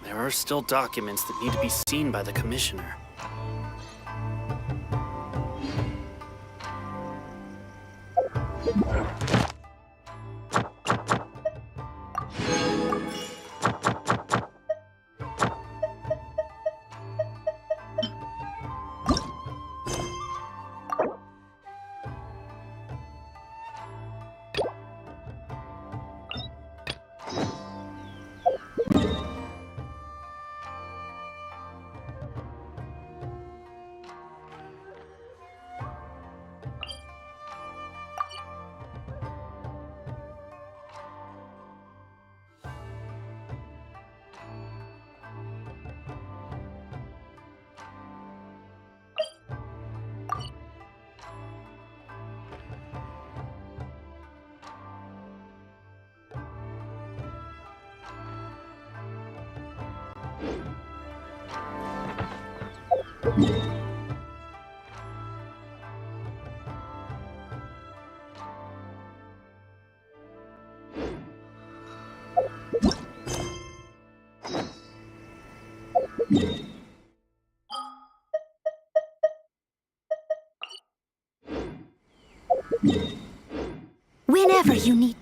There are still documents that need to be seen by the Commissioner. Whenever you need...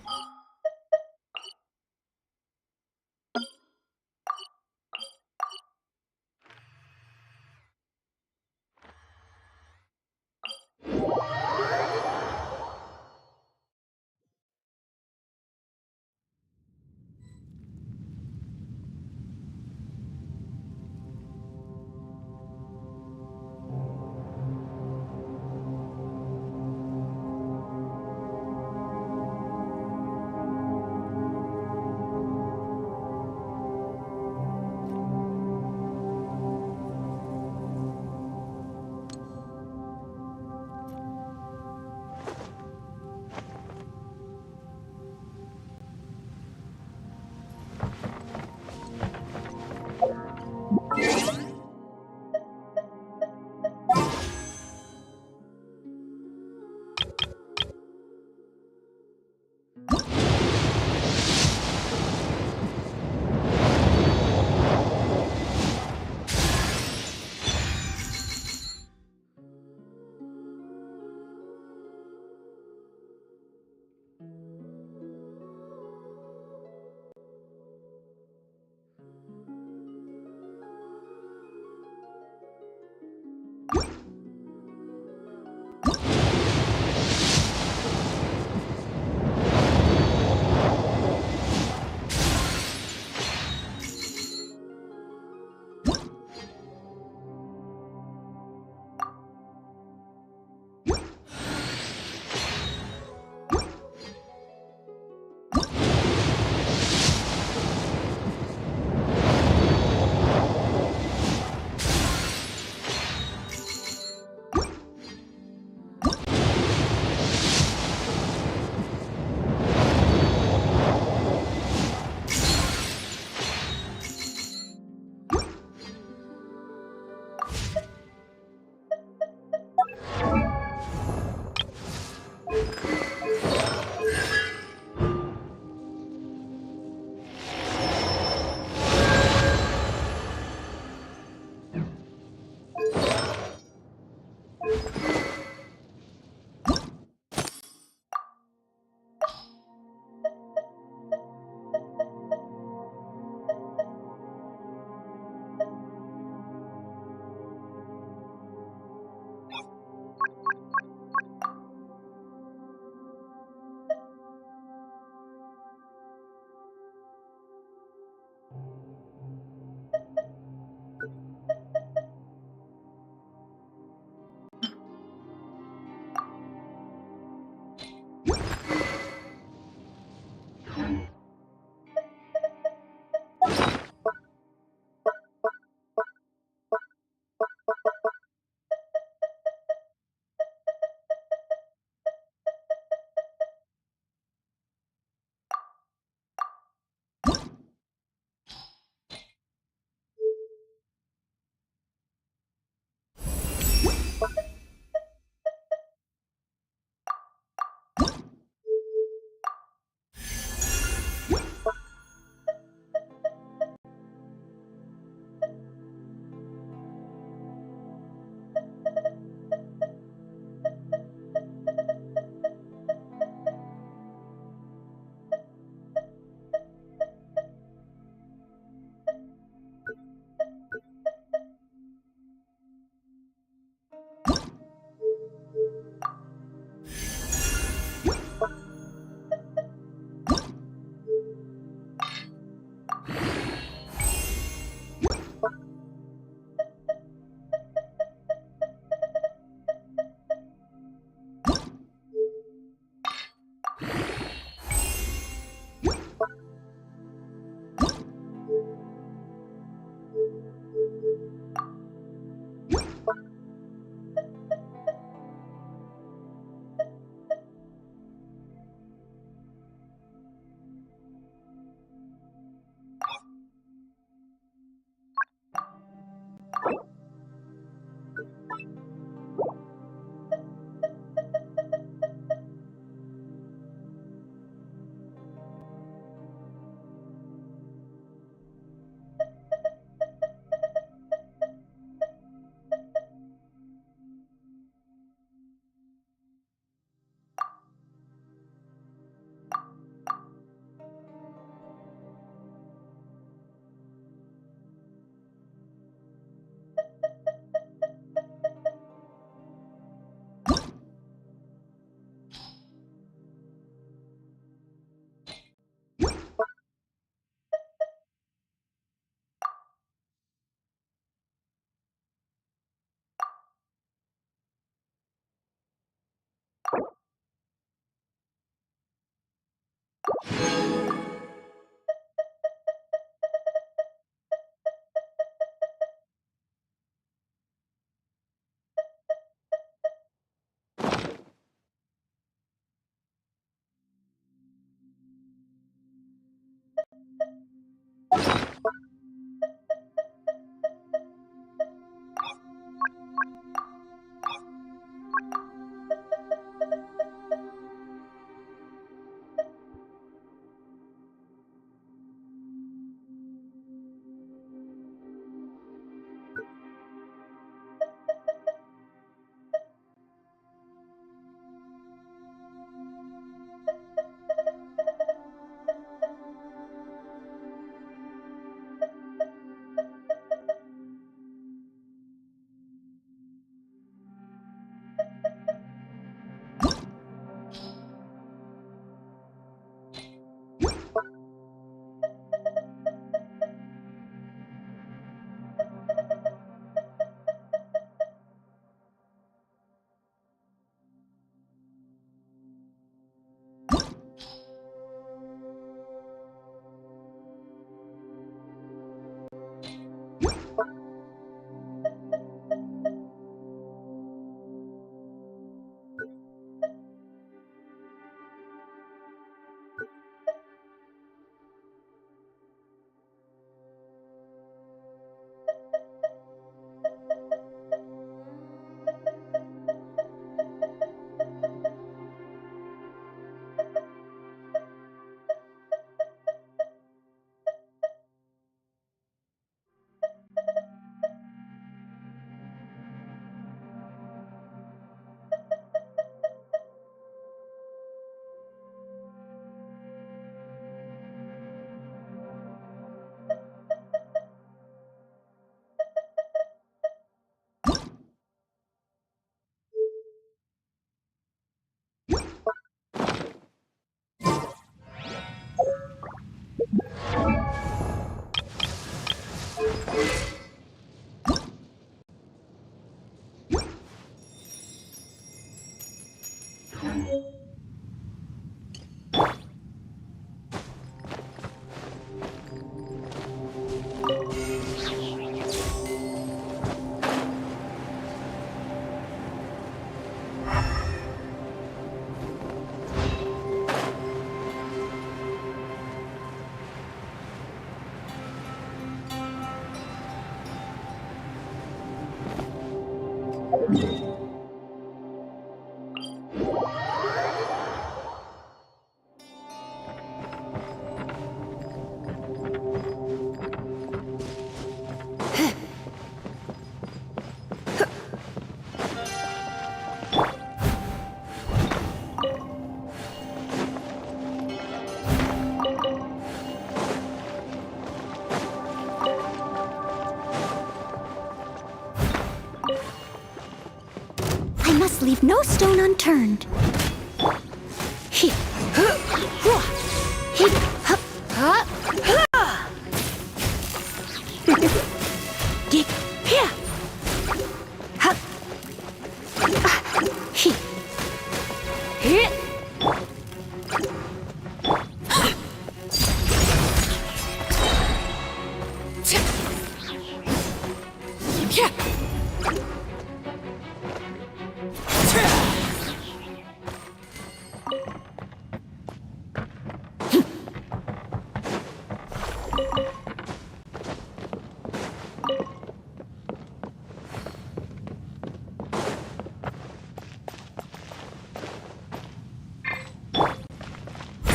I must leave no stone unturned.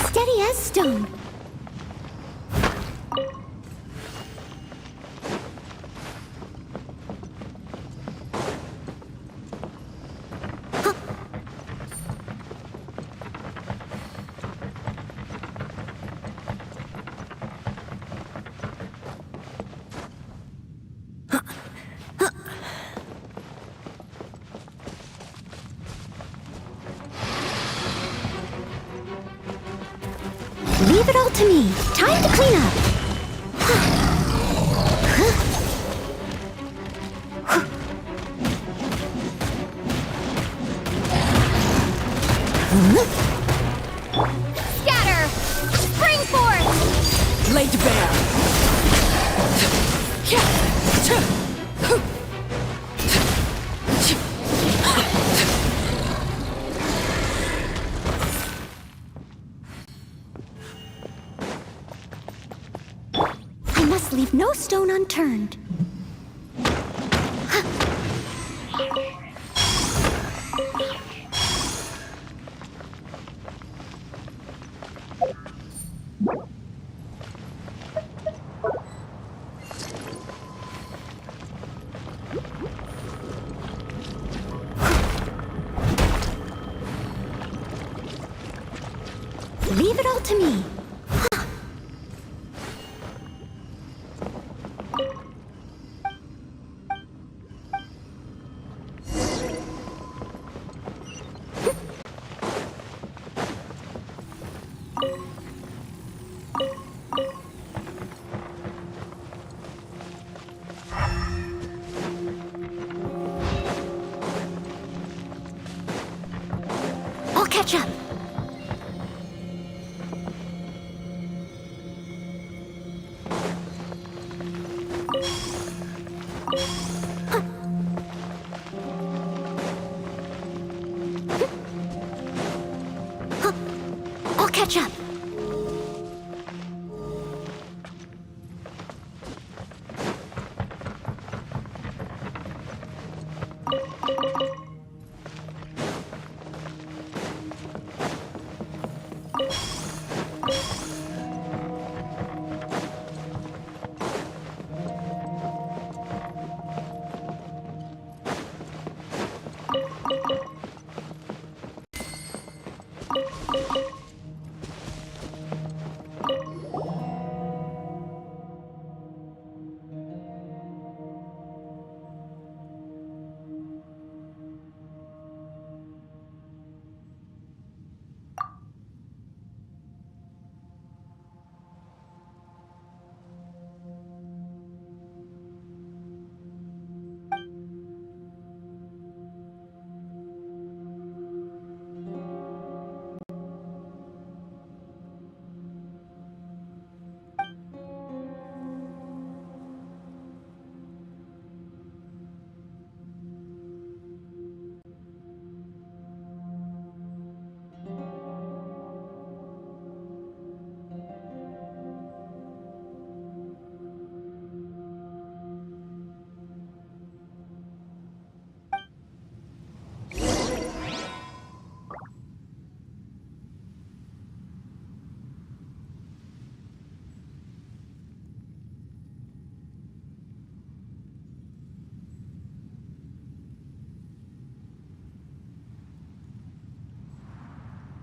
Steady as stone. Leave it all to me. Time to clean up. Scatter! laid bare. I must leave no stone unturned. Leave it all to me. I'll catch up. I'll catch up.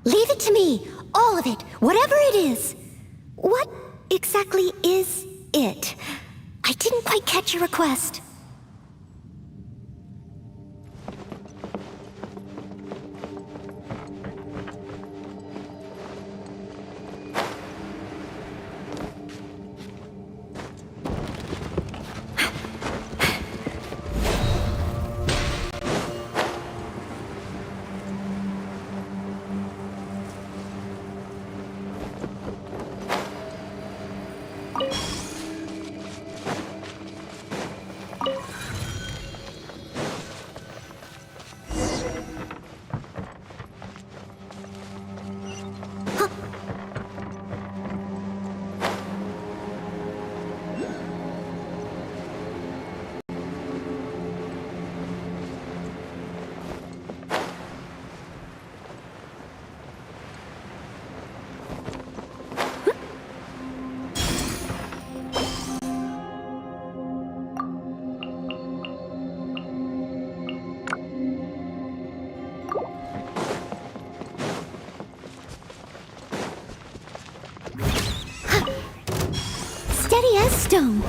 Leave it to me. All of it. Whatever it is. What exactly is it? I didn't quite catch your request. Steady as stone.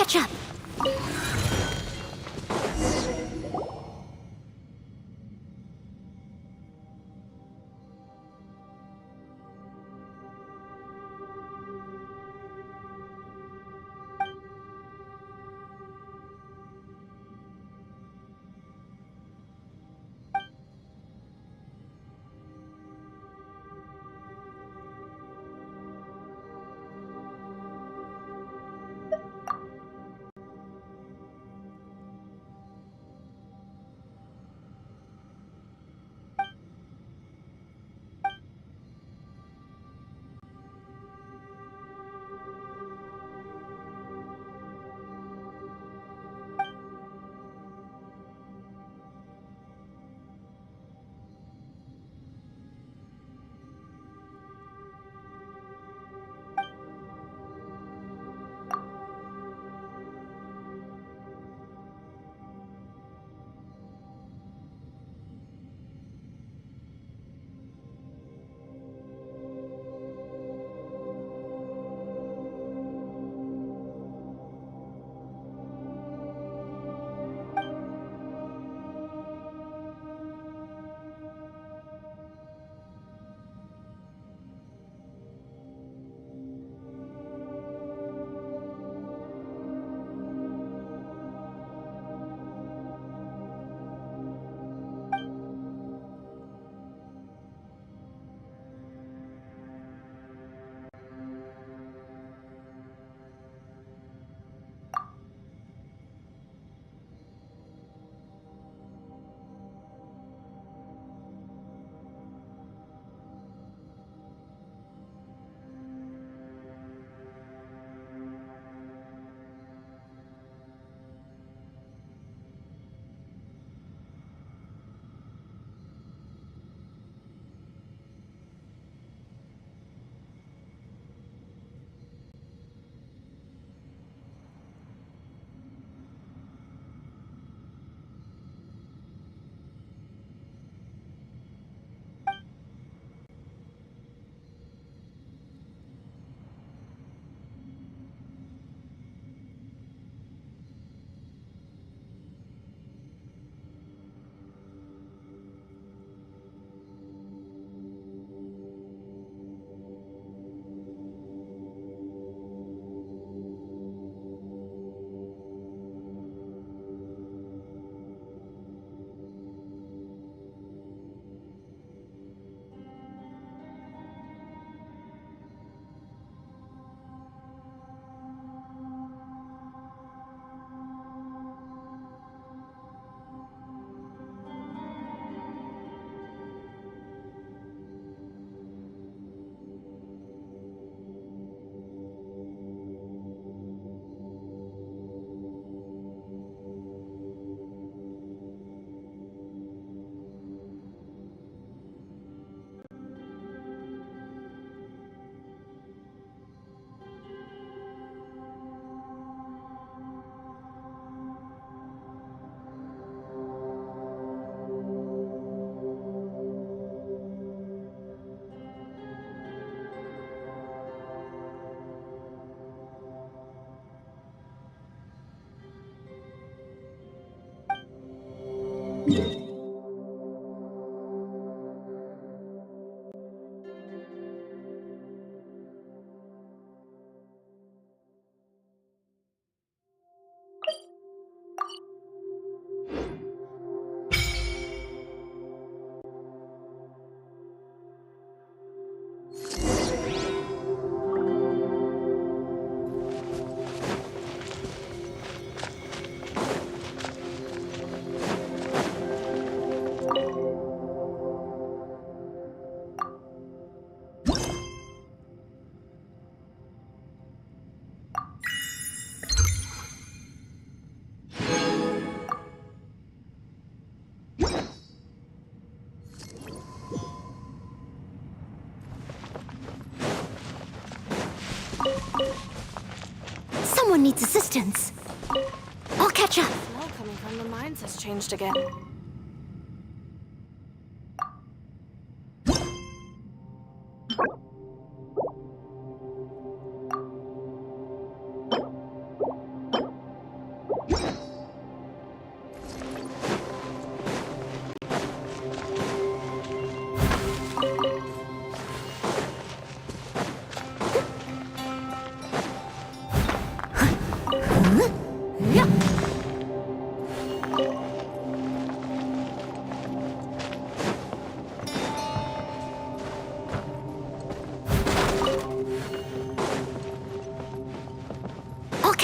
catch up. Someone needs assistance. I'll catch up. The smell coming from the mines has changed again.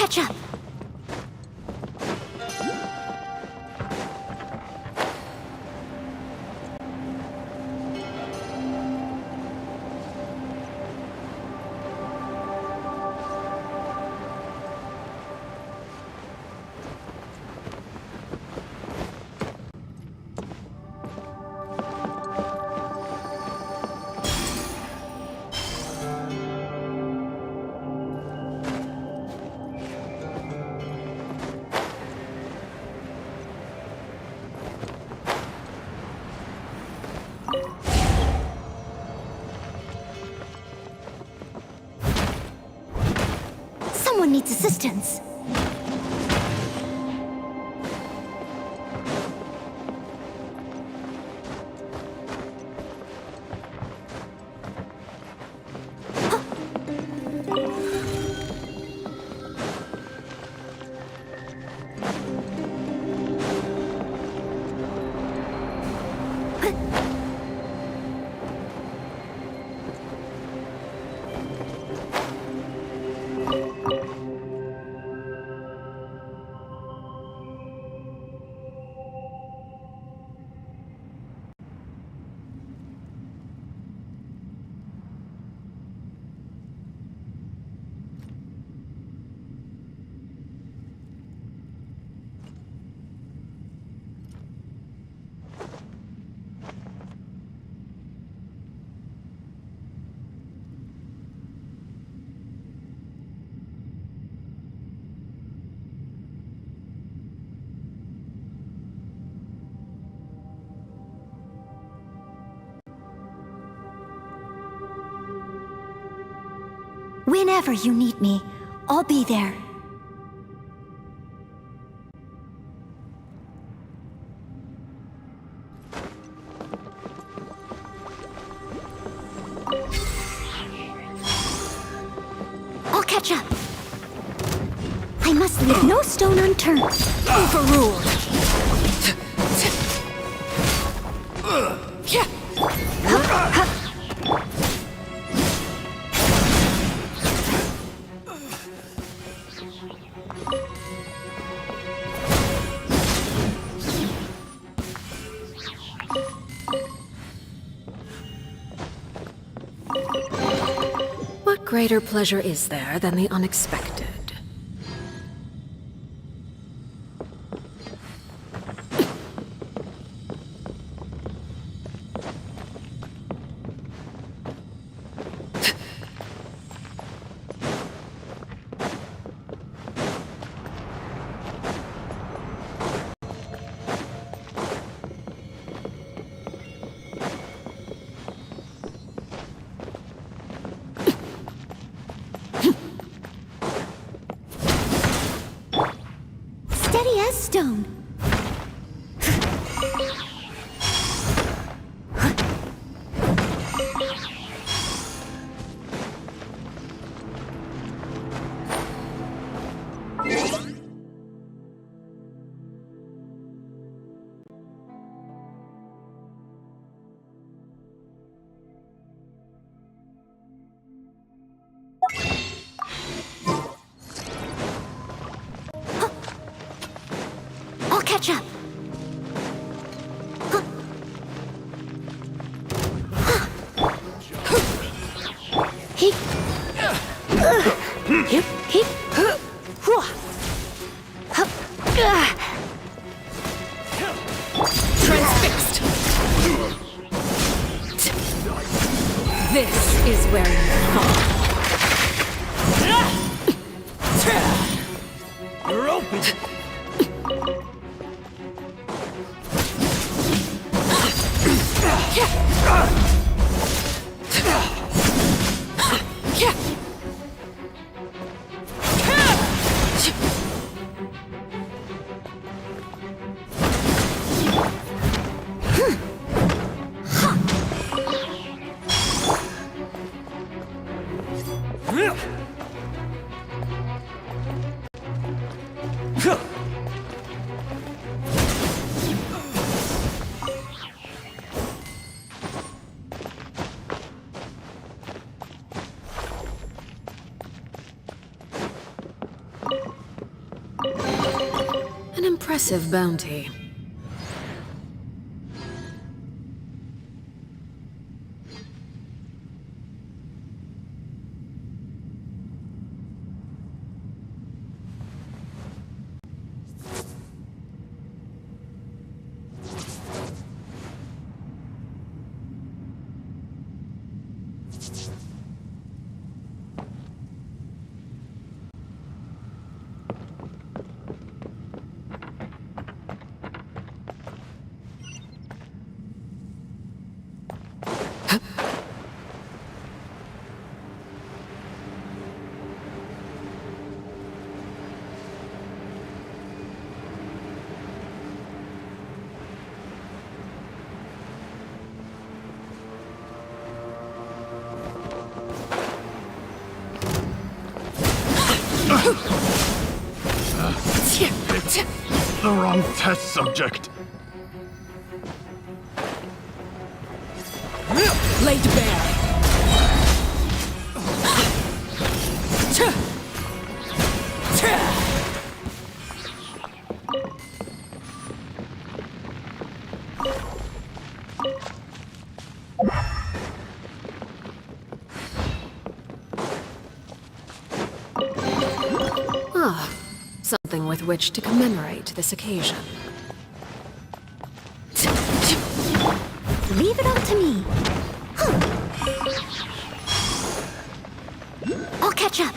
catch up. Someone needs assistance. Whenever you need me, I'll be there. I'll catch up. I must leave no stone unturned. Overruled. What greater pleasure is there than the unexpected? Steady as stone. I'll catch up. Heep. Heep. Heep. Transfixed! This is where you fall. You're open! impressive bounty. The wrong test subject. Laid bare. Ah, something with which to commemorate this occasion. Leave it all to me. I'll catch up.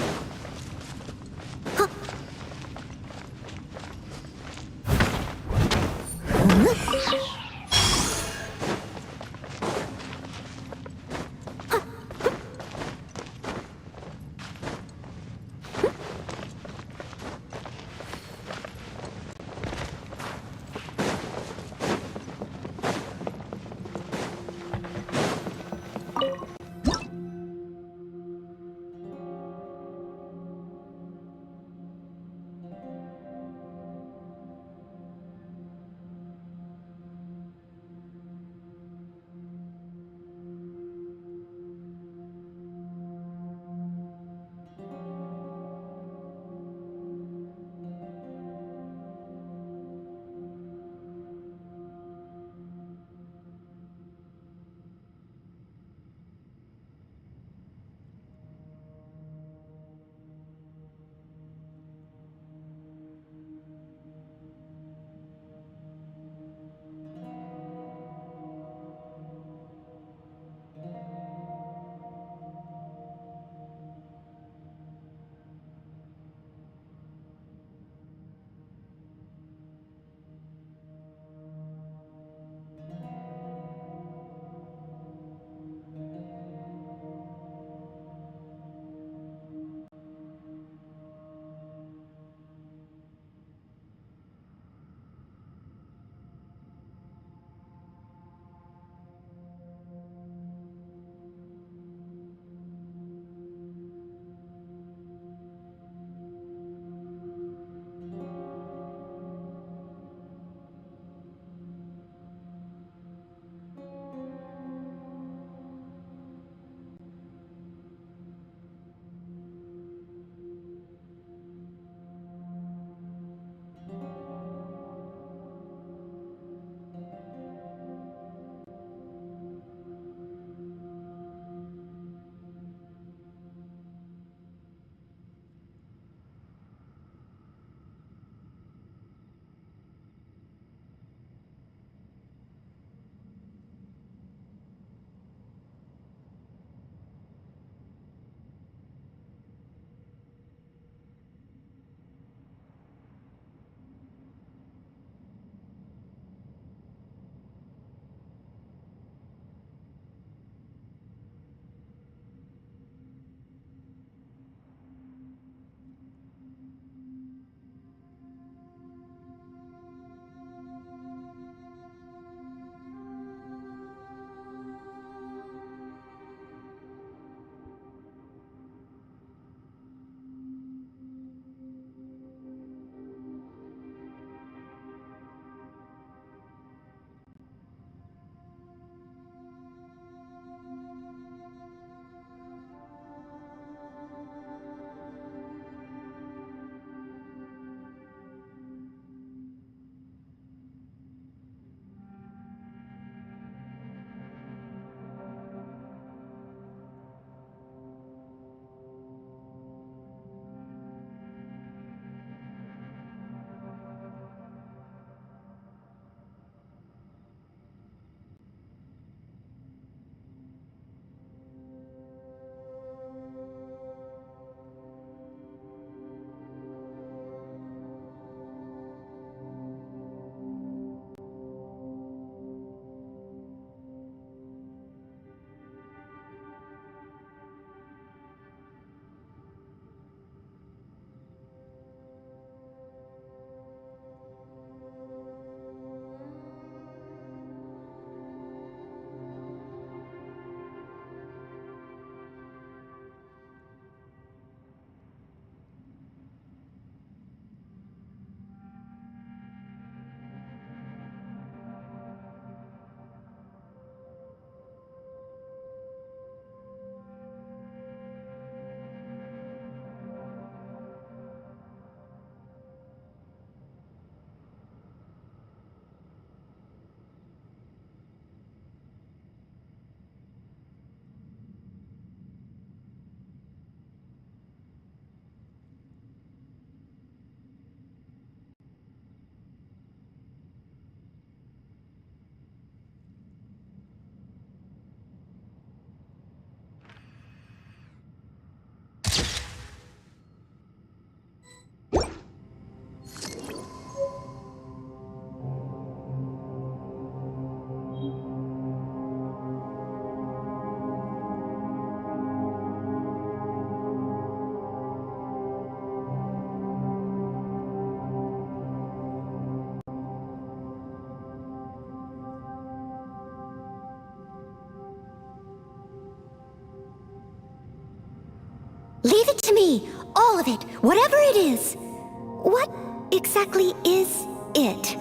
it to me! All of it! Whatever it is! What exactly is it?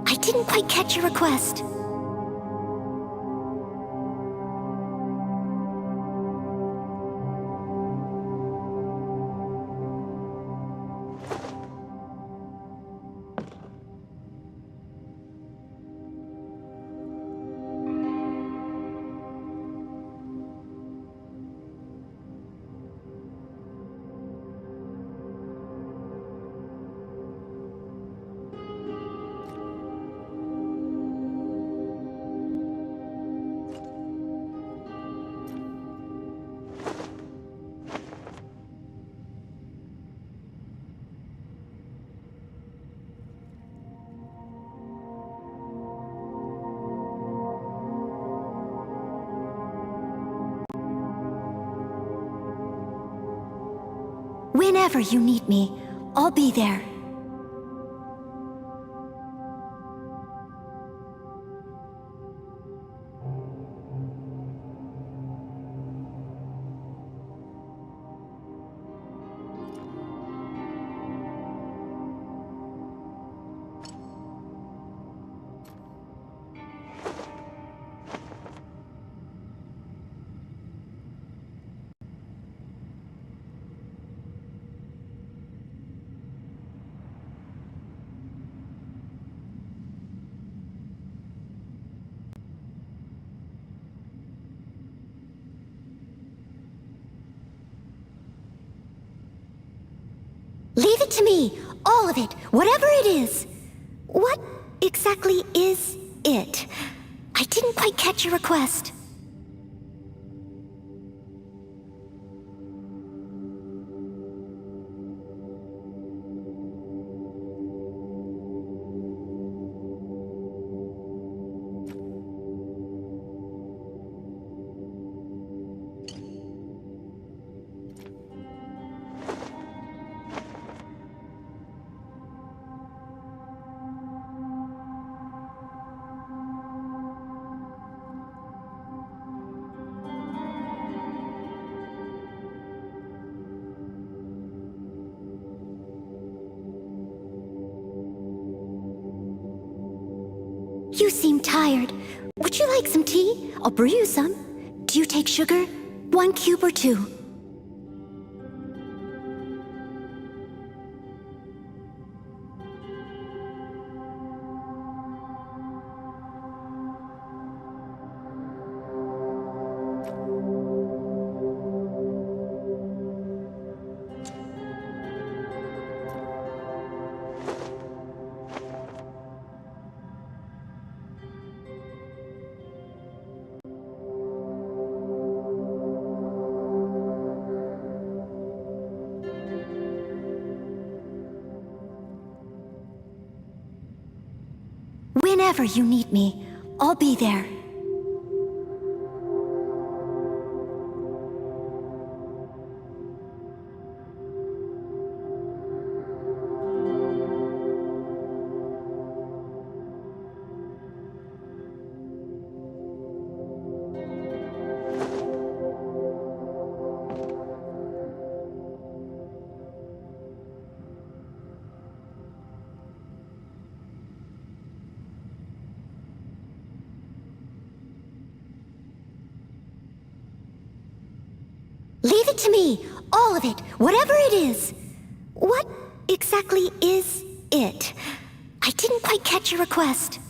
I didn't quite catch your request. Whenever you need me, I'll be there. Leave it to me! All of it! Whatever it is! What exactly is it? I didn't quite catch your request. You seem tired. Would you like some tea? I'll brew you some. Do you take sugar? 1 cube or 2? Whenever you need me, I'll be there. Leave it to me! All of it! Whatever it is! What exactly is it? I didn't quite catch your request.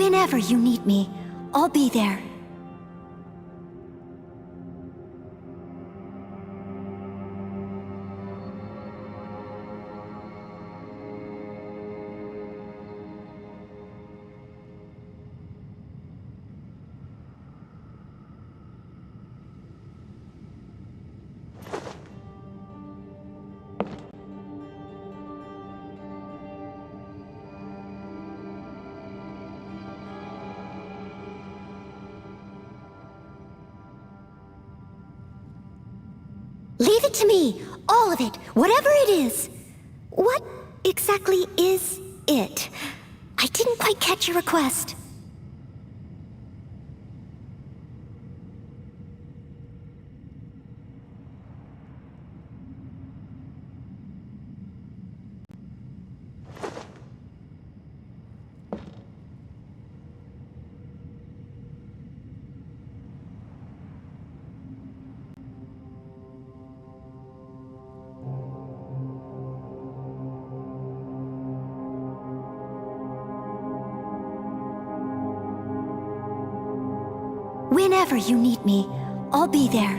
Whenever you need me, I'll be there. Leave it to me, all of it, whatever it is. What exactly is it? I didn't quite catch your request. Whenever you need me, I'll be there.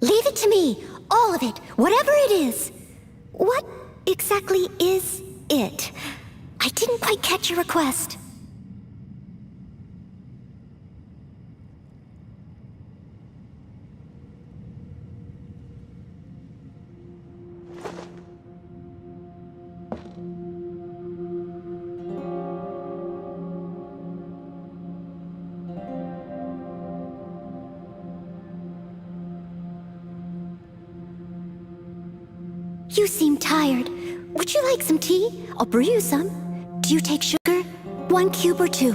Leave it to me, all of it, whatever it is. What exactly is it? I didn't quite catch your request. You seem tired. Would you like some tea? I'll brew you some. Do you take sugar? 1 cube or 2?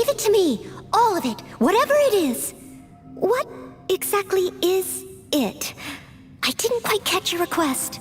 Leave it to me. All of it. Whatever it is. What exactly is it? I didn't quite catch your request.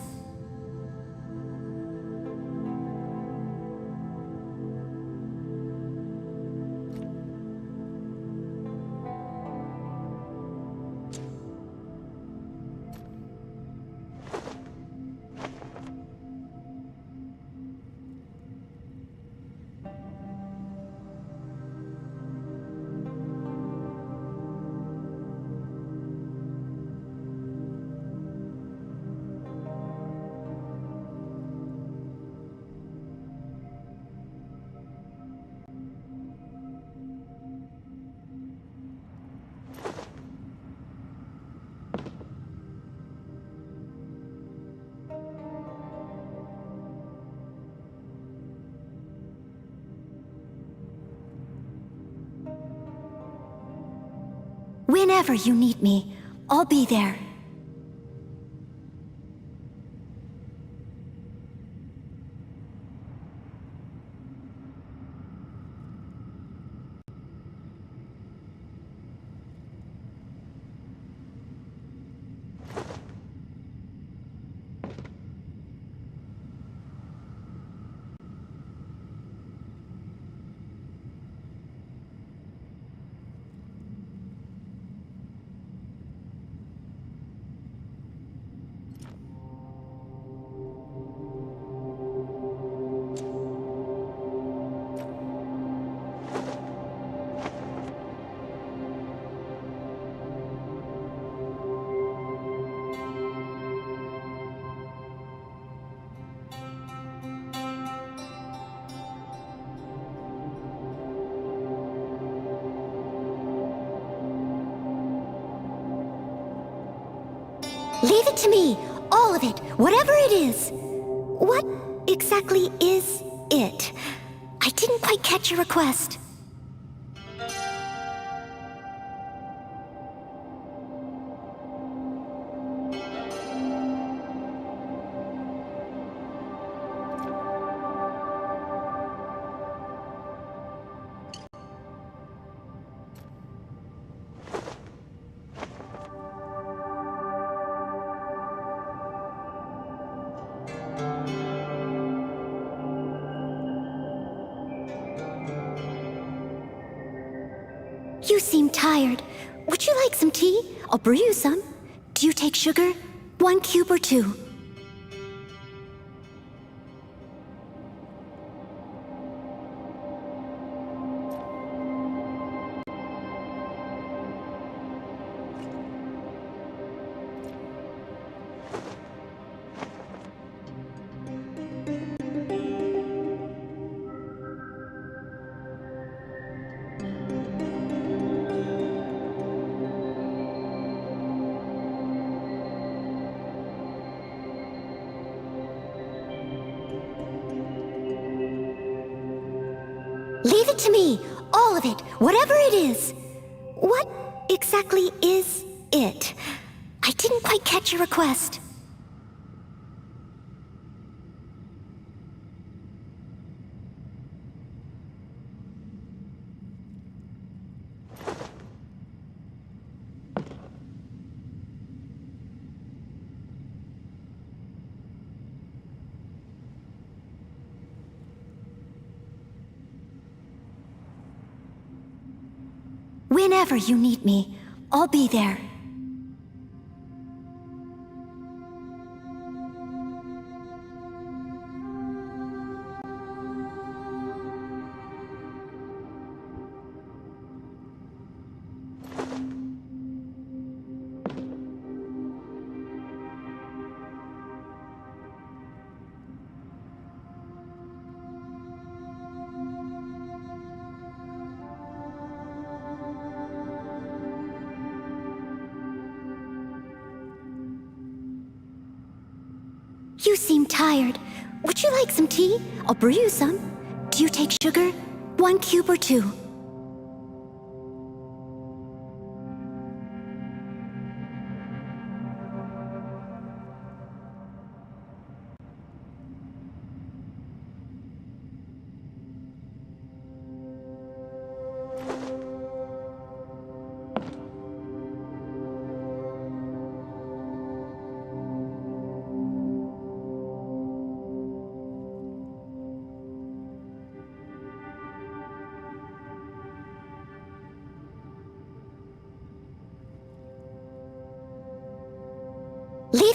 Whenever you need me, I'll be there. Leave it to me. All of it. Whatever it is. What exactly is it? I didn't quite catch your request. You seem tired. Would you like some tea? I'll brew you some. Do you take sugar? 1 cube or 2? Leave it to me. All of it. Whatever it is. What exactly is it? I didn't quite catch your request. Whenever you need me, I'll be there. You seem tired. Would you like some tea? I'll brew you some. Do you take sugar? 1 cube or 2?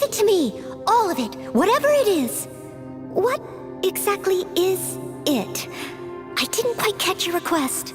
it to me! All of it! Whatever it is! What exactly is it? I didn't quite catch your request.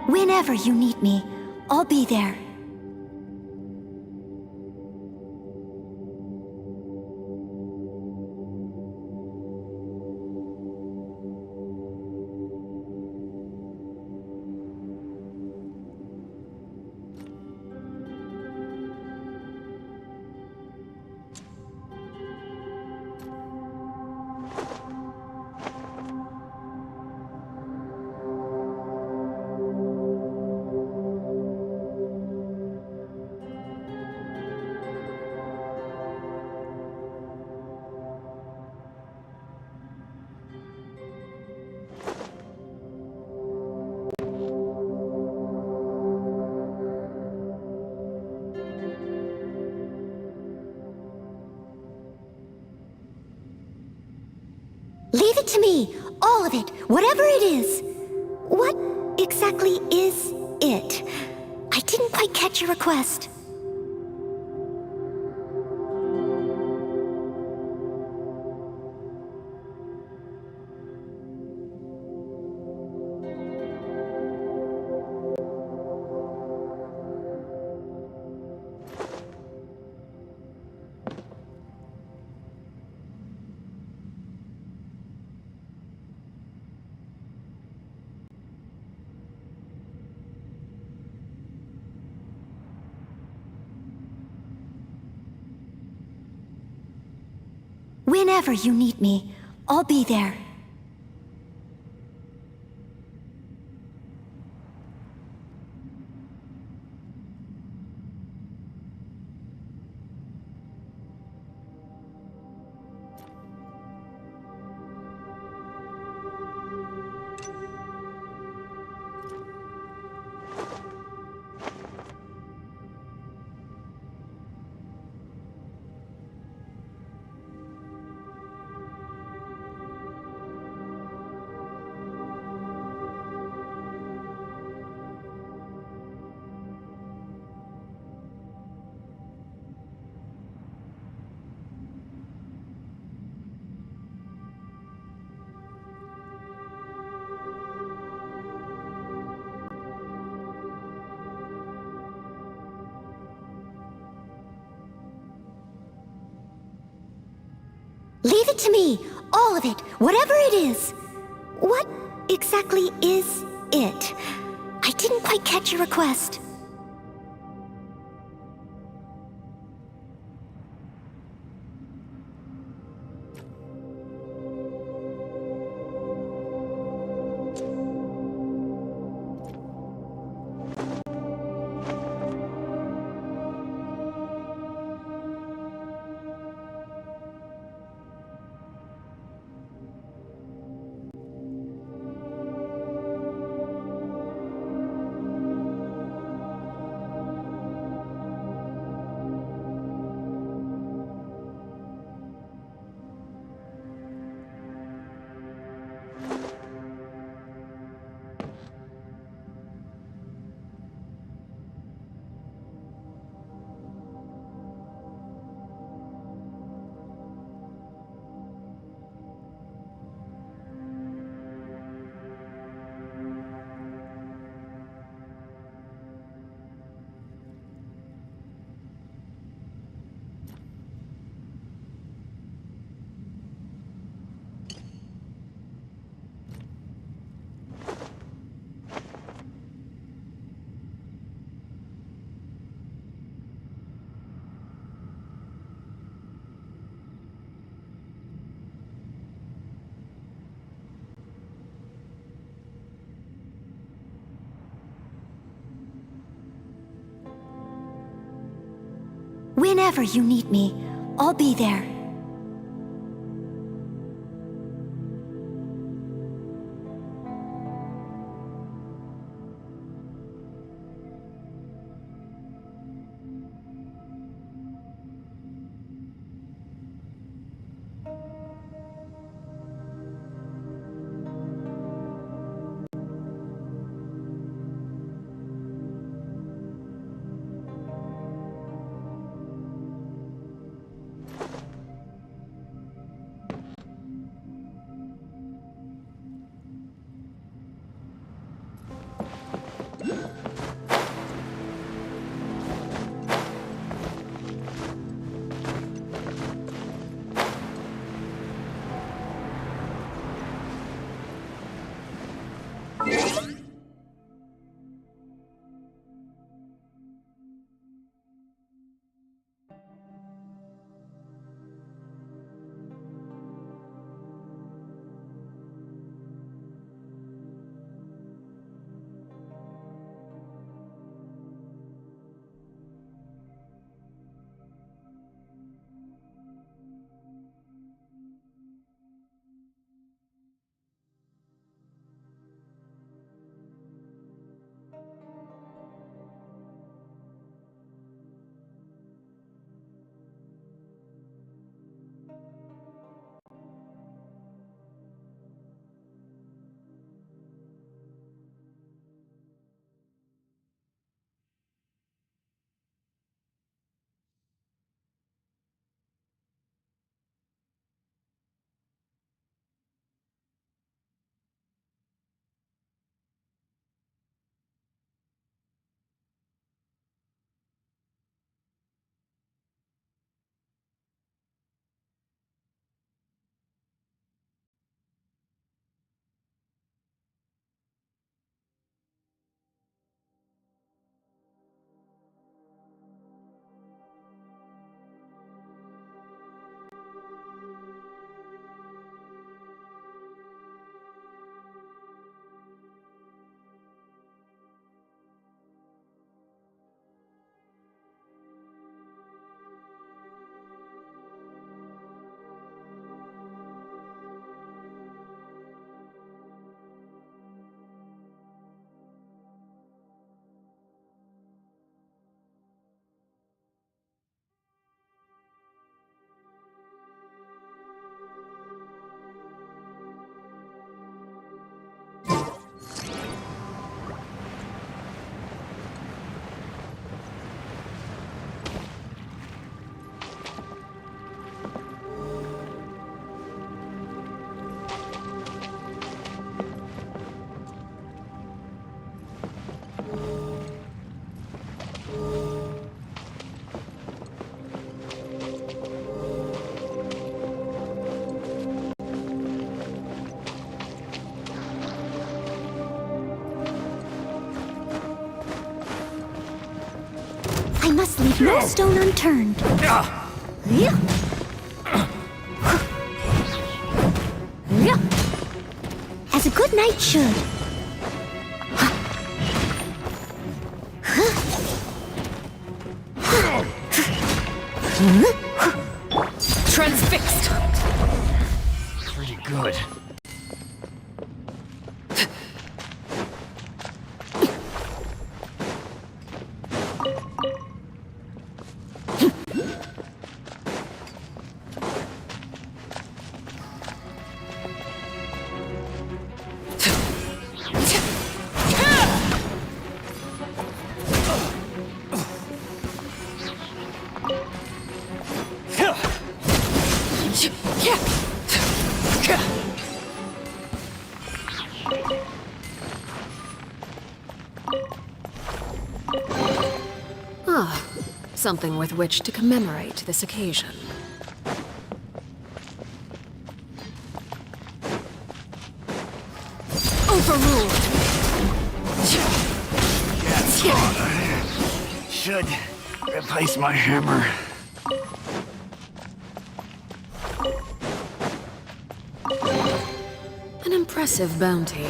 Whenever you need me, I'll be there. Leave it to me! All of it! Whatever it is! What exactly is it? I didn't quite catch your request. Whenever you need me, I'll be there. Leave it to me! All of it! Whatever it is! What exactly is it? I didn't quite catch your request. Whenever you need me, I'll be there. I must leave no stone unturned. As a good knight should. Transfixed! Pretty good. Ah, something with which to commemorate this occasion. Overruled! Should replace my hammer. An impressive bounty.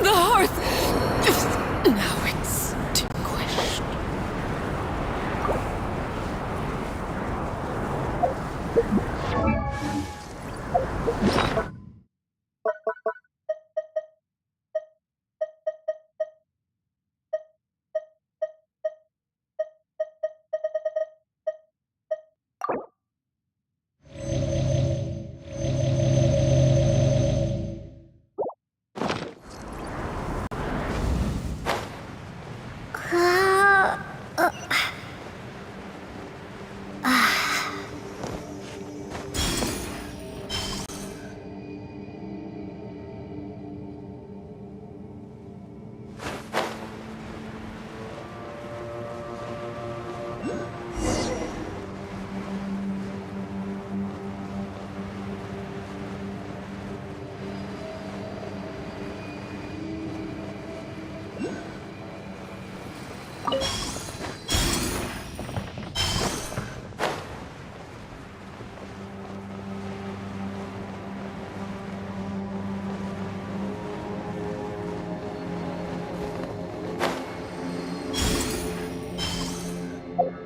The hearth! Now it's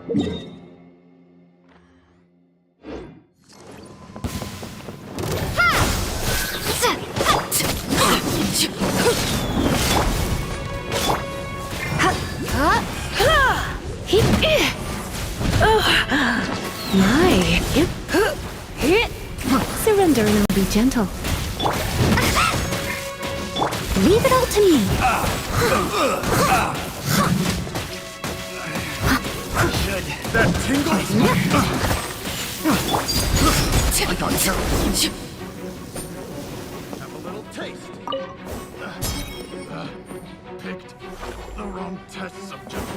My. Surrender and I'll be gentle. Leave it all to me. That tingle? I got careful. Have a little taste. Picked the wrong test subject.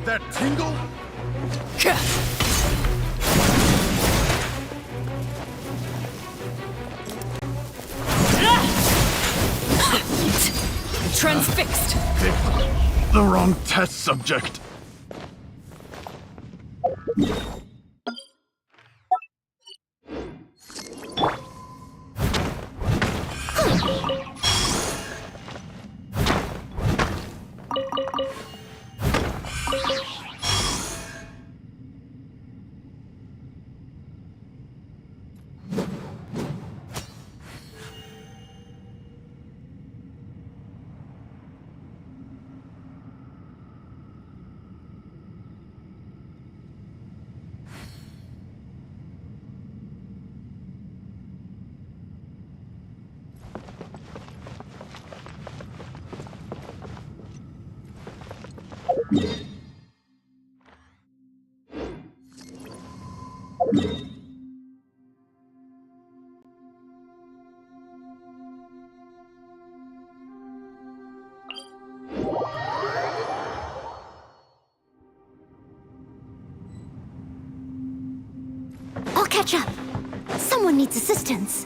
That tingle? Transfixed. Picked the wrong test subject. I'll catch up. Someone needs assistance.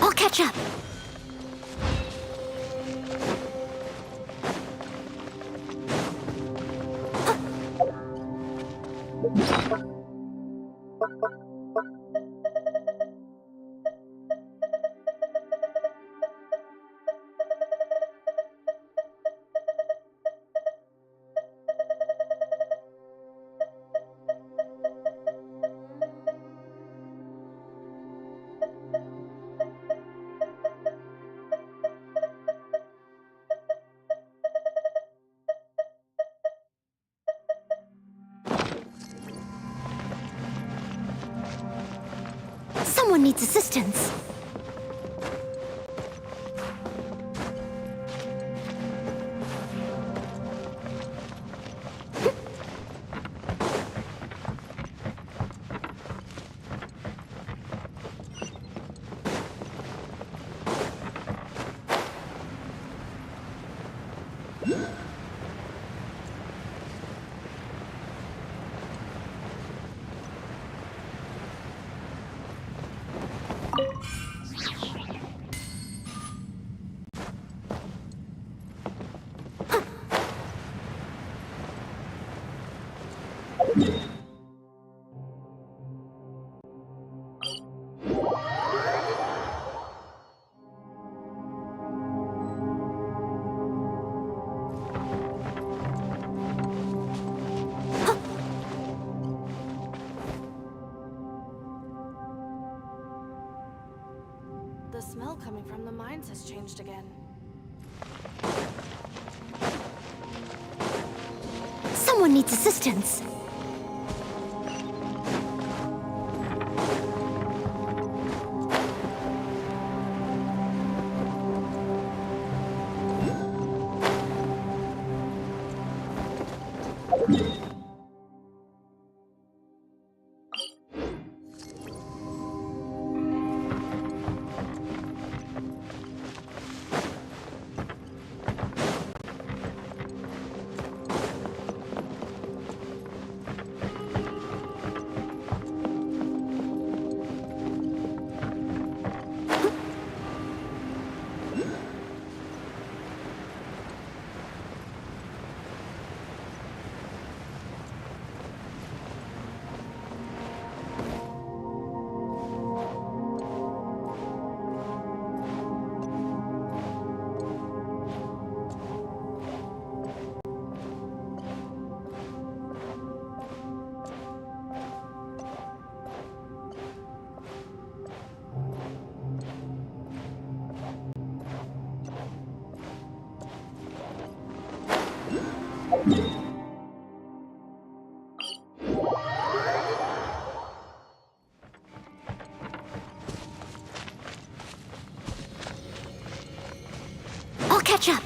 I'll catch up. Someone needs assistance. The smell coming from the mines has changed again. Someone needs assistance. I'll catch up.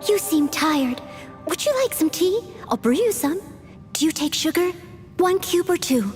You seem tired. Would you like some tea? I'll brew you some. Do you take sugar? 1 cube or 2?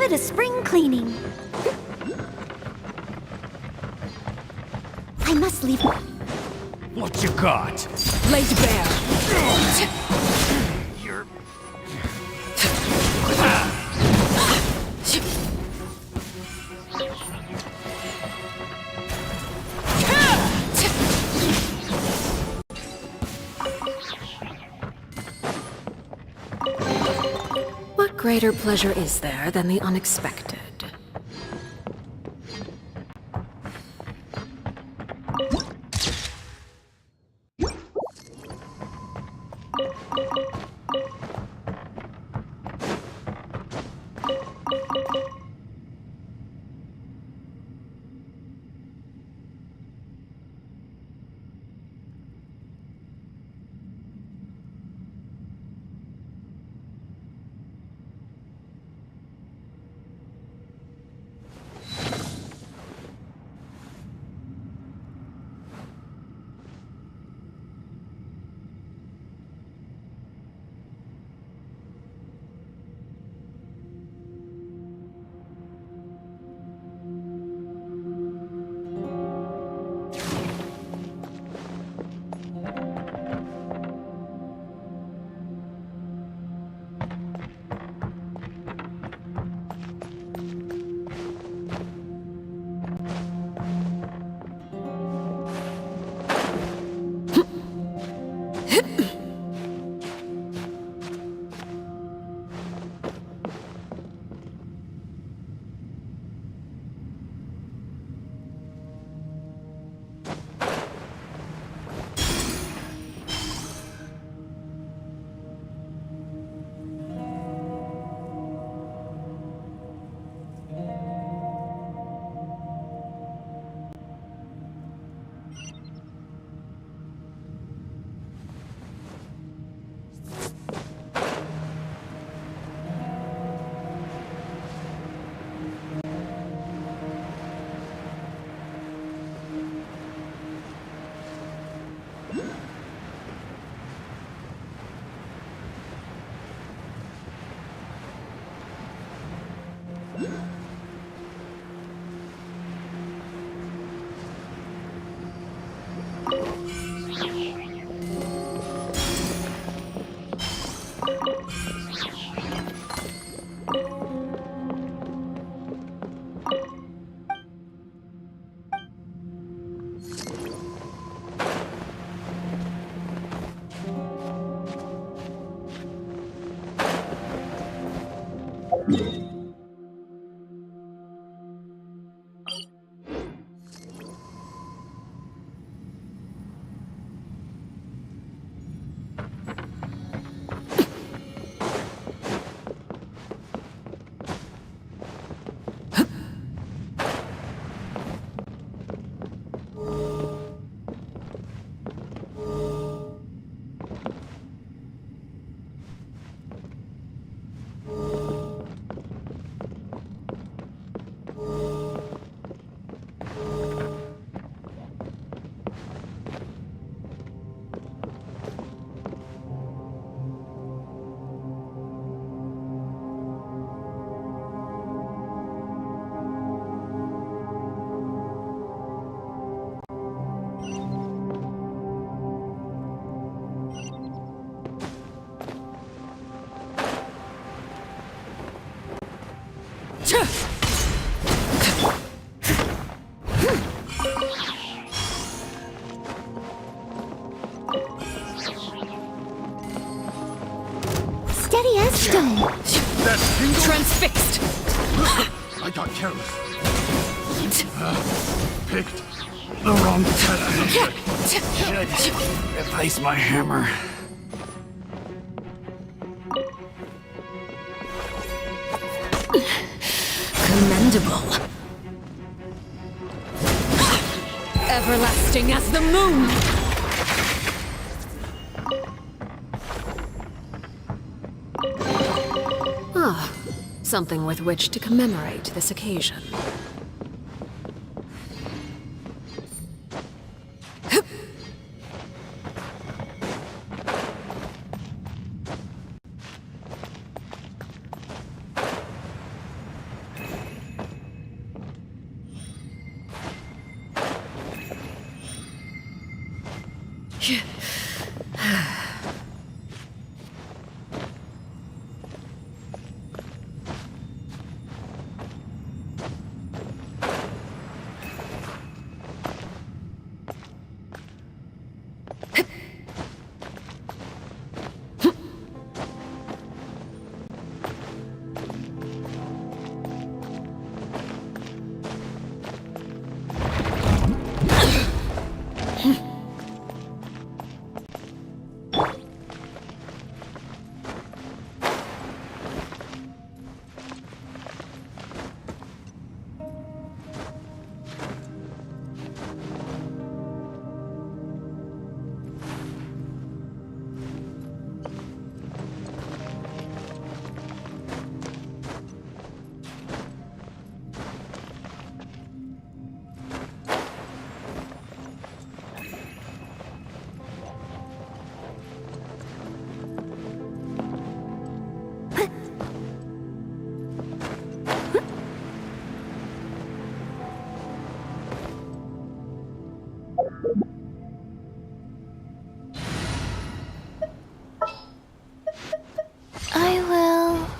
give it a spring cleaning. I must leave. What you got? Laid bare. You're... What greater pleasure is there than the unexpected? Steady as stone. That single... Transfixed! I got careless. Picked the wrong test subject. Should replace my hammer. Commendable. Everlasting as the moon! Ah, something with which to commemorate this occasion. I will.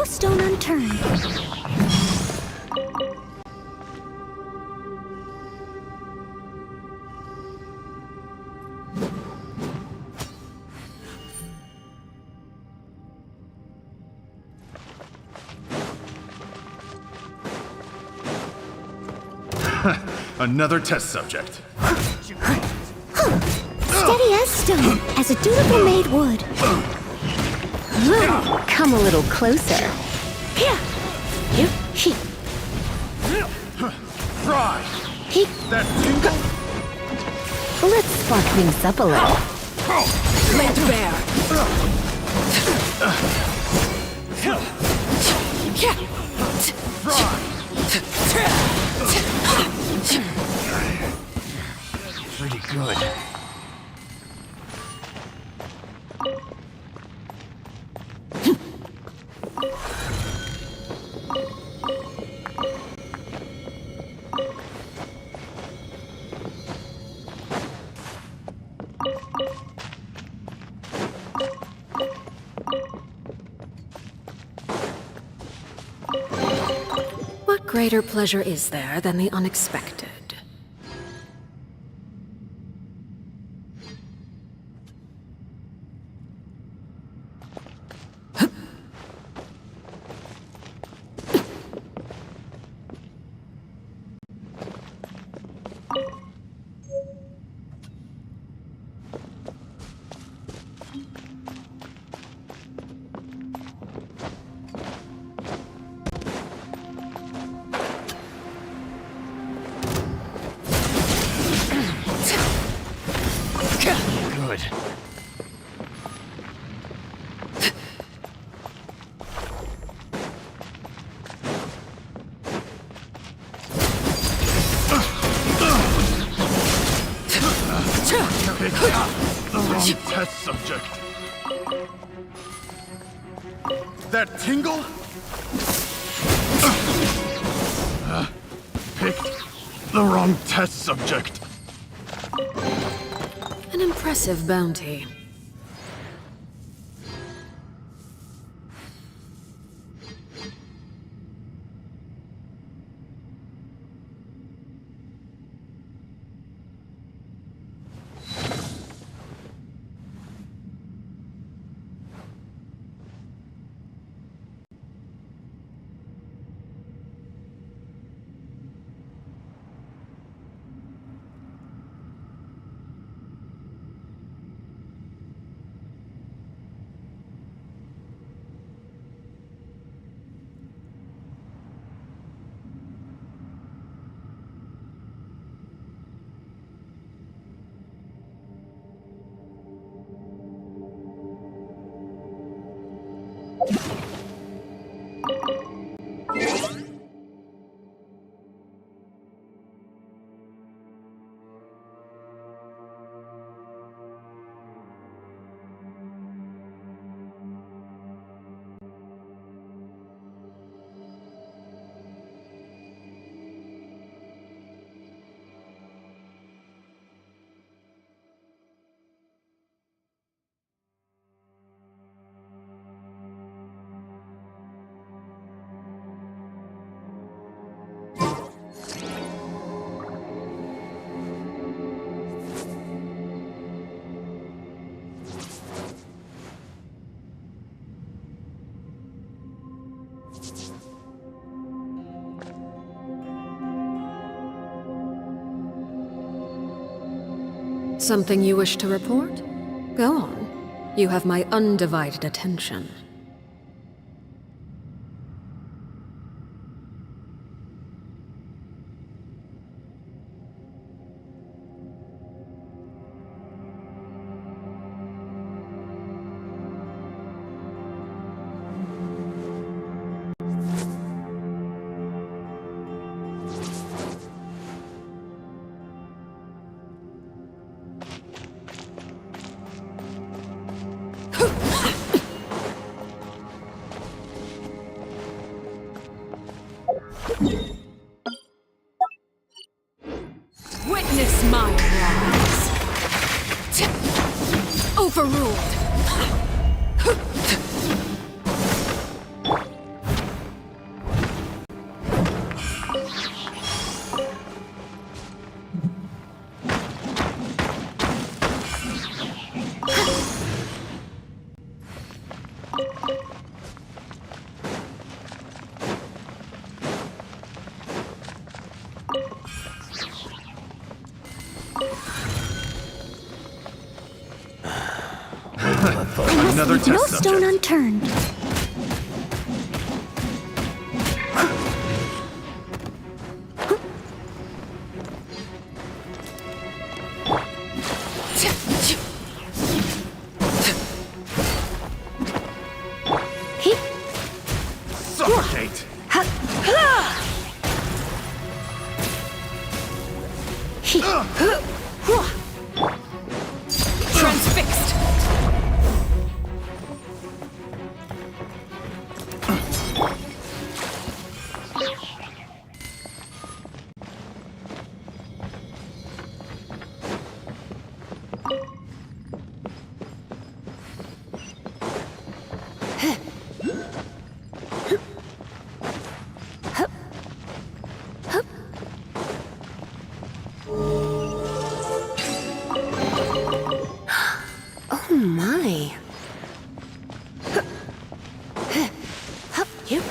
stone unturned. Another test subject. Steady as stone, as a dutiful maid would. Come a little closer. Here. He. Try! He. That tingle! Let's spark things up a little. Lay to bear! Pretty good. What greater pleasure is there than the unexpected? Good. The wrong test subject. That tingle? Picked the wrong test subject. An impressive bounty. Something you wish to report? Go on. You have my undivided attention. Witness my rise. Overruled. I must Another leave no test stone subject. unturned. Suffocate! Transfixed! Oh my. You.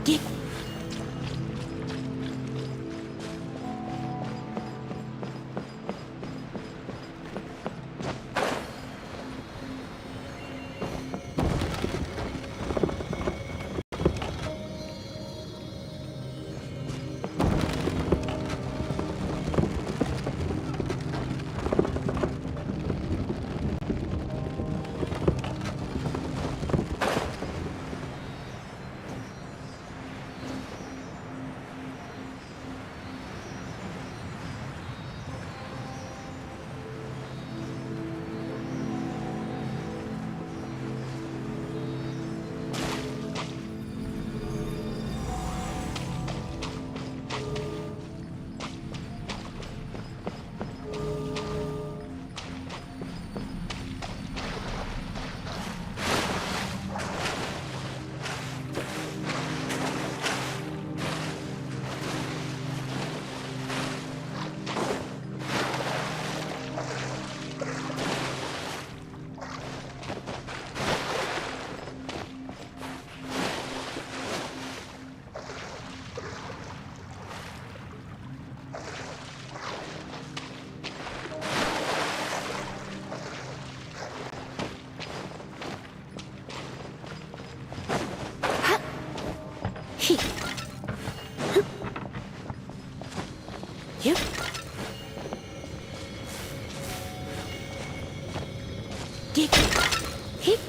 Get... Yep. Get... Hip.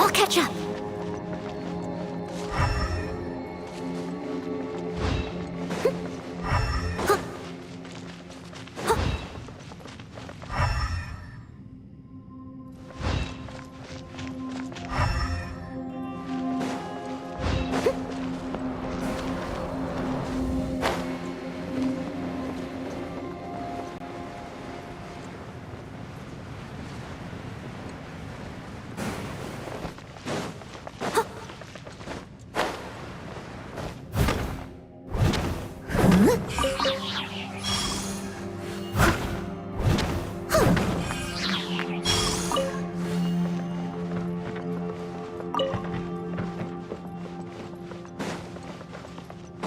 I'll catch up.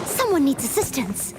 Someone needs assistance.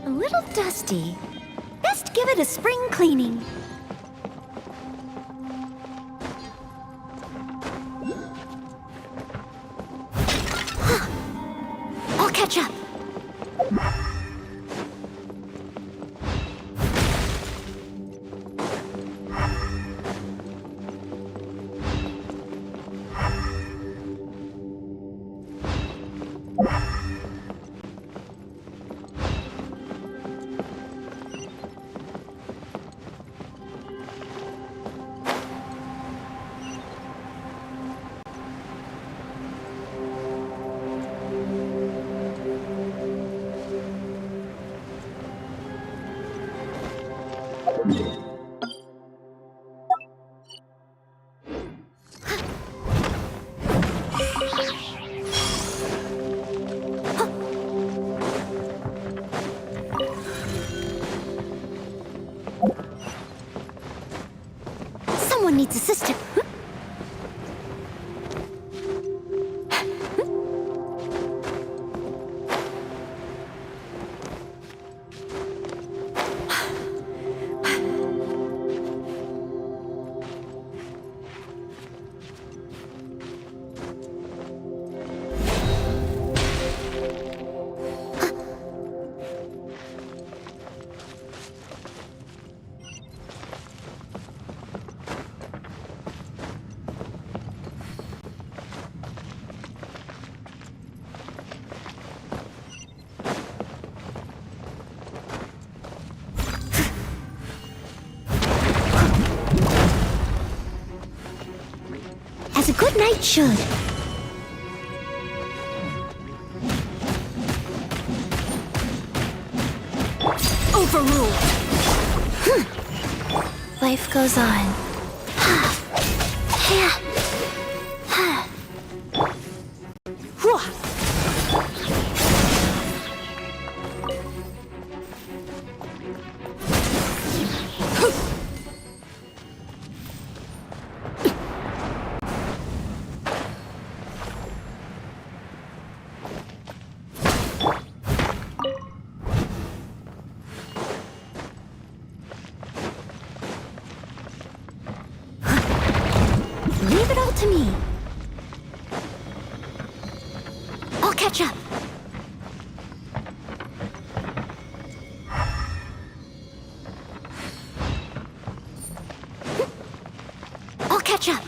A little dusty. Best Just give it a spring cleaning. I'll catch up. Someone needs assistance. As a good knight should. Overruled. Life goes on. Leave it all to me. I'll catch up. I'll catch up.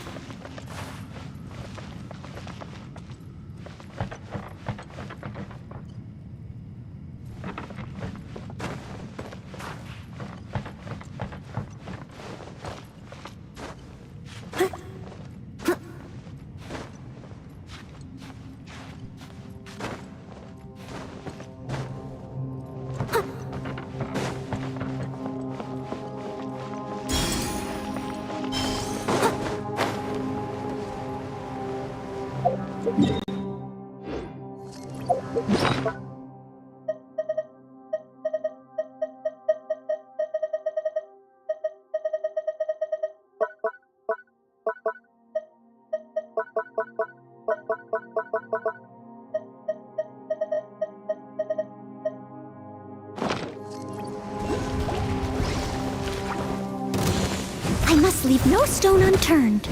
I must leave no stone unturned.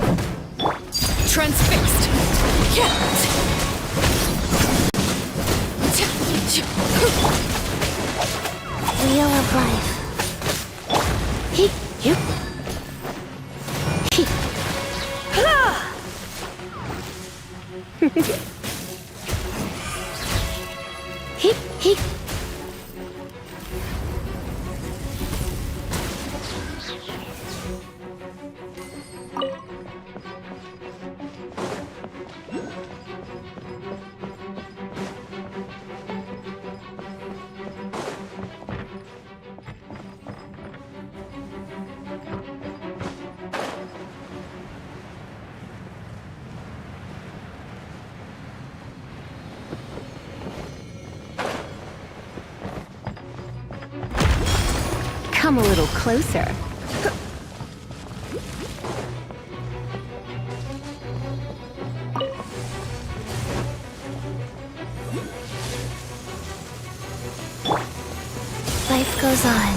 Transfixed! Wheel of life. He, you. He. He. Come a little closer. Life goes on.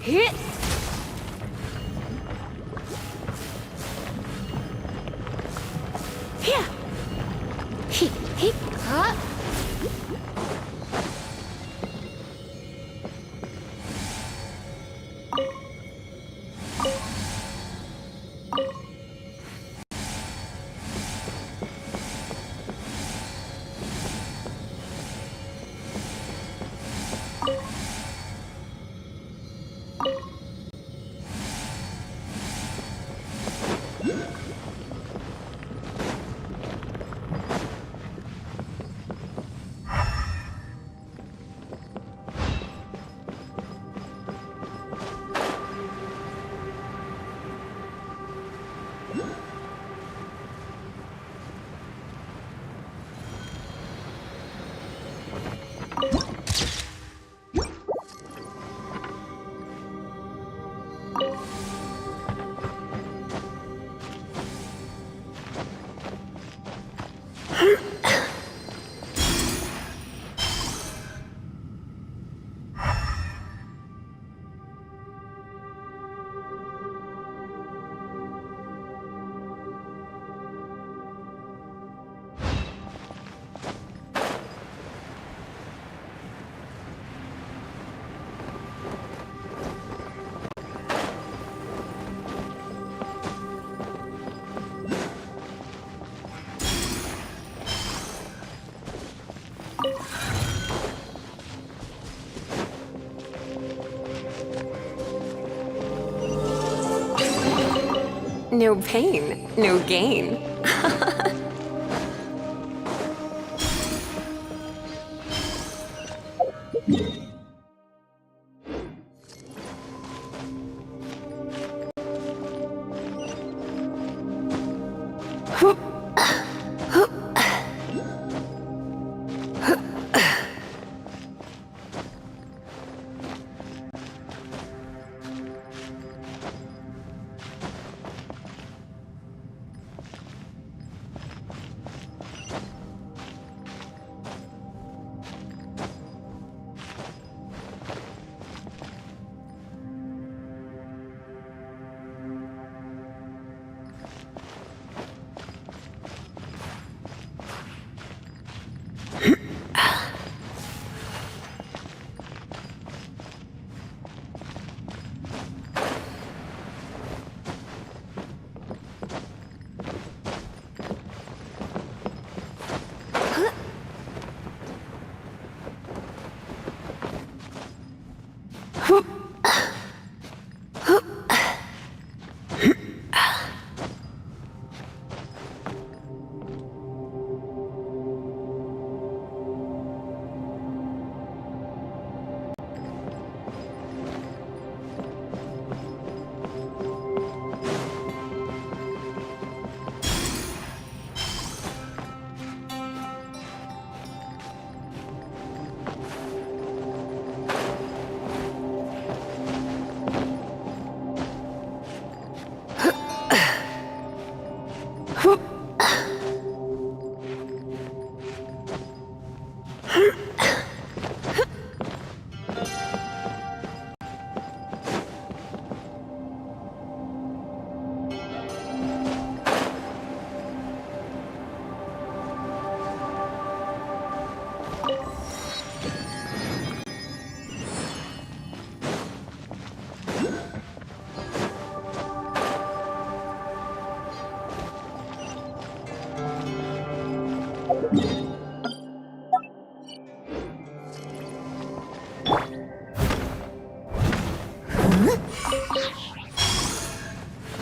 Hit! Here! Hit, hit, huh? No pain, no gain.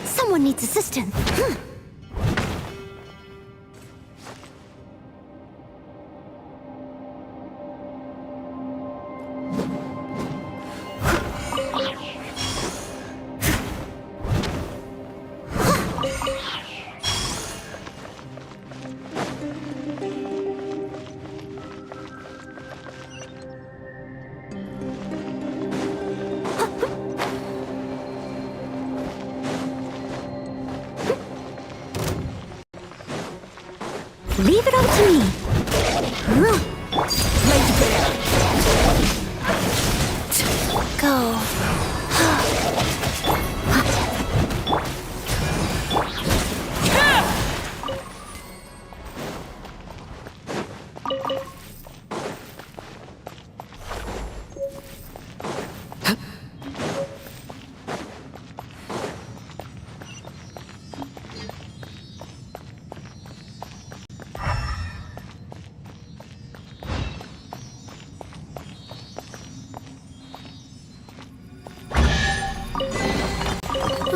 Someone needs assistance. Leave it all to me. Laid bare. Go.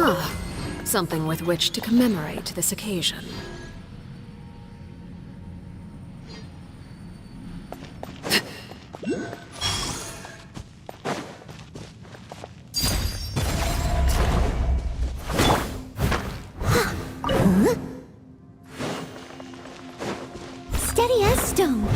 Ah, something with which to commemorate this occasion. Steady as stone.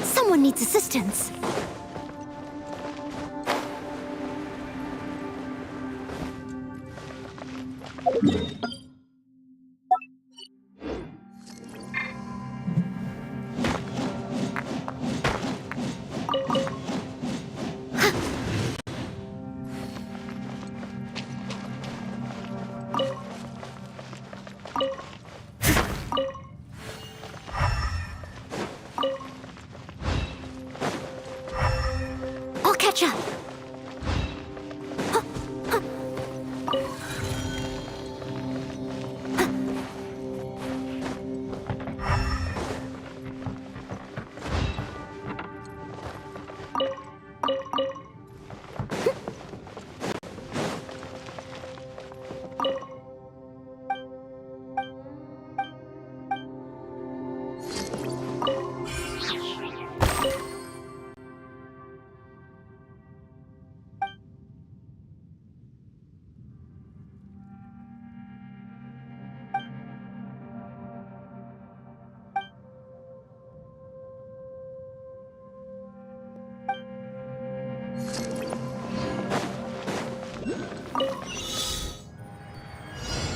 Someone needs assistance. I'll catch up.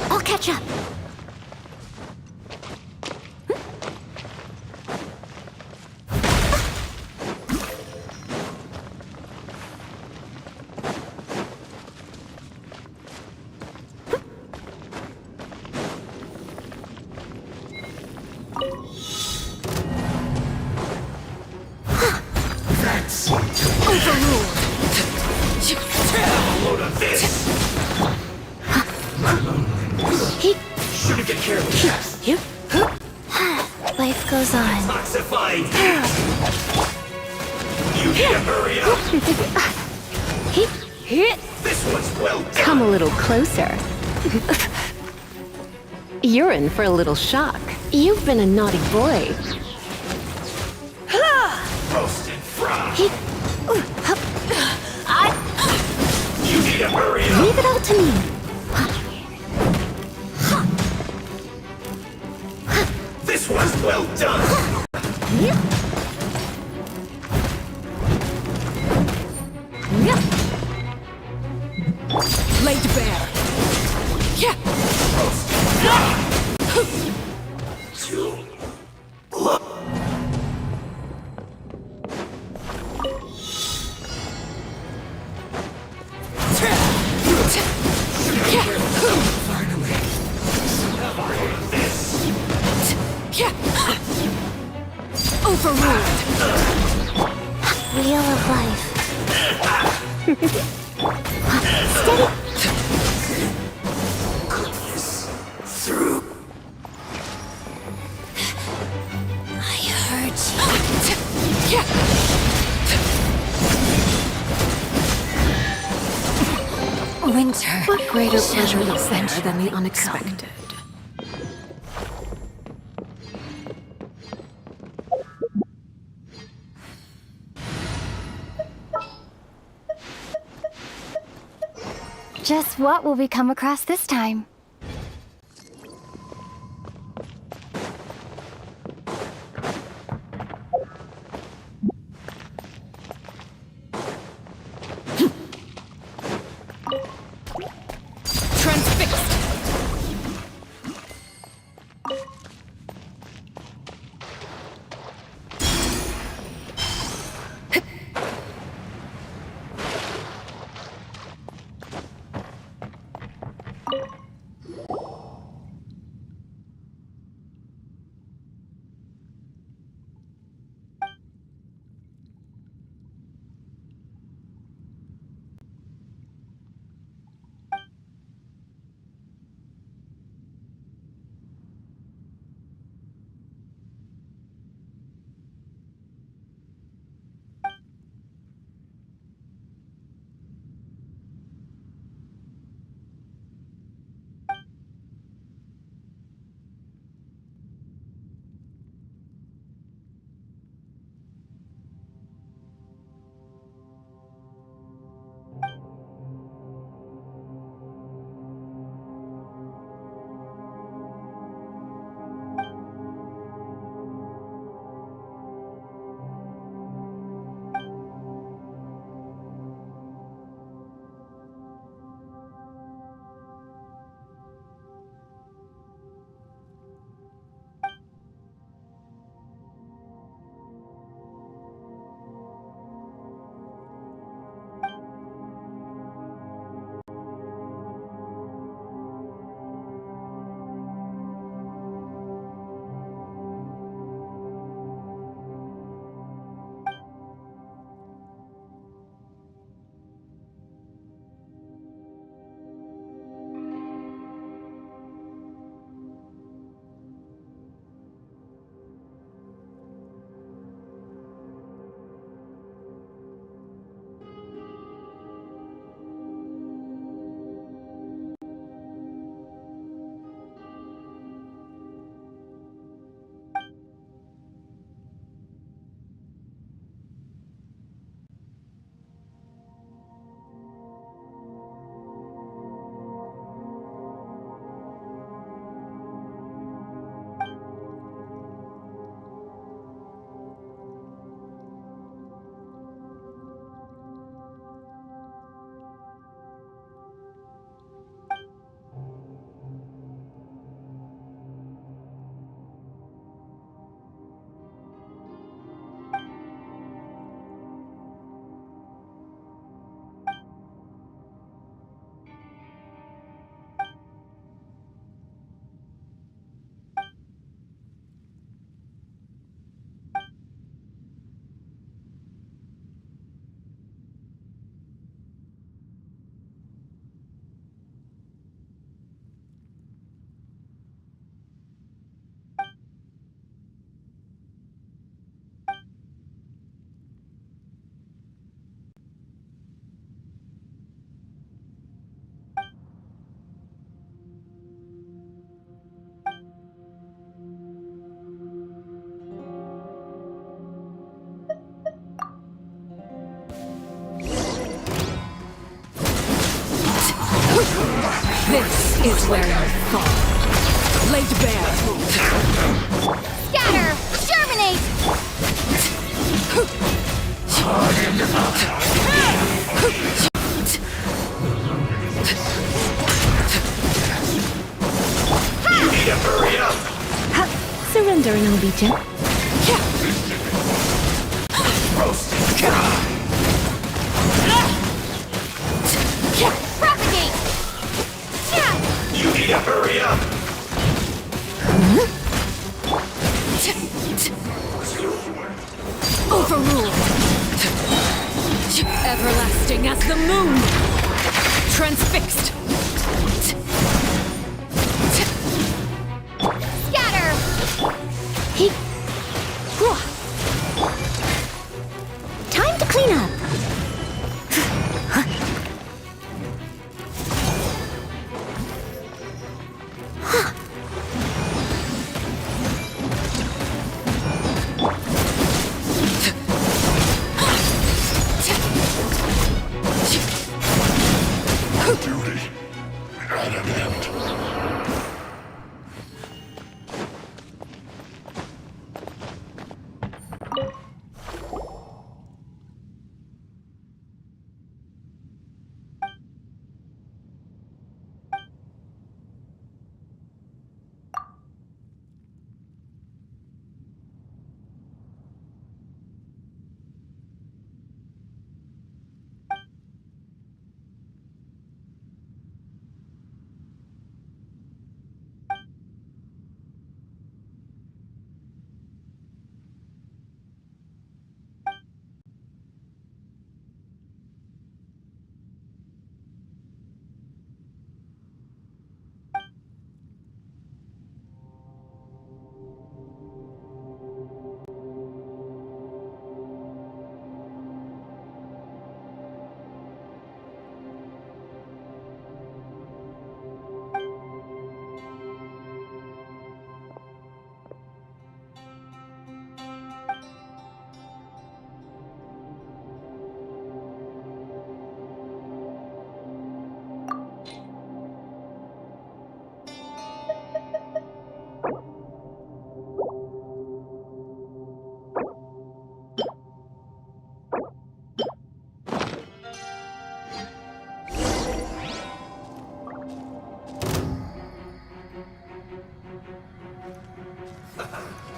I'll catch up. Load of this! Should've been careful, Cass. Life goes on. Toxified! You need to hurry up! This one's well done! Come a little closer. You're in for a little shock. You've been a naughty boy. Roast and fried! You need to hurry up! Leave it all to me. This one's well done! Laid bare. Yeah. Roast and fried! Too low. Overruled. Wheel of life. Through. I heard you. Winter. What greater pleasure is there than the unexpected? Just what will we come across this time? is where you fall. Laid bare. Scatter! Germinate! You need to hurry up! Surrender and I'll be gentle. Propagate! You need to hurry up! Overruled. Everlasting as the moon. Transfixed. Scatter! He... Time to clean up. Duty at an end.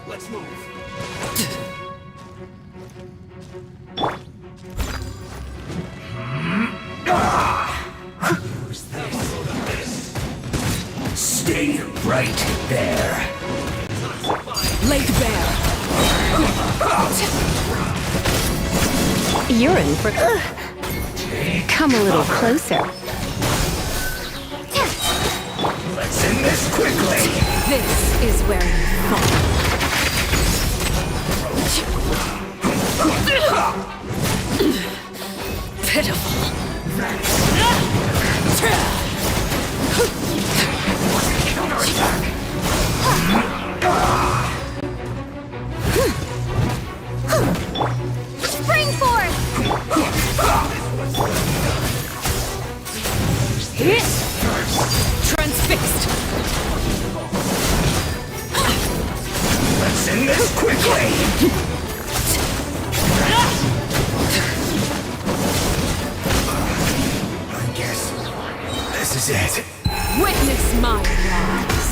Let's move. Stay right there. Laid bare. You're in for... Come a little closer. Let's end this quickly. This is where you fall. Pitiful. Spring forth! Transfixed. Let's end this quickly. I guess this is it. Witness my rise.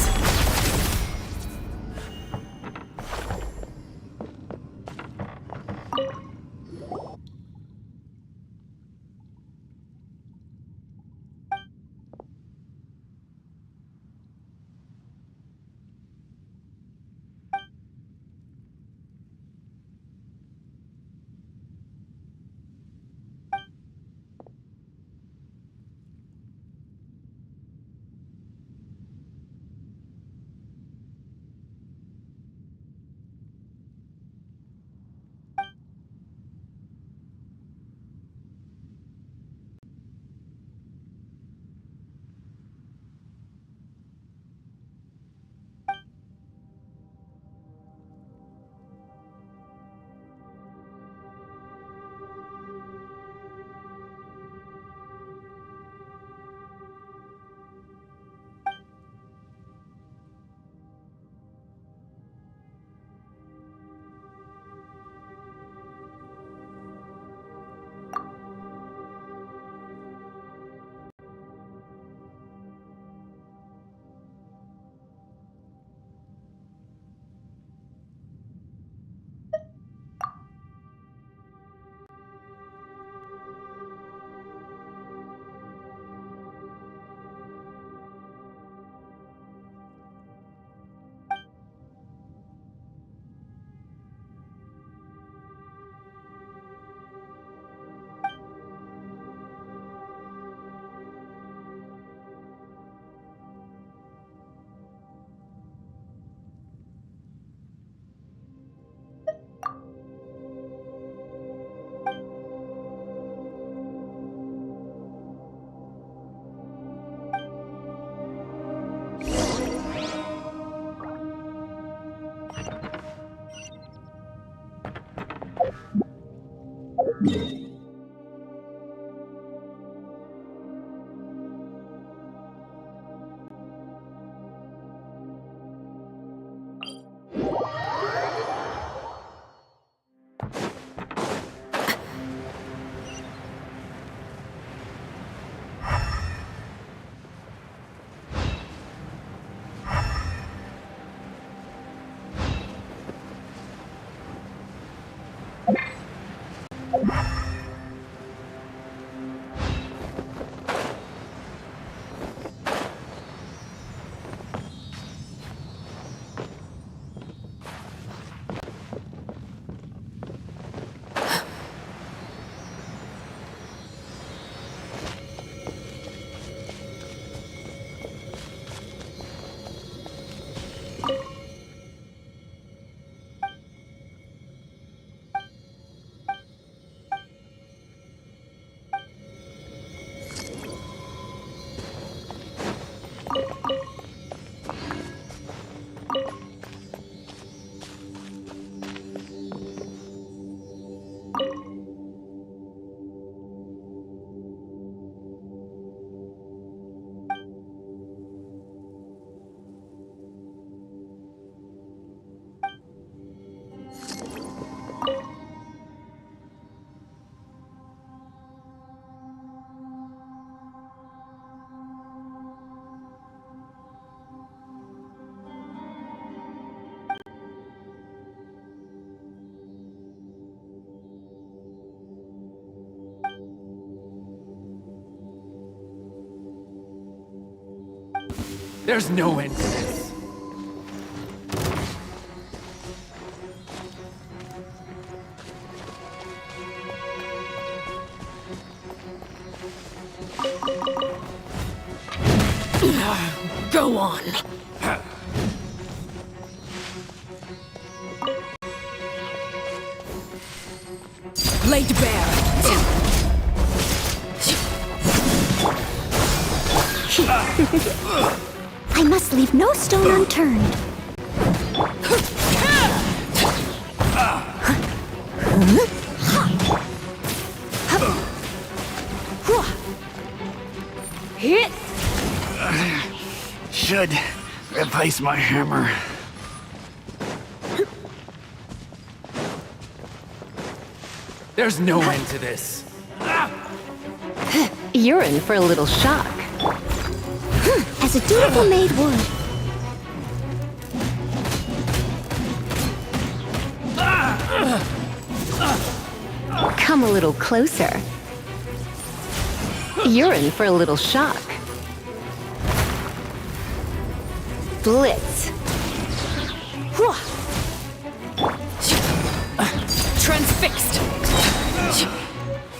There's no end to this. Go on. Laid bare. I must leave no stone unturned. Hit. Should replace my hammer. There's no end to this. You're in for a little shock. As a dutiful maid would. Come a little closer. You're in for a little shock. Blitz. Transfixed.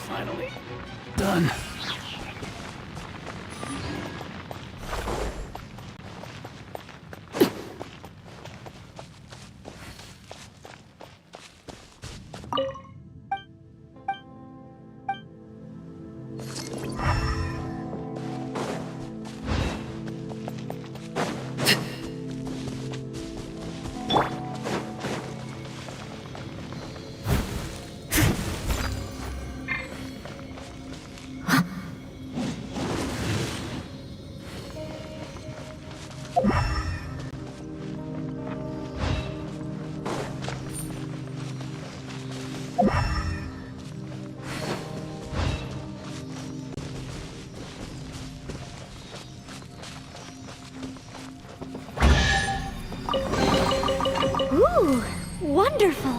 Finally done. Ooh, wonderful.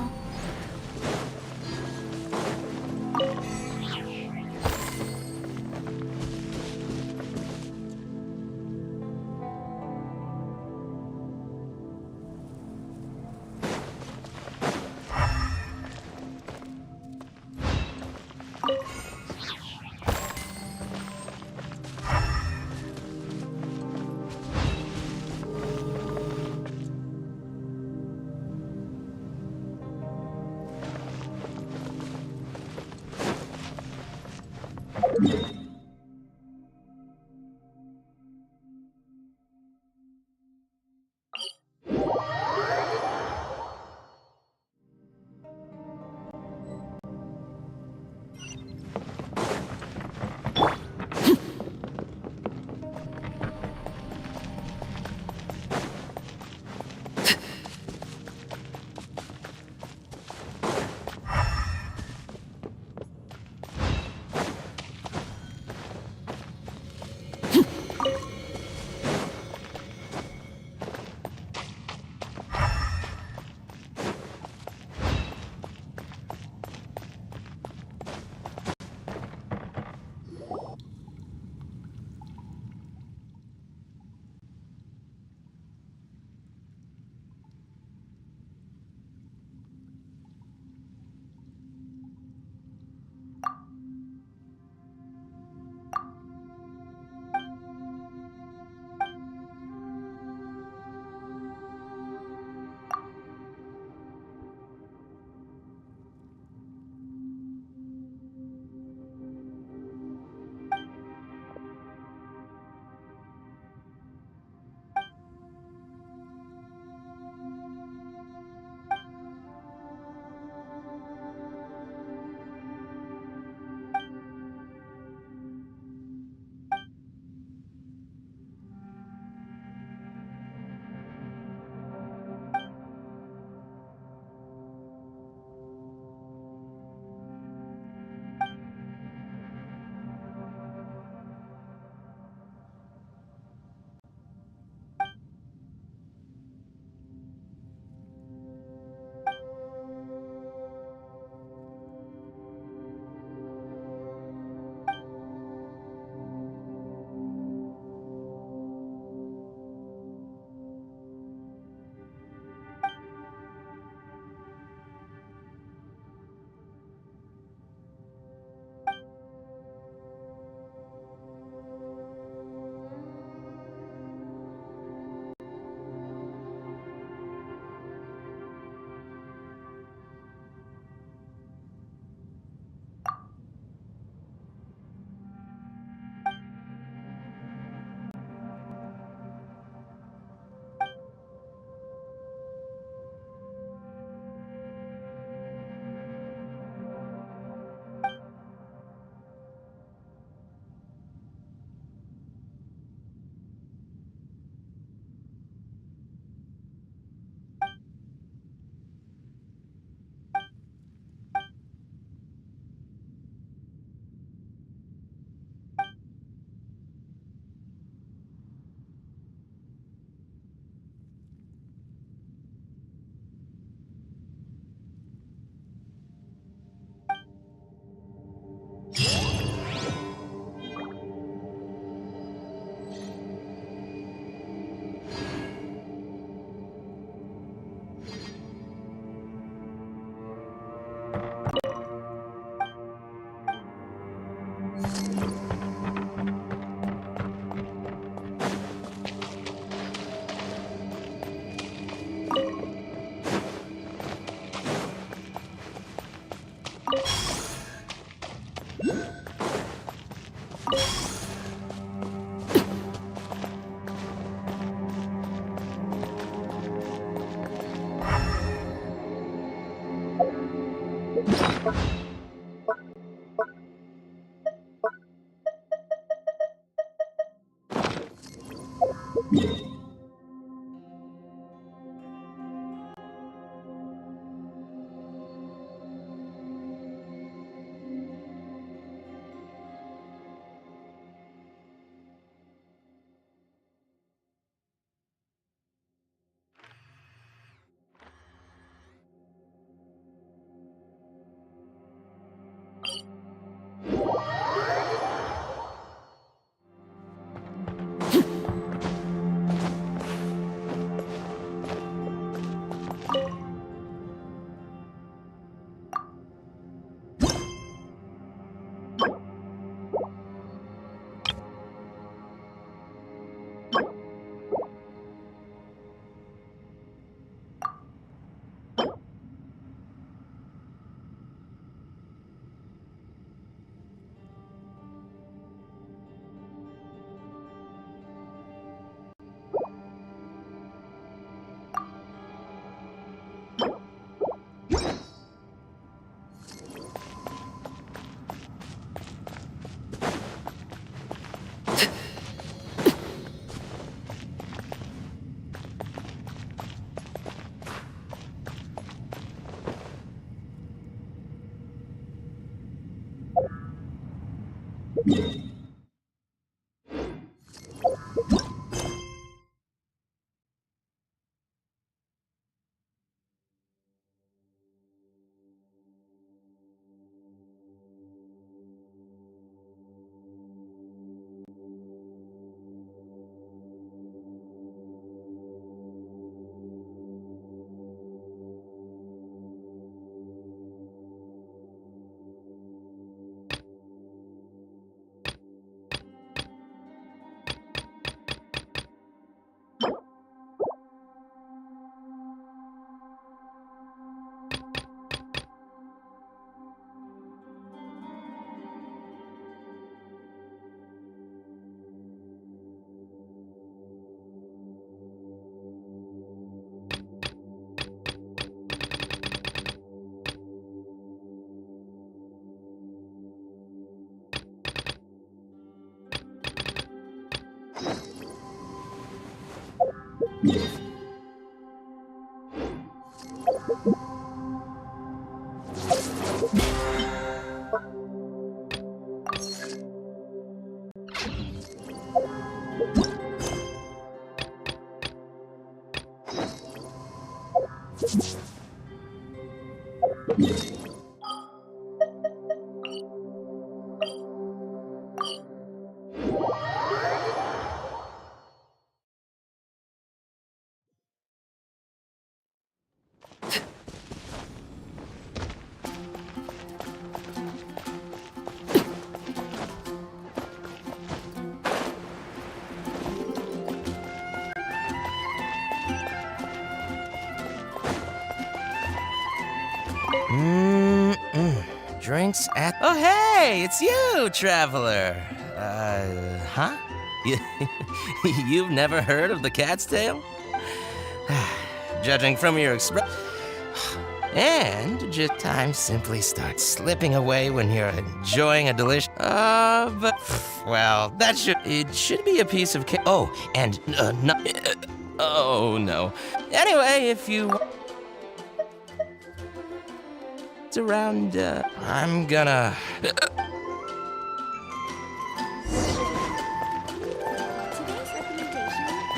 Drinks at... Oh, hey, it's you, traveler. Huh? You've never heard of the Cat's Tail? Judging from your expression... And just time simply starts slipping away when you're enjoying a delicious... but... Well, it should be a piece of cake. Oh, and, oh, no. Anyway, if you... It's around, I'm gonna... Today's recommendation is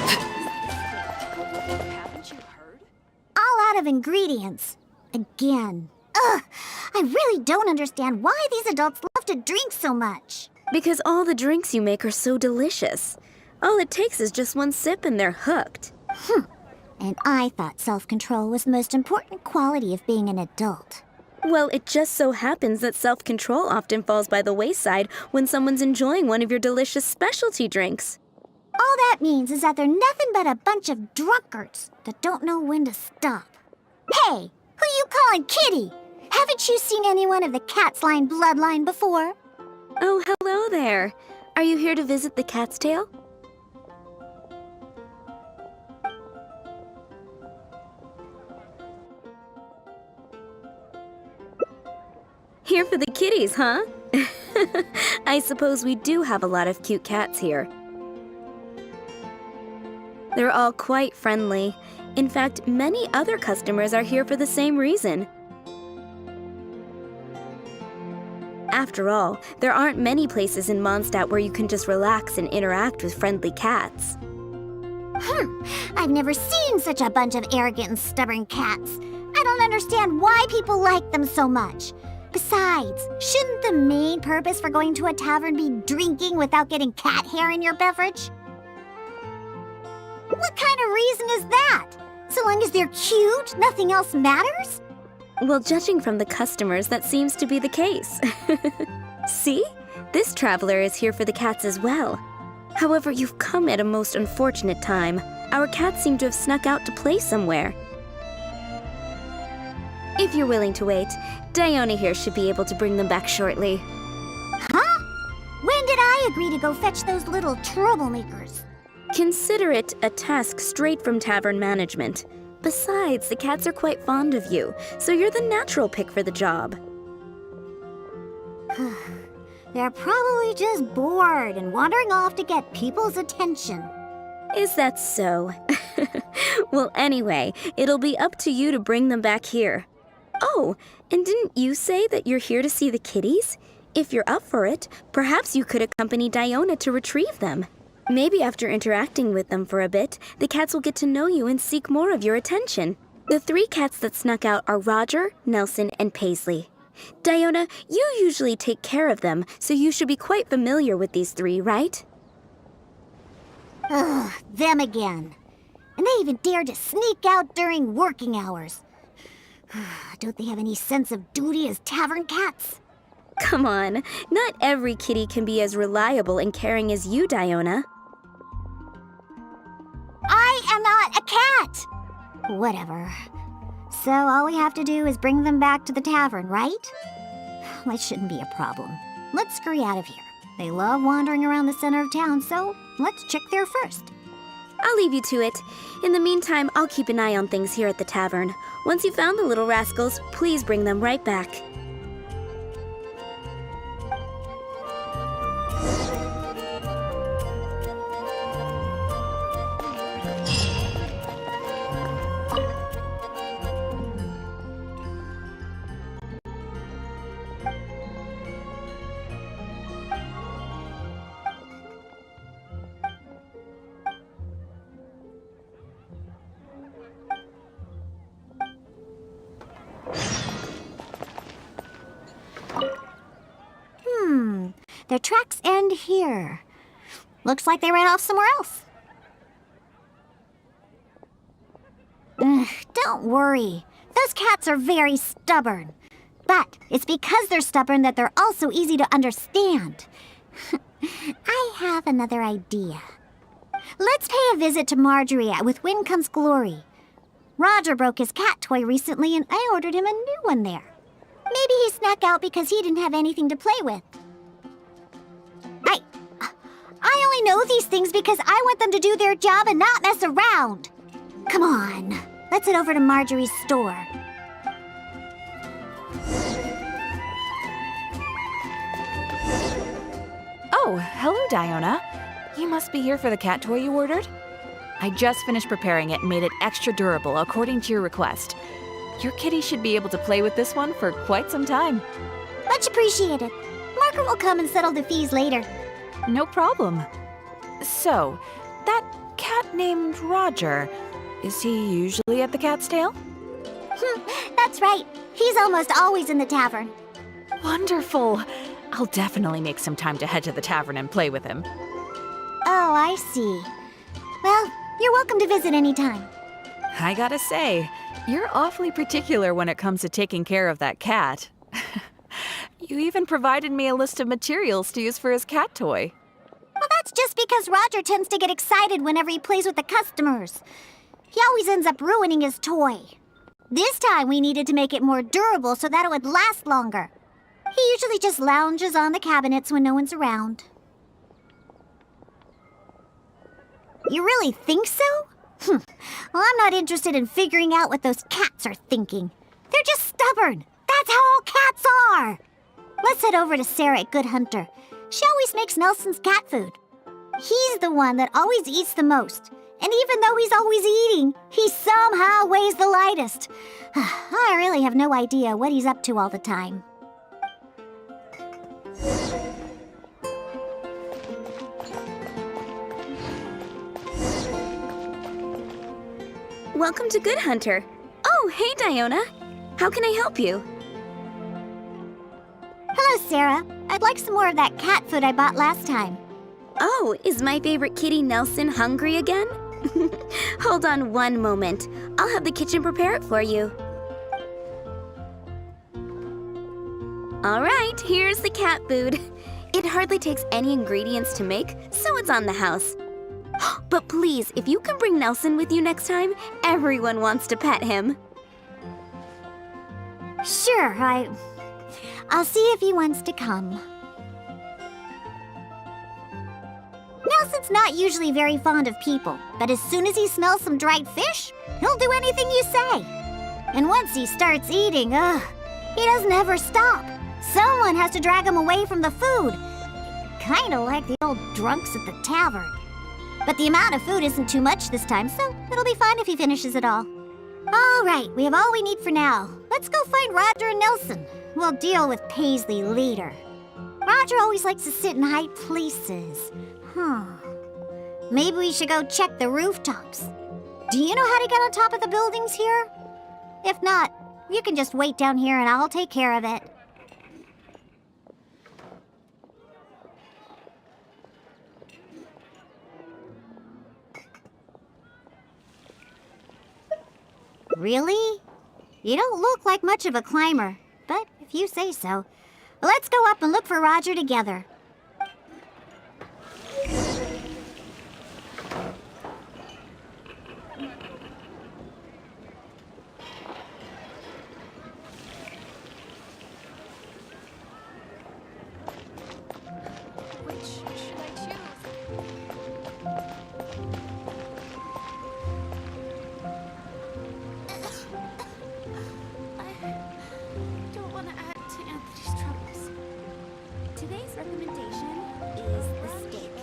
Haven't you heard? All out of ingredients. Again. Ugh! I really don't understand why these adults love to drink so much. Because all the drinks you make are so delicious. All it takes is just one sip and they're hooked. And I thought self-control was the most important quality of being an adult. Well, it just so happens that self-control often falls by the wayside when someone's enjoying one of your delicious specialty drinks. All that means is that they're nothing but a bunch of drunkards that don't know when to stop. Hey, who you calling Kitty? Haven't you seen anyone of the Cat's Line bloodline before? Oh, hello there. Are you here to visit the Cat's Tail? Here for the kitties, huh? I suppose we do have a lot of cute cats here. They're all quite friendly. In fact, many other customers are here for the same reason. After all, there aren't many places in Mondstadt where you can just relax and interact with friendly cats. I've never seen such a bunch of arrogant and stubborn cats. I don't understand why people like them so much. Besides, shouldn't the main purpose for going to a tavern be drinking without getting cat hair in your beverage? What kind of reason is that? So long as they're cute, nothing else matters? Well, judging from the customers, that seems to be the case. See? This traveler is here for the cats as well. However, you've come at a most unfortunate time. Our cats seem to have snuck out to play somewhere. If you're willing to wait, Diona here should be able to bring them back shortly. Huh? When did I agree to go fetch those little troublemakers? Consider it a task straight from tavern management. Besides, the cats are quite fond of you, so you're the natural pick for the job. They're probably just bored and wandering off to get people's attention. Is that so? Well, anyway, it'll be up to you to bring them back here. Oh, and didn't you say that you're here to see the kitties? If you're up for it, perhaps you could accompany Diona to retrieve them. Maybe after interacting with them for a bit, the cats will get to know you and seek more of your attention. The 3 cats that snuck out are Roger, Nelson, and Paisley. Diona, you usually take care of them, so you should be quite familiar with these 3, right? Ugh, them again. And they even dare to sneak out during working hours. Don't they have any sense of duty as tavern cats? Come on, not every kitty can be as reliable and caring as you, Diona. I am not a cat! Whatever. So all we have to do is bring them back to the tavern, right? That shouldn't be a problem. Let's scurry out of here. They love wandering around the center of town, so let's check there first. I'll leave you to it. In the meantime, I'll keep an eye on things here at the tavern. Once you've found the little rascals, please bring them right back. Their tracks end here. Looks like they ran off somewhere else. Don't worry. Those cats are very stubborn. But it's because they're stubborn that they're also easy to understand. I have another idea. Let's pay a visit to Marjorie With Wind Comes Glory. Roger broke his cat toy recently and I ordered him a new one there. Maybe he snuck out because he didn't have anything to play with. I only know these things because I want them to do their job and not mess around. Come on, let's head over to Marjorie's store. Oh, hello, Diona. You must be here for the cat toy you ordered? I just finished preparing it and made it extra durable according to your request. Your kitty should be able to play with this one for quite some time. Much appreciated. Margaret will come and settle the fees later. No problem. So, that cat named Roger, is he usually at the Cat's Tail? That's right. He's almost always in the tavern. Wonderful. I'll definitely make some time to head to the tavern and play with him. Oh, I see. Well, you're welcome to visit anytime. I gotta say, you're awfully particular when it comes to taking care of that cat. You even provided me a list of materials to use for his cat toy. Well, that's just because Roger tends to get excited whenever he plays with the customers. He always ends up ruining his toy. This time we needed to make it more durable so that it would last longer. He usually just lounges on the cabinets when no one's around. You really think so? Well, I'm not interested in figuring out what those cats are thinking. They're just stubborn. That's how all cats are. Let's head over to Sarah at Good Hunter. She always makes Nelson's cat food. He's the one that always eats the most. And even though he's always eating, he somehow weighs the lightest. I really have no idea what he's up to all the time. Welcome to Good Hunter. Oh, hey, Diona. How can I help you? Hello, Sarah. I'd like some more of that cat food I bought last time. Oh, is my favorite kitty Nelson hungry again? Hold on one moment. I'll have the kitchen prepare it for you. All right, here's the cat food. It hardly takes any ingredients to make, so it's on the house. But please, if you can bring Nelson with you next time, everyone wants to pet him. Sure, I'll see if he wants to come. Nelson's not usually very fond of people, but as soon as he smells some dried fish, he'll do anything you say. And once he starts eating, he doesn't ever stop. Someone has to drag him away from the food. Kinda like the old drunks at the tavern. But the amount of food isn't too much this time, so it'll be fine if he finishes it all. All right, we have all we need for now. Let's go find Roger and Nelson. We'll deal with Paisley later. Roger always likes to sit in high places. Maybe we should go check the rooftops. Do you know how to get on top of the buildings here? If not, you can just wait down here and I'll take care of it. Really? You don't look like much of a climber, but if you say so. Let's go up and look for Roger together. Which should I choose? I don't want to add to Anthony's troubles. Today's recommendation is the steak.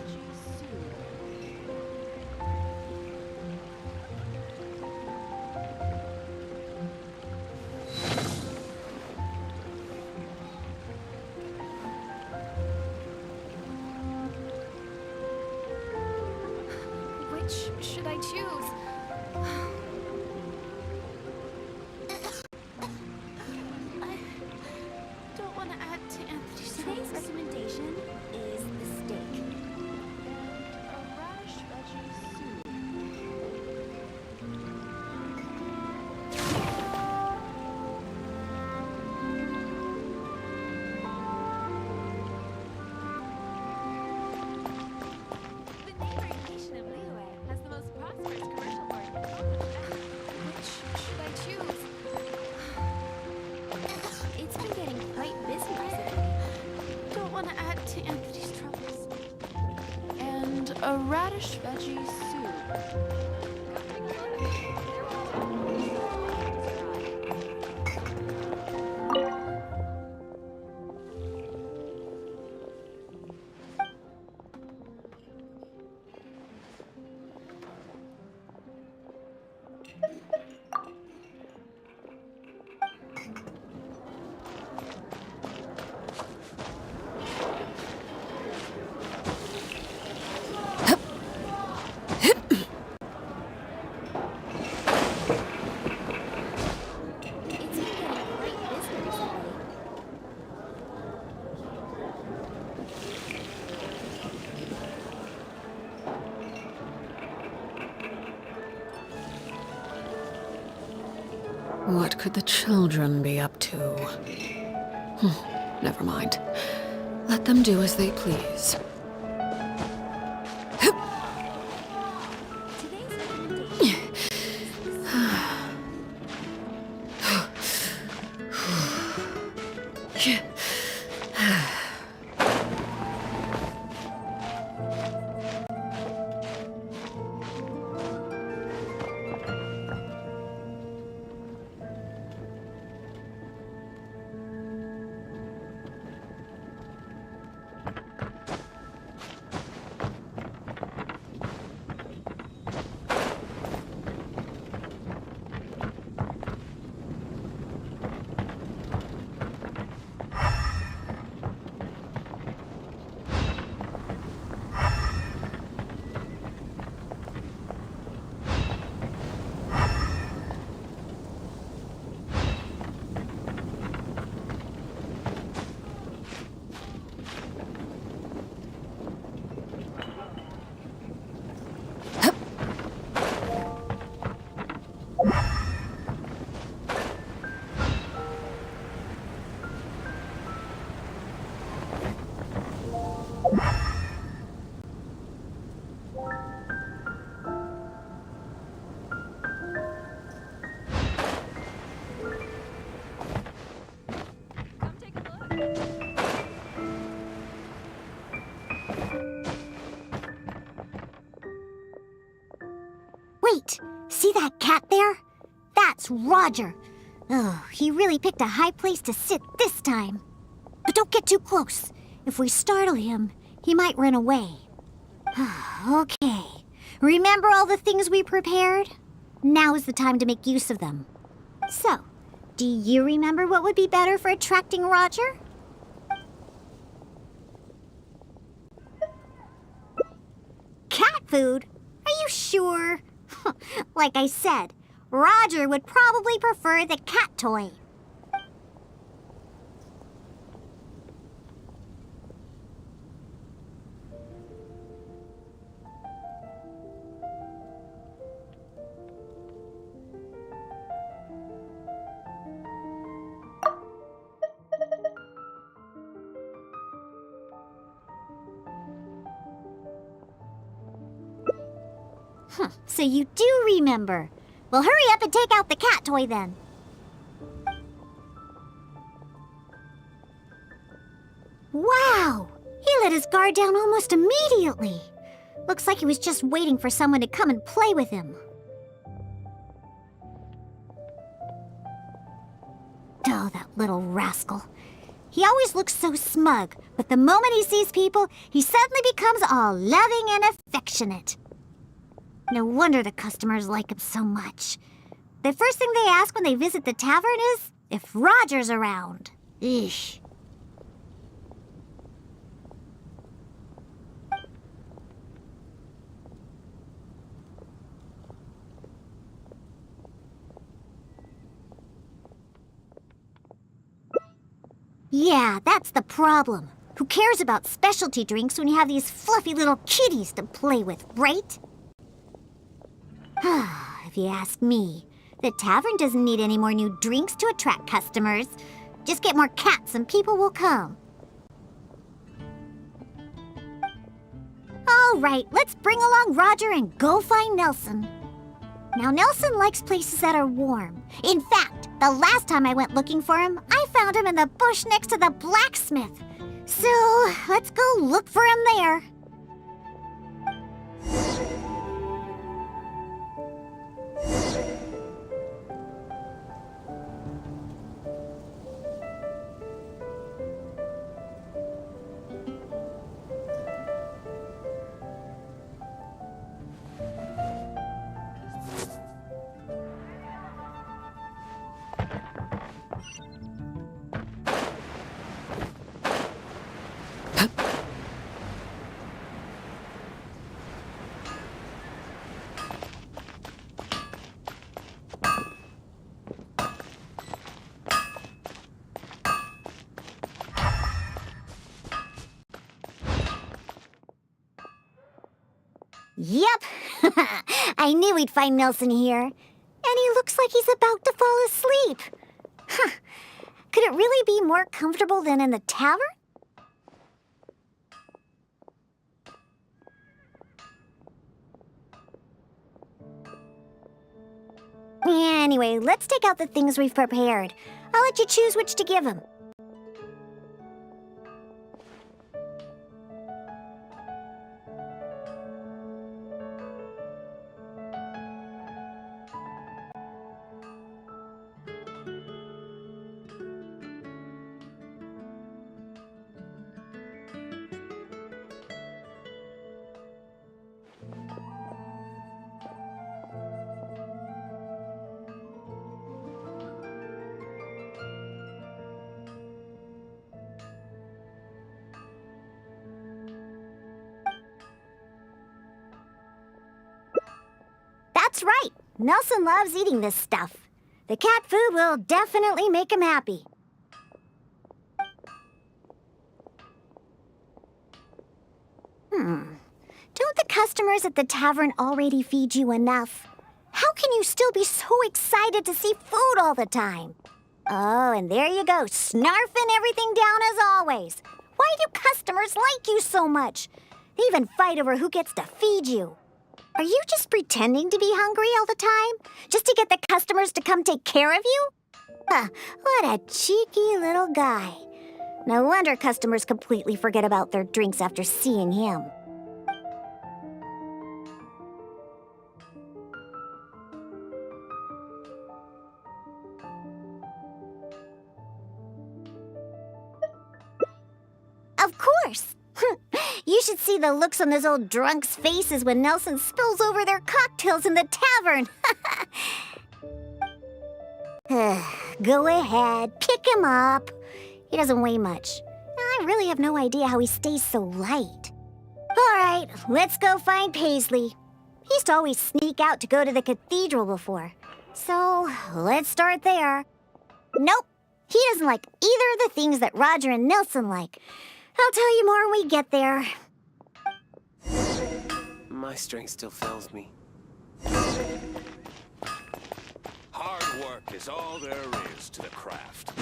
Which should I choose? I don't want to add to Anthony's Today's troubles. recommendation is the steak. A radish veggie soup. The neighboring nation of Liyue has the most prosperous commercial port in the world. Which should I choose? It's been getting quite busy recently. Don't want to add to Anthony's troubles. And a radish veggie soup. It's been getting quite busy recently. What could the children be up to? Never mind. Let them do as they please. Today's recommendation Wait, see that cat there? That's Roger. Oh, he really picked a high place to sit this time. But don't get too close. If we startle him, he might run away. Okay. Remember all the things we prepared? Now is the time to make use of them. So, do you remember what would be better for attracting Roger? Cat food? Are you sure? Like I said, Roger would probably prefer the cat toy. So you do remember. Well, hurry up and take out the cat toy then. Wow! He let his guard down almost immediately. Looks like he was just waiting for someone to come and play with him. Oh, that little rascal. He always looks so smug, but the moment he sees people, he suddenly becomes all loving and affectionate. No wonder the customers like him so much. The first thing they ask when they visit the tavern is if Roger's around. Eesh. Yeah, that's the problem. Who cares about specialty drinks when you have these fluffy little kitties to play with, right? If you ask me, the tavern doesn't need any more new drinks to attract customers. Just get more cats and people will come. All right, let's bring along Roger and go find Nelson. Now, Nelson likes places that are warm. In fact, the last time I went looking for him, I found him in the bush next to the blacksmith. So, let's go look for him there. Yep, I knew we'd find Nelson here. And he looks like he's about to fall asleep. Huh. Could it really be more comfortable than in the tavern? Anyway, let's take out the things we've prepared. I'll let you choose which to give him. That's right. Nelson loves eating this stuff. The cat food will definitely make him happy. Don't the customers at the tavern already feed you enough? How can you still be so excited to see food all the time? Oh, and there you go, snarfing everything down as always. Why do customers like you so much? They even fight over who gets to feed you. Are you just pretending to be hungry all the time? Just to get the customers to come take care of you? What a cheeky little guy. No wonder customers completely forget about their drinks after seeing him. Of course! You should see the looks on those old drunks' faces when Nelson spills over their cocktails in the tavern. Go ahead, pick him up. He doesn't weigh much. I really have no idea how he stays so light. All right, let's go find Paisley. He used to always sneak out to go to the cathedral before. So, let's start there. Nope, he doesn't like either of the things that Roger and Nelson like. I'll tell you more when we get there. My strength still fails me. Hard work is all there is to the craft.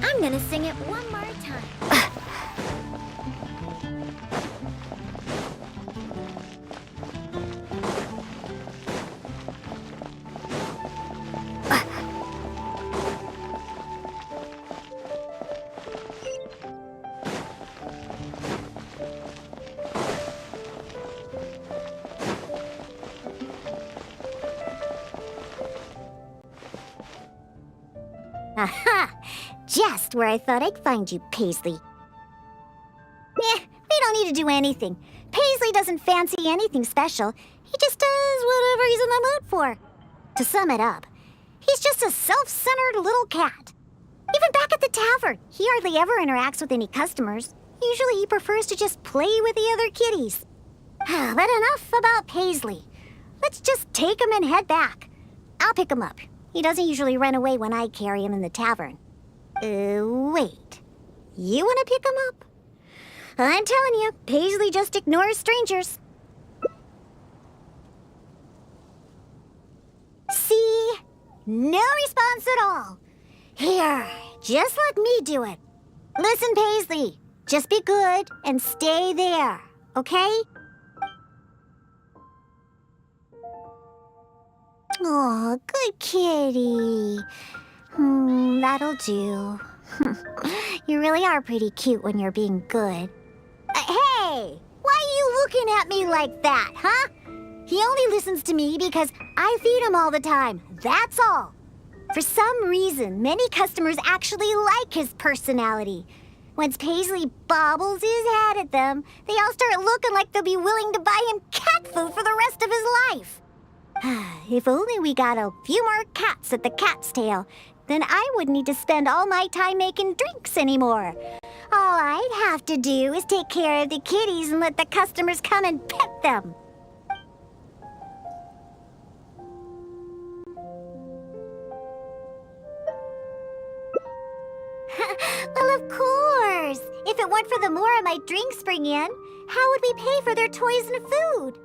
I'm gonna sing it one more time. Aha! Just where I thought I'd find you, Paisley. We don't need to do anything. Paisley doesn't fancy anything special. He just does whatever he's in the mood for. To sum it up, he's just a self-centered little cat. Even back at the tavern, he hardly ever interacts with any customers. Usually he prefers to just play with the other kitties. But enough about Paisley. Let's just take him and head back. I'll pick him up. He doesn't usually run away when I carry him in the tavern. Wait. You want to pick him up? I'm telling you, Paisley just ignores strangers. See? No response at all. Here, just let me do it. Listen, Paisley, just be good and stay there, okay? Aw, good kitty. That'll do. You really are pretty cute when you're being good. Hey! Why are you looking at me like that, huh? He only listens to me because I feed him all the time. That's all. For some reason, many customers actually like his personality. Once Paisley bobbles his head at them, they all start looking like they'll be willing to buy him cat food for the rest of his life. If only we got a few more cats at the cat's tail, then I wouldn't need to spend all my time making drinks anymore. All I'd have to do is take care of the kitties and let the customers come and pet them. Well, of course. If it weren't for the more my drinks bring in, how would we pay for their toys and food?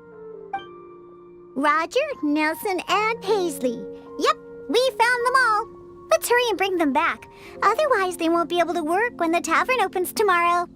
Roger, Nelson, and Paisley. Yep, we found them all. Let's hurry and bring them back. Otherwise, they won't be able to work when the tavern opens tomorrow.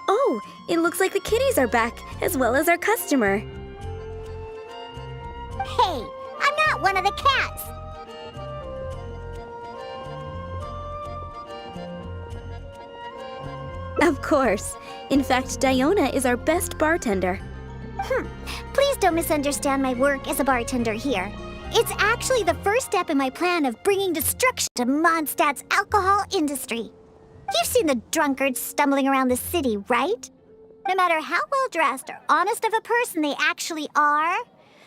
Oh, it looks like the kitties are back, as well as our customer. Hey, I'm not one of the cats. Of course. In fact, Diona is our best bartender. Please don't misunderstand my work as a bartender here. It's actually the first step in my plan of bringing destruction to Mondstadt's alcohol industry. You've seen the drunkards stumbling around the city, right? No matter how well dressed or honest of a person they actually are,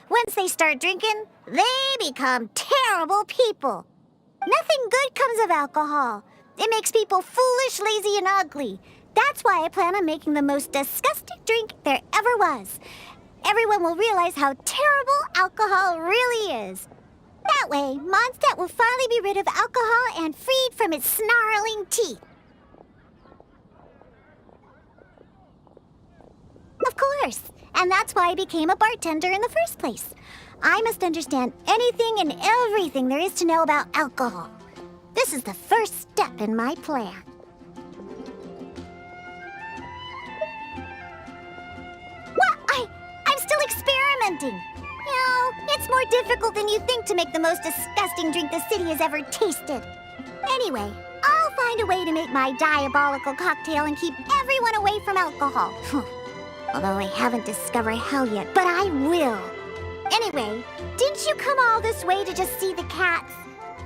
once they start drinking, they become terrible people. Nothing good comes of alcohol. It makes people foolish, lazy, and ugly. That's why I plan on making the most disgusting drink there ever was. Everyone will realize how terrible alcohol really is. That way, Mondstadt will finally be rid of alcohol and freed from its snarling teeth. Of course, and that's why I became a bartender in the first place. I must understand anything and everything there is to know about alcohol. This is the first step in my plan. I'm still experimenting. You know, it's more difficult than you think to make the most disgusting drink the city has ever tasted. Anyway, I'll find a way to make my diabolical cocktail and keep everyone away from alcohol. Although I haven't discovered how yet, but I will. Anyway, didn't you come all this way to just see the cats?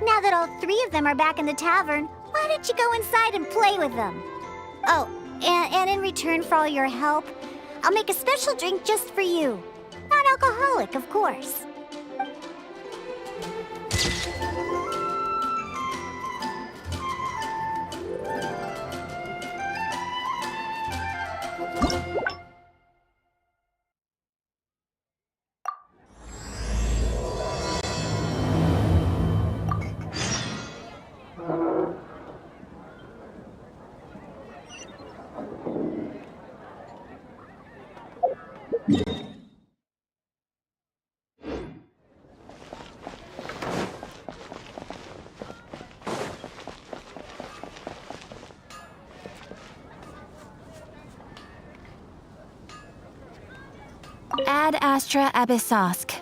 Now that all three of them are back in the tavern, why don't you go inside and play with them? Oh, and in return for all your help, I'll make a special drink just for you. Non-alcoholic, of course. Ad Astra Abyssosk.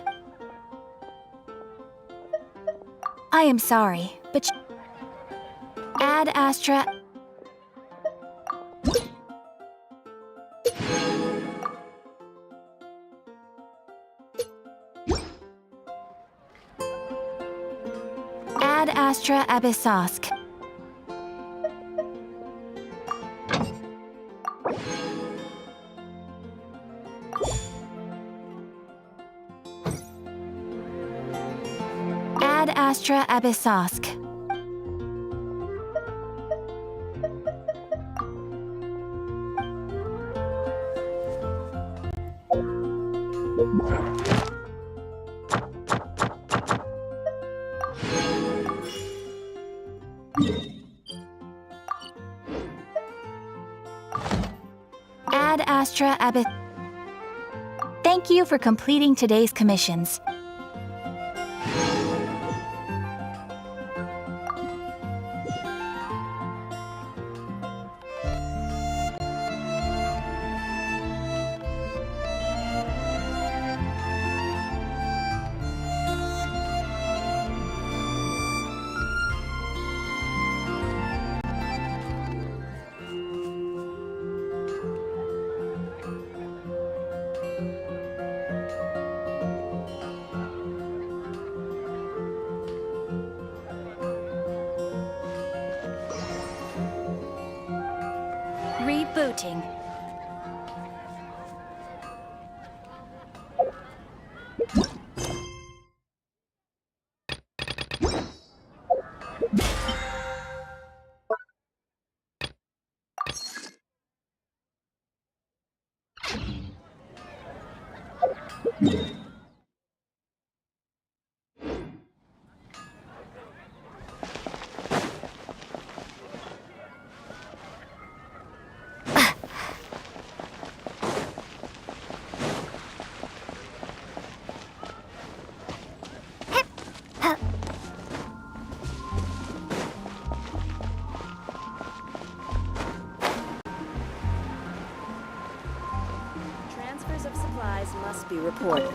I am sorry, but Ad Astra. Ad Astra Abyssosk. Ad Astra Abyssosk. Ad Astra Abys. Thank you for completing today's commissions. Rebooting. Transfers of supplies must be reported.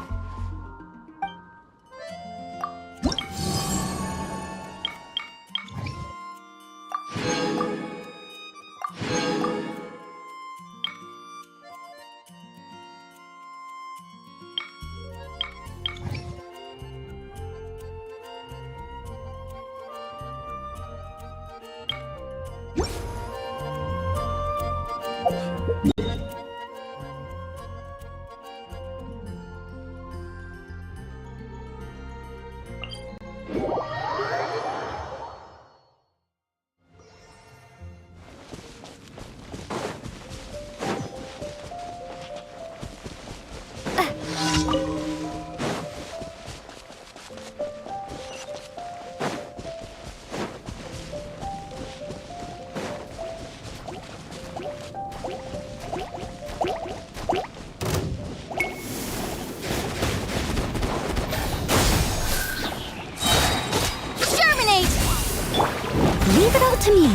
Leave it all to me.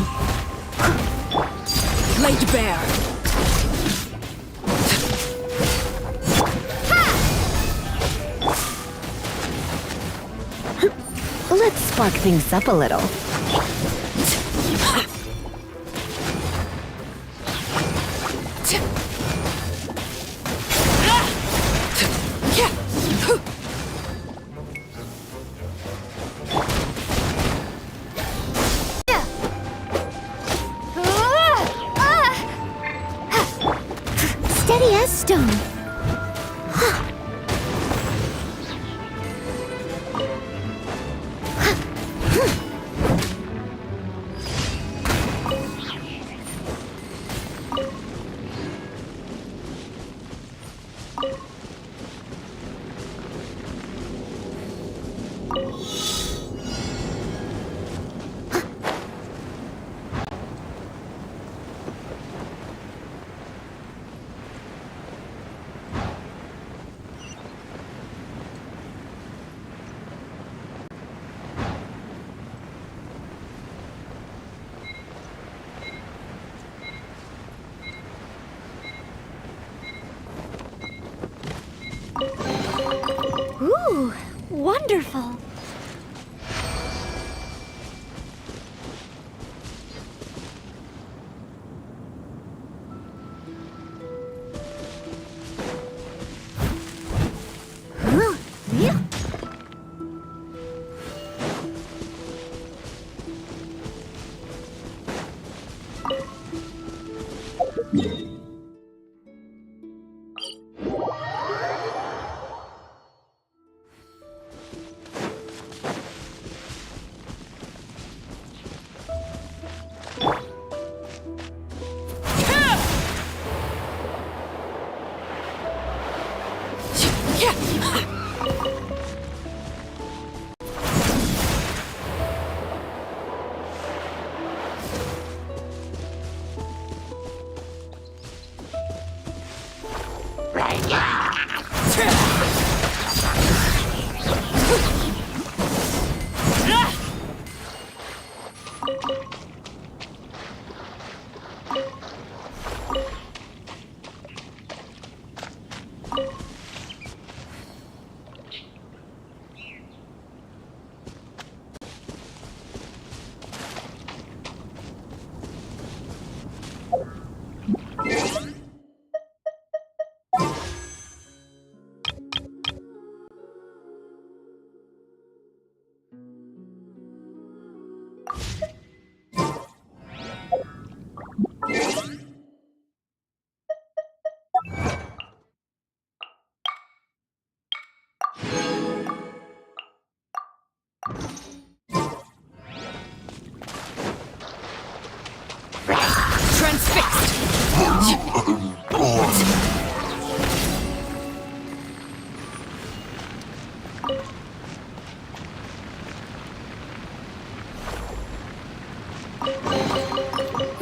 Laid bare. Let's spark things up a little. Steady as stone. Ooh, wonderful. Yeah.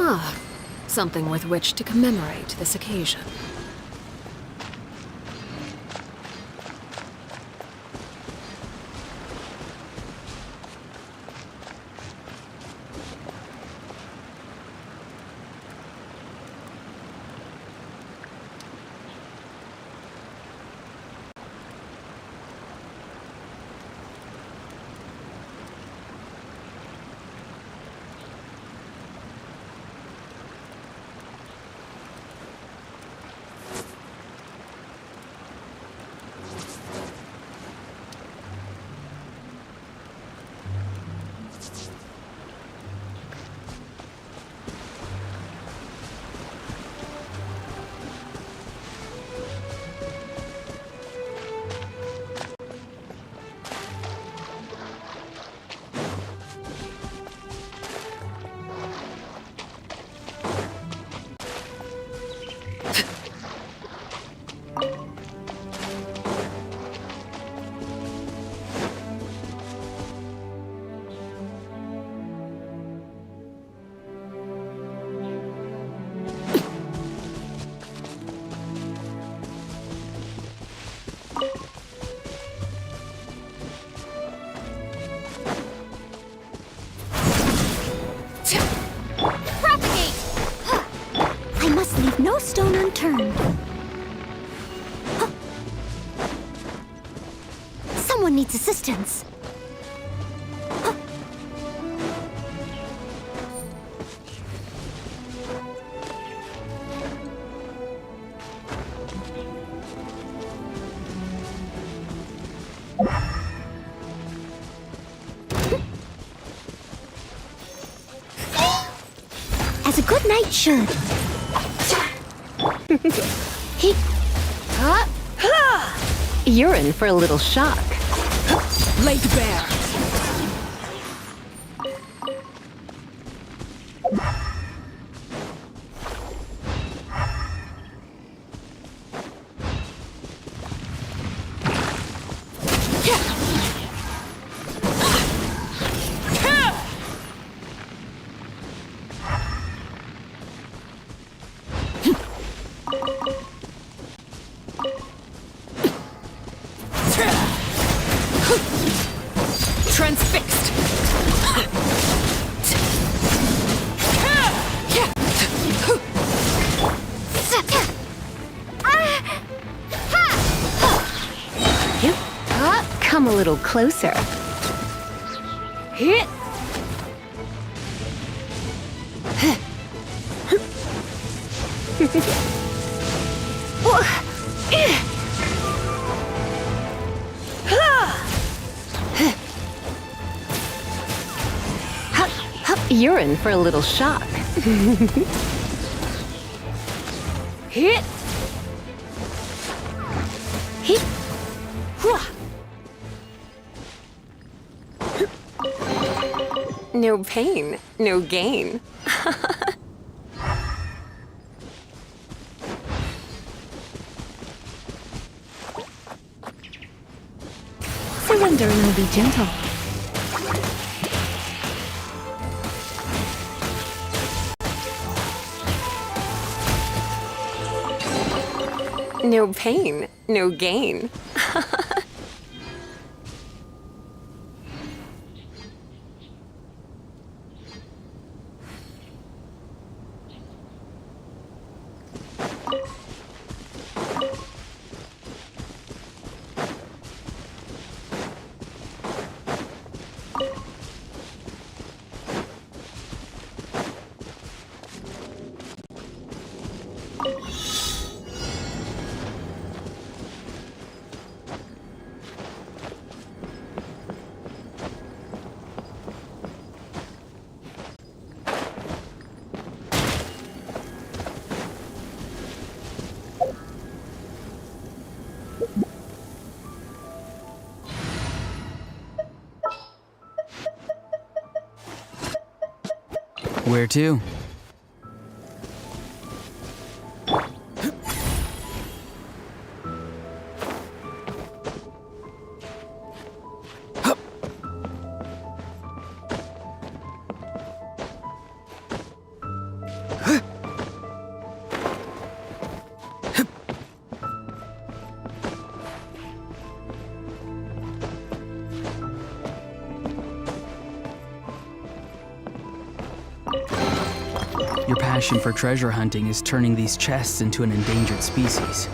Ah, something with which to commemorate this occasion. stone unturned. Huh. Someone needs assistance. Huh. As a good knight should. You're in for a little shock. Laid bare. Transfixed. Come a little closer. Hit. You're in for a little shock. Hit. Hit. No pain, no gain. Surrender and I'll be gentle. No pain, no gain. Where to? Your passion for treasure hunting is turning these chests into an endangered species.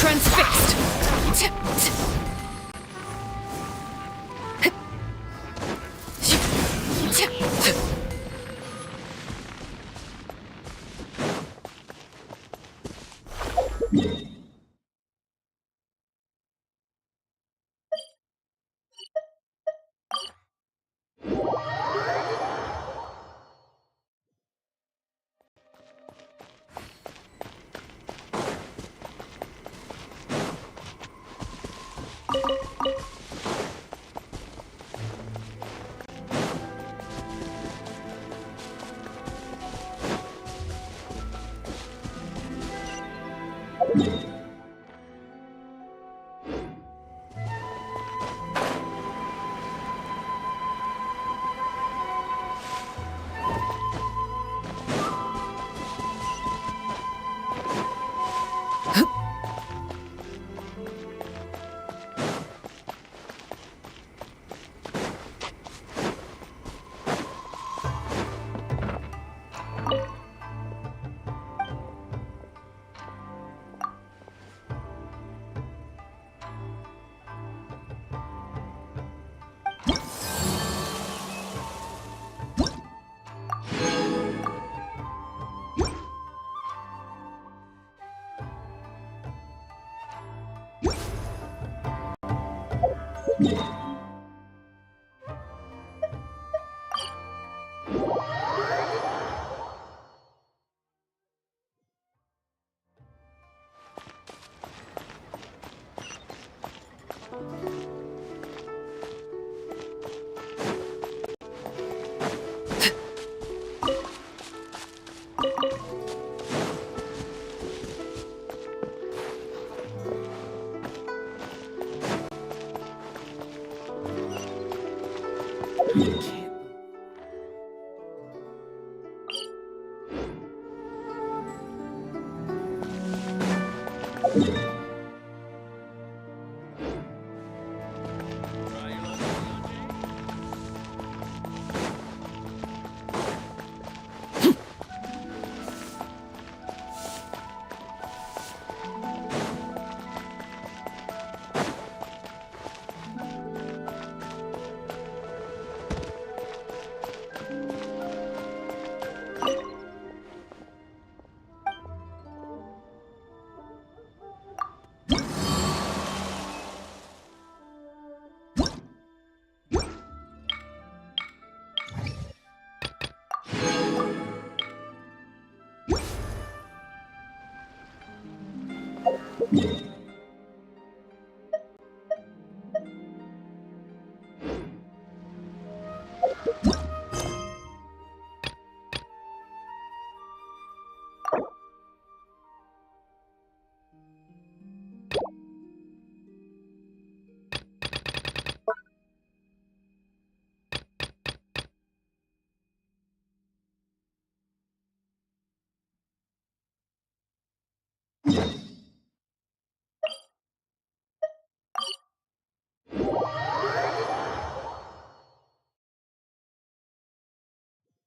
transfixed!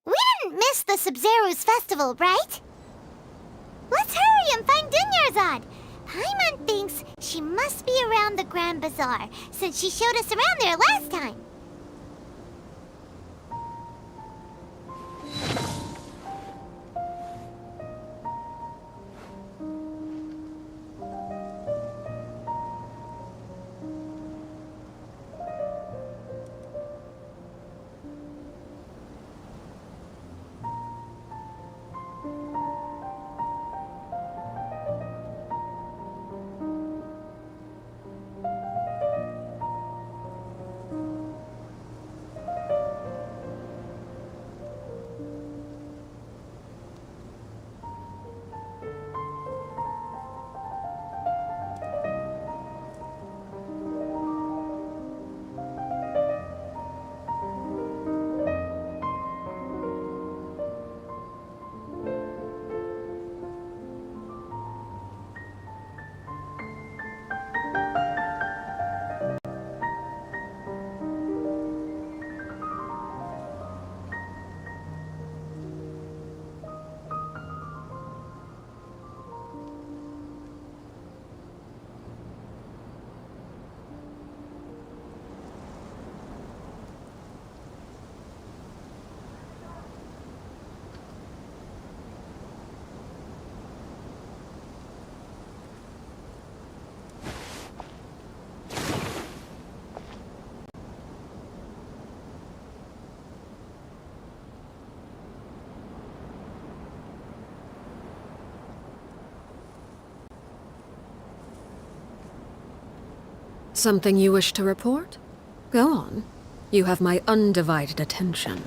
We didn't miss the Sumeru's festival, right? Let's hurry and find Dunyarzad. Paimon thinks she must be around the Grand Bazaar, since she showed us around there last time. Something you wish to report? Go on. You have my undivided attention.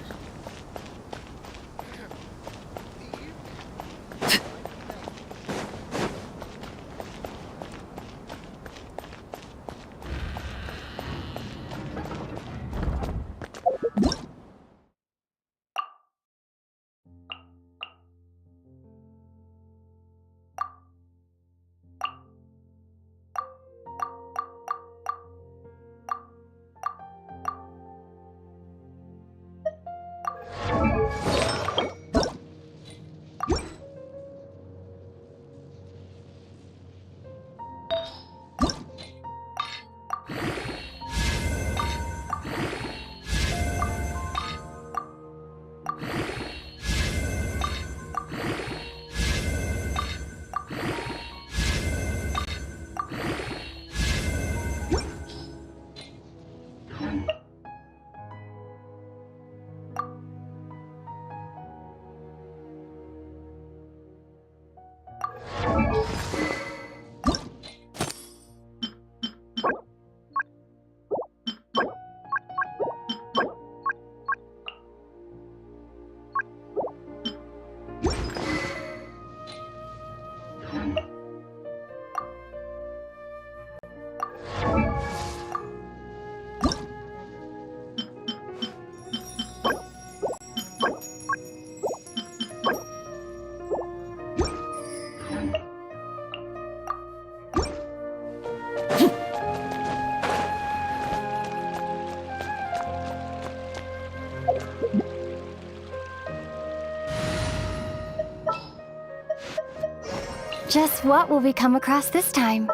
Just what will we come across this time?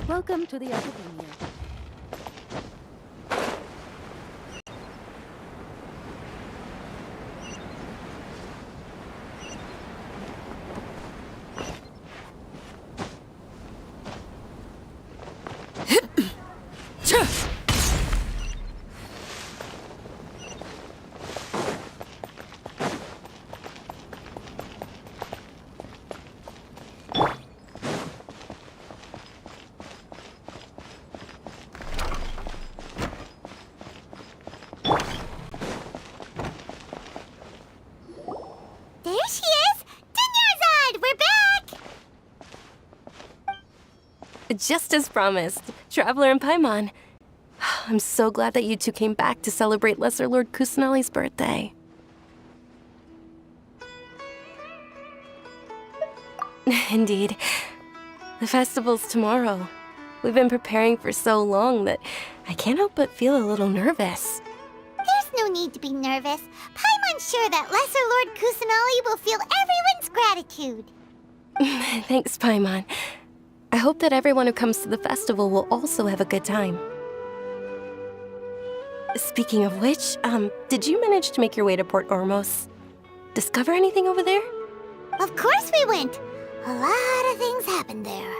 Welcome to the Academia. There she is! Dinyarzad! We're back! Just as promised, Traveler and Paimon. I'm so glad that you two came back to celebrate Lesser Lord Kusanali's birthday. Indeed. The festival's tomorrow. We've been preparing for so long that I can't help but feel a little nervous. There's no need to be nervous. Paimon's sure that Lesser Lord Kusanali will feel everyone's gratitude. Thanks, Paimon. I hope that everyone who comes to the festival will also have a good time. Speaking of which, did you manage to make your way to Port Ormos? Discover anything over there? Of course we went. A lot of things happened there.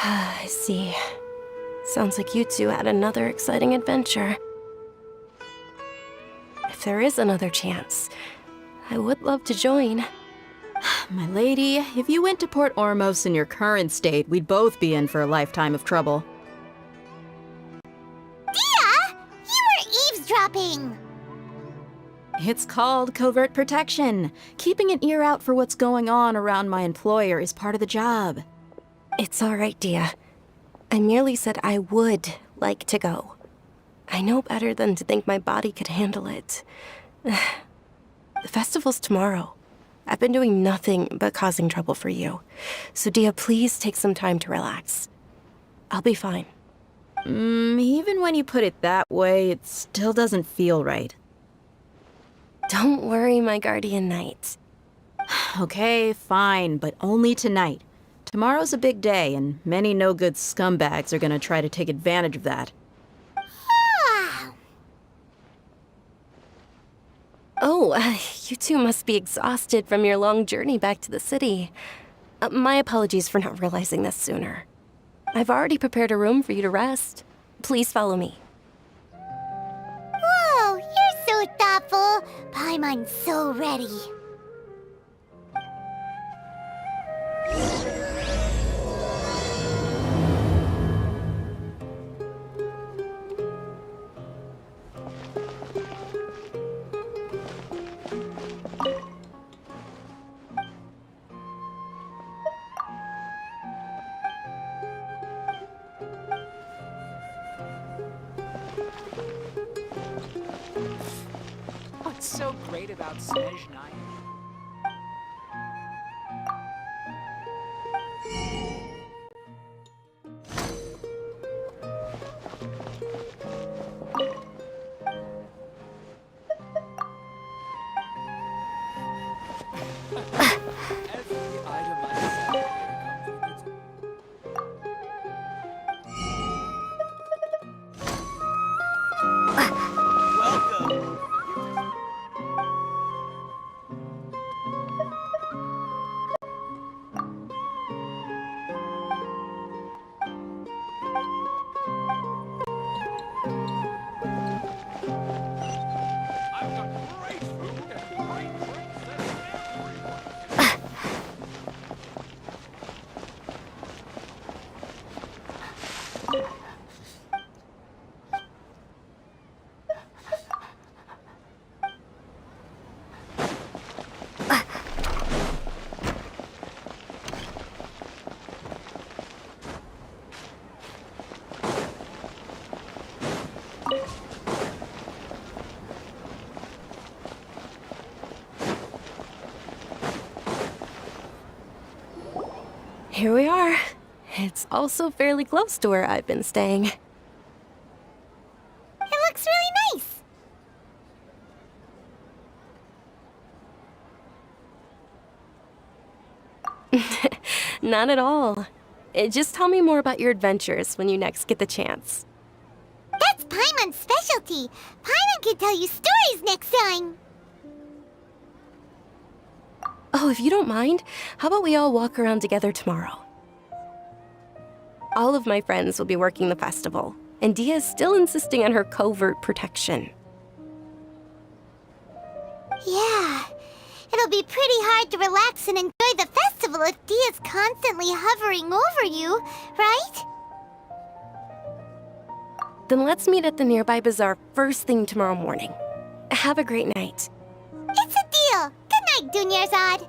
I see. Sounds like you two had another exciting adventure. If there is another chance, I would love to join. My lady, if you went to Port Ormos in your current state, we'd both be in for a lifetime of trouble. Dia! You were eavesdropping! It's called covert protection. Keeping an ear out for what's going on around my employer is part of the job. It's all right, Dia. I merely said I would like to go. I know better than to think my body could handle it. The festival's tomorrow. I've been doing nothing but causing trouble for you. So, Dia, please take some time to relax. I'll be fine. Even when you put it that way, it still doesn't feel right. Don't worry, my guardian knight. Okay, fine, but only tonight. Tomorrow's a big day, and many no-good scumbags are gonna try to take advantage of that. Oh, you two must be exhausted from your long journey back to the city. My apologies for not realizing this sooner. I've already prepared a room for you to rest. Please follow me. Whoa, you're so thoughtful. Paimon's so ready. What's so great about Snezhnaya? Every item I sell here comes with its welcome. I've got great food and great drinks that everyone can. Here we are. It's also fairly close to where I've been staying. It looks really nice. Not at all. Just tell me more about your adventures when you next get the chance. That's Paimon's specialty. Paimon can tell you stories next time. Oh, if you don't mind, how about we all walk around together tomorrow? All of my friends will be working the festival, and Dia is still insisting on her covert protection. Yeah, it'll be pretty hard to relax and enjoy the festival if Dia's constantly hovering over you, right? Then let's meet at the nearby bazaar first thing tomorrow morning. Have a great night. It's a deal. Good night, Dunyarzad.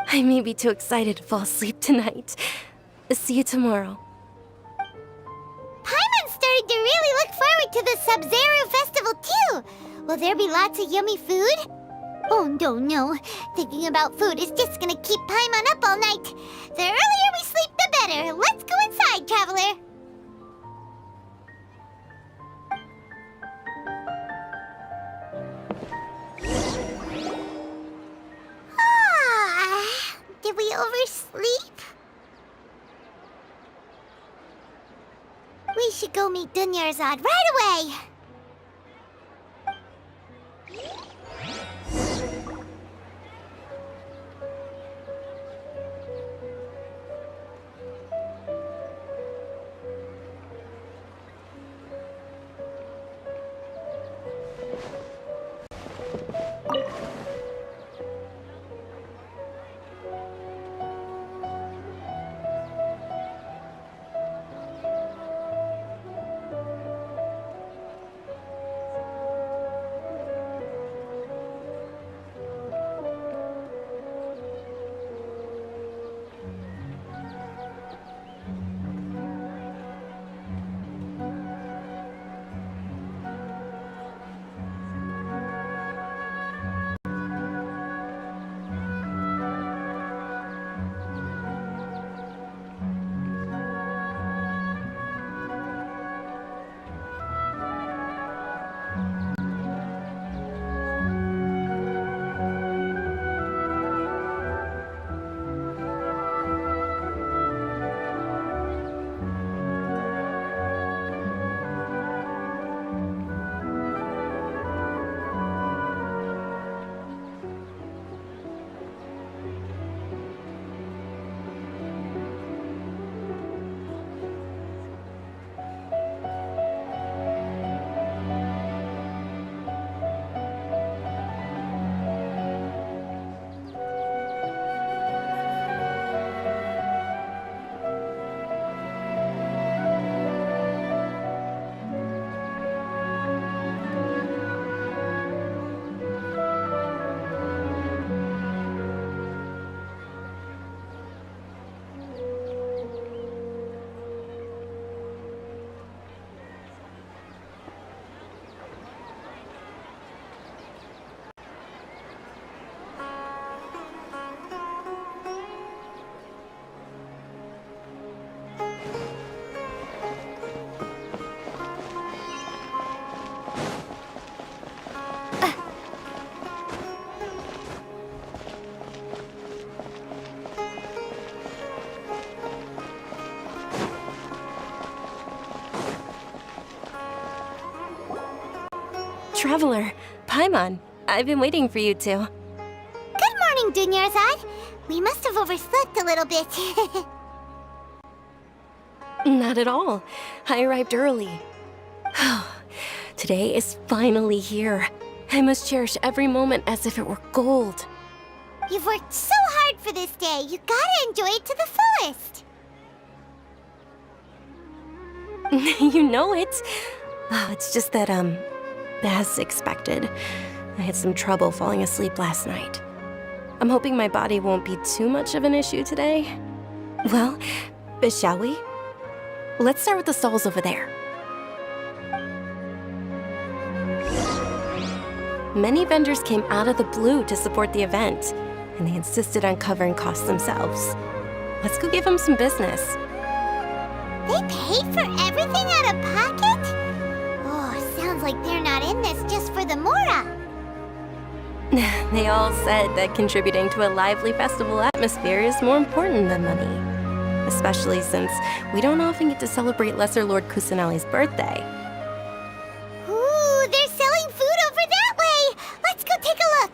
I may be too excited to fall asleep tonight. See you tomorrow. Paimon's starting to really look forward to the Sub-Zero festival too. Will there be lots of yummy food? Oh, no. Thinking about food is just gonna keep Paimon up all night. The earlier we sleep, the better. Let's go inside, traveler. Did we oversleep? We should go meet Dunyarzad right away. Traveler, Paimon, I've been waiting for you two. Good morning, Dunyarzad. We must have overslept a little bit. Not at all. I arrived early. Today is finally here. I must cherish every moment as if it were gold. You've worked so hard for this day. You gotta enjoy it to the fullest. You know it. Oh, it's just that, as expected, I had some trouble falling asleep last night. I'm hoping my body won't be too much of an issue today. Well, shall we? Let's start with the stalls over there. Many vendors came out of the blue to support the event, and they insisted on covering costs themselves. Let's go give them some business. They paid for everything out of pocket? Oh, sounds like they're not in this just for the Mora. They all said that contributing to a lively festival atmosphere is more important than money. Especially since we don't often get to celebrate Lesser Lord Kusanali's birthday. Ooh, they're selling food over that way! Let's go take a look!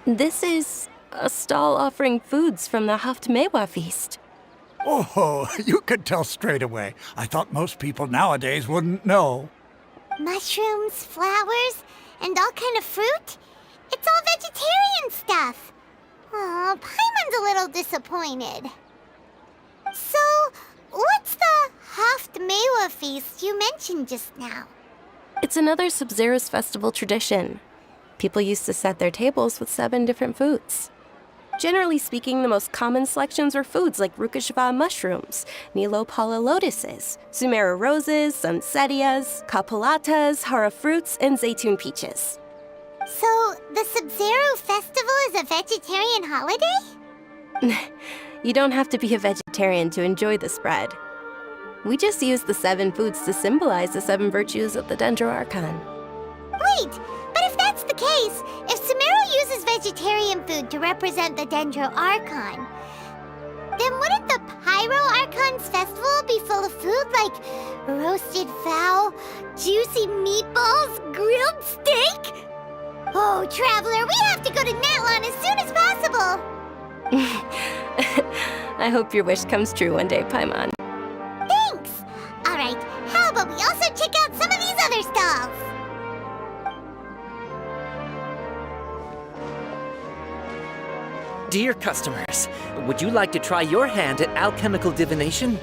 This is a stall offering foods from the Haftmewa feast. Oh, you could tell straight away. I thought most people nowadays wouldn't know. Mushrooms, flowers, and all kind of fruit? It's all vegetarian stuff. Oh, Paimon's a little disappointed. So, what's the Haftmewa feast you mentioned just now? It's another Sub-Zero's festival tradition. People used to set their tables with 7 different foods. Generally speaking, the most common selections were foods like Rukashva mushrooms, Nilopala lotuses, Sumeru roses, Sunsetias, Kapalatas, Hara fruits, and Zaytun peaches. So, the Sub-Zero festival is a vegetarian holiday? You don't have to be a vegetarian to enjoy the spread. We just use the 7 foods to symbolize the 7 virtues of the Dendro Archon. Wait, but if that's the case, if Sumeru uses vegetarian food to represent the Dendro Archon, then wouldn't the Pyro Archon's festival be full of food like roasted fowl, juicy meatballs, grilled steak? Oh, Traveler, we have to go to Natlan as soon as possible! I hope your wish comes true one day, Paimon. Thanks! Alright, how about we also check out some of these other stalls? Dear customers, would you like to try your hand at alchemical divination?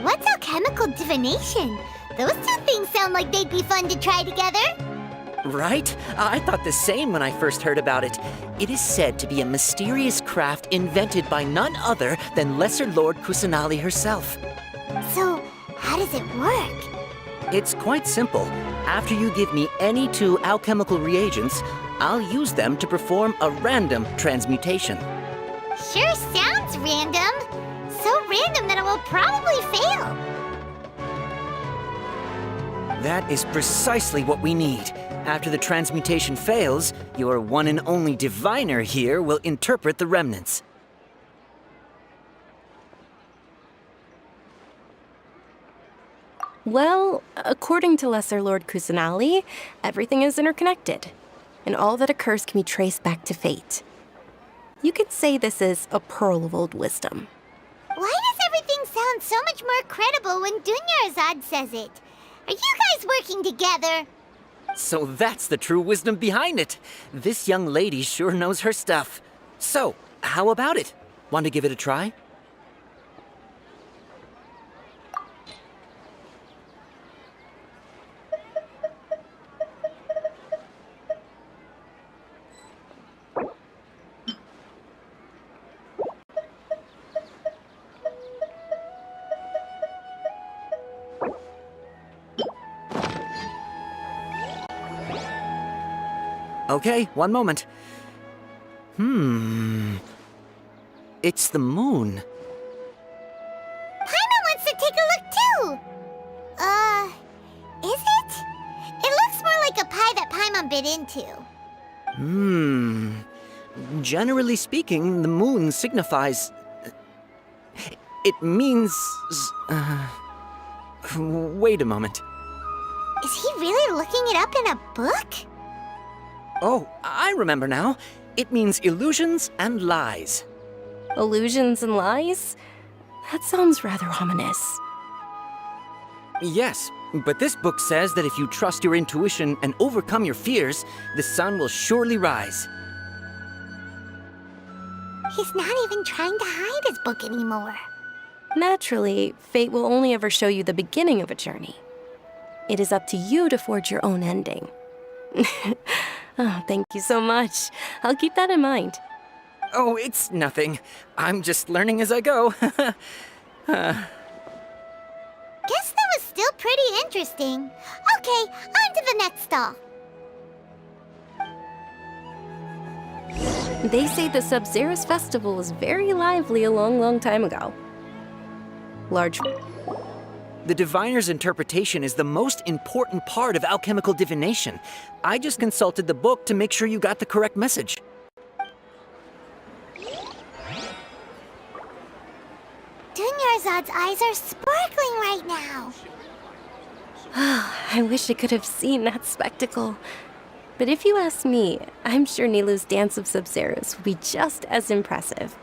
What's alchemical divination? Those two things sound like they'd be fun to try together. Right? I thought the same when I first heard about it. It is said to be a mysterious craft invented by none other than Lesser Lord Kusanali herself. So, how does it work? It's quite simple. After you give me any 2 alchemical reagents, I'll use them to perform a random transmutation. Sure sounds random. So random that it will probably fail. That is precisely what we need. After the transmutation fails, your one and only diviner here will interpret the remnants. Well, according to Lesser Lord Kusanali, everything is interconnected, and all that occurs can be traced back to fate. You could say this is a pearl of old wisdom. Why does everything sound so much more credible when Dunyarzad says it? Are you guys working together? So that's the true wisdom behind it. This young lady sure knows her stuff. So, how about it? Want to give it a try? Okay, one moment. It's the moon. Paimon wants to take a look too! Is it? It looks more like a pie that Paimon bit into. Generally speaking, the moon signifies... It means... Wait a moment. Is he really looking it up in a book? Oh, I remember now. It means illusions and lies. Illusions and lies? That sounds rather ominous. Yes, but this book says that if you trust your intuition and overcome your fears, the sun will surely rise. He's not even trying to hide his book anymore. Naturally, fate will only ever show you the beginning of a journey. It is up to you to forge your own ending. Oh, thank you so much. I'll keep that in mind. Oh, it's nothing. I'm just learning as I go. Guess that was still pretty interesting. Okay, on to the next stall. They say the Sub-Zerus festival was very lively a long time ago. Large... The diviner's interpretation is the most important part of alchemical divination. I just consulted the book to make sure you got the correct message. Dunyarzad's eyes are sparkling right now. I wish I could have seen that spectacle. But if you ask me, I'm sure Nilou's Dance of Sub-Zerus will be just as impressive.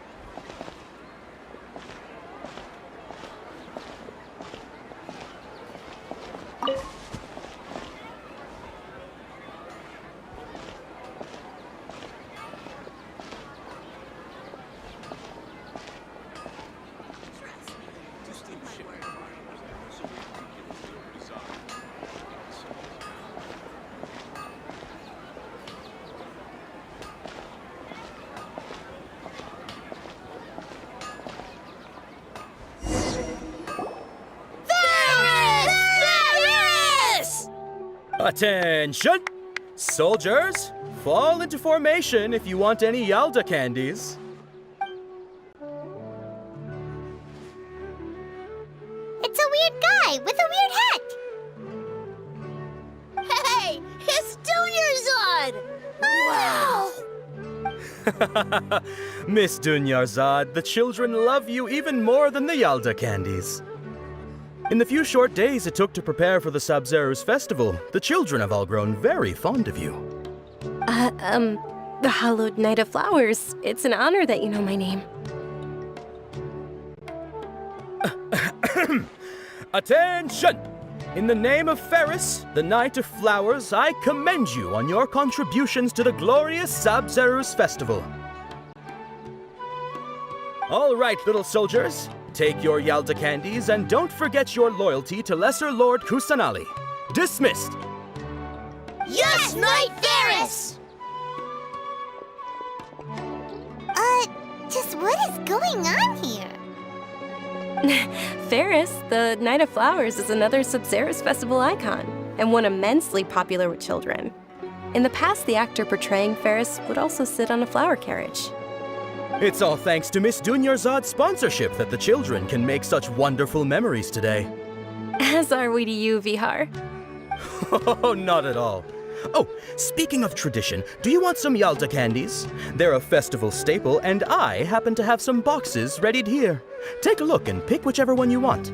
Attention! Soldiers, fall into formation if you want any Yalda candies. It's a weird guy with a weird hat. Hey, it's Dunyarzad! Wow! Miss Dunyarzad, the children love you even more than the Yalda candies. In the few short days it took to prepare for the Sub-Zerus festival, the children have all grown very fond of you. The Hallowed Knight of Flowers. It's an honor that you know my name. Attention! In the name of Ferris, the Knight of Flowers, I commend you on your contributions to the glorious Sub-Zerus festival. All right, little soldiers. Take your Yalda candies and don't forget your loyalty to Lesser Lord Kusanali. Dismissed! Yes, Knight Ferris! Just what is going on here? Ferris, the Knight of Flowers, is another Sub-Zerus festival icon, and one immensely popular with children. In the past, the actor portraying Ferris would also sit on a flower carriage. It's all thanks to Miss Dunyarzad's sponsorship that the children can make such wonderful memories today. As are we to you, Vihar. Oh, not at all. Oh, speaking of tradition, do you want some Yalda candies? They're a festival staple, and I happen to have some boxes readied here. Take a look and pick whichever one you want.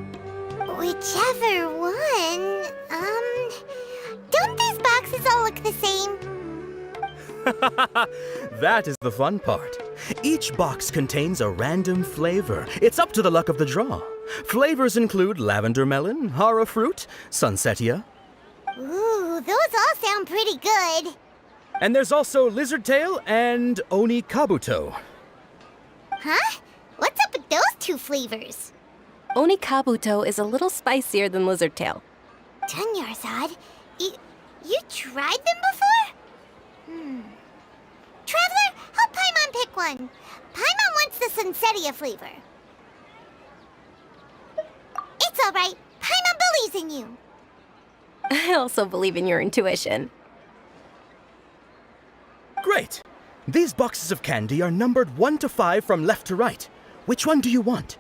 Whichever one? Don't these boxes all look the same? That is the fun part. Each box contains a random flavor. It's up to the luck of the draw. Flavors include lavender melon, hara fruit, sunsetia. Ooh, those all sound pretty good. And there's also lizard tail and oni kabuto. Huh? What's up with those two flavors? Oni kabuto is a little spicier than lizard tail. Dunyarzad, you tried them before? Traveler, help Paimon pick one. Paimon wants the sunsetia flavor. It's all right. Paimon believes in you. I also believe in your intuition. These boxes of candy are numbered 1 to 5 from left to right. Which one do you want?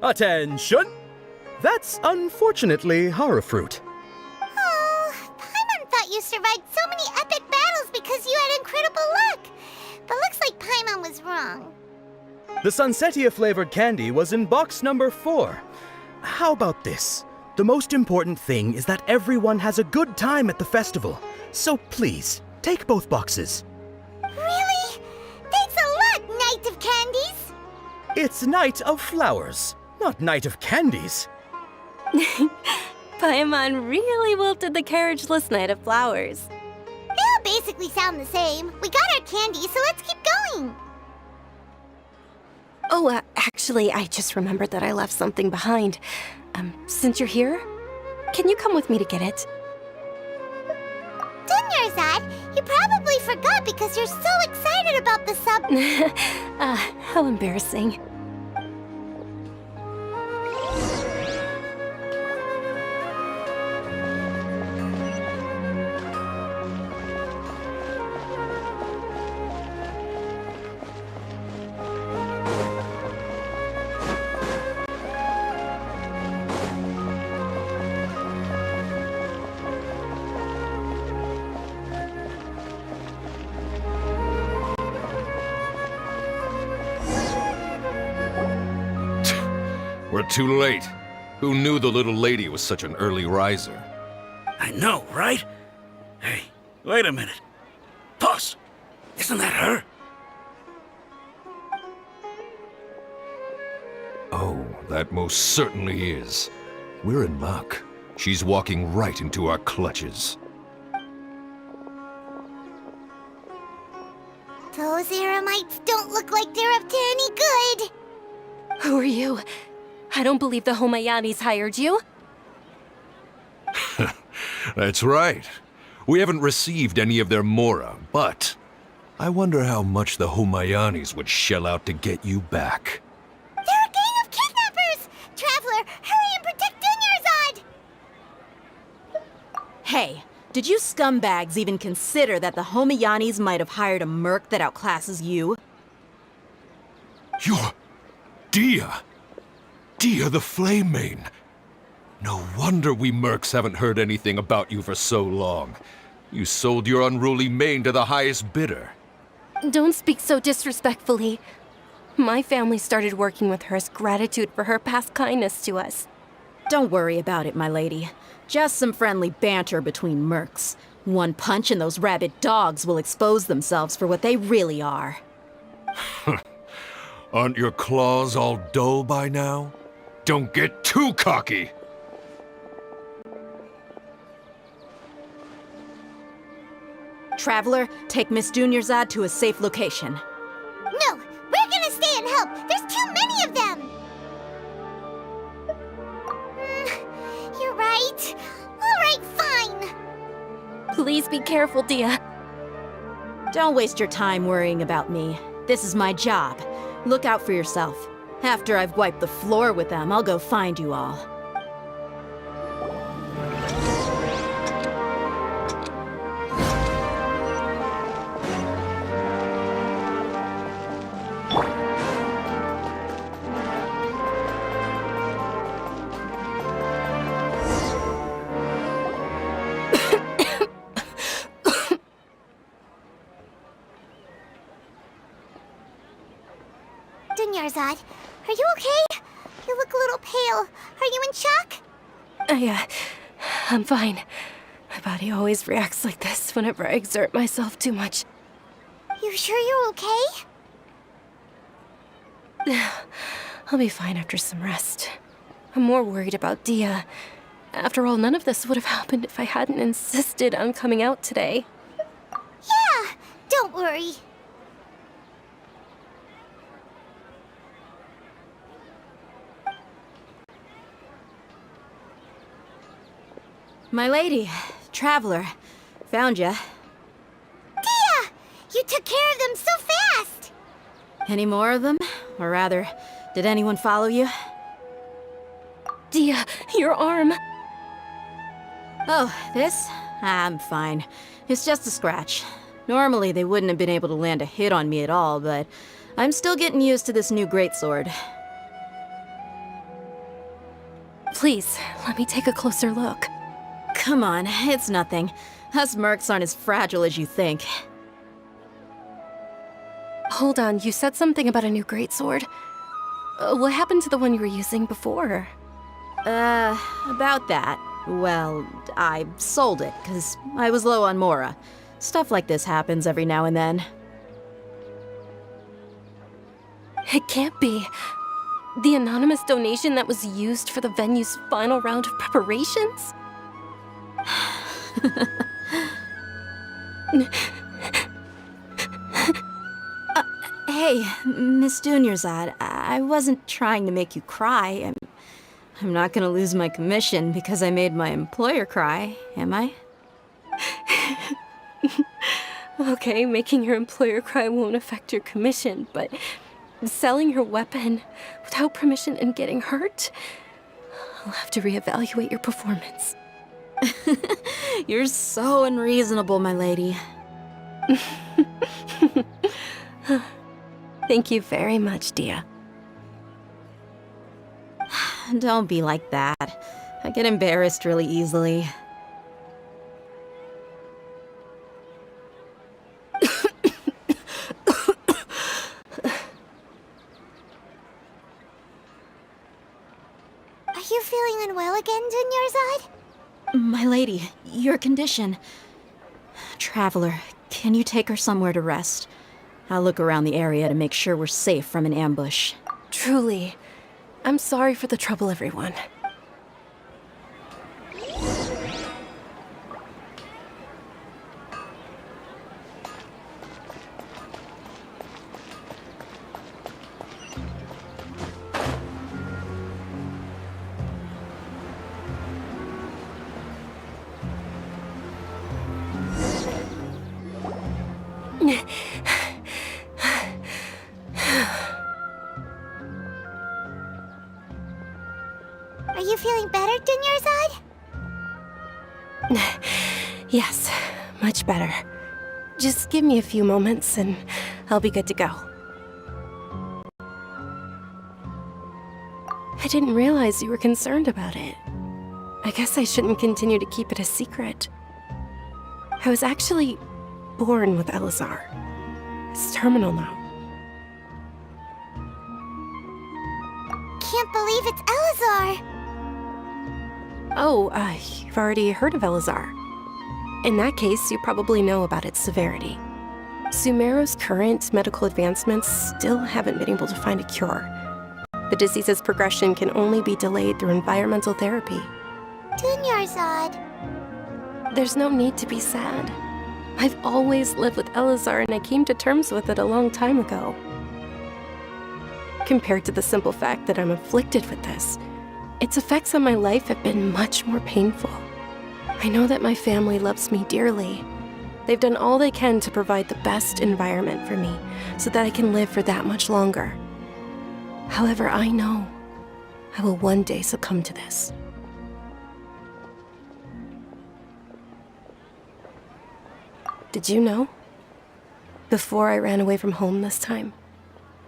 Attention! That's unfortunately horror fruit. Oh, Paimon thought you survived so many epic battles because you had incredible luck. But looks like Paimon was wrong. The Sunsetia flavored candy was in box number 4. How about this? The most important thing is that everyone has a good time at the festival. So please, take both boxes. Really? Thanks a lot, Knight of Candies. It's Night of Flowers, not Night of Candies. Paimon really wilted the carriageless Knight of Flowers. They all basically sound the same. We got our candy, so let's keep going. Oh, actually, I just remembered that I left something behind. Since you're here, can you come with me to get it? Dunyarzad, you probably forgot because you're so excited about the sub... How embarrassing. We're too late. Who knew the little lady was such an early riser? I know, right? Hey, wait a minute. Boss, isn't that her? Oh, that most certainly is. We're in luck. She's walking right into our clutches. Those Eremites don't look like they're up to any good. Who are you? I don't believe the Homayanis hired you. That's right. We haven't received any of their mora, but I wonder how much the Homayanis would shell out to get you back. They're a gang of kidnappers! Traveler, hurry and protect Dunyarzad! Hey, did you scumbags even consider that the Homayanis might have hired a merc that outclasses you? You're... Dia! Dia the Flame Mane! No wonder we mercs haven't heard anything about you for so long. You sold your unruly mane to the highest bidder. Don't speak so disrespectfully. My family started working with her as gratitude for her past kindness to us. Don't worry about it, my lady. Just some friendly banter between mercs. One punch and those rabid dogs will expose themselves for what they really are. Aren't your claws all dull by now? Don't get too cocky! Traveler, take Miss Dunyarzad to a safe location. No, we're gonna stay and help. There's too many of them. You're right. All right, fine. Please be careful, Dia. Don't waste your time worrying about me. This is my job. Look out for yourself. After I've wiped the floor with them, I'll go find you all. Dunyarzad, are you okay? You look a little pale. Are you in shock? Yeah, I'm fine. My body always reacts like this whenever I exert myself too much. You sure you're okay? I'll be fine after some rest. I'm more worried about Dia. After all, none of this would have happened if I hadn't insisted on coming out today. Yeah, don't worry. My lady, Traveler, found ya. Dia! You took care of them so fast! Any more of them? Or rather, did anyone follow you? Dia, your arm. Oh, this? I'm fine. It's just a scratch. Normally, they wouldn't have been able to land a hit on me at all, but I'm still getting used to this new greatsword. Please, let me take a closer look. Come on, it's nothing. Us mercs aren't as fragile as you think. Hold on, you said something about a new greatsword. What happened to the one you were using before? About that. Well, I sold it, because I was low on Mora. Stuff like this happens every now and then. It can't be. The anonymous donation that was used for the venue's final round of preparations? Hey, Miss Dunyarzad, I wasn't trying to make you cry. I'm not gonna lose my commission because I made my employer cry, am I? Okay, making your employer cry won't affect your commission, but selling your weapon without permission and getting hurt? I'll have to reevaluate your performance. You're so unreasonable, my lady. Thank you very much, Dia. Don't be like that. I get embarrassed really easily. Are you feeling unwell again, Dunyarzad? My lady, your condition. Traveler, can you take her somewhere to rest? I'll look around the area to make sure we're safe from an ambush. Truly. I'm sorry for the trouble, everyone. Are you feeling better, Dunyarzad? Yes, much better. Just give me a few moments and I'll be good to go. I didn't realize you were concerned about it. I guess I shouldn't continue to keep it a secret. I was actually born with Elazar. It's terminal now. Can't believe it's Elazar! Oh, you've already heard of Elazar. In that case, you probably know about its severity. Sumeru's current medical advancements still haven't been able to find a cure. The disease's progression can only be delayed through environmental therapy. Dunyarzad. There's no need to be sad. I've always lived with Elazar and I came to terms with it a long time ago. Compared to the simple fact that I'm afflicted with this, its effects on my life have been much more painful. I know that my family loves me dearly. They've done all they can to provide the best environment for me so that I can live for that much longer. However, I know I will one day succumb to this. Did you know? Before I ran away from home this time,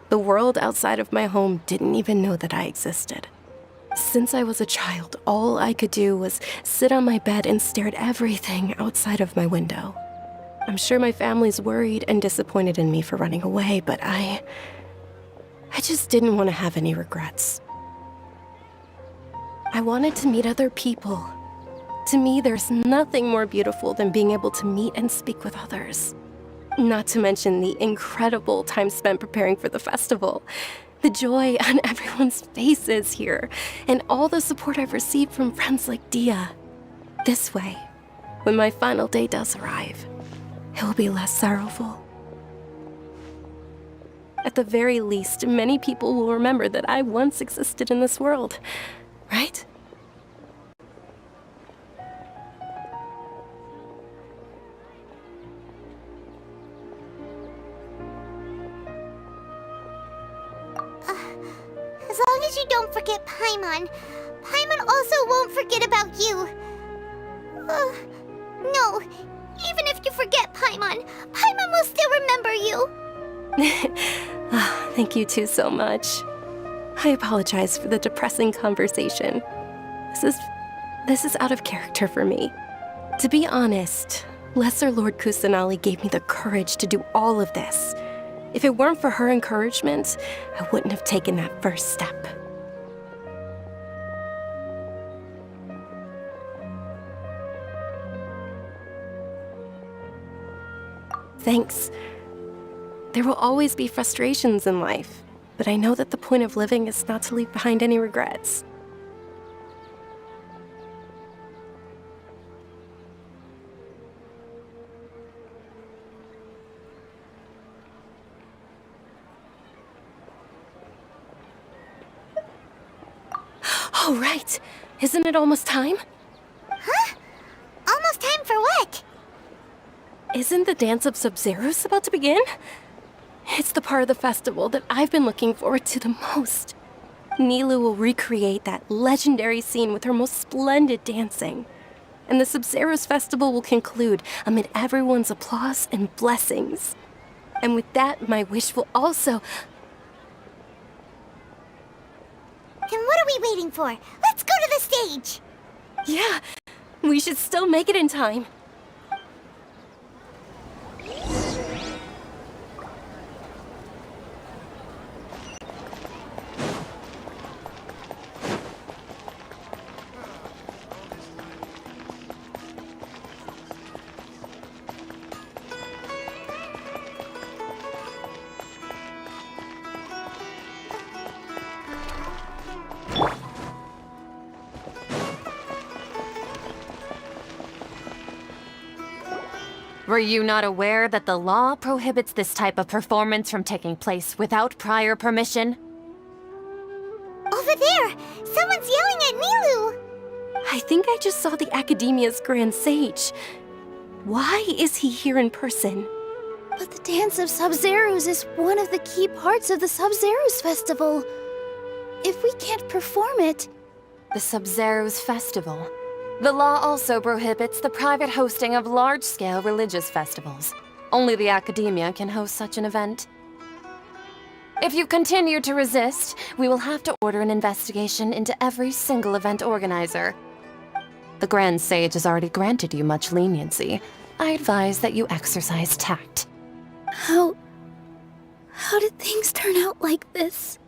the world outside of my home didn't even know that I existed. Since I was a child, all I could do was sit on my bed and stare at everything outside of my window. I'm sure my family's worried and disappointed in me for running away, but I just didn't want to have any regrets. I wanted to meet other people. To me, there's nothing more beautiful than being able to meet and speak with others. Not to mention the incredible time spent preparing for the festival. The joy on everyone's faces here, and all the support I've received from friends like Dia. This way, when my final day does arrive, it will be less sorrowful. At the very least, many people will remember that I once existed in this world, right? as you don't forget Paimon, Paimon also won't forget about you. No, even if you forget Paimon, Paimon will still remember you. Thank you two so much. I apologize for the depressing conversation. This is out of character for me. To be honest, Lesser Lord Kusanali gave me the courage to do all of this. If it weren't for her encouragement, I wouldn't have taken that first step. Thanks. There will always be frustrations in life, but I know that the point of living is not to leave behind any regrets. Oh, right. Isn't it almost time? Huh? Almost time for what? Isn't the Dance of Sub-Zeros about to begin? It's the part of the festival that I've been looking forward to the most. Nilu will recreate that legendary scene with her most splendid dancing. And the Sub-Zeros festival will conclude amid everyone's applause and blessings. And with that, my wish will also... Then what are we waiting for? Let's go to the stage! Yeah, we should still make it in time. Were you not aware that the law prohibits this type of performance from taking place without prior permission? Over there! Someone's yelling at Nilu! I think I just saw the Academia's Grand Sage. Why is he here in person? But the Dance of Sub-Zeros is one of the key parts of the Sub-Zeros Festival. If we can't perform it... The Sub-Zeros Festival. The law also prohibits the private hosting of large-scale religious festivals. Only the Academia can host such an event. If you continue to resist, we will have to order an investigation into every single event organizer. The Grand Sage has already granted you much leniency. I advise that you exercise tact. How did things turn out like this?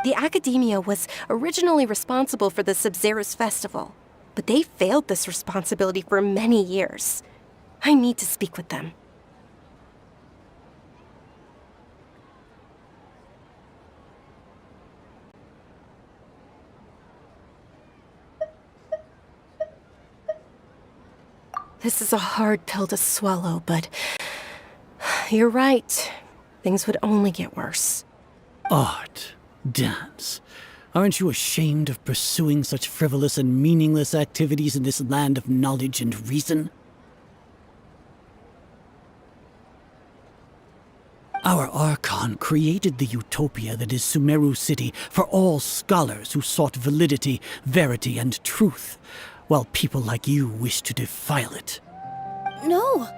The Academia was originally responsible for the Sub-Zeros Festival, but they failed this responsibility for many years. I need to speak with them. This is a hard pill to swallow, but you're right. Things would only get worse. Art, dance. Aren't you ashamed of pursuing such frivolous and meaningless activities in this land of knowledge and reason? Our Archon created the utopia that is Sumeru City for all scholars who sought validity, verity, and truth, while people like you wish to defile it. No.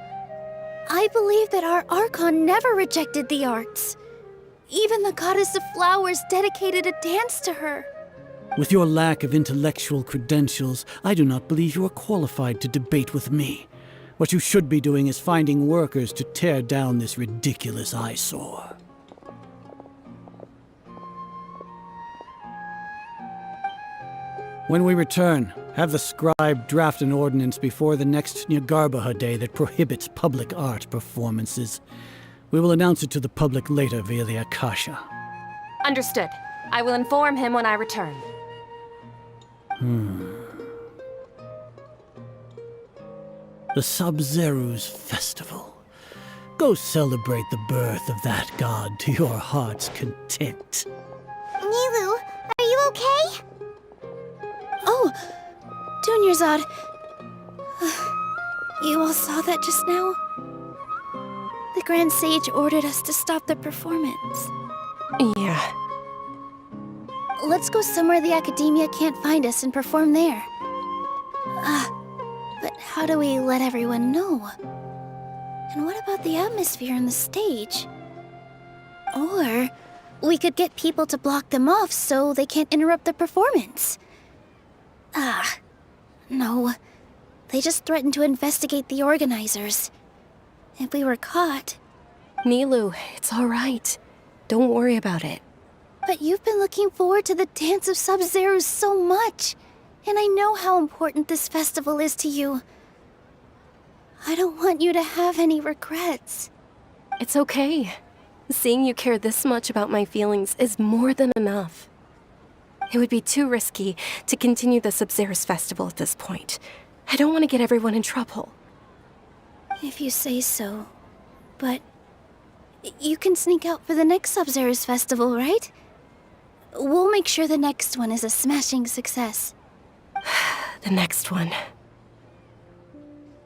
I believe that our Archon never rejected the arts. Even the goddess of flowers dedicated a dance to her. With your lack of intellectual credentials, I do not believe you are qualified to debate with me. What you should be doing is finding workers to tear down this ridiculous eyesore. When we return, have the scribe draft an ordinance before the next Nyargarbaha Day that prohibits public art performances. We will announce it to the public later via the Akasha. Understood. I will inform him when I return. The Sub-Zeros Festival. Go celebrate the birth of that god to your heart's content. Nilu, are you okay? Oh, Dunyarzad. You all saw that just now? The Grand Sage ordered us to stop the performance. Yeah. let's go somewhere the academia can't find us and perform there. But how do we let everyone know? And what about the atmosphere and the stage? Or we could get people to block them off so they can't interrupt the performance. No. They just threatened to investigate the organizers. If we were caught... Nilu, it's all right. Don't worry about it. But you've been looking forward to the Dance of Sub-Zero so much. And I know how important this festival is to you. I don't want you to have any regrets. It's okay. Seeing you care this much about my feelings is more than enough. It would be too risky to continue the Sub-Zero's festival at this point. I don't want to get everyone in trouble. If you say so. But you can sneak out for the next Sub-Zero's festival, right? We'll make sure the next one is a smashing success. The next one.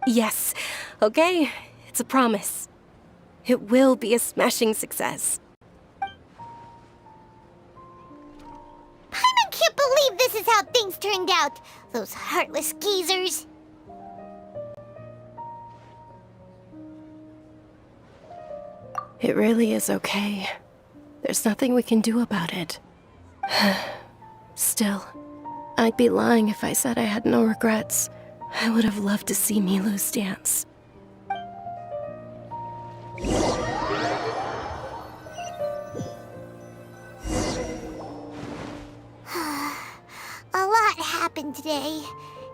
Yes. Okay. It's a promise. It will be a smashing success. I can't believe this is how things turned out. Those heartless geezers. It really is okay. There's nothing we can do about it. Still, I'd be lying if I said I had no regrets. I would have loved to see Milu's dance. A lot happened today.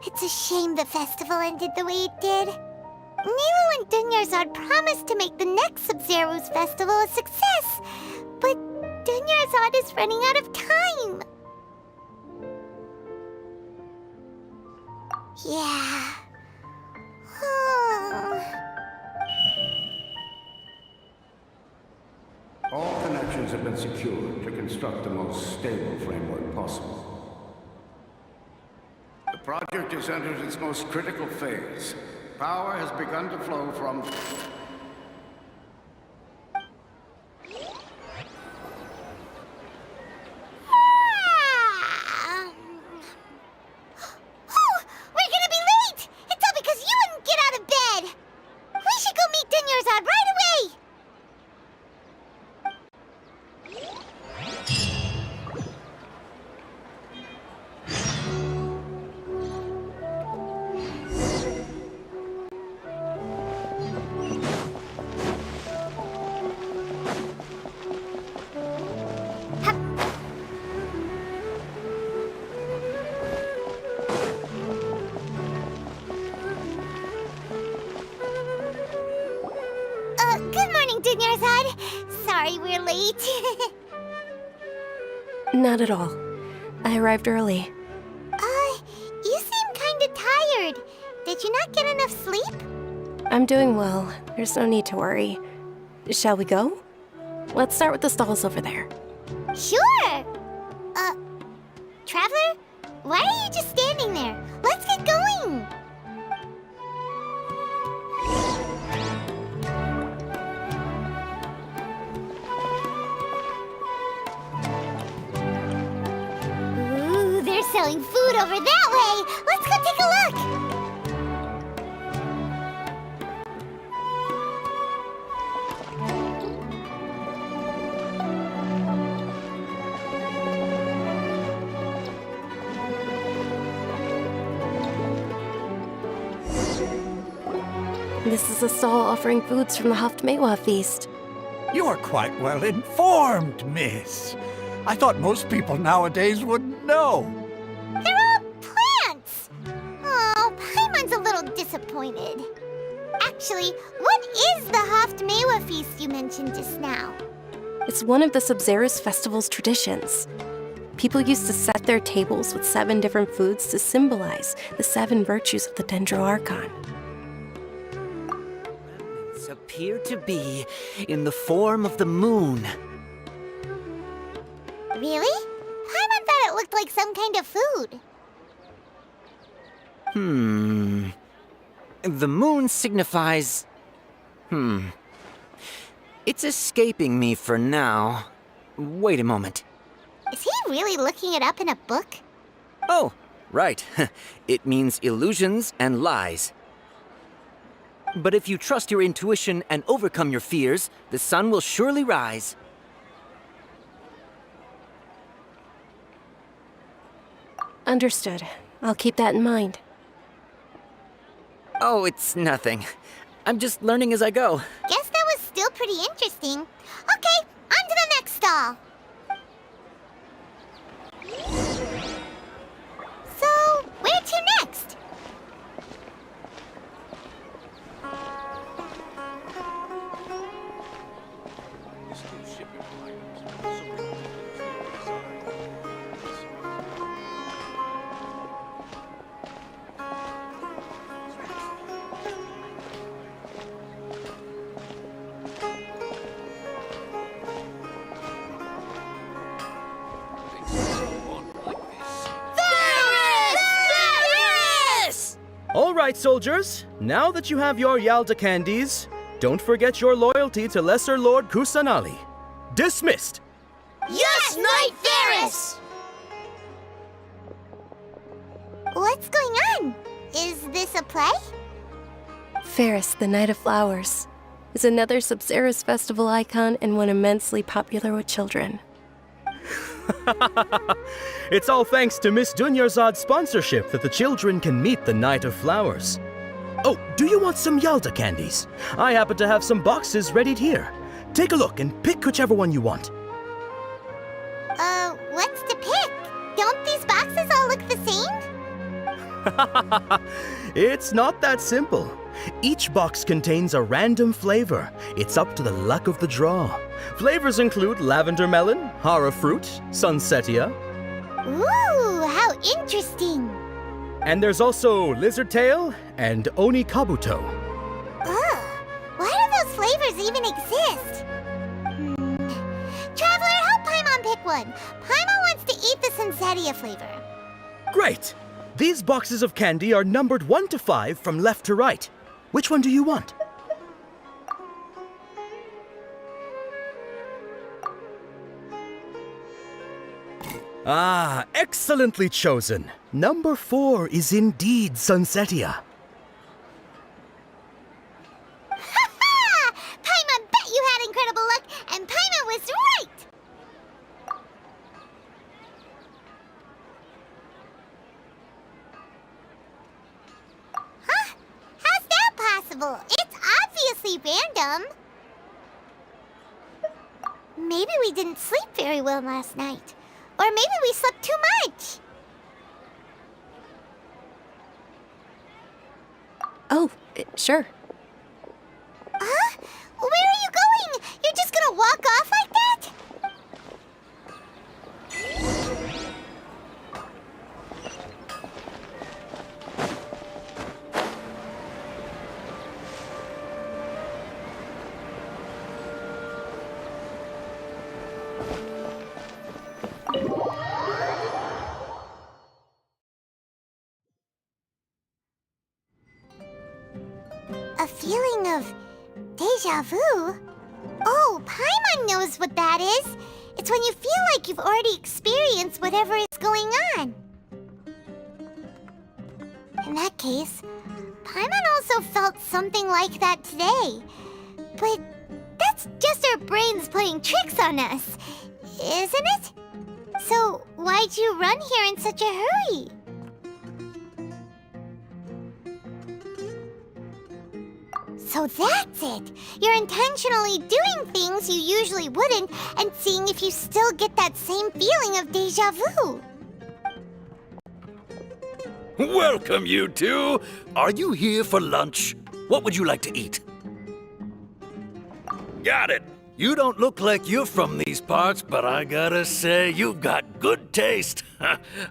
It's a shame the festival ended the way it did. Nilu and Dunyarzad promised to make the next Sub-Zero's festival a success, but Dunyarzad is running out of time. Yeah. All connections have been secured to construct the most stable framework possible. The project has entered its most critical phase. Power has begun to flow from... Good morning, Dunyarzad. Sorry we're late. Not at all. I arrived early. You seem kinda tired. Did you not get enough sleep? I'm doing well. There's no need to worry. Shall we go? Let's start with the stalls over there. Sure! Traveler? Why are you just standing there? Let's get going! Ooh, they're selling food over that way! Let's go take a look! This is a stall offering foods from the Haftmewa feast. You're quite well informed, miss. I thought most people nowadays wouldn't know. They're all plants! Oh, Paimon's a little disappointed. Actually, what is the Haftmewa feast you mentioned just now? It's one of the Sub-Zero's festival's traditions. People used to set their tables with 7 different foods to symbolize the 7 virtues of the Dendro Archon. Appear to be in the form of the moon. Really? Paimon thought it looked like some kind of food. The moon signifies... It's escaping me for now. Wait a moment. Is he really looking it up in a book? Oh, right. It means illusions and lies. But if you trust your intuition and overcome your fears, the sun will surely rise. Understood. I'll keep that in mind. Oh, it's nothing. I'm just learning as I go. Guess that was still pretty interesting. Okay, on to the next stall. So, where to next? All right, soldiers. Now that you have your Yalda candies, don't forget your loyalty to Lesser Lord Kusanali. Dismissed! Yes, Knight Varys! What's going on? Is this a play? Ferris, the Knight of Flowers, is another Subceres festival icon and one immensely popular with children. It's all thanks to Miss Dunyarzad's sponsorship that the children can meet the Knight of Flowers. Oh, do you want some Yalda candies? I happen to have some boxes readied here. Take a look and pick whichever one you want. What's to pick? Don't these boxes all look the same? It's not that simple. Each box contains a random flavor. It's up to the luck of the draw. Flavors include lavender melon, hara fruit, sunsetia. Ooh, how interesting! And there's also lizard tail and oni kabuto. Ugh, why do those flavors even exist? Traveler, help Paimon pick one. Paimon wants to eat the sunsetia flavor. Great! These boxes of candy are numbered 1 to 5 from left to right. Which one do you want? Ah, excellently chosen. Number 4 is indeed Sunsetia. Ha-ha! Paimon bet you had incredible luck, and Paimon was right! Huh? How's that possible? It's obviously random. Maybe we didn't sleep very well last night. Or maybe we slept too much. Oh, sure. Huh? Where are you going? You're just gonna walk off like that? A feeling of deja vu? Oh, Paimon knows what that is. It's when you feel like you've already experienced whatever is going on. In that case, Paimon also felt something like that today. But that's just our brains playing tricks on us, isn't it? So why'd you run here in such a hurry? So that's it! You're intentionally doing things you usually wouldn't and seeing if you still get that same feeling of deja vu. Welcome, you two. Are you here for lunch? What would you like to eat? Got it. You don't look like you're from these parts, but I gotta say, you've got good taste.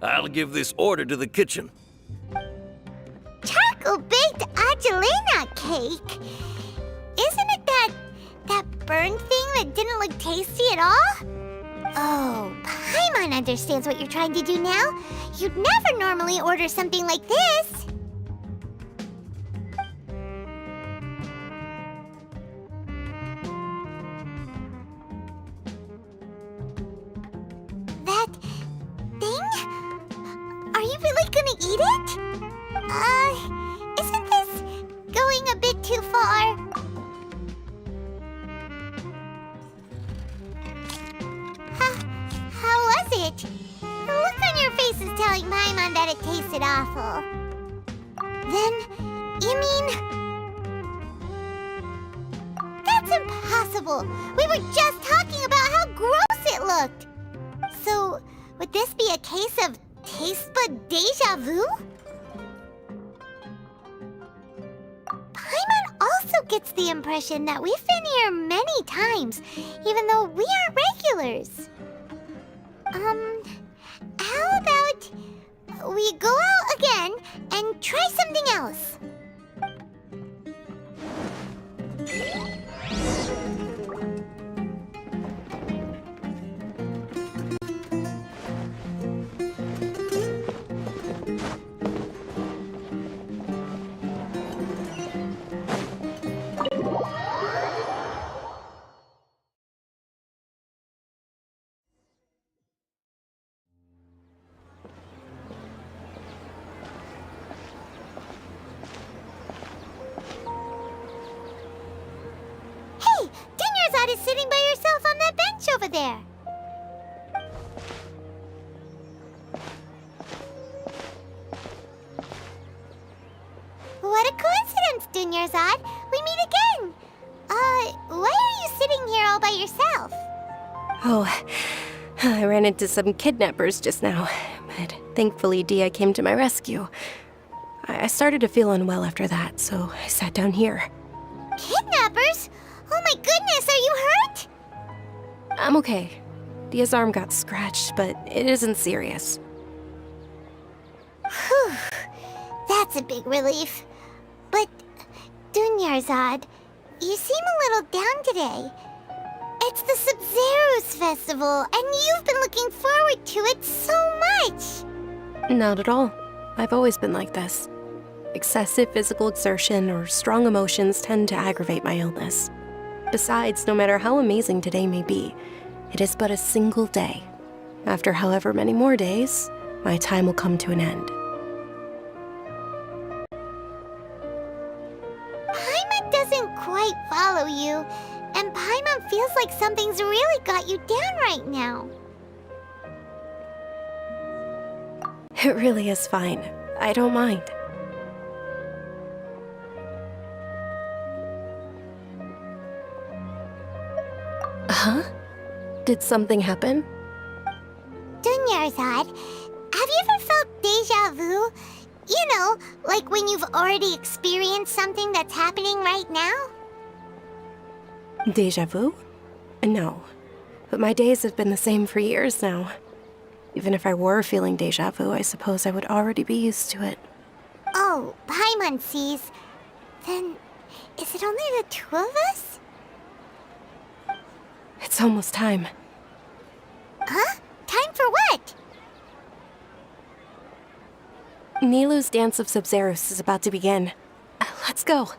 I'll give this order to the kitchen. Charcoal-baked Angelina cake? Isn't it that burned thing that didn't look tasty at all? Oh, Paimon understands what you're trying to do now. You'd never normally order something like this. That eat it? Isn't this going a bit too far? How was it? The look on your face is telling Paimon that it tasted awful. Then, you mean... That's impossible! We were just talking about how gross it looked! So, would this be a case of taste bud deja vu? Paimon also gets the impression that we've been here many times, even though we aren't regulars. How about we go out again and try something else? Hey, Dunyarzad is sitting by herself on that bench over there. What a coincidence, Dunyarzad. We meet again. Why are you sitting here all by yourself? Oh, I ran into some kidnappers just now, but thankfully Dia came to my rescue. I started to feel unwell after that, so I sat down here. Kidnappers? Oh my goodness, are you hurt? I'm okay. Dia's arm got scratched, but it isn't serious. Whew, that's a big relief. But, Dunyarzad, you seem a little down today. It's the Sub-Zero's festival, and you've been looking forward to it so much! Not at all. I've always been like this. Excessive physical exertion or strong emotions tend to aggravate my illness. Besides, no matter how amazing today may be, it is but a single day. After however many more days, my time will come to an end. Paimon doesn't quite follow you, and Paimon feels like something's really got you down right now. It really is fine. I don't mind. Huh? Did something happen? Dunyarzad, have you ever felt deja vu? You know, like when you've already experienced something that's happening right now? Deja vu? No. But my days have been the same for years now. Even if I were feeling deja vu, I suppose I would already be used to it. Oh, Paimon sees. Then, is it only the two of us? It's almost time. Huh? Time for what? Nilou's Dance of Sub-Zeros is about to begin. Let's go.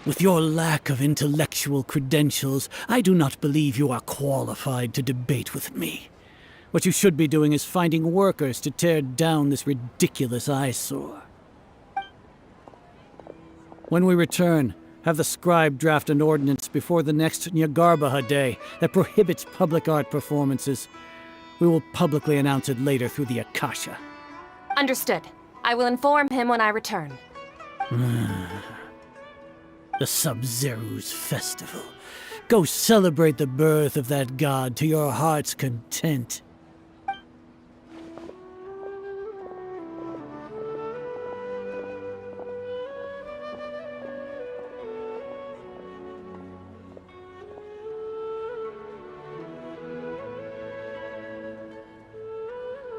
With your lack of intellectual credentials, I do not believe you are qualified to debate with me. What you should be doing is finding workers to tear down this ridiculous eyesore. When we return, have the scribe draft an ordinance before the next Nyagarbha Day that prohibits public art performances. We will publicly announce it later through the Akasha. Understood. I will inform him when I return. The Sub-Zero's festival. Go celebrate the birth of that god to your heart's content.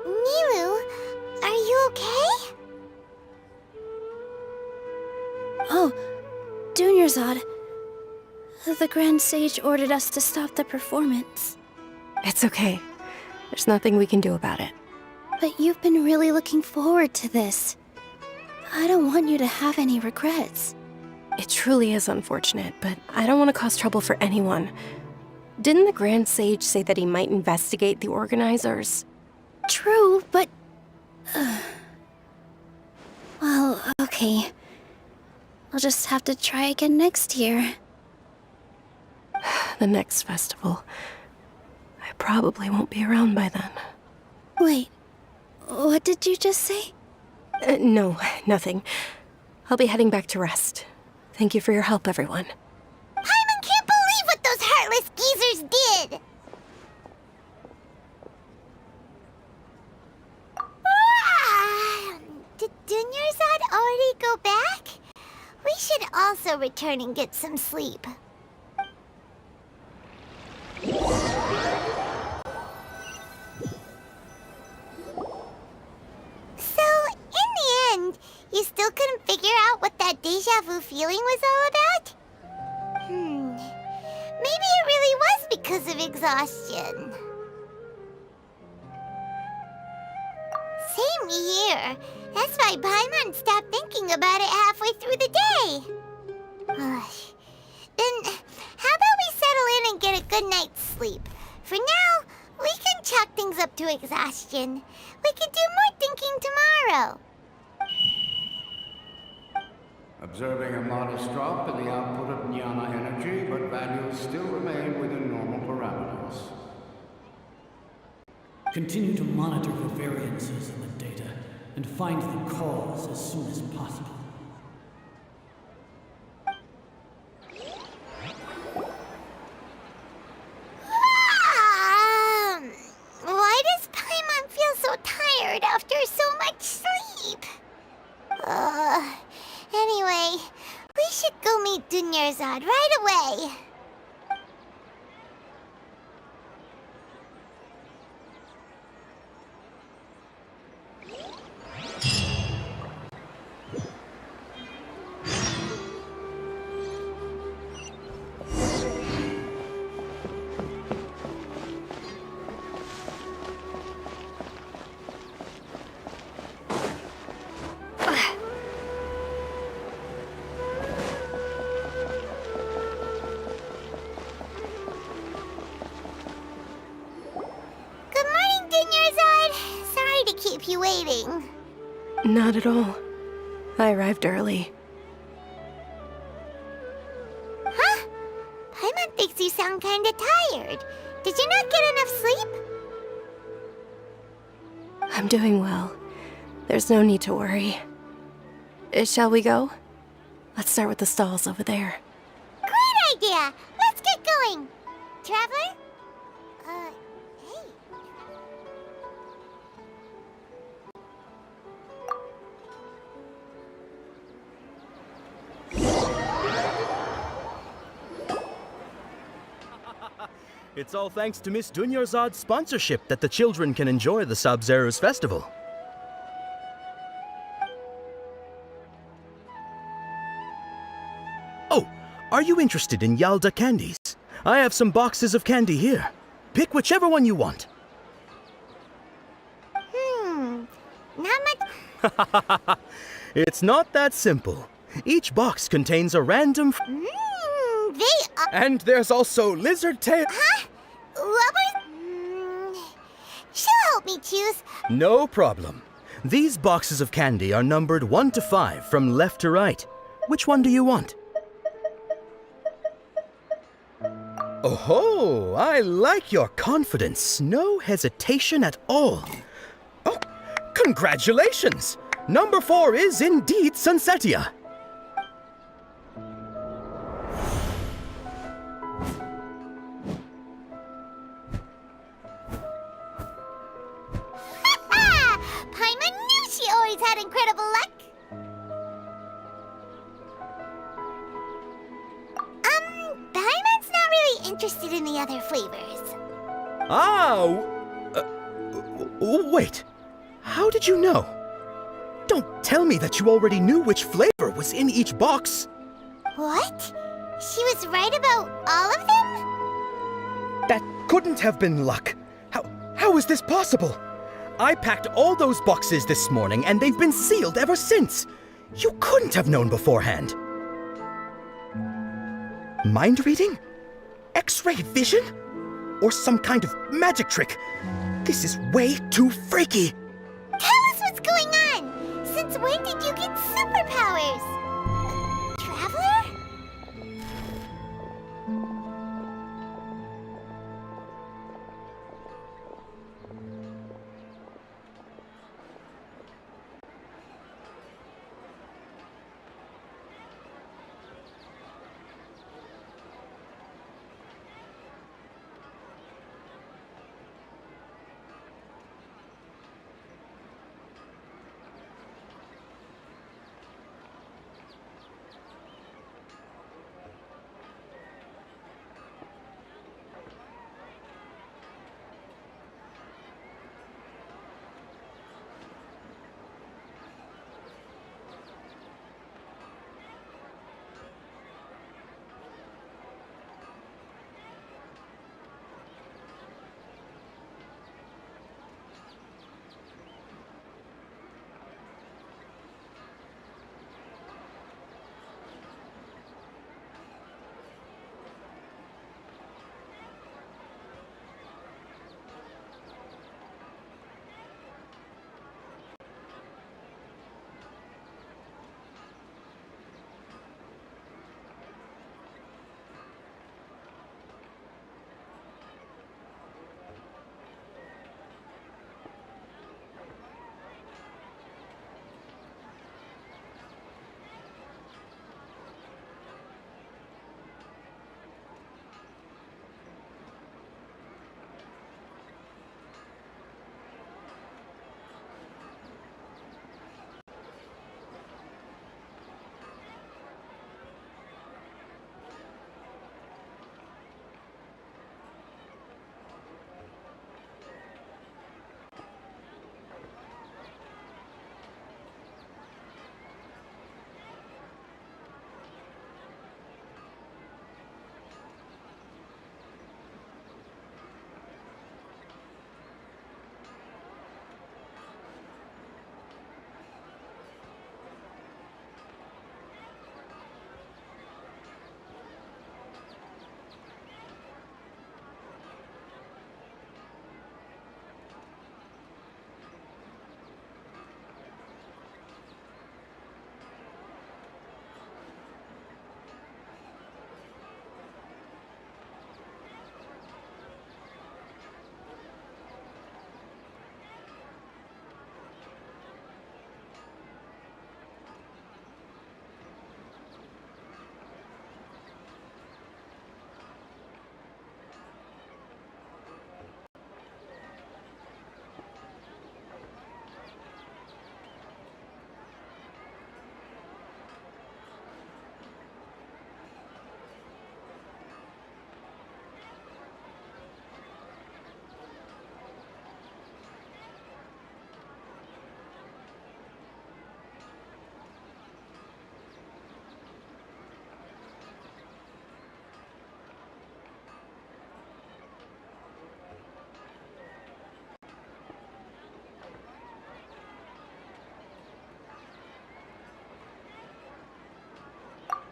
Nilou, are you okay? Oh, Dunyarzad. The Grand Sage ordered us to stop the performance. It's okay. There's nothing we can do about it. But you've been really looking forward to this. I don't want you to have any regrets. It truly is unfortunate, but I don't want to cause trouble for anyone. Didn't the Grand Sage say that he might investigate the organizers? True, but... well, okay. I'll just have to try again next year. The next festival. I probably won't be around by then. Wait, what did you just say? No, nothing. I'll be heading back to rest. Thank you for your help, everyone. Paimon can't believe what those heartless geezers did! Did Dunyarzad already go back? We should also return and get some sleep. So, in the end, you still couldn't figure out what that deja vu feeling was all about? Maybe it really was because of exhaustion. Same here. That's why Paimon stopped thinking about it halfway through the day. Then, how about we settle in and get a good night's sleep? For now, we can chalk things up to exhaustion. We can do more thinking tomorrow. Observing a modest drop in the output of jnana energy, but values still remain within normal parameters. Continue to monitor for variances in the data and find the cause as soon as possible. Why does Paimon feel so tired after so much sleep? Anyway, we should go meet Dunyarzad right away. Keep you waiting. Not at all. I arrived early. Huh? Paimon thinks you sound kinda tired. Did you not get enough sleep? I'm doing well. There's no need to worry. Shall we go? Let's start with the stalls over there. Great idea! Let's get going! Traveler? Hey. It's all thanks to Miss Dunyarzad's sponsorship that the children can enjoy the Sabzeruz festival. Oh, are you interested in Yalda candies? I have some boxes of candy here. Pick whichever one you want. Not much. It's not that simple. Each box contains a random... They are... And there's also lizard tail... Huh? What was... She'll help me choose. No problem. These boxes of candy are numbered 1 to 5 from left to right. Which one do you want? Oh, I like your confidence. No hesitation at all. Oh, congratulations! Number 4 is indeed Sunsetia. Paimon knew she always had incredible luck. Paimon's not really interested in the other flavors. Wait. How did you know? Don't tell me that you already knew which flavor was in each box. What? She was right about all of them? That couldn't have been luck. How is this possible? I packed all those boxes this morning and they've been sealed ever since. You couldn't have known beforehand. Mind reading? X-ray vision? Or some kind of magic trick? This is way too freaky. Tell us what's going on! Since when did you get superpowers? Traveler?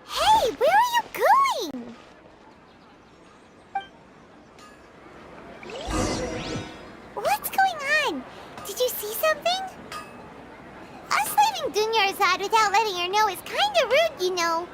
Hey, where are you going? What's going on? Did you see something? Us leaving Dunyarzad without letting her know is kinda rude, you know.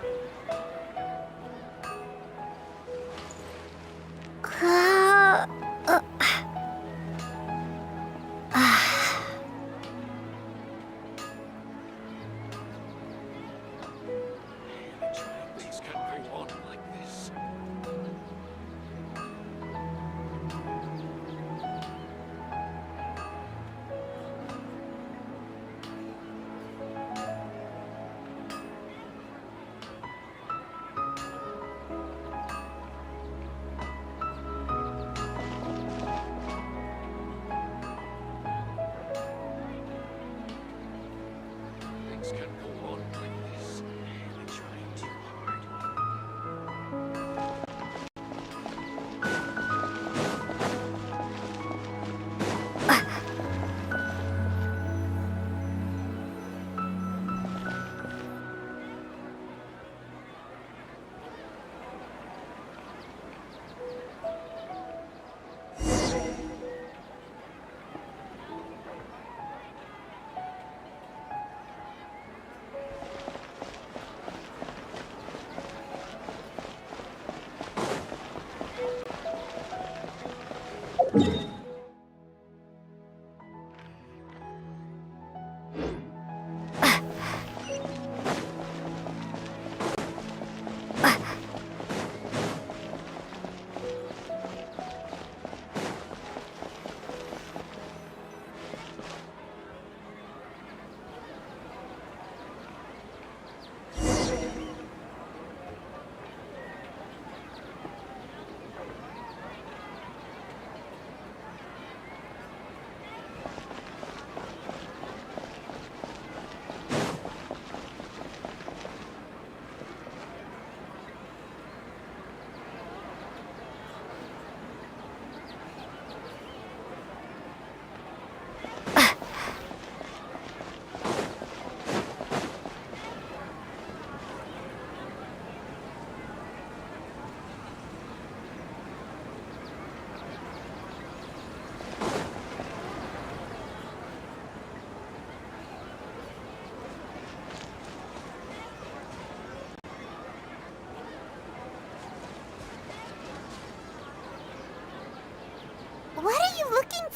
Things can't go on like this. Things can't go on like this. They're trying too hard.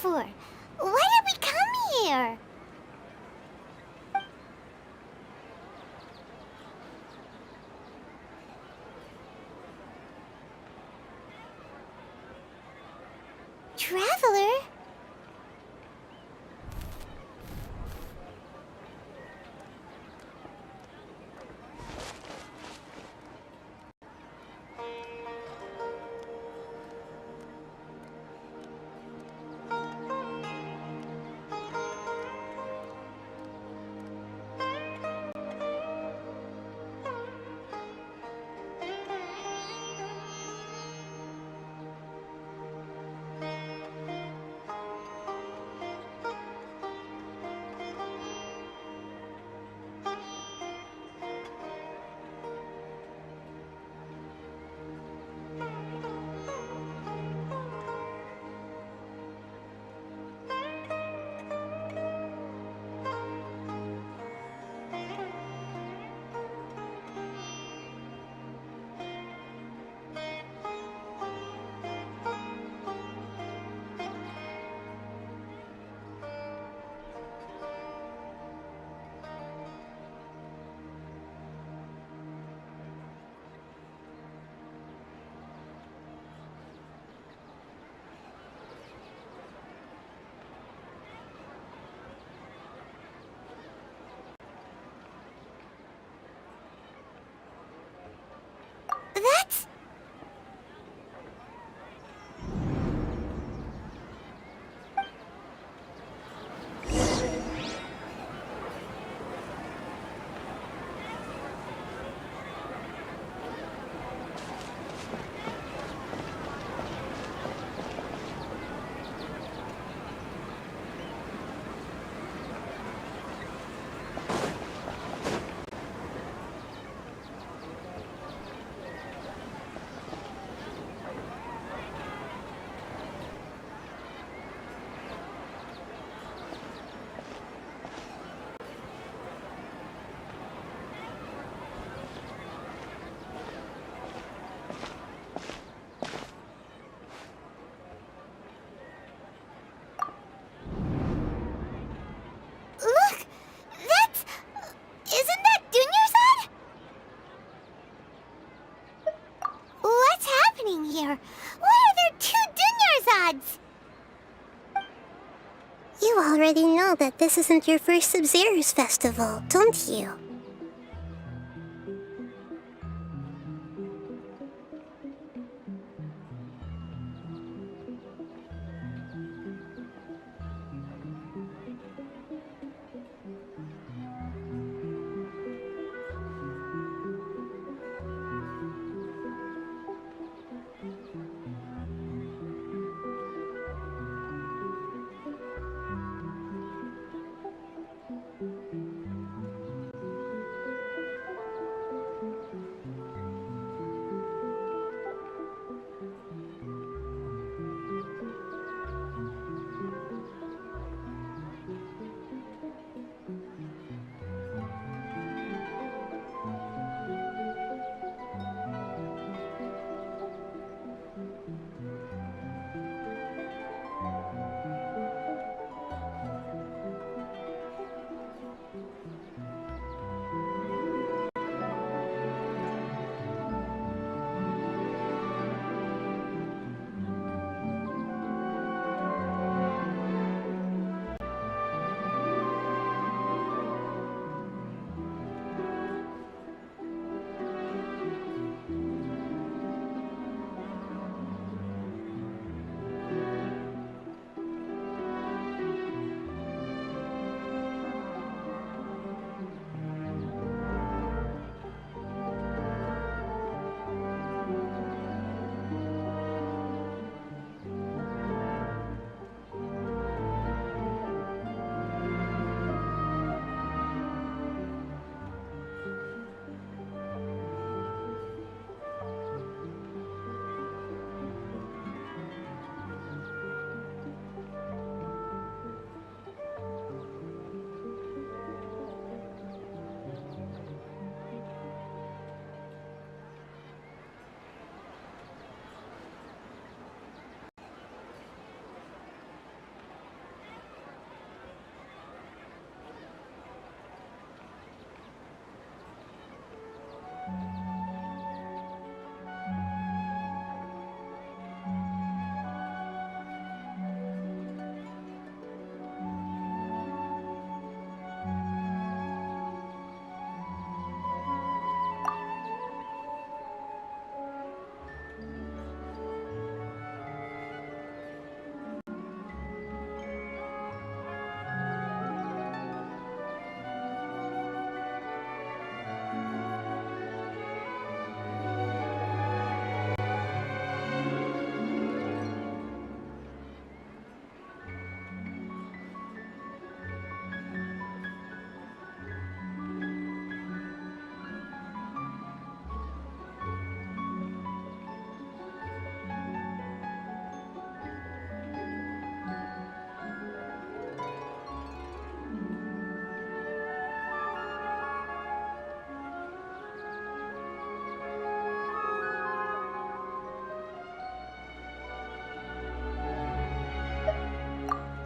for? Why did we come here? Traveler? That's... Look! That's... Isn't that Dunyarzad? What's happening here? Why are there two Dunyarzads? You already know that this isn't your first Sub-Zero's festival, don't you?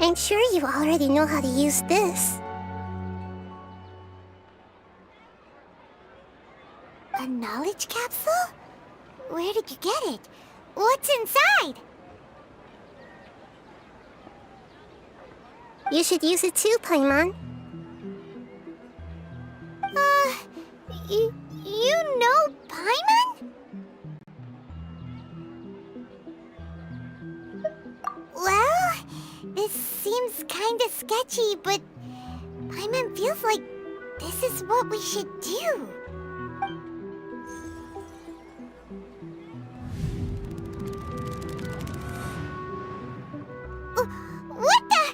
I'm sure you already know how to use this. A knowledge capsule? Where did you get it? What's inside? You should use it too, Paimon. You know Paimon? Well, this seems kinda sketchy, but Paimon feels like this is what we should do. What the?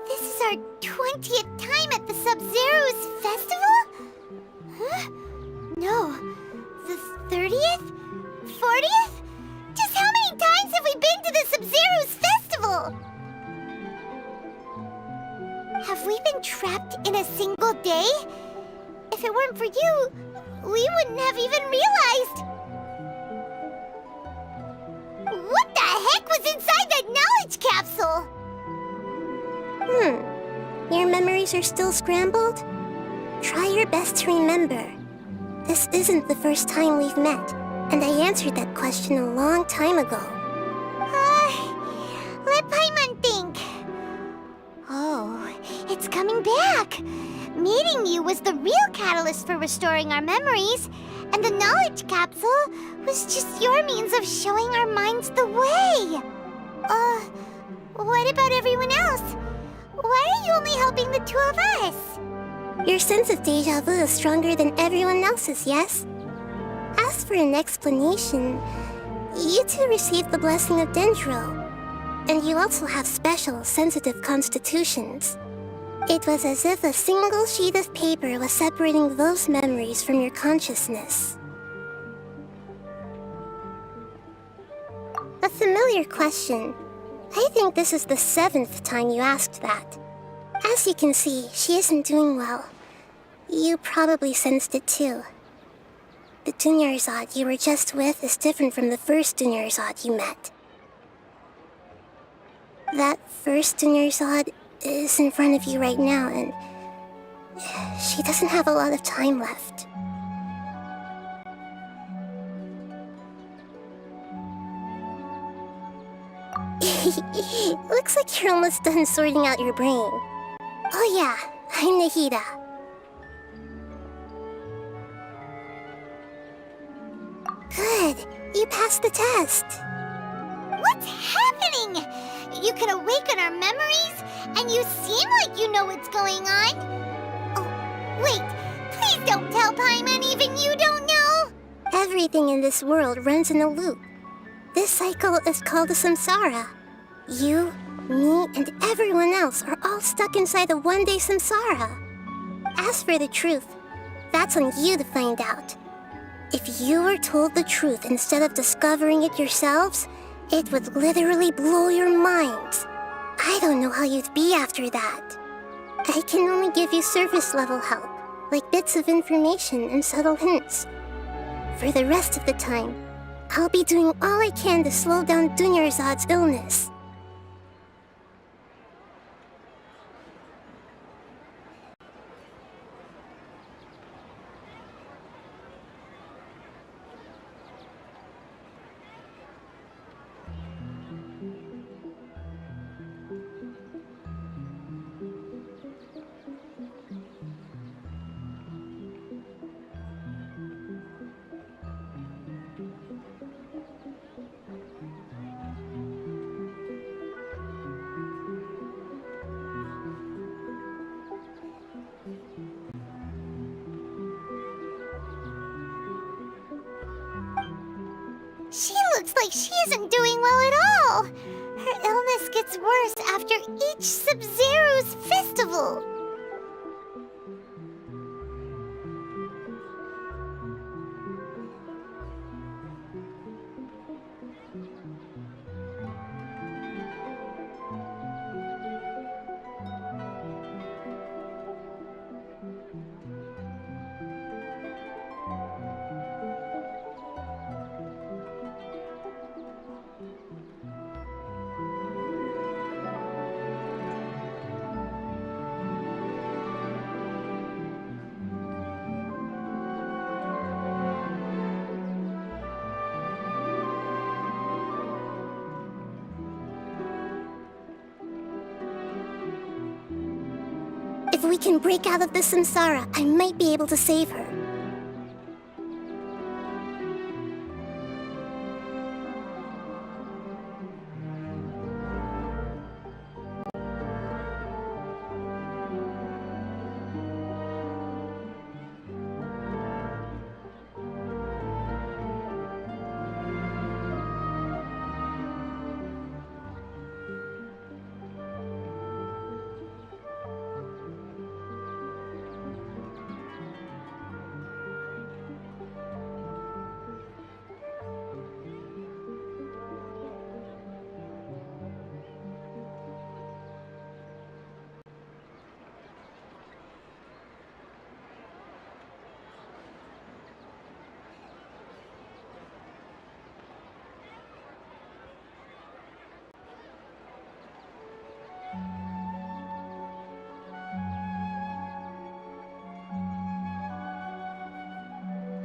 This is our 20th time at the Sub-Zero's festival? Huh? No. The 30th? 40th? Just how many times have we been to the Sub-Zero's festival? Have we been trapped in a single day? If it weren't for you, we wouldn't have even realized. What the heck was inside that knowledge capsule? Your memories are still scrambled? Try your best to remember. This isn't the first time we've met, and I answered that question a long time ago. Let Paimon think. Oh, it's coming back. Meeting you was the real catalyst for restoring our memories, and the knowledge capsule was just your means of showing our minds the way. What about everyone else? Why are you only helping the two of us? Your sense of deja vu is stronger than everyone else's, yes? As for an explanation, you two received the blessing of Dendro, and you also have special, sensitive constitutions. It was as if a single sheet of paper was separating those memories from your consciousness. A familiar question. I think this is the 7th time you asked that. As you can see, she isn't doing well. You probably sensed it too. The Dunyarzad you were just with is different from the first Dunyarzad you met. That first Dunyarzad is in front of you right now, and she doesn't have a lot of time left. Looks like you're almost done sorting out your brain. Oh yeah, I'm Nahida. Good, you passed the test. What's happening? You can awaken our memories, and you seem like you know what's going on. Oh, wait, please don't tell Paimon even you don't know. Everything in this world runs in a loop. This cycle is called a samsara. You, me, and everyone else are all stuck inside a one-day samsara. As for the truth, that's on you to find out. If you were told the truth instead of discovering it yourselves, it would literally blow your minds. I don't know how you'd be after that. I can only give you surface-level help, like bits of information and subtle hints. For the rest of the time, I'll be doing all I can to slow down Dunyarzad's illness. She looks like she isn't doing well at all. Her illness gets worse after each Sub-Zero's festival. If we can break out of the samsara, I might be able to save her.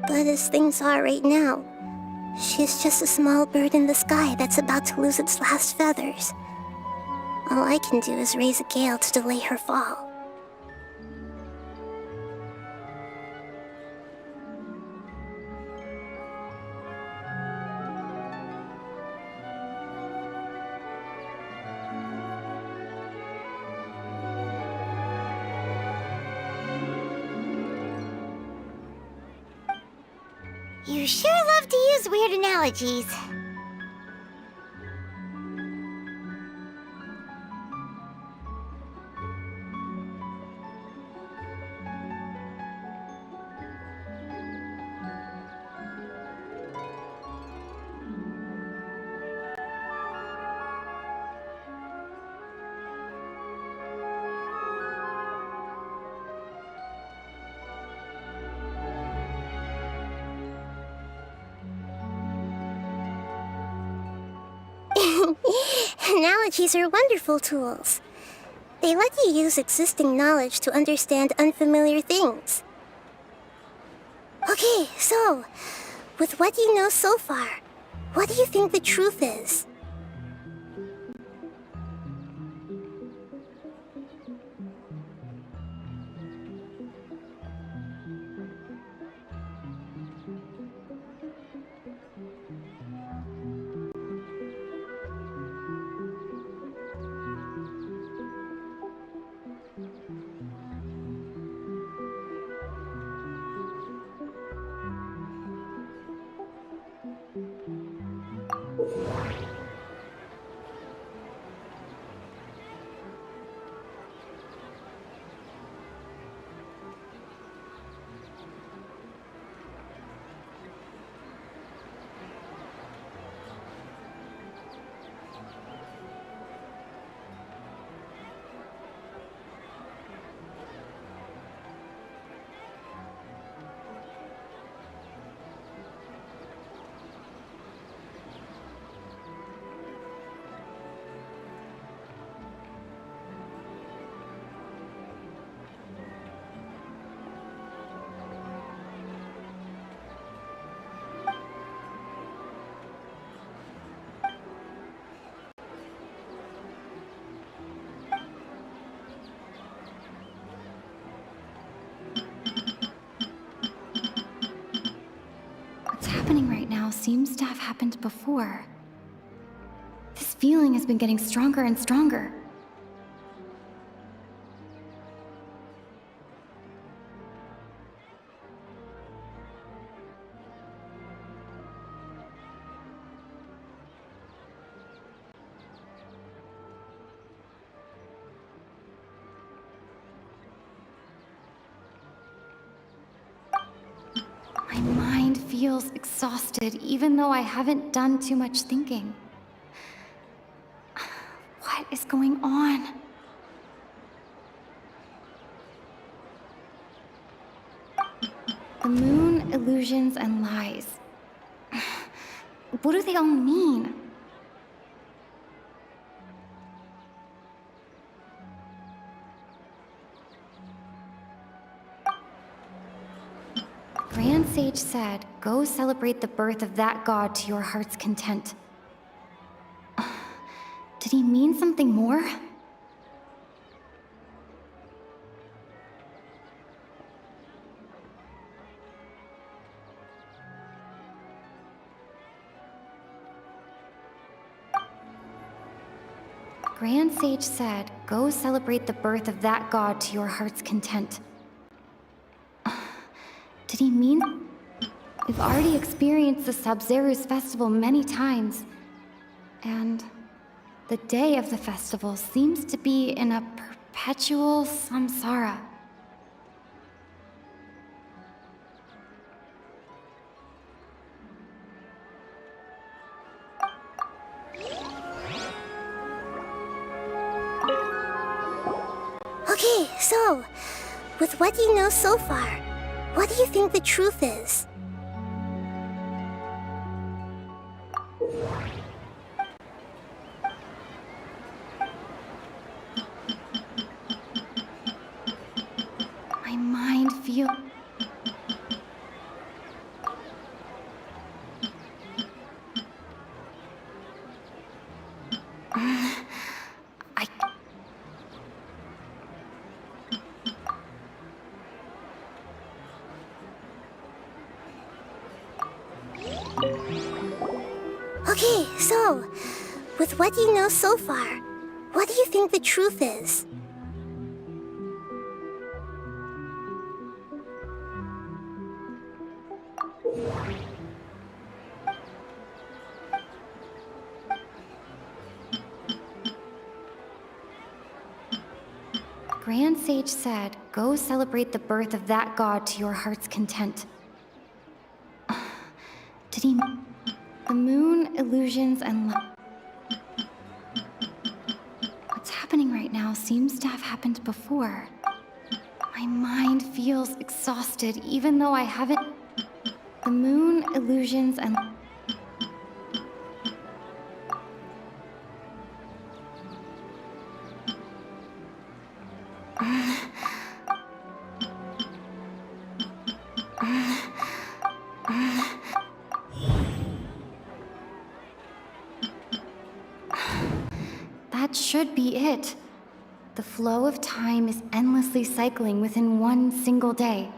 But as things are right now, she's just a small bird in the sky that's about to lose its last feathers. All I can do is raise a gale to delay her fall. You sure love to use weird analogies. Analogies are wonderful tools. They let you use existing knowledge to understand unfamiliar things. Okay, so, with what you know so far, what do you think the truth is? What's happening right now seems to have happened before. This feeling has been getting stronger and stronger. My mind feels exhausted, even though I haven't done too much thinking. What is going on? The moon, illusions, and lies. What do they all mean? Grand Sage said, "Go celebrate the birth of that god to your heart's content." Did he mean something more? Grand Sage said, go celebrate the birth of that god to your heart's content. Did he mean? We've already experienced the Sub-Zeru's festival many times. And the day of the festival seems to be in a perpetual samsara. Okay, so, with what you know so far, what do you think the truth is? My mind feels... Okay, so, with what you know so far, what do you think the truth is? Grand Sage said, go celebrate the birth of that god to your heart's content. Did he... The moon, illusions, and what's happening right now seems to have happened before. My mind feels exhausted, even though I haven't... The moon, illusions, and... That should be it. The flow of time is endlessly cycling within one single day.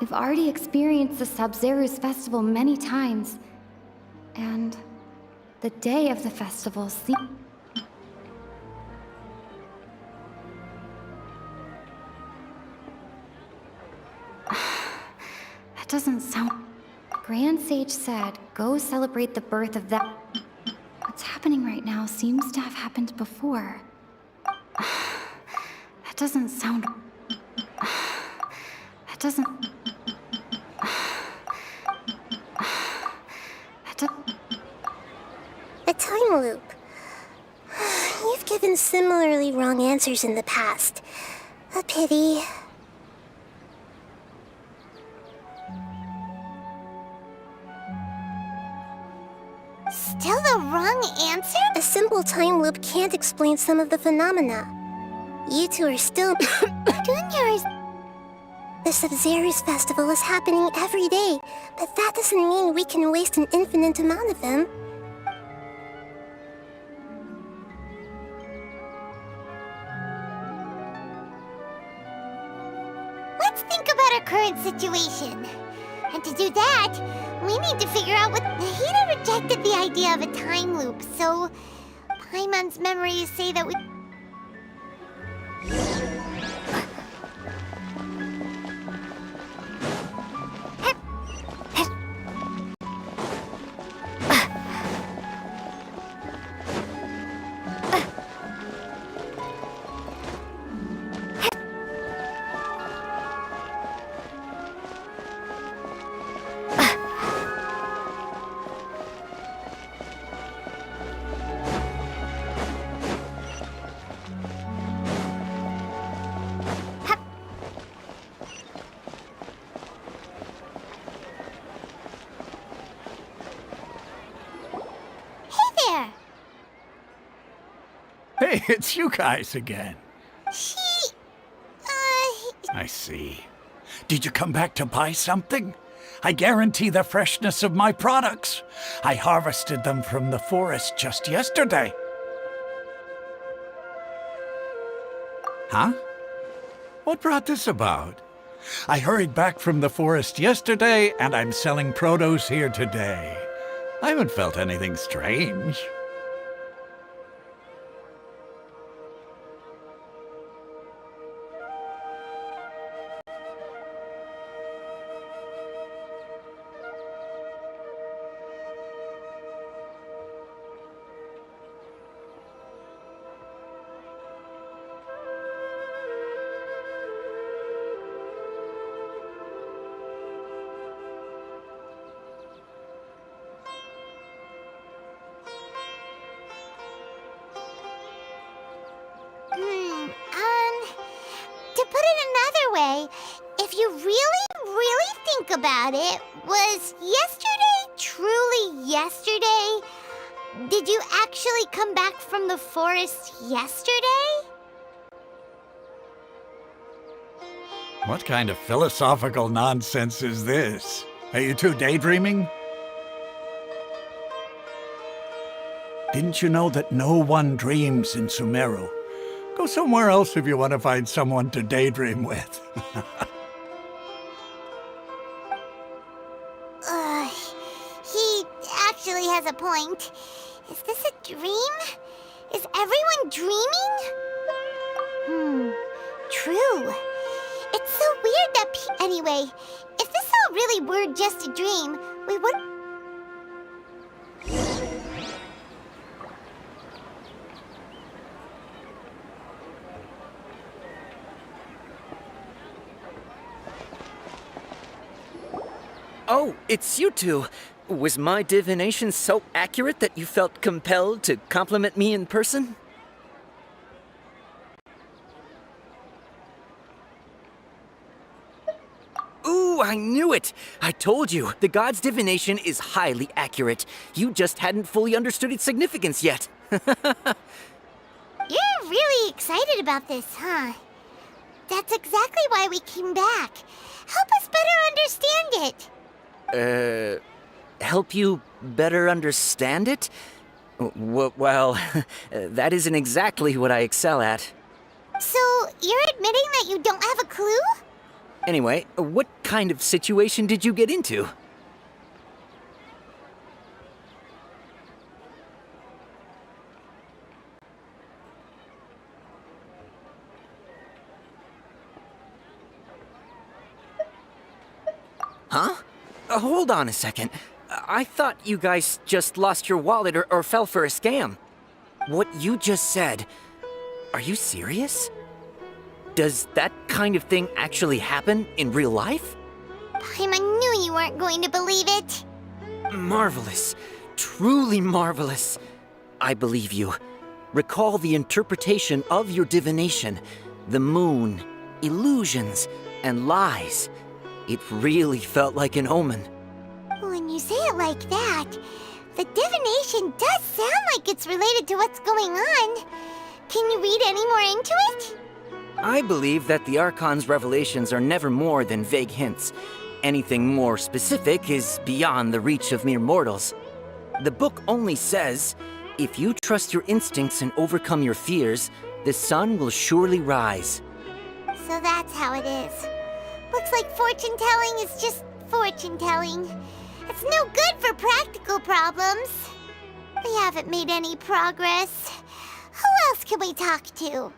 We've already experienced the Sub-Zeru's festival many times. And the day of the festival seems... That doesn't sound... Grand Sage said, go celebrate the birth of that... What's happening right now seems to have happened before. That doesn't sound... That doesn't... A time loop. You've given similarly wrong answers in the past. A pity. Still the wrong answer? A simple time loop can't explain some of the phenomena. You two are still doing yours. The Sub-Zeru's festival is happening every day, but that doesn't mean we can waste an infinite amount of them. Let's think about our current situation. And to do that, we need to figure out what... Hida rejected the idea of a time loop, so... Paimon's memories say that we... Hey, it's you guys again. I see. Did you come back to buy something? I guarantee the freshness of my products. I harvested them from the forest just yesterday. Huh? What brought this about? I hurried back from the forest yesterday, and I'm selling produce here today. I haven't felt anything strange. To put it another way, if you really think about it, was yesterday truly yesterday? Did you actually come back from the forest yesterday? What kind of philosophical nonsense is this? Are you two daydreaming? Didn't you know that no one dreams in Sumeru? Go somewhere else if you want to find someone to daydream with. He actually has a point. Is this a dream? Is everyone dreaming? True. It's so weird that anyway, if this all really were just a dream, we would... Oh, it's you two. Was my divination so accurate that you felt compelled to compliment me in person? Ooh, I knew it! I told you, the god's divination is highly accurate. You just hadn't fully understood its significance yet. You're really excited about this, huh? That's exactly why we came back. Help us better understand it. Help you better understand it? Well, that isn't exactly what I excel at. So, you're admitting that you don't have a clue? Anyway, what kind of situation did you get into? Huh? Hold on a second. I thought you guys just lost your wallet or fell for a scam. What you just said, are you serious? Does that kind of thing actually happen in real life? Paimon knew you weren't going to believe it. Marvelous. Truly marvelous. I believe you. Recall the interpretation of your divination, the moon, illusions, and lies. It really felt like an omen. When you say it like that, the divination does sound like it's related to what's going on. Can you read any more into it? I believe that the Archon's revelations are never more than vague hints. Anything more specific is beyond the reach of mere mortals. The book only says, if you trust your instincts and overcome your fears, the sun will surely rise. So that's how it is. Looks like fortune-telling is just fortune-telling. It's no good for practical problems. We haven't made any progress. Who else can we talk to?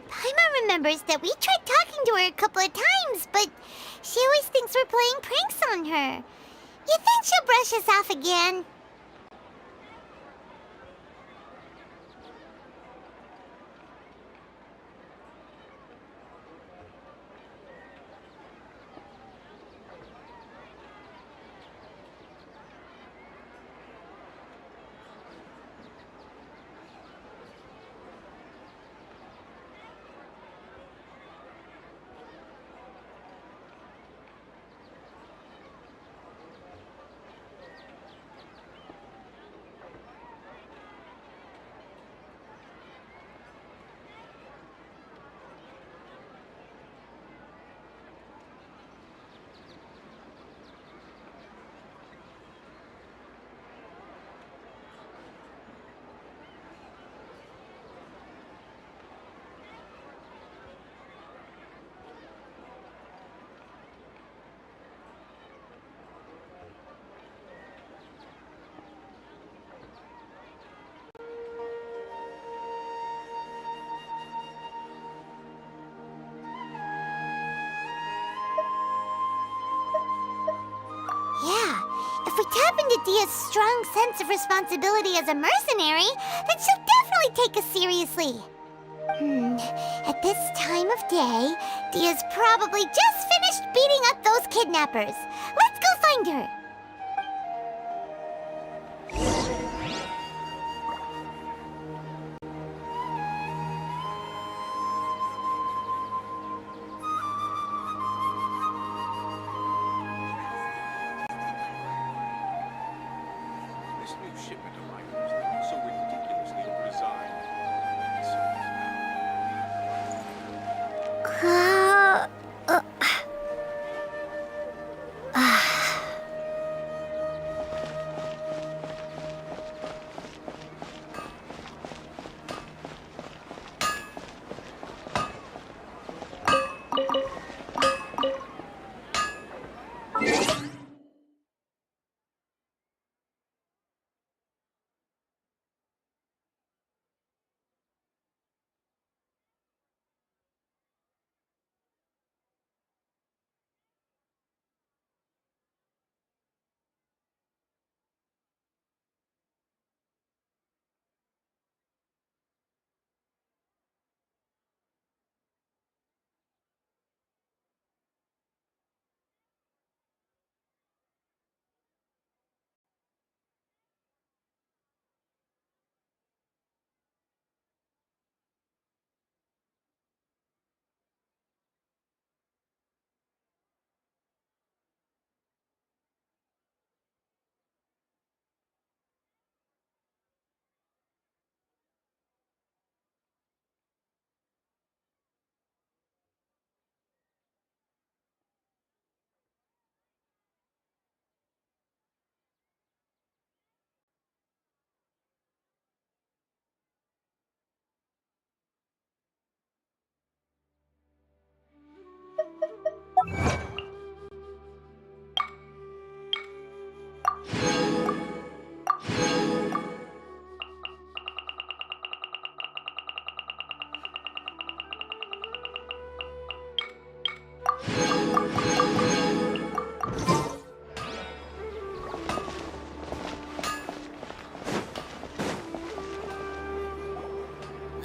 Paimon remembers that we tried talking to her a couple of times, but she always thinks we're playing pranks on her. You think she'll brush us off again? tap into Dia's strong sense of responsibility as a mercenary, then she'll definitely take us seriously. At this time of day, Dia's probably just finished beating up those kidnappers. Let's go find her. This new shipment of items is so ridiculously overdesigned.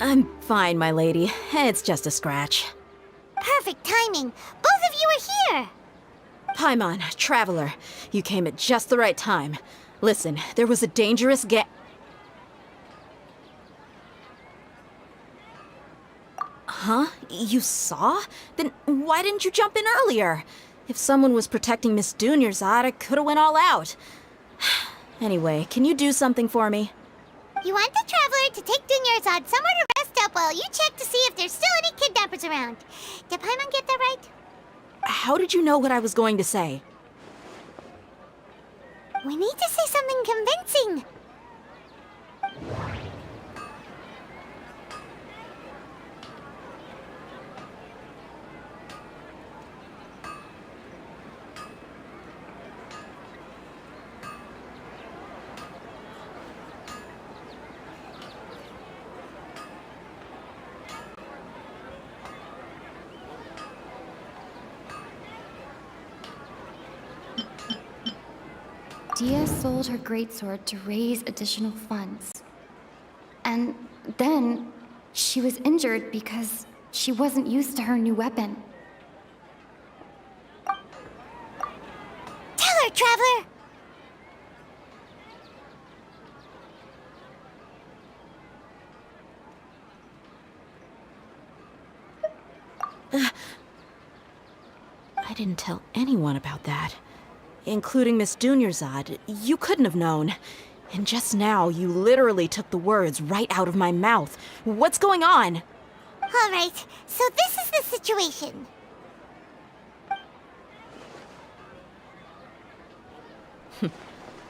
I'm fine, my lady. It's just a scratch. Perfect timing. Both of you are here. Paimon, Traveler, you came at just the right time. Listen, there was a dangerous Huh? You saw? Then why didn't you jump in earlier? If someone was protecting Miss Dunyarzad, I could've went all out. Anyway, can you do something for me? You want the Traveler to take Dunyarzad somewhere to rest up while you check to see if there's still any kidnappers around. Did Paimon get that right? How did you know what I was going to say? We need to say something convincing. Dia sold her greatsword to raise additional funds. And then she was injured because she wasn't used to her new weapon. Tell her, Traveler! I didn't tell anyone about that. Including Miss Dunyarzad. You couldn't have known. And just now, you literally took the words right out of my mouth. What's going on? All right, so this is the situation.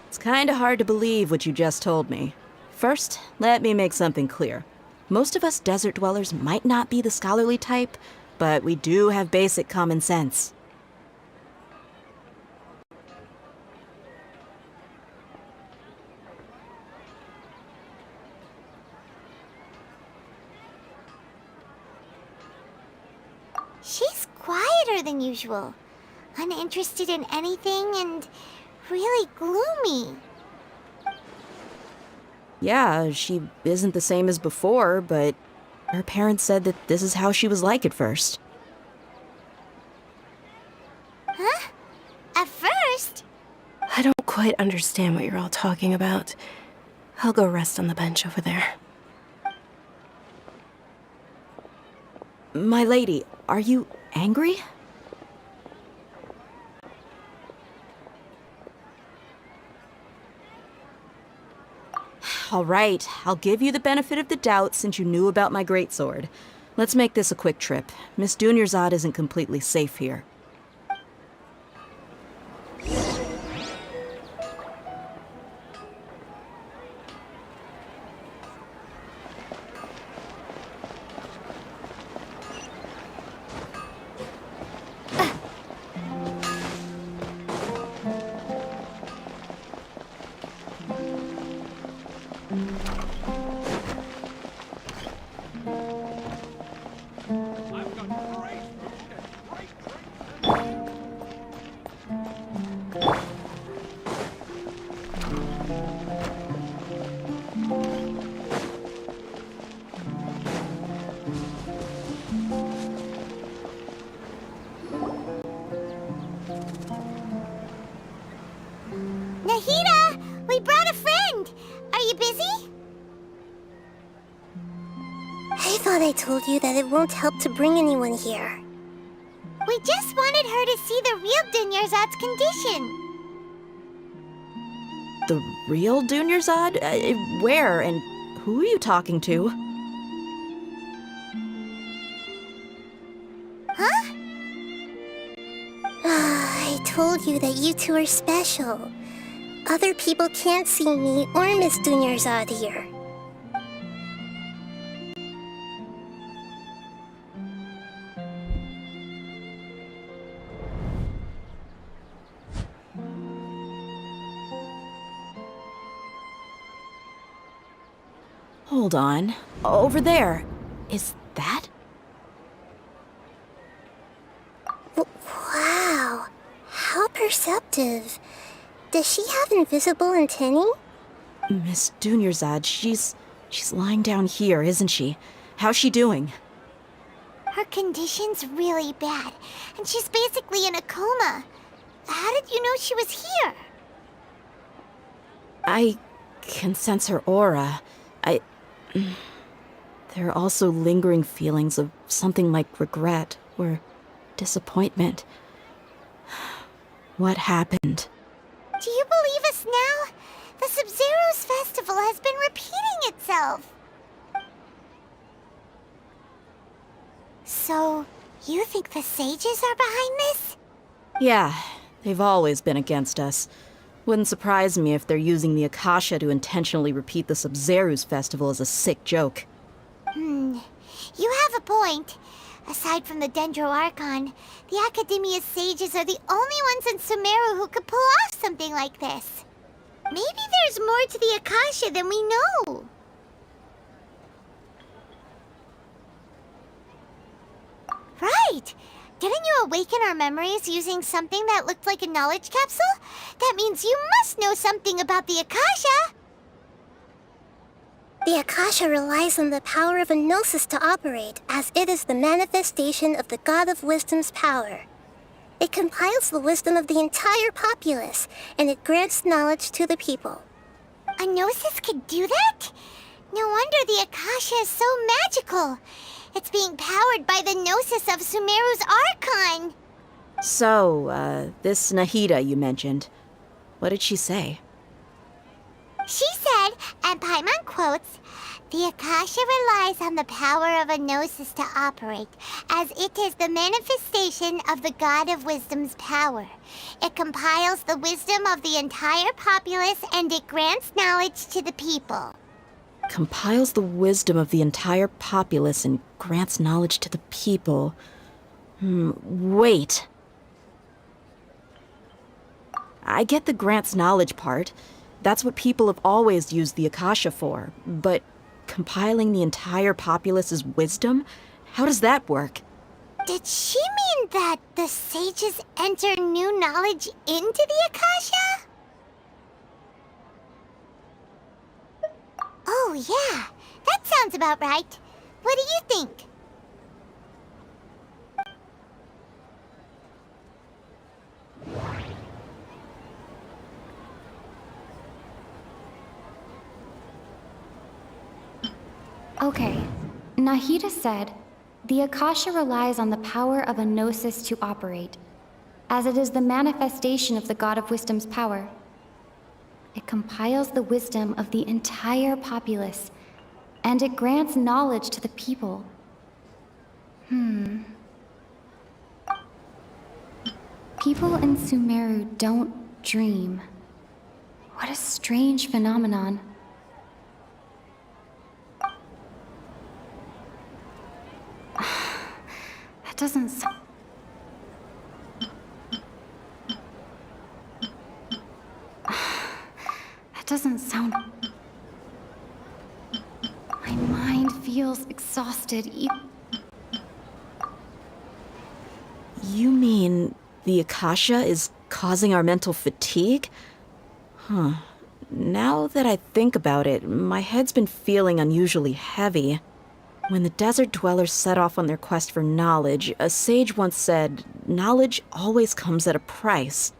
It's kinda hard to believe what you just told me. First, let me make something clear. Most of us desert dwellers might not be the scholarly type, but we do have basic common sense. She's quieter than usual, uninterested in anything and really gloomy. Yeah, she isn't the same as before, but her parents said that this is how she was like at first. Huh? At first? I don't quite understand what you're all talking about. I'll go rest on the bench over there. My lady, are you angry? All right, I'll give you the benefit of the doubt since you knew about my greatsword. Let's make this a quick trip. Miss Dunyarzad isn't completely safe here. Nahida! We brought a friend! Are you busy? I thought I told you that it won't help to bring anyone here. We just wanted her to see the real Dunyarzad's condition. The real Dunyarzad? Where and who are you talking to? Huh? I told you that you two are special. Other people can't see me or Miss Dunyarzad here. Hold on. Over there. Is that? Wow. How perceptive. Does she have invisible antennae? Miss Dunyarzad, she's lying down here, isn't she? How's she doing? Her condition's really bad, and she's basically in a coma. How did you know she was here? I can sense her aura. There are also lingering feelings of something like regret or disappointment. What happened? Do you believe us now? The Sub-Zero's festival has been repeating itself. So, you think the sages are behind this? Yeah, they've always been against us. Wouldn't surprise me if they're using the Akasha to intentionally repeat the Sub-Zero's festival as a sick joke. You have a point. Aside from the Dendro Archon, the Academia's sages are the only ones in Sumeru who could pull off something like this. Maybe there's more to the Akasha than we know. Right! Didn't you awaken our memories using something that looked like a knowledge capsule? That means you must know something about the Akasha! The Akasha relies on the power of a gnosis to operate, as it is the manifestation of the God of Wisdom's power. It compiles the wisdom of the entire populace, and it grants knowledge to the people. A gnosis could do that? No wonder the Akasha is so magical. It's being powered by the gnosis of Sumeru's Archon. So, this Nahida you mentioned, what did she say? She said, and Paimon quotes, "The Akasha relies on the power of a gnosis to operate, as it is the manifestation of the God of Wisdom's power. It compiles the wisdom of the entire populace and it grants knowledge to the people." Compiles the wisdom of the entire populace and grants knowledge to the people. Wait. I get the grants knowledge part. That's what people have always used the Akasha for. But compiling the entire populace's wisdom? How does that work? Did she mean that the sages enter new knowledge into the Akasha? Oh, yeah. That sounds about right. What do you think? Okay. Nahida said, the Akasha relies on the power of a gnosis to operate, as it is the manifestation of the God of Wisdom's power. It compiles the wisdom of the entire populace, and it grants knowledge to the people. People in Sumeru don't dream. What a strange phenomenon. That doesn't sound... That doesn't sound... My mind feels exhausted. You mean the Akasha is causing our mental fatigue? Huh. Now that I think about it, my head's been feeling unusually heavy. When the desert dwellers set off on their quest for knowledge, a sage once said, knowledge always comes at a price.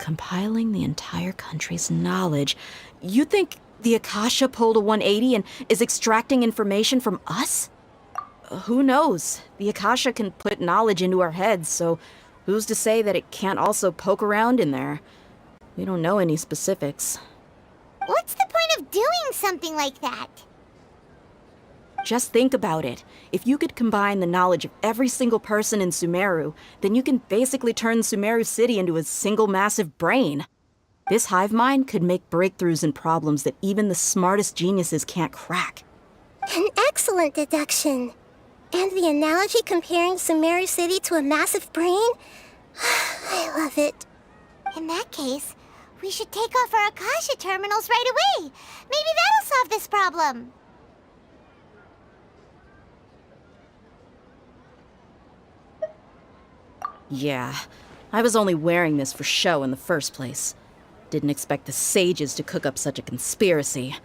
Compiling the entire country's knowledge. You think the Akasha pulled a 180 and is extracting information from us? Who knows? The Akasha can put knowledge into our heads, so who's to say that it can't also poke around in there? We don't know any specifics. What's the point of doing something like that? Just think about it. If you could combine the knowledge of every single person in Sumeru, then you can basically turn Sumeru City into a single massive brain. This hive mind could make breakthroughs in problems that even the smartest geniuses can't crack. An excellent deduction. And the analogy comparing Sumeru City to a massive brain? I love it. In that case, we should take off our Akasha terminals right away. Maybe that'll solve this problem. Yeah, I was only wearing this for show in the first place. Didn't expect the sages to cook up such a conspiracy.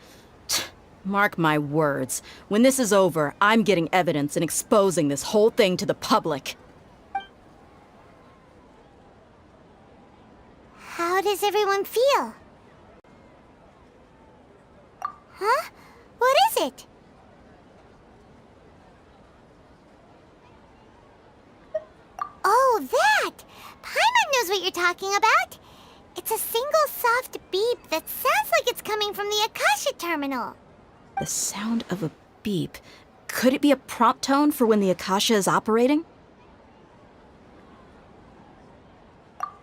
Mark my words, when this is over, I'm getting evidence and exposing this whole thing to the public. How does everyone feel? Huh? What is it? Oh, that! Paimon knows what you're talking about. It's a single soft beep that sounds like it's coming from the Akasha terminal. The sound of a beep. Could it be a prompt tone for when the Akasha is operating?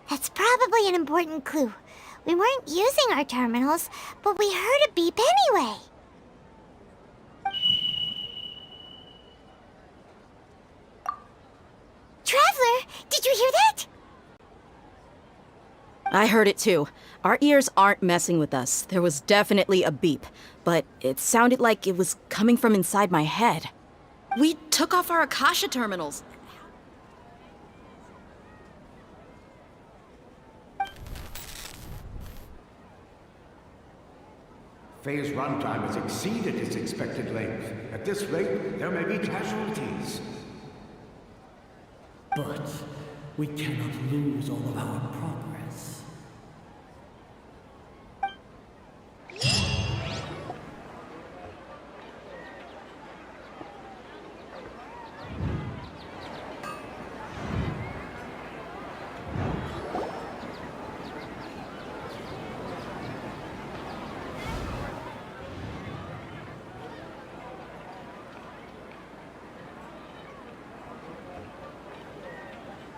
That's probably an important clue. We weren't using our terminals, but we heard a beep anyway. Traveler, did you hear that? I heard it too. Our ears aren't messing with us. There was definitely a beep, but it sounded like it was coming from inside my head. We took off our Akasha terminals. Phase runtime has exceeded its expected length. At this rate, there may be casualties. But we cannot lose all of our progress.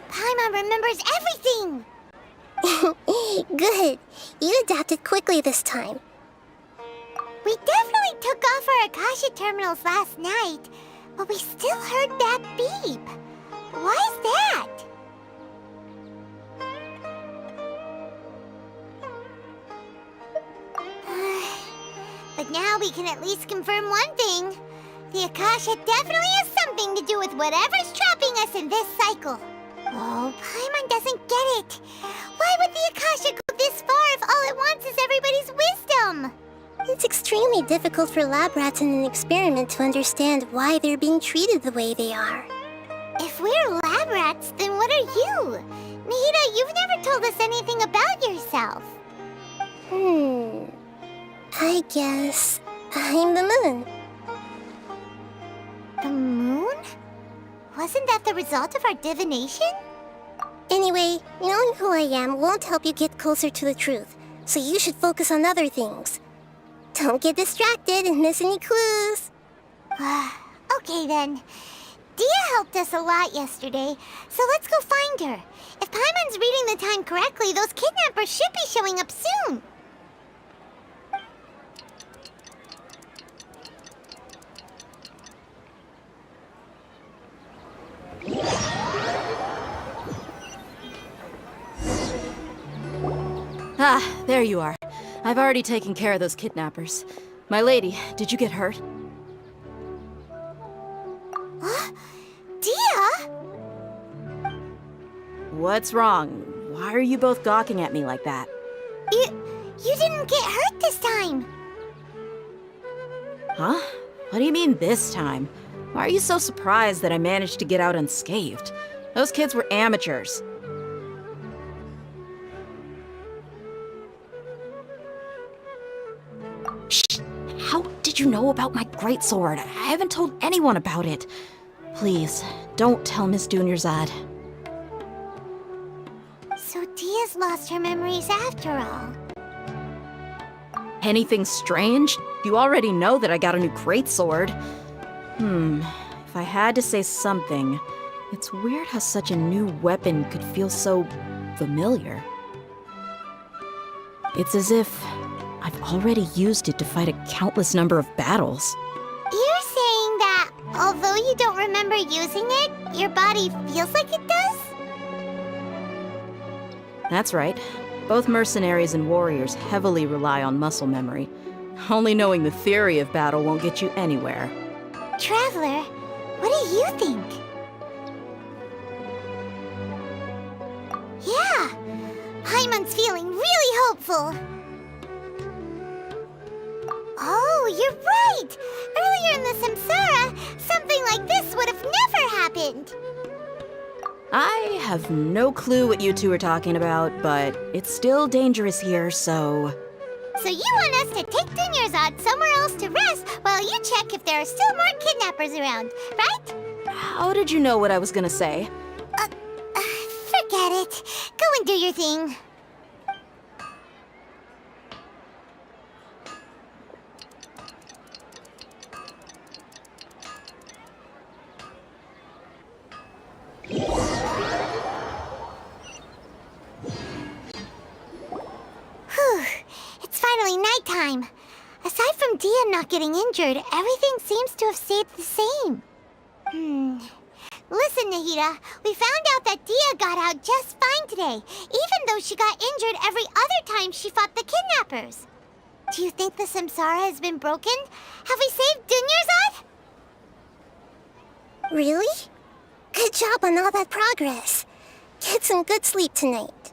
Paimon remembers everything! Good. You adapted quickly this time. We definitely took off our Akasha terminals last night, but we still heard that beep. Why is that? But now we can at least confirm one thing. The Akasha definitely has something to do with whatever's trapping us in this cycle. Oh, Paimon doesn't get it. Why would the Akasha go this far if all it wants is everybody's wisdom? It's extremely difficult for lab rats in an experiment to understand why they're being treated the way they are. If we're lab rats, then what are you? Nahida, you've never told us anything about yourself. I guess I'm the moon. The moon? Wasn't that the result of our divination? Anyway, knowing who I am won't help you get closer to the truth, so you should focus on other things. Don't get distracted and miss any clues. Okay then. Dia helped us a lot yesterday, so let's go find her. If Paimon's reading the time correctly, those kidnappers should be showing up soon. Ah, there you are. I've already taken care of those kidnappers. My lady, did you get hurt? Dia? What's wrong? Why are you both gawking at me like that? You didn't get hurt this time. Huh? What do you mean this time? Why are you so surprised that I managed to get out unscathed? Those kids were amateurs. Shh! How did you know about my greatsword? I haven't told anyone about it. Please, don't tell Miss Dunyarzad. So Dia's lost her memories after all. Anything strange? You already know that I got a new greatsword. If I had to say something, it's weird how such a new weapon could feel so familiar. It's as if I've already used it to fight a countless number of battles. You're saying that although you don't remember using it, your body feels like it does? That's right. Both mercenaries and warriors heavily rely on muscle memory. Only knowing the theory of battle won't get you anywhere. Traveler, what do you think? Yeah, Paimon's feeling really hopeful. Oh, you're right! Earlier in the Samsara, something like this would have never happened. I have no clue what you two are talking about, but it's still dangerous here, so... So you want us to take Dunyarzad somewhere else to rest while you check if there are still more kidnappers around, right? How did you know what I was gonna say? Forget it. Go and do your thing. Whew. It's finally nighttime. Aside from Dia not getting injured, everything seems to have stayed the same. Listen, Nahida, we found out that Dia got out just fine today, even though she got injured every other time she fought the kidnappers. Do you think the Samsara has been broken? Have we saved Dunyarzad? Really? Good job on all that progress. Get some good sleep tonight.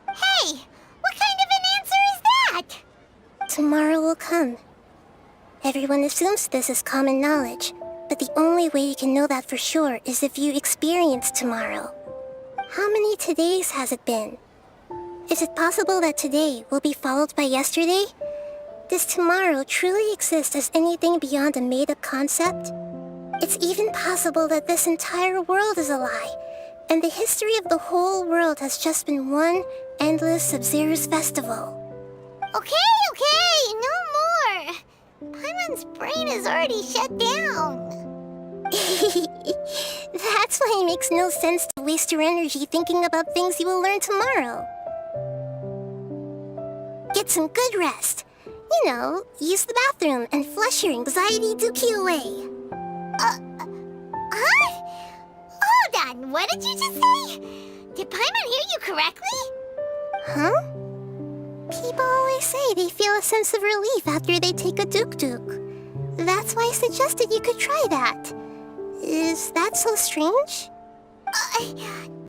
Hey, what kind of an answer is that? Tomorrow will come. Everyone assumes this is common knowledge, but the only way you can know that for sure is if you experience tomorrow. How many todays has it been? Is it possible that today will be followed by yesterday? Does tomorrow truly exist as anything beyond a made-up concept? It's even possible that this entire world is a lie, and the history of the whole world has just been one endless Sabzeruz festival. Okay, no more. Paimon's brain is already shut down. That's why it makes no sense to waste your energy thinking about things you will learn tomorrow. Get some good rest. You know, use the bathroom and flush your anxiety dookie away. Huh? Hold on, what did you just say? Did Paimon hear you correctly? Huh? People always say they feel a sense of relief after they take a duk-duk. That's why I suggested you could try that. Is that so strange?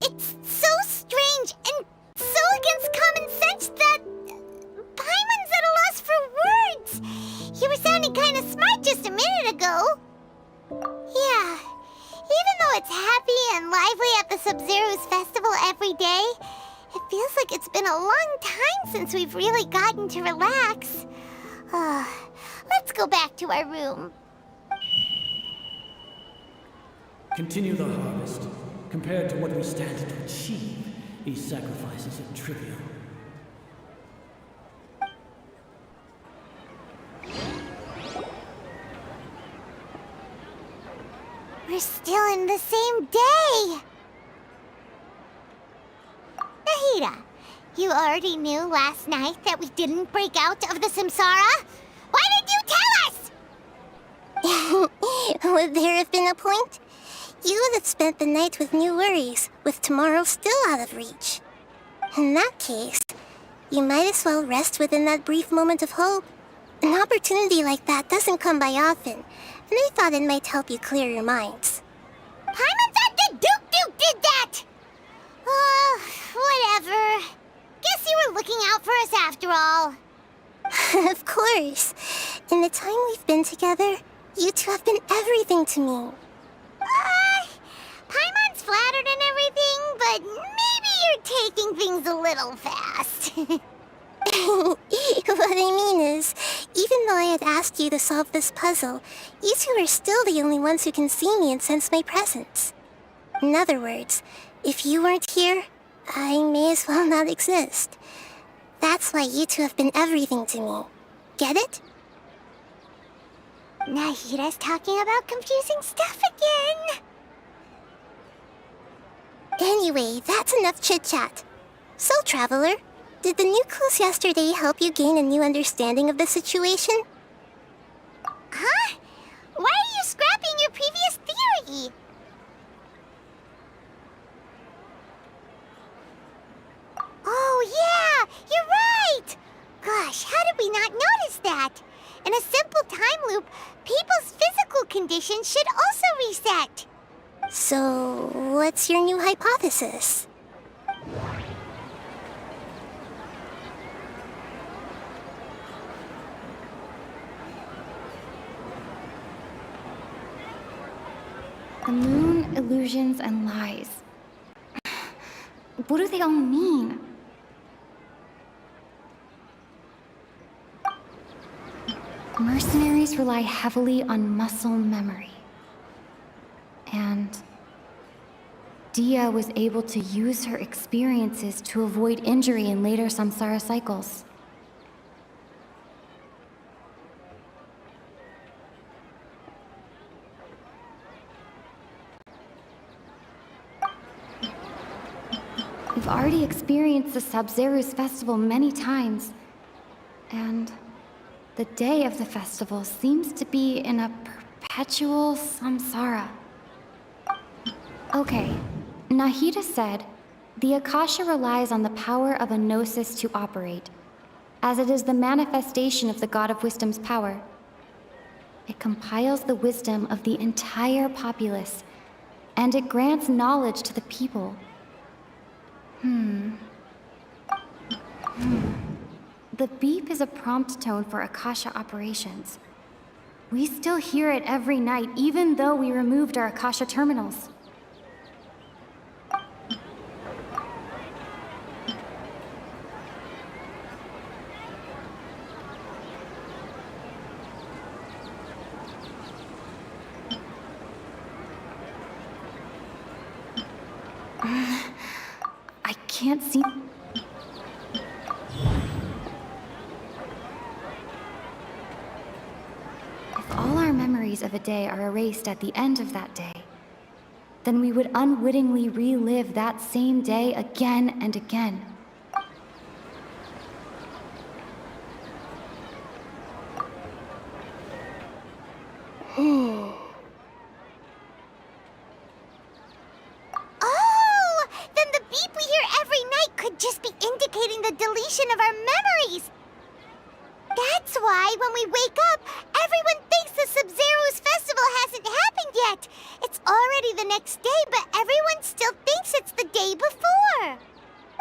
It's so strange and so against common sense that Paimon's at a loss for words. You were been a long time since we've really gotten to relax. Let's go back to our room. Continue the harvest. Compared to what we stand to achieve, these sacrifices are trivial. We're still in the same day! Nahida, you already knew last night that we didn't break out of the samsara? Why did you tell us? Would there have been a point? You would have spent the night with new worries, with tomorrow still out of reach. In that case, you might as well rest within that brief moment of hope. An opportunity like that doesn't come by often, and I thought it might help you clear your minds. Paimon thought the Duke did that! Whatever. Guess you were looking out for us after all. Of course. In the time we've been together, you two have been everything to me. Paimon's flattered and everything, but maybe you're taking things a little fast. What I mean is, even though I had asked you to solve this puzzle, you two are still the only ones who can see me and sense my presence. In other words, if you weren't here, I may as well not exist. That's why you two have been everything to me. Get it? Nahida's talking about confusing stuff again. Anyway, that's enough chit-chat. So, Traveler, did the new clues yesterday help you gain a new understanding of the situation? Huh? Why are you scrapping your previous theory? Oh, yeah! You're right! Gosh, how did we not notice that? In a simple time loop, people's physical conditions should also reset. So, what's your new hypothesis? The moon, illusions, and lies. What do they all mean? Mercenaries rely heavily on muscle memory. And Dia was able to use her experiences to avoid injury in later samsara cycles. We've already experienced the Sabzeruz festival many times, and the day of the festival seems to be in a perpetual samsara. Okay, Nahida said, the Akasha relies on the power of a gnosis to operate, as it is the manifestation of the God of Wisdom's power. It compiles the wisdom of the entire populace, and it grants knowledge to the people. The beep is a prompt tone for Akasha operations. We still hear it every night, even though we removed our Akasha terminals. I can't see... If all our memories of a day are erased at the end of that day, then we would unwittingly relive that same day again and again. Oh! Then the beep we hear every night could just be indicating the deletion of our memories. That's why when we wake up, everyone thinks the Sub-Zero's festival hasn't happened yet. It's already the next day, but everyone still thinks it's the day before.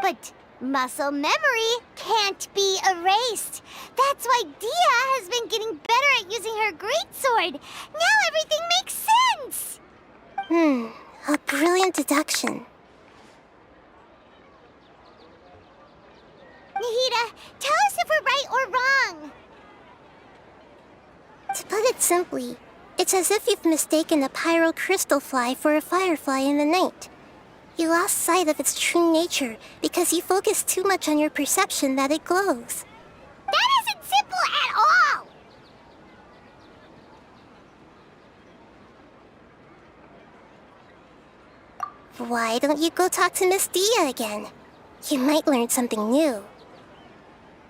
But muscle memory can't be erased. That's why Dia has been getting better at using her greatsword. Now everything makes sense. A brilliant deduction. Nahida, tell us if we're right or wrong. To put it simply, it's as if you've mistaken a pyro crystal fly for a firefly in the night. You lost sight of its true nature because you focused too much on your perception that it glows. That isn't simple at all! Why don't you go talk to Miss Dia again? You might learn something new.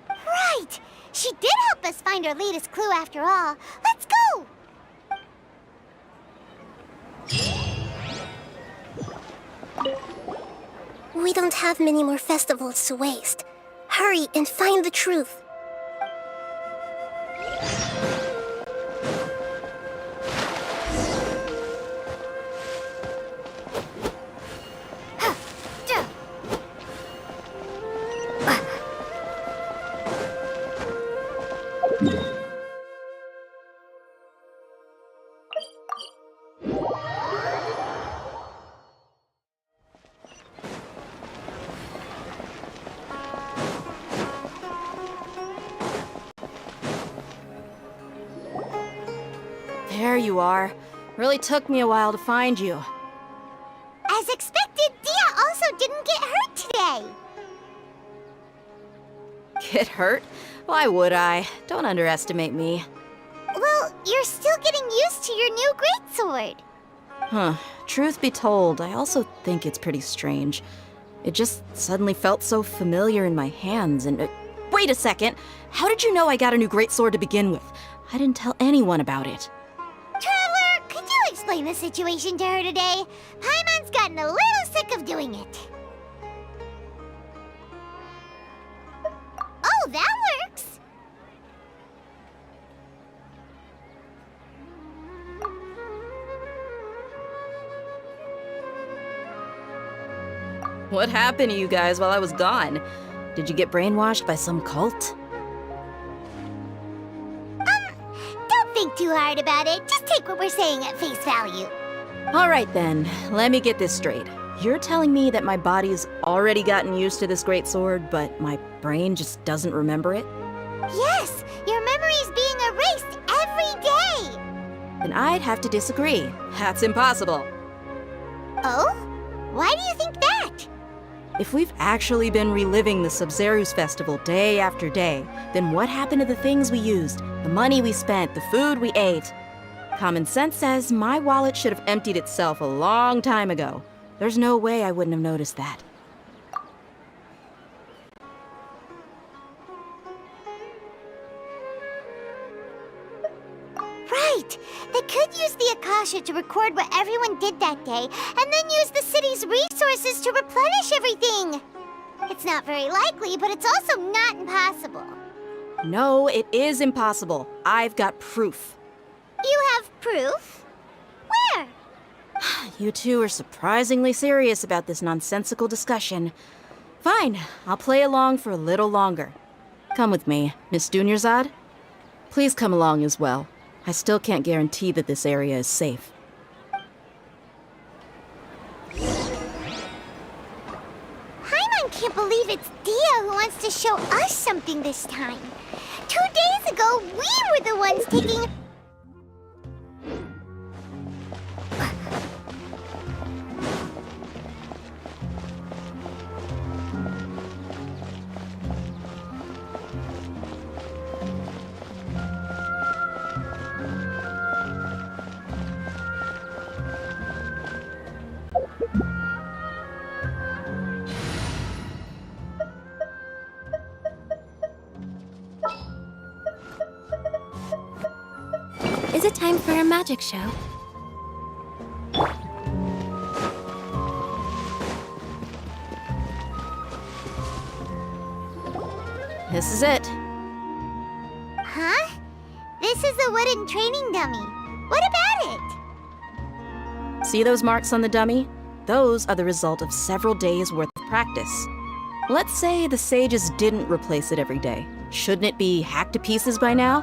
Right! She did help us find our latest clue after all. Let's go! We don't have many more festivals to waste. Hurry and find the truth. There you are. Really took me a while to find you. As expected, Dia also didn't get hurt today. Get hurt? Why would I? Don't underestimate me. Well, you're still getting used to your new greatsword. Huh. Truth be told, I also think it's pretty strange. It just suddenly felt so familiar in my hands and... wait a second! How did you know I got a new greatsword to begin with? I didn't tell anyone about it. Traveler, could you explain the situation to her today? Paimon's gotten a little sick of doing it. Oh, that works! What happened to you guys while I was gone? Did you get brainwashed by some cult? Don't think too hard about it. Just take what we're saying at face value. Alright then, let me get this straight. You're telling me that my body's already gotten used to this greatsword, but my brain just doesn't remember it? Yes, your memory's being erased every day. Then I'd have to disagree. That's impossible. Oh? Why do you think that? If we've actually been reliving the Sub-Zeru's festival day after day, then what happened to the things we used, the money we spent, the food we ate? Common sense says my wallet should have emptied itself a long time ago. There's no way I wouldn't have noticed that. Right! They could use the Akasha to record what everyone did that day, and then use the city's resources to replenish everything! It's not very likely, but it's also not impossible. No, it is impossible. I've got proof. You have proof? Where? You two are surprisingly serious about this nonsensical discussion. Fine, I'll play along for a little longer. Come with me, Miss Dunyarzad. Please come along as well. I still can't guarantee that this area is safe. Paimon can't believe it's Dia who wants to show us something this time. 2 days ago, we were the ones taking... Is it time for a magic show? This is it. Huh? This is a wooden training dummy. What about it? See those marks on the dummy? Those are the result of several days' worth of practice. Let's say the sages didn't replace it every day. Shouldn't it be hacked to pieces by now?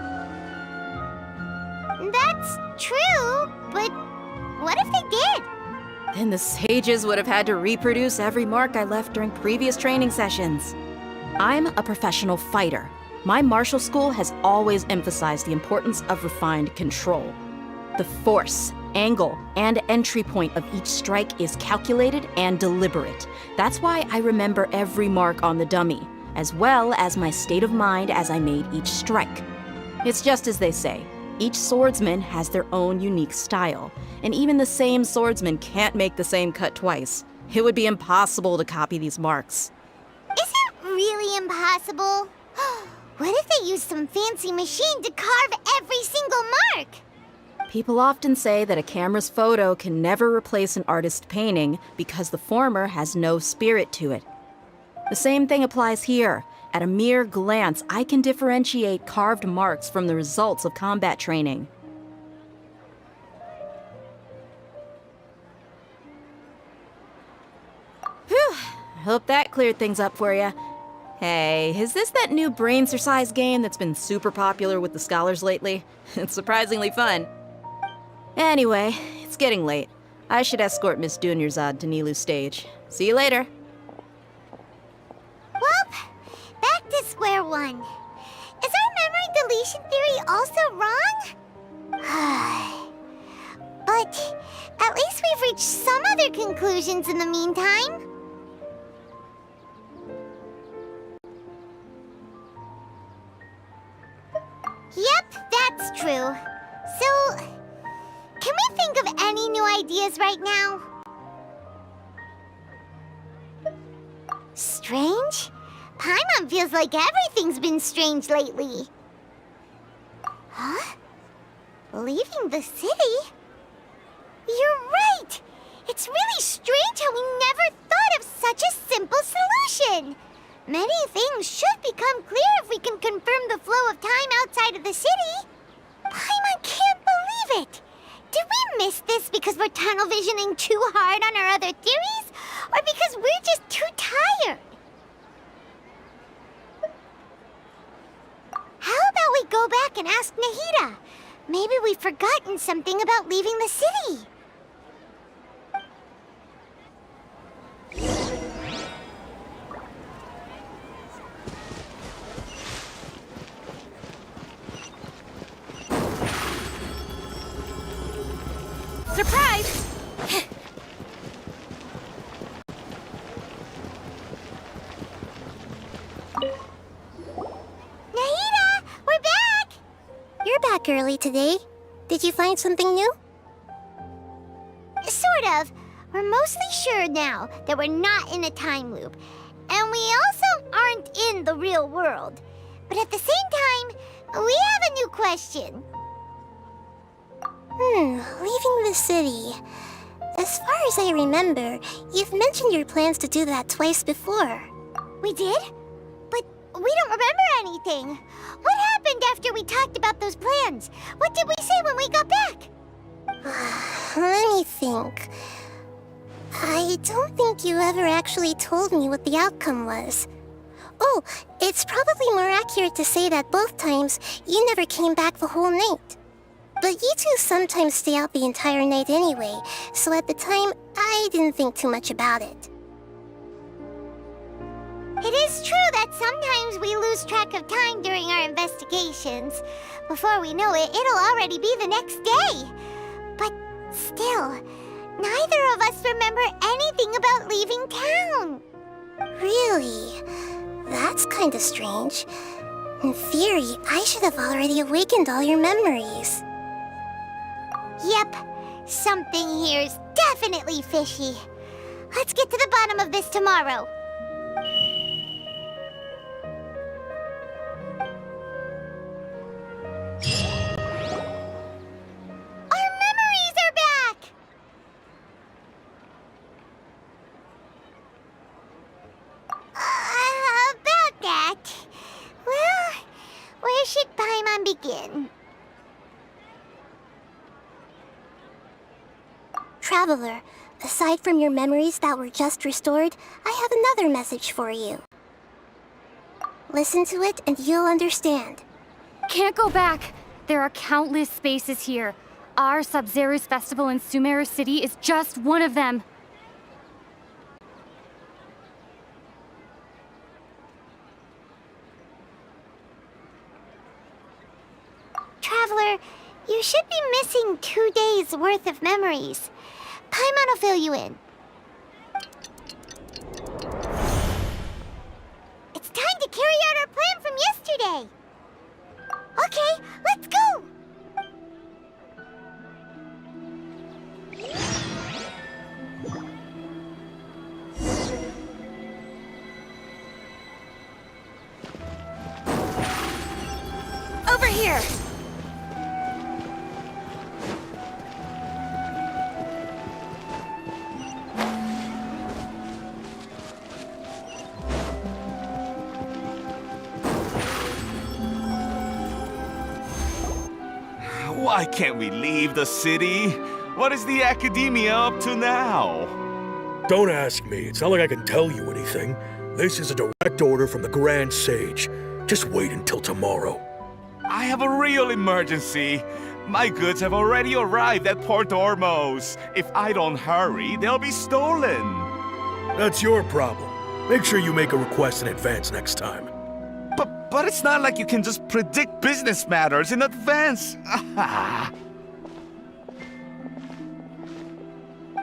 That's true, but what if they did? Then the sages would have had to reproduce every mark I left during previous training sessions. I'm a professional fighter. My martial school has always emphasized the importance of refined control. The force, angle, and entry point of each strike is calculated and deliberate. That's why I remember every mark on the dummy, as well as my state of mind as I made each strike. It's just as they say, each swordsman has their own unique style, and even the same swordsman can't make the same cut twice. It would be impossible to copy these marks. Is it really impossible? What if they used some fancy machine to carve every single mark? People often say that a camera's photo can never replace an artist's painting because the former has no spirit to it. The same thing applies here. At a mere glance, I can differentiate carved marks from the results of combat training. Whew, hope that cleared things up for you. Hey, is this that new brain exercise game that's been super popular with the scholars lately? It's surprisingly fun. Anyway, it's getting late. I should escort Miss Dunyarzad to Nilu's stage. See you later. Well, back to square one. Is our memory deletion theory also wrong? But at least we've reached some other conclusions in the meantime. Yep, that's true. So, can we think of any new ideas right now? Strange? Paimon feels like everything's been strange lately. Huh? Leaving the city? You're right! It's really strange how we never thought of such a simple solution! Many things should become clear if we can confirm the flow of time outside of the city. Paimon can't believe it! Did we miss this because we're tunnel visioning too hard on our other theories? Or because we're just too tired? How about we go back and ask Nahida? Maybe we've forgotten something about leaving the city. Surprise! Nahida, we're back! You're back early today. Did you find something new? Sort of. We're mostly sure now that we're not in a time loop. And we also aren't in the real world. But at the same time, we have a new question. Leaving the city. As far as I remember, you've mentioned your plans to do that twice before. We did? But we don't remember anything. What happened after we talked about those plans? What did we say when we got back? Let me think. I don't think you ever actually told me what the outcome was. Oh, it's probably more accurate to say that both times you never came back the whole night. But you two sometimes stay out the entire night anyway, so at the time, I didn't think too much about it. It is true that sometimes we lose track of time during our investigations. Before we know it, it'll already be the next day. But still, neither of us remember anything about leaving town. Really? That's kinda strange. In theory, I should have already awakened all your memories. Yep, something here's definitely fishy. Let's get to the bottom of this tomorrow. Our memories are back! About that. Well, where should Paimon begin? Traveler, aside from your memories that were just restored, I have another message for you. Listen to it and you'll understand. Can't go back. There are countless spaces here. Our Sub-Zero's festival in Sumeru City is just one of them. Traveler, you should be missing 2 days' worth of memories. Paimon will fill you in. It's time to carry out our plan from yesterday. Okay, let's go! Over here! Why can't we leave the city? What is the Academia up to now? Don't ask me. It's not like I can tell you anything. This is a direct order from the Grand Sage. Just wait until tomorrow. I have a real emergency. My goods have already arrived at Port Ormos. If I don't hurry, they'll be stolen. That's your problem. Make sure you make a request in advance next time. But it's not like you can just predict business matters in advance.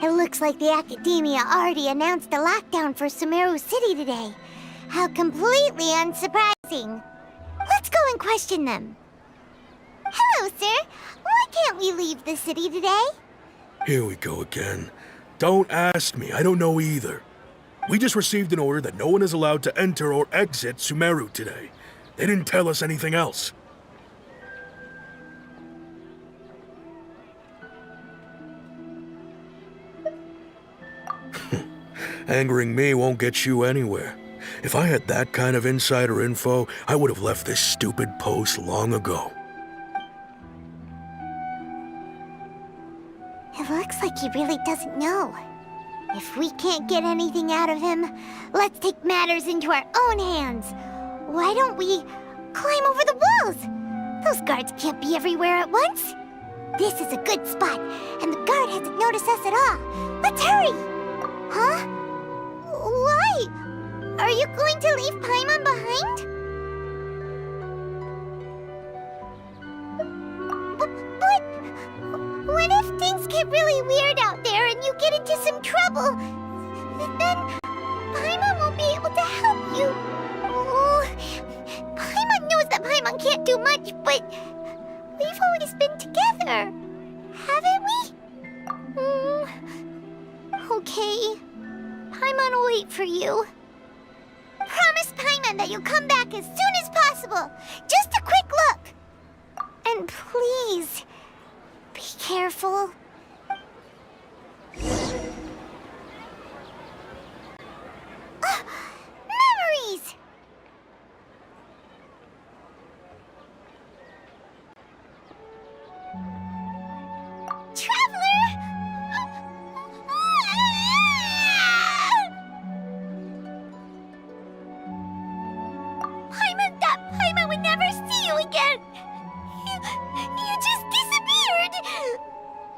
It looks like the Academia already announced a lockdown for Sumeru City today. How completely unsurprising. Let's go and question them. Hello, sir. Why can't we leave the city today? Here we go again. Don't ask me. I don't know either. We just received an order that no one is allowed to enter or exit Sumeru today. They didn't tell us anything else. Angering me won't get you anywhere. If I had that kind of insider info, I would have left this stupid post long ago. It looks like he really doesn't know. If we can't get anything out of him, let's take matters into our own hands. Why don't we climb over the walls? Those guards can't be everywhere at once. This is a good spot, and the guard hasn't noticed us at all. Let's hurry! Huh? Why? Are you going to leave Paimon behind? But what if things get really weird out there and you get into some trouble? Then Paimon won't be able to help you. Oh, Paimon knows that Paimon can't do much, but we've always been together, haven't we? Okay. Paimon will wait for you. Promise Paimon that you'll come back as soon as possible. Just a quick look. And please, be careful. Memories! Traveler! Paimon would never see you again! You just disappeared!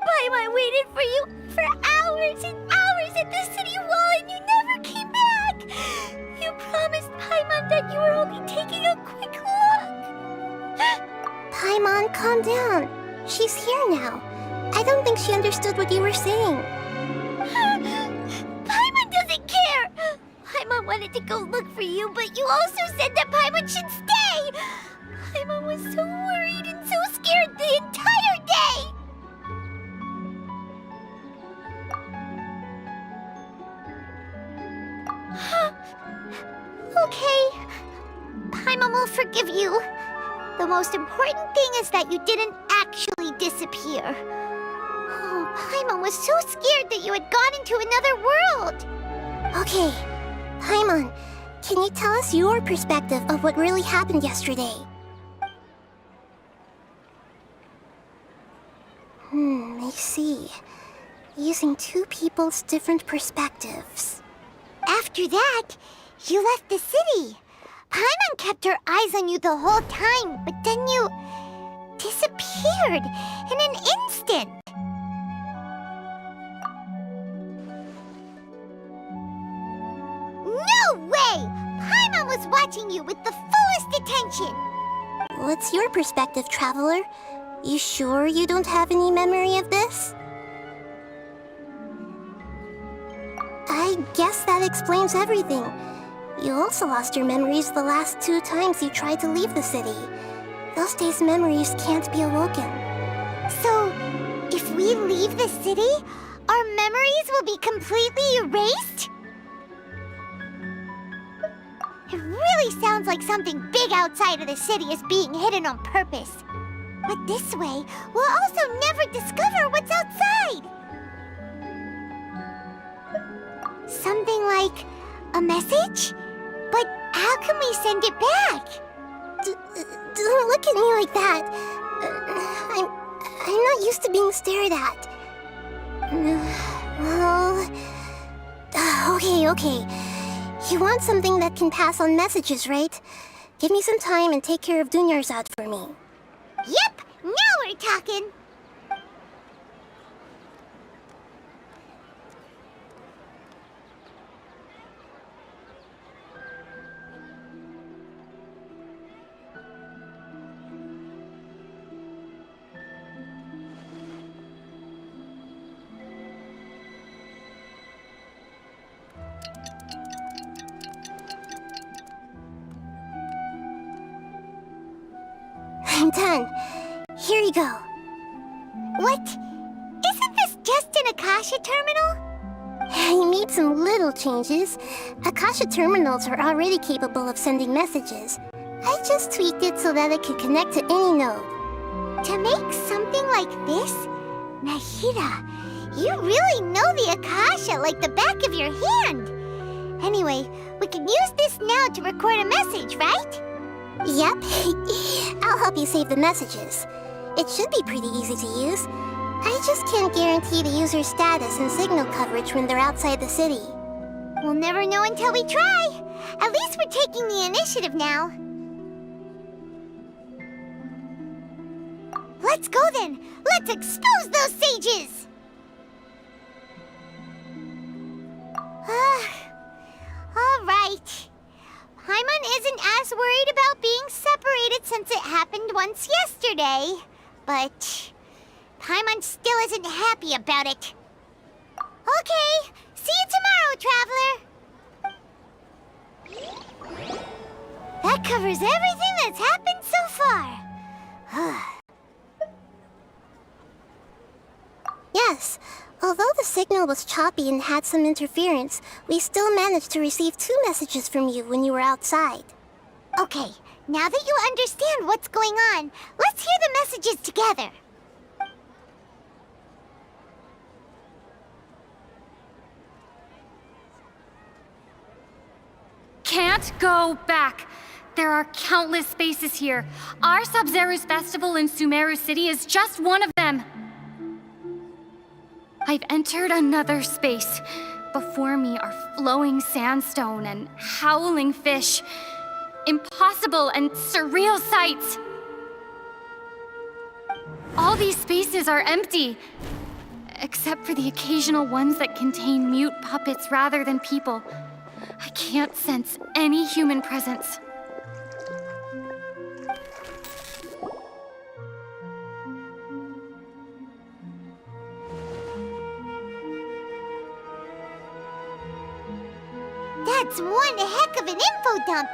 Paimon waited for you for hours and hours at the city wall and you never came back! You promised Paimon that you were only taking a quick look! Paimon, calm down. She's here now. I don't think she understood what you were saying. Paimon doesn't care! Paimon wanted to go look for you, but you also said that Paimon should stay! Paimon was so worried and so scared the entire day! Okay. Paimon will forgive you. The most important thing is that you didn't actually disappear. Oh, Paimon was so scared that you had gone into another world! Okay, Paimon, can you tell us your perspective of what really happened yesterday? I see. Using two people's different perspectives. After that, you left the city. Paimon kept her eyes on you the whole time, but then you disappeared in an instant. No way! Paimon was watching you with the fullest attention. What's your perspective, Traveler? You sure you don't have any memory of this? I guess that explains everything. You also lost your memories the last 2 times you tried to leave the city. Those days' memories can't be awoken. So, if we leave the city, our memories will be completely erased? It really sounds like something big outside of the city is being hidden on purpose. But this way, we'll also never discover what's outside. Something like a message? But how can we send it back? Don't look at me like that. I'm not used to being stared at. Well... Okay. You want something that can pass on messages, right? Give me some time and take care of Dunyarzad for me. Yep! Now we're talking! I'm done. Here you go. What? Isn't this just an Akasha terminal? I made some little changes. Akasha terminals are already capable of sending messages. I just tweaked it so that it can connect to any node. To make something like this? Nahida, you really know the Akasha like the back of your hand. Anyway, we can use this now to record a message, right? Yep. I'll help you save the messages. It should be pretty easy to use. I just can't guarantee the user's status and signal coverage when they're outside the city. We'll never know until we try. At least we're taking the initiative now. Let's go then. Let's expose those sages. All right. Paimon isn't as worried about being separated since it happened once yesterday. But Paimon still isn't happy about it. Okay, see you tomorrow, Traveler. That covers everything that's happened so far. Yes. Although the signal was choppy and had some interference, we still managed to receive 2 messages from you when you were outside. Okay, now that you understand what's going on, let's hear the messages together. Can't go back. There are countless spaces here. Our Sub-Zeru's festival in Sumeru City is just one of them. I've entered another space. Before me are flowing sandstone and howling fish. Impossible and surreal sights. All these spaces are empty, except for the occasional ones that contain mute puppets rather than people. I can't sense any human presence. That's one heck of an info dump.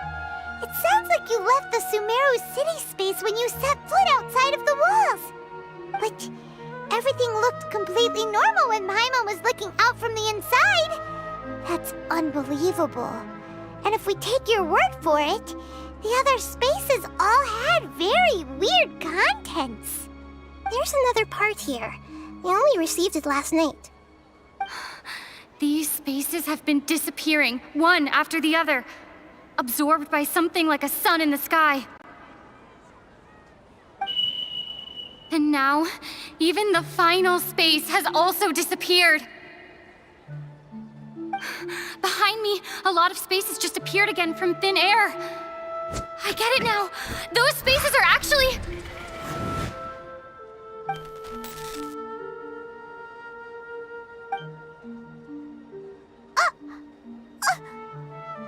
It sounds like you left the Sumeru city space when you set foot outside of the walls. But everything looked completely normal when Paimon was looking out from the inside. That's unbelievable. And if we take your word for it, the other spaces all had very weird contents. There's another part here. We only received it last night. These spaces have been disappearing, one after the other, absorbed by something like a sun in the sky. And now, even the final space has also disappeared. Behind me, a lot of spaces just appeared again from thin air. I get it now. Those spaces are actually...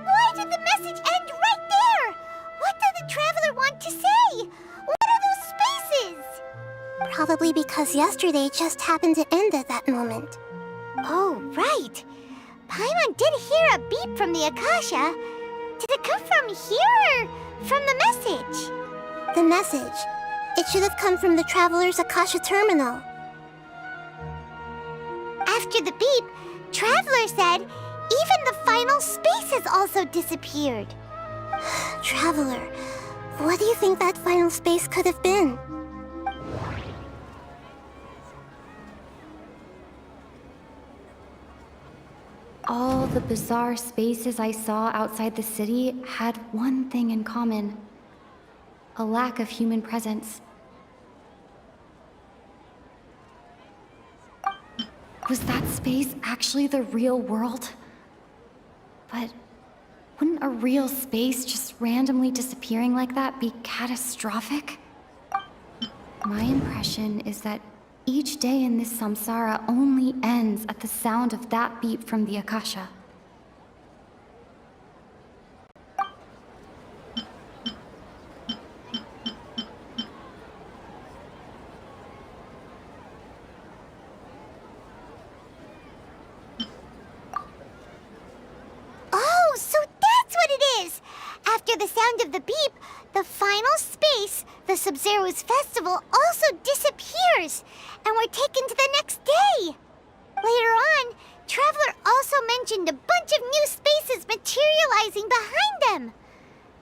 Why did the message end right there? What did the Traveler want to say? What are those spaces? Probably because yesterday just happened to end at that moment. Oh, right. Paimon did hear a beep from the Akasha. Did it come from here or from the message? The message. It should have come from the Traveler's Akasha terminal. After the beep, Traveler said even the final space has also disappeared. Traveler, what do you think that final space could have been? All the bizarre spaces I saw outside the city had one thing in common: a lack of human presence. Was that space actually the real world? But wouldn't a real space just randomly disappearing like that be catastrophic? My impression is that each day in this samsara only ends at the sound of that beep from the Akasha. Oh, so that's what it is! After the sound of the beep, the final space, the Sub-Zero's festival, also disappears, and we're taken to the next day. Later on, Traveler also mentioned a bunch of new spaces materializing behind them.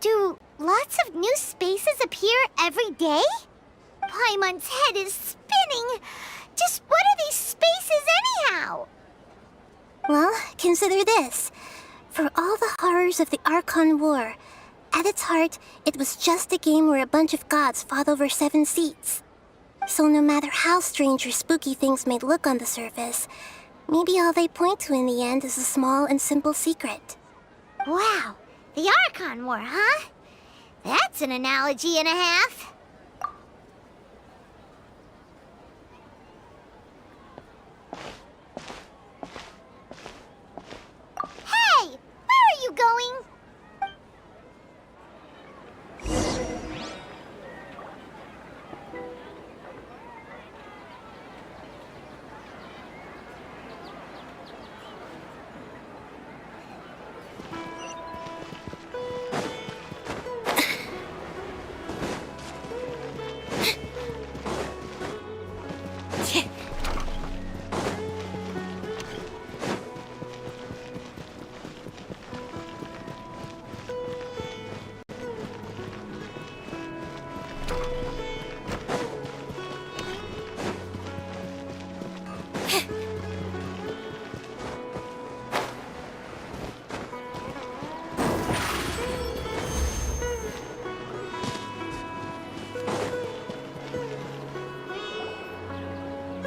Do lots of new spaces appear every day? Paimon's head is spinning. Just what are these spaces anyhow? Well, consider this. For all the horrors of the Archon War, at its heart, it was just a game where a bunch of gods fought over 7 seats. So no matter how strange or spooky things may look on the surface, maybe all they point to in the end is a small and simple secret. Wow, the Archon War, huh? That's an analogy and a half. Hey, where are you going?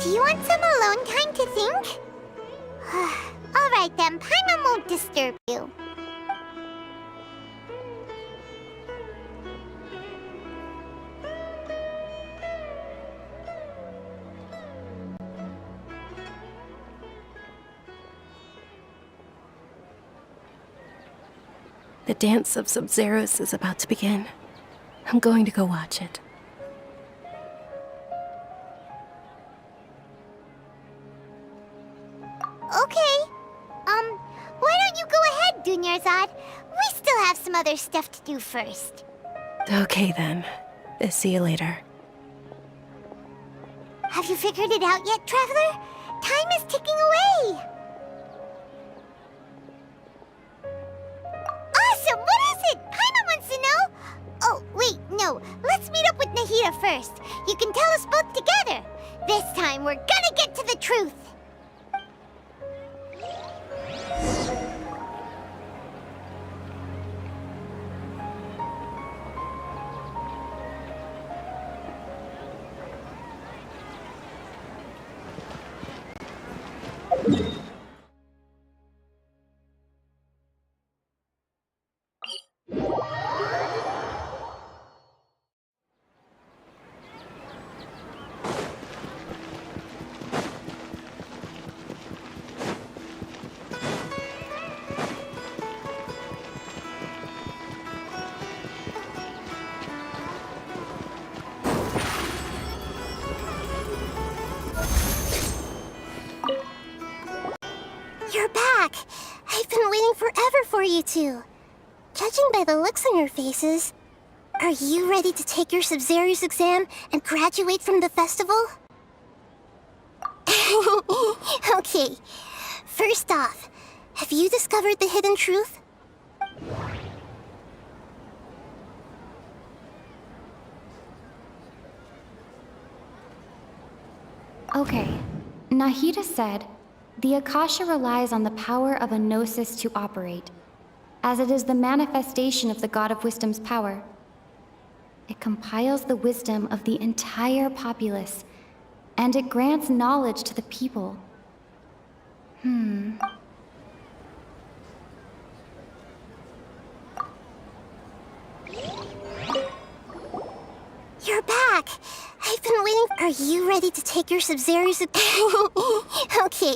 Do you want some alone time to think? All right then, Paimon won't disturb you. The dance of Sub-Zeros is about to begin. I'm going to go watch it. Okay. Why don't you go ahead, Dunyarzad? We still have some other stuff to do first. Okay then. See you later. Have you figured it out yet, Traveler? Time is ticking away. Awesome! What is it? Paimon wants to know. Oh, wait, no. Let's meet up with Nahida first. You can tell us both together. This time, we're gonna get to the truth. you two. Judging by the looks on your faces, are you ready to take your Sub-Zero's exam and graduate from the festival? Okay, first off, have you discovered the hidden truth? Okay, Nahida said, the Akasha relies on the power of a gnosis to operate, as it is the manifestation of the God of Wisdom's power. It compiles the wisdom of the entire populace, and it grants knowledge to the people. You're back! I've been waiting. Are you ready to take your Sub-Zero's? Okay.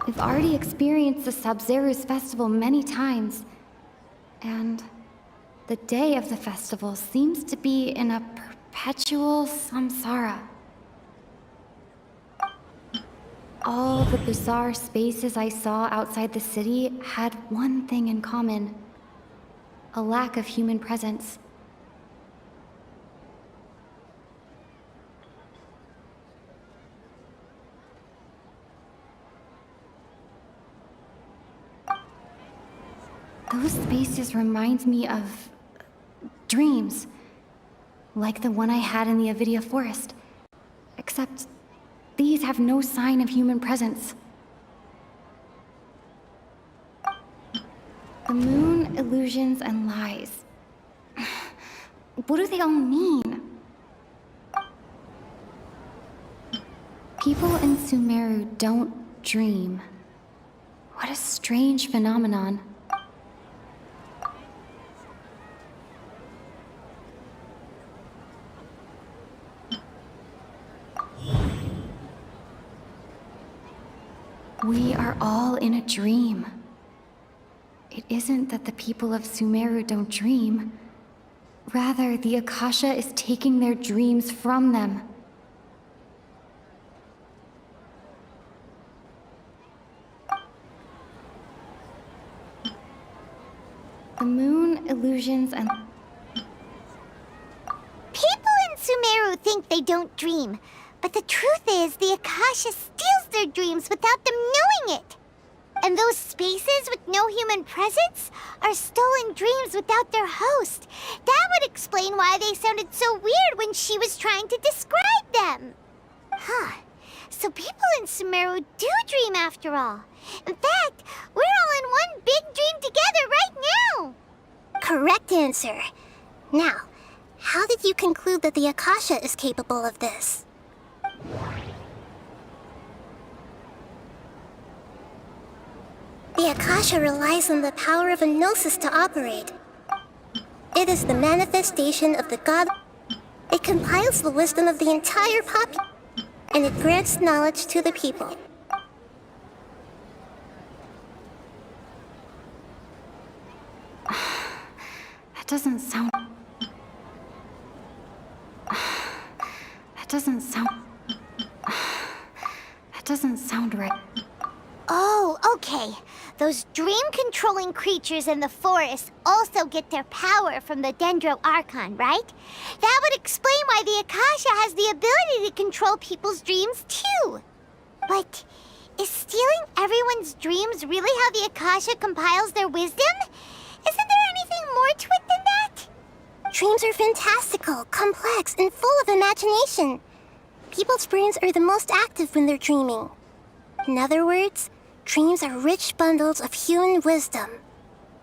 We've already experienced the Sub-Zeru's festival many times, and the day of the festival seems to be in a perpetual samsara. All the bizarre spaces I saw outside the city had one thing in common: a lack of human presence. Those spaces remind me of dreams, like the one I had in the Avidia forest. Except these have no sign of human presence. The moon, illusions, and lies. What do they all mean? People in Sumeru don't dream. What a strange phenomenon. We are all in a dream. It isn't that the people of Sumeru don't dream. Rather, the Akasha is taking their dreams from them. The moon, illusions, and... People in Sumeru think they don't dream, but the truth is the Akasha steals their dreams without them knowing it. And those spaces with no human presence are stolen dreams without their host. That would explain why they sounded so weird when she was trying to describe them. Huh. So people in Sumeru do dream after all. In fact, we're all in one big dream together right now. Correct answer. Now, how did you conclude that the Akasha is capable of this? The Akasha relies on the power of a gnosis to operate. It is the manifestation of the God. It compiles the wisdom of the entire population, and it grants knowledge to the people. That doesn't sound... That doesn't sound right. Oh, okay. Those dream-controlling creatures in the forest also get their power from the Dendro Archon, right? That would explain why the Akasha has the ability to control people's dreams, too. But is stealing everyone's dreams really how the Akasha compiles their wisdom? Isn't there anything more to it than that? Dreams are fantastical, complex, and full of imagination. People's brains are the most active when they're dreaming. In other words, dreams are rich bundles of human wisdom.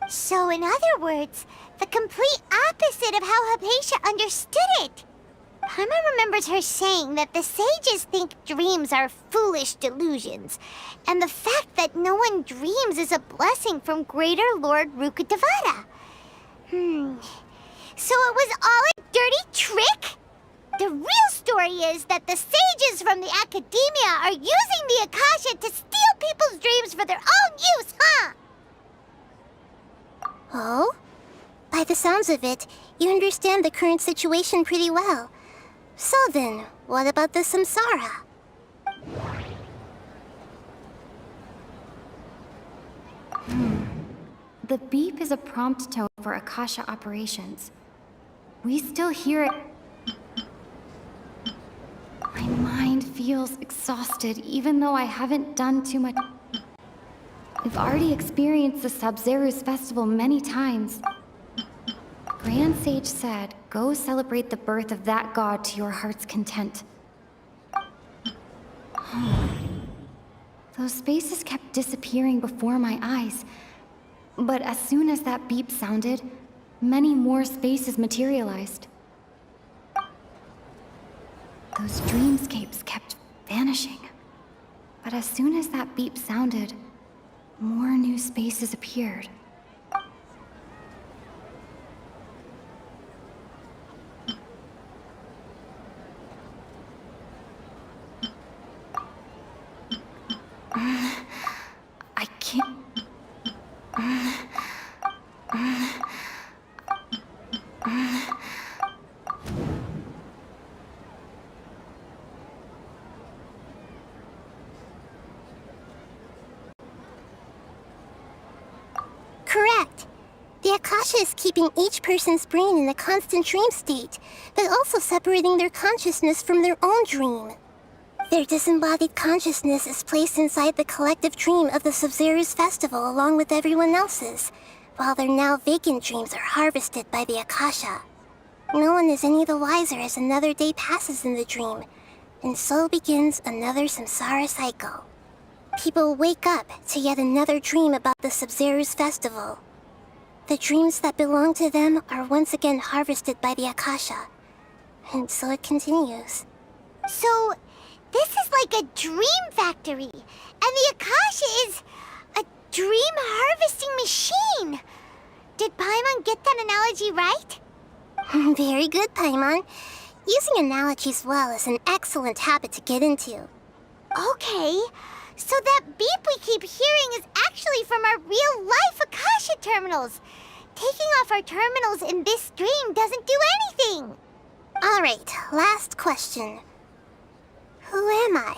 So in other words, the complete opposite of how Hypatia understood it. Paimon remembers her saying that the sages think dreams are foolish delusions, and the fact that no one dreams is a blessing from Greater Lord Rukkhadevata. So it was all a dirty trick? The real story is that the sages from the academia are using the Akasha to steal people's dreams for their own use, huh? Oh? By the sounds of it, you understand the current situation pretty well. So then, what about the samsara? The beep is a prompt tone for Akasha operations. We still hear it. My mind feels exhausted, even though I haven't done too much. We've already experienced the Sub-Zeru's festival many times. Grand Sage said, go celebrate the birth of that god to your heart's content. Those spaces kept disappearing before my eyes. But as soon as that beep sounded, many more spaces materialized. Those dreamscapes kept vanishing. But as soon as that beep sounded, more new spaces appeared. I can't... Correct. The Akasha is keeping each person's brain in a constant dream state, but also separating their consciousness from their own dream. Their disembodied consciousness is placed inside the collective dream of the Sub-Zeru's festival along with everyone else's, while their now vacant dreams are harvested by the Akasha. No one is any the wiser as another day passes in the dream, and so begins another samsara cycle. People wake up to yet another dream about the Sub-Zeru's festival. The dreams that belong to them are once again harvested by the Akasha, and so it continues. So, this is like a dream factory, and the Akasha is a dream harvesting machine. Did Paimon get that analogy right? Very good, Paimon. Using analogies well is an excellent habit to get into. Okay, so that beep we keep hearing is actually from our real-life Akasha terminals. Taking off our terminals in this dream doesn't do anything. Alright, last question. Who am I?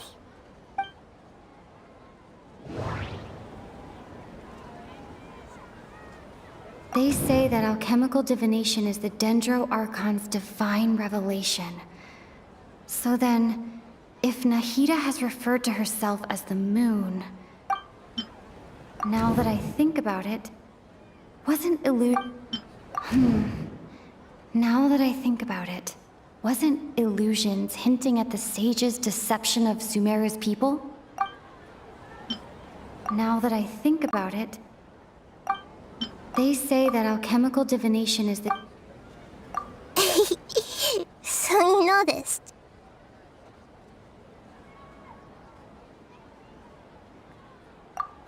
They say that alchemical divination is the Dendro Archon's divine revelation. So then, if Nahida has referred to herself as the moon... Now that I think about it, wasn't Now that I think about it, wasn't illusions hinting at the sage's deception of Sumeru's people? Now that I think about it, they say that alchemical divination is the... So you noticed.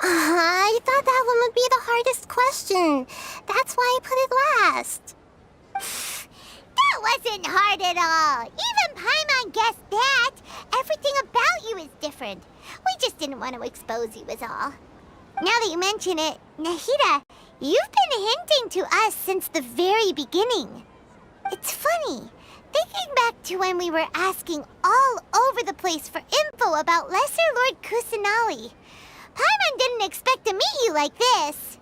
I thought that one would be the hardest question. That's why I put it last. That wasn't hard at all. Even Paimon guessed that. Everything about you is different. We just didn't want to expose you is all. Now that you mention it, Nahida, you've been hinting to us since the very beginning. It's funny, thinking back to when we were asking all over the place for info about Lesser Lord Kusanali. Paimon didn't expect to meet you like this.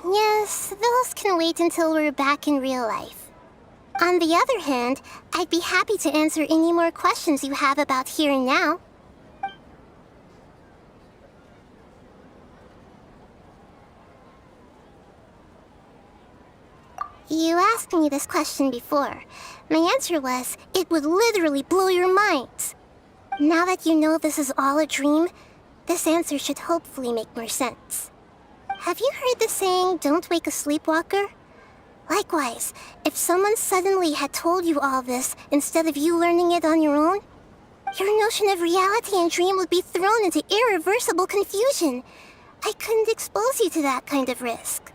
Yes, those can wait until we're back in real life. On the other hand, I'd be happy to answer any more questions you have about here and now. You asked me this question before. My answer was, it would literally blow your minds. Now that you know this is all a dream, this answer should hopefully make more sense. Have you heard the saying, don't wake a sleepwalker? Likewise, if someone suddenly had told you all this instead of you learning it on your own, your notion of reality and dream would be thrown into irreversible confusion. I couldn't expose you to that kind of risk.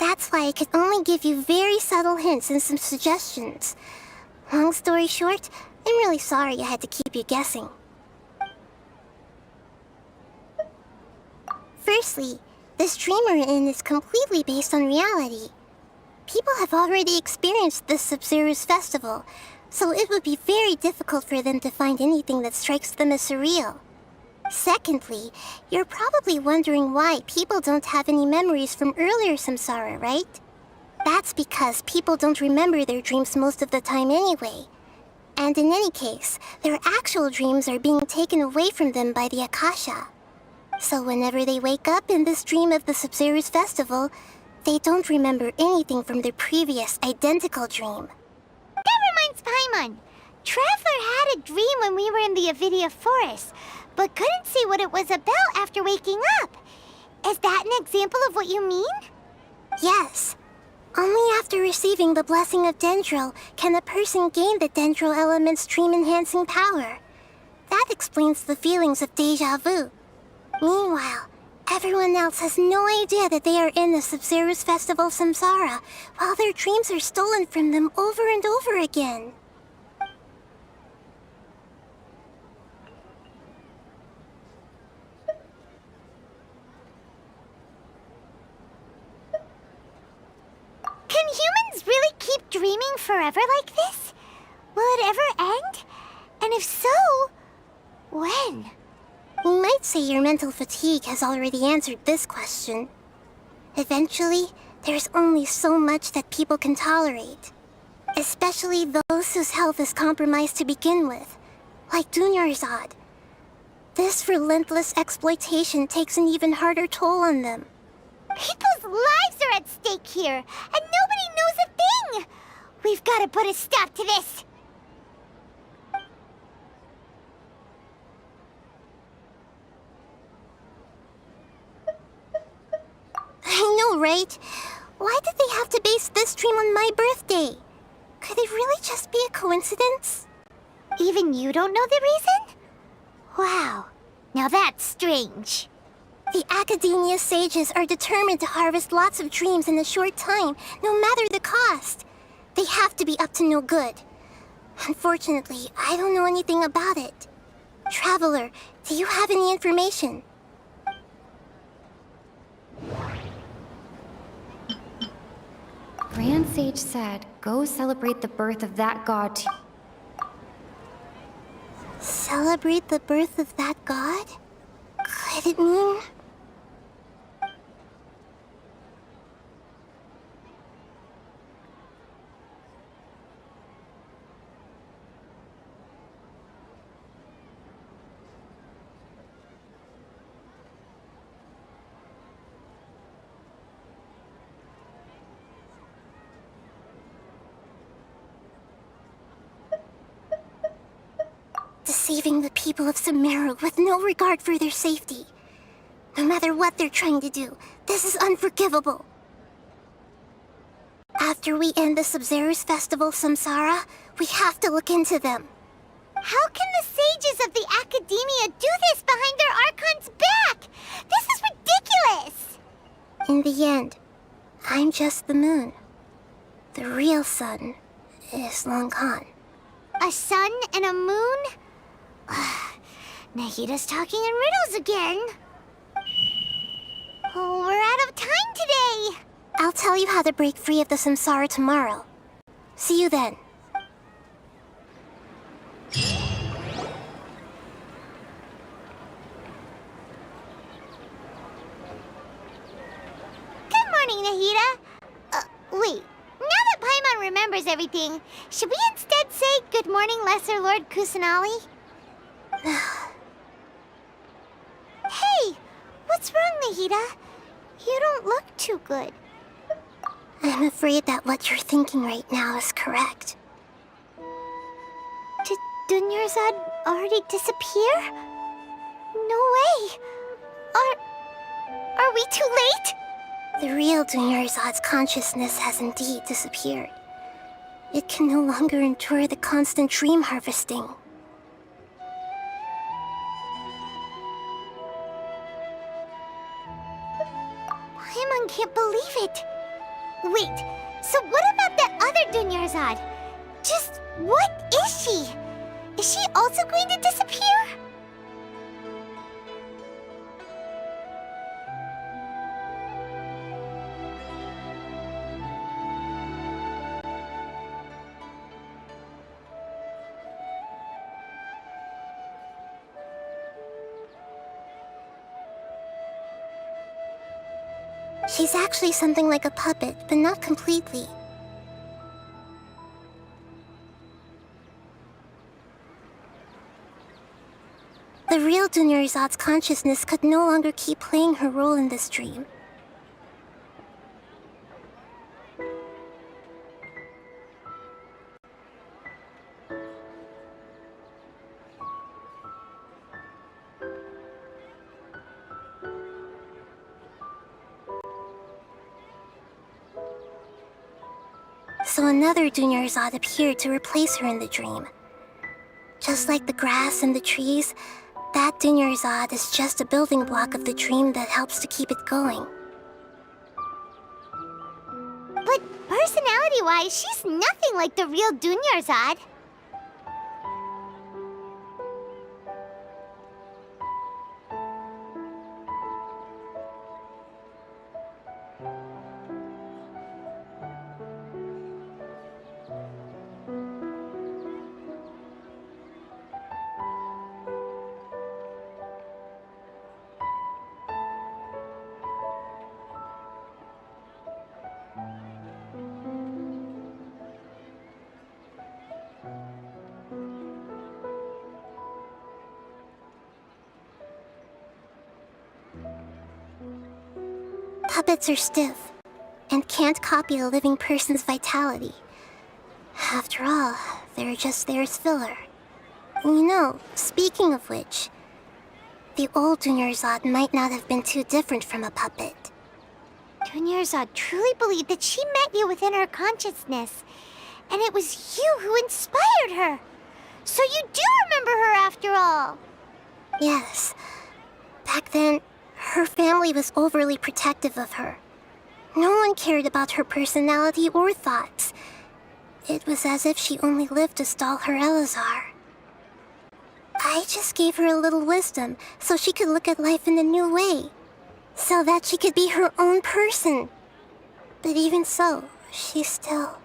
That's why I could only give you very subtle hints and some suggestions. Long story short, I'm really sorry I had to keep you guessing. Firstly, this dream we're in is completely based on reality. People have already experienced this Sub-Zeru's festival, so it would be very difficult for them to find anything that strikes them as surreal. Secondly, you're probably wondering why people don't have any memories from earlier samsara, right? That's because people don't remember their dreams most of the time anyway. And in any case, their actual dreams are being taken away from them by the Akasha. So whenever they wake up in this dream of the Sabzeruz festival, they don't remember anything from their previous identical dream. That reminds Paimon. Traveler had a dream when we were in the Avidia forest, but couldn't see what it was about after waking up. Is that an example of what you mean? Yes. Only after receiving the blessing of Dendro can a person gain the Dendro element's dream-enhancing power. That explains the feelings of deja vu. Meanwhile, everyone else has no idea that they are in the Sabzeruz festival samsara, while their dreams are stolen from them over and over again. Can humans really keep dreaming forever like this? Will it ever end? And if so, when? You might say your mental fatigue has already answered this question. Eventually, there's only so much that people can tolerate. Especially those whose health is compromised to begin with, like Dunyarzad. This relentless exploitation takes an even harder toll on them. People's lives are at stake here, and nobody knows a thing! We've got to put a stop to this! I know, right? Why did they have to base this dream on my birthday? Could it really just be a coincidence? Even you don't know the reason? Wow, now that's strange. The Academia sages are determined to harvest lots of dreams in a short time, no matter the cost. They have to be up to no good. Unfortunately, I don't know anything about it. Traveler, do you have any information? Grand Sage said, go celebrate the birth of that god. Celebrate the birth of that god? Could it mean... deceiving the people of Sumeru with no regard for their safety. No matter what they're trying to do, this is unforgivable. After we end the Sabzeruz festival samsara, we have to look into them. How can the sages of the Academia do this behind their Archon's back? This is ridiculous! In the end, I'm just the moon. The real sun is long gone. A sun and a moon? Nahida's talking in riddles again. Oh, we're out of time today. I'll tell you how to break free of the samsara tomorrow. See you then. Good morning, Nahida. Wait. Now that Paimon remembers everything, should we instead say good morning, Lesser Lord Kusanali? Hey! What's wrong, Nahida? You don't look too good. I'm afraid that what you're thinking right now is correct. Did Dunyarzad already disappear? No way! Are we too late? The real Dunyarzad's consciousness has indeed disappeared. It can no longer endure the constant dream harvesting. Paimon can't believe it. Wait, so what about that other Dunyarzad? Just what is she? Is she also going to disappear? She's actually something like a puppet, but not completely. The real Dunyarzad's consciousness could no longer keep playing her role in this dream. So another Dunyarzad appeared to replace her in the dream. Just like the grass and the trees, that Dunyarzad is just a building block of the dream that helps to keep it going. But personality-wise, she's nothing like the real Dunyarzad. Puppets are stiff and can't copy a living person's vitality. After all, they're just there as filler. You know, speaking of which, the old Dunyarzad might not have been too different from a puppet. Dunyarzad truly believed that she met you within her consciousness, and it was you who inspired her. So you do remember her after all. Yes. Back then, her family was overly protective of her. No one cared about her personality or thoughts. It was as if she only lived to stall her Elazar. I just gave her a little wisdom so she could look at life in a new way, so that she could be her own person. But even so, she's still...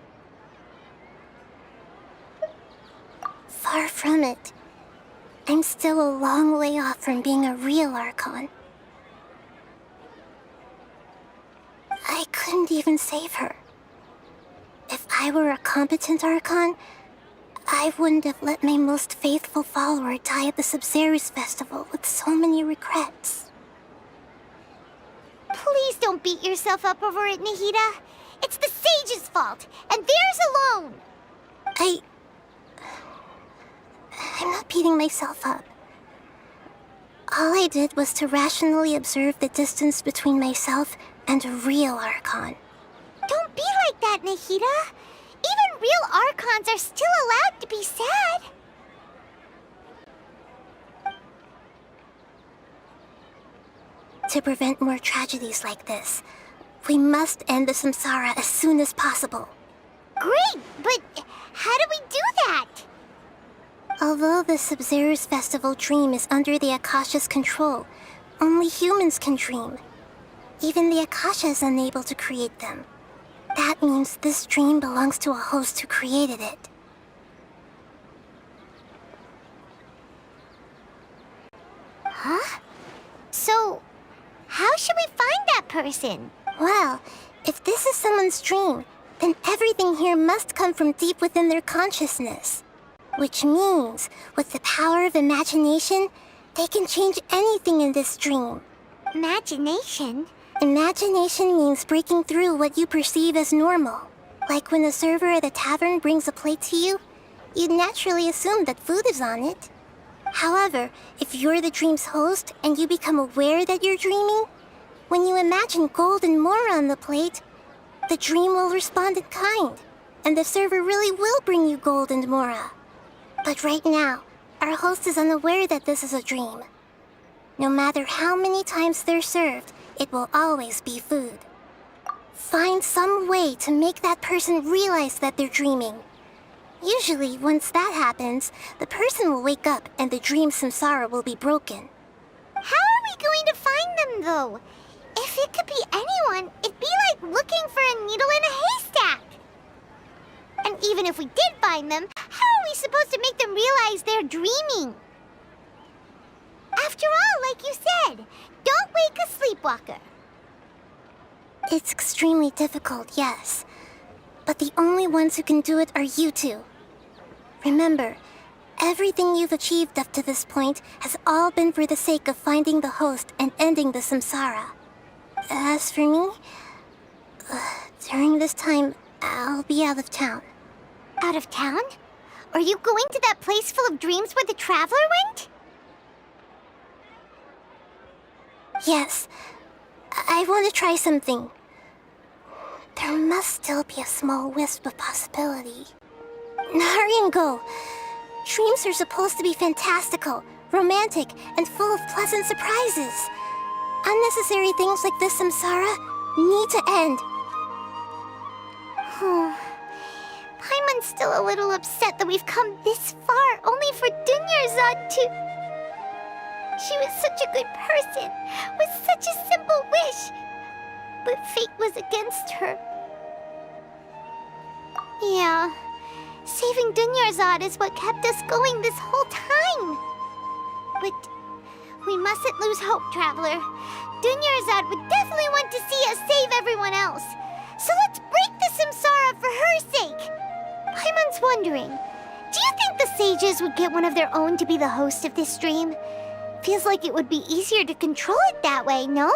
far from it. I'm still a long way off from being a real Archon. I couldn't even save her. If I were a competent Archon, I wouldn't have let my most faithful follower die at the Sub-Zerus festival with so many regrets. Please don't beat yourself up over it, Nahida. It's the Sage's fault, and theirs alone. I'm not beating myself up. All I did was to rationally observe the distance between myself and a real Archon. Don't be like that, Nahida. Even real Archons are still allowed to be sad. To prevent more tragedies like this, we must end the samsara as soon as possible. Great, but how do we do that? Although the Sub-Zerus festival dream is under the Akasha's control, only humans can dream. Even the Akasha is unable to create them. That means this dream belongs to a host who created it. Huh? So, how should we find that person? Well, if this is someone's dream, then everything here must come from deep within their consciousness. Which means, with the power of imagination, they can change anything in this dream. Imagination? Imagination means breaking through what you perceive as normal. Like when the server at the tavern brings a plate to you, you'd naturally assume that food is on it. However, if you're the dream's host and you become aware that you're dreaming, when you imagine gold and more on the plate, the dream will respond in kind, and the server really will bring you gold and mora. But right now, our host is unaware that this is a dream. No matter how many times they're served, it will always be food. Find some way to make that person realize that they're dreaming. Usually, once that happens, the person will wake up and the dream samsara will be broken. How are we going to find them, though? If it could be anyone, it'd be like looking for a needle in a haystack. And even if we did find them, how are we supposed to make them realize they're dreaming? After all, like you said, don't wake a sleepwalker. It's extremely difficult, yes. But the only ones who can do it are you two. Remember, everything you've achieved up to this point has all been for the sake of finding the host and ending the samsara. As for me, during this time, I'll be out of town. Out of town? Are you going to that place full of dreams where the Traveler went? Yes. I want to try something. There must still be a small wisp of possibility. Hurry and go. Dreams are supposed to be fantastical, romantic, and full of pleasant surprises. Unnecessary things like this samsara need to end. Paimon's still a little upset that we've come this far only for Dunyarzad to... She was such a good person, with such a simple wish. But fate was against her. Yeah, saving Dunyarzad is what kept us going this whole time. But we mustn't lose hope, Traveler. Dunyarzad would definitely want to see us save everyone else. So let's break the samsara for her sake. Paimon's wondering, do you think the sages would get one of their own to be the host of this dream? Feels like it would be easier to control it that way, no?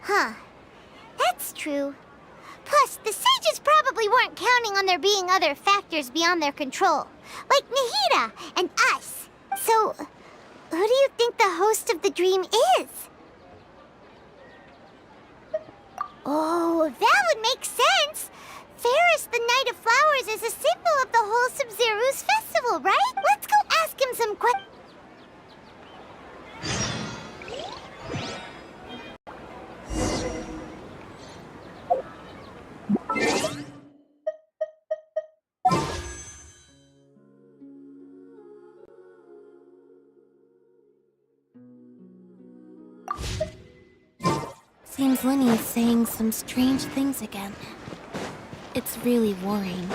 Huh. That's true. Plus, the sages probably weren't counting on there being other factors beyond their control, like Nahida and us. So, who do you think the host of the dream is? Oh, that would make sense. Ferris, the Knight of Flowers, is a symbol of the whole Sumeru's festival, right? Let's go ask him some questions. Seems Lenny's saying some strange things again. It's really worrying.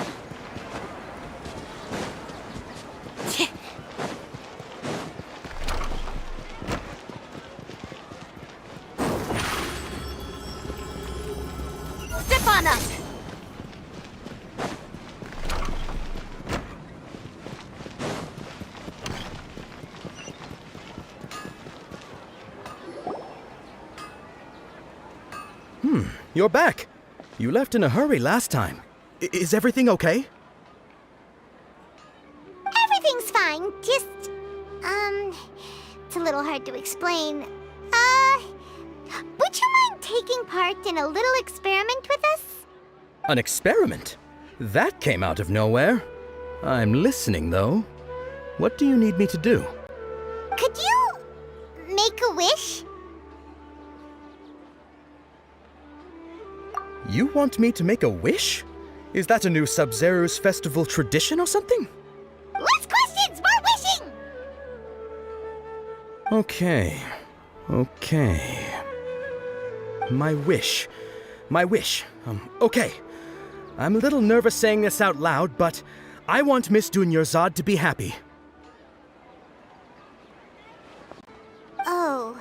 Step on us! You're back. You left in a hurry last time. Is everything okay? Everything's fine, just... it's a little hard to explain. Would you mind taking part in a little experiment with us? An experiment? That came out of nowhere. I'm listening, though. What do you need me to do? Could you... make a wish? You want me to make a wish? Is that a new Sub-Zero's festival tradition or something? Less questions, more wishing! Okay. My wish. Okay. I'm a little nervous saying this out loud, but I want Miss Dunyarzad to be happy. Oh.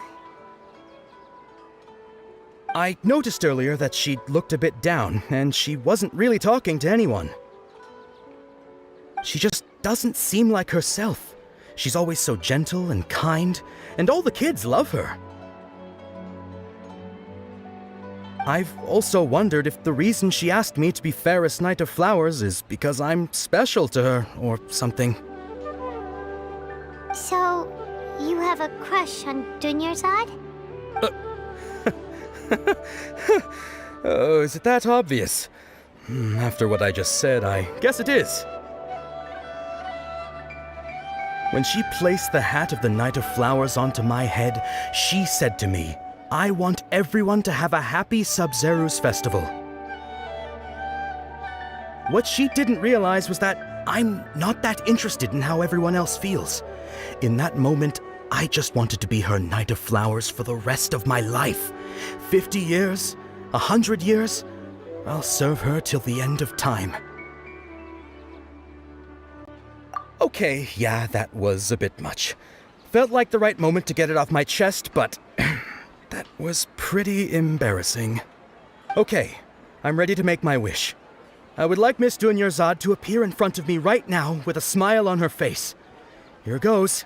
I noticed earlier that she looked a bit down, and she wasn't really talking to anyone. She just doesn't seem like herself. She's always so gentle and kind, and all the kids love her. I've also wondered if the reason she asked me to be Fairest Knight of Flowers is because I'm special to her, or something. So, you have a crush on Dunyarzad? Oh, is it that obvious? After what I just said, I guess it is. When she placed the hat of the Knight of Flowers onto my head, she said to me, I want everyone to have a happy Sub-Zero's festival. What she didn't realize was that I'm not that interested in how everyone else feels. In that moment, I just wanted to be her Knight of Flowers for the rest of my life. 50 years, 100 years, I'll serve her till the end of time. Okay, yeah, that was a bit much. Felt like the right moment to get it off my chest, but that was pretty embarrassing. Okay, I'm ready to make my wish. I would like Miss Dunyarzad to appear in front of me right now with a smile on her face. Here goes.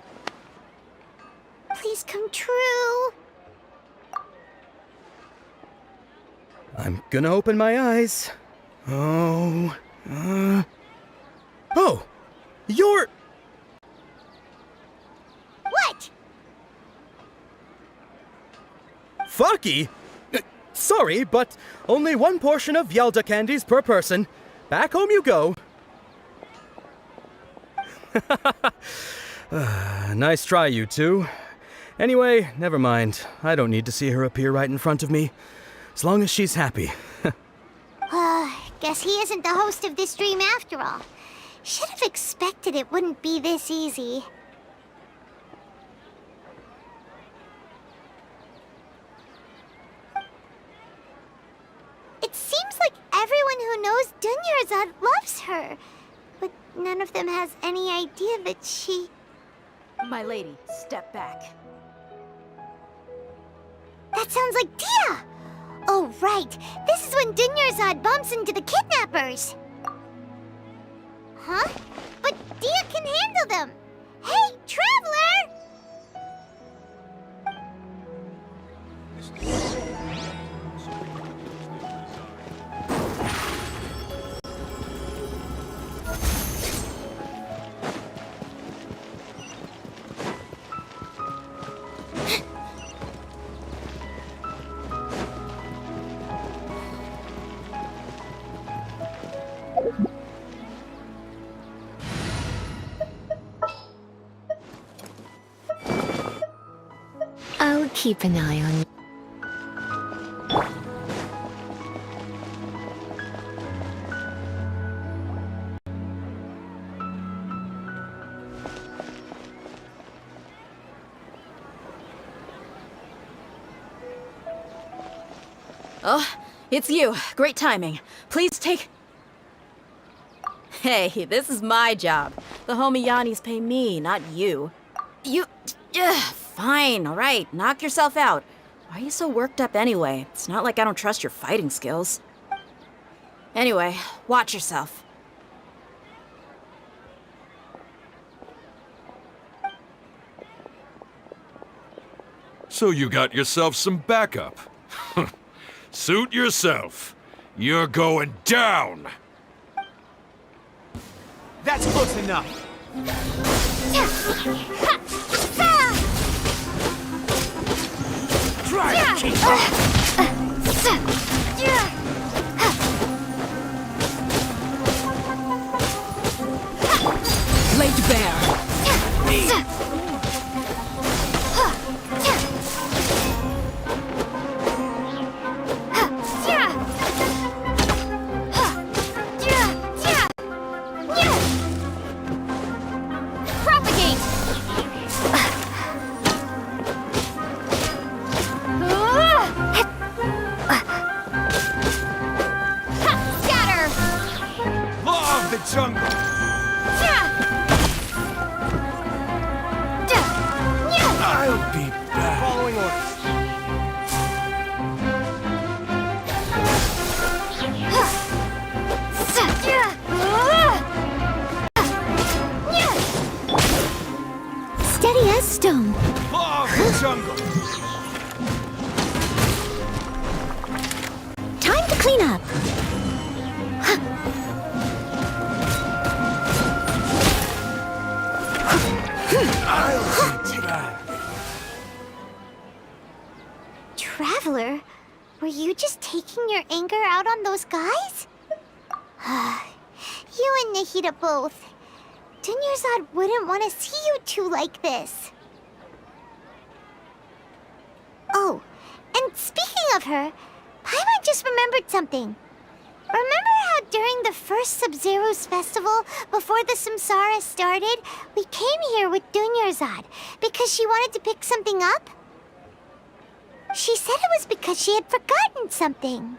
Please come true. I'm gonna open my eyes. Oh, you're... What? Faki? Sorry, but only one portion of Yalda candies per person. Back home you go. Nice try, you two. Anyway, never mind. I don't need to see her appear right in front of me. As long as she's happy. Guess he isn't the host of this dream after all. Should have expected it wouldn't be this easy. It seems like everyone who knows Dunyarzad loves her, but none of them has any idea that she... My lady, step back. That sounds like Dia! Oh, right. This is when Dunyarzad bumps into the kidnappers. Huh? But Dia can handle them. Hey, Traveler! I'll keep an eye on you. Oh, it's you. Great timing. Please take... Hey, this is my job. The homie Yannis pay me, not you. You... Fine, all right. Knock yourself out. Why are you so worked up anyway? It's not like I don't trust your fighting skills. Anyway, watch yourself. So you got yourself some backup. Suit yourself. You're going down! That's close enough. Try to keep up! Laid bare. Propagate! Scatter! Law of the jungle! I'll be back. Following orders. Steady as stone. Law of the jungle! Time to clean up. I'll be back. Traveler, were you just taking your anger out on those guys? You and Nahida both. Dunyarzad wouldn't want to see you two like this. Oh, and speaking of her, Paimon just remembered something. Remember how during the first Sub-Zero's festival, before the Samsara started, we came here with Dunyarzad because she wanted to pick something up? She said it was because she had forgotten something.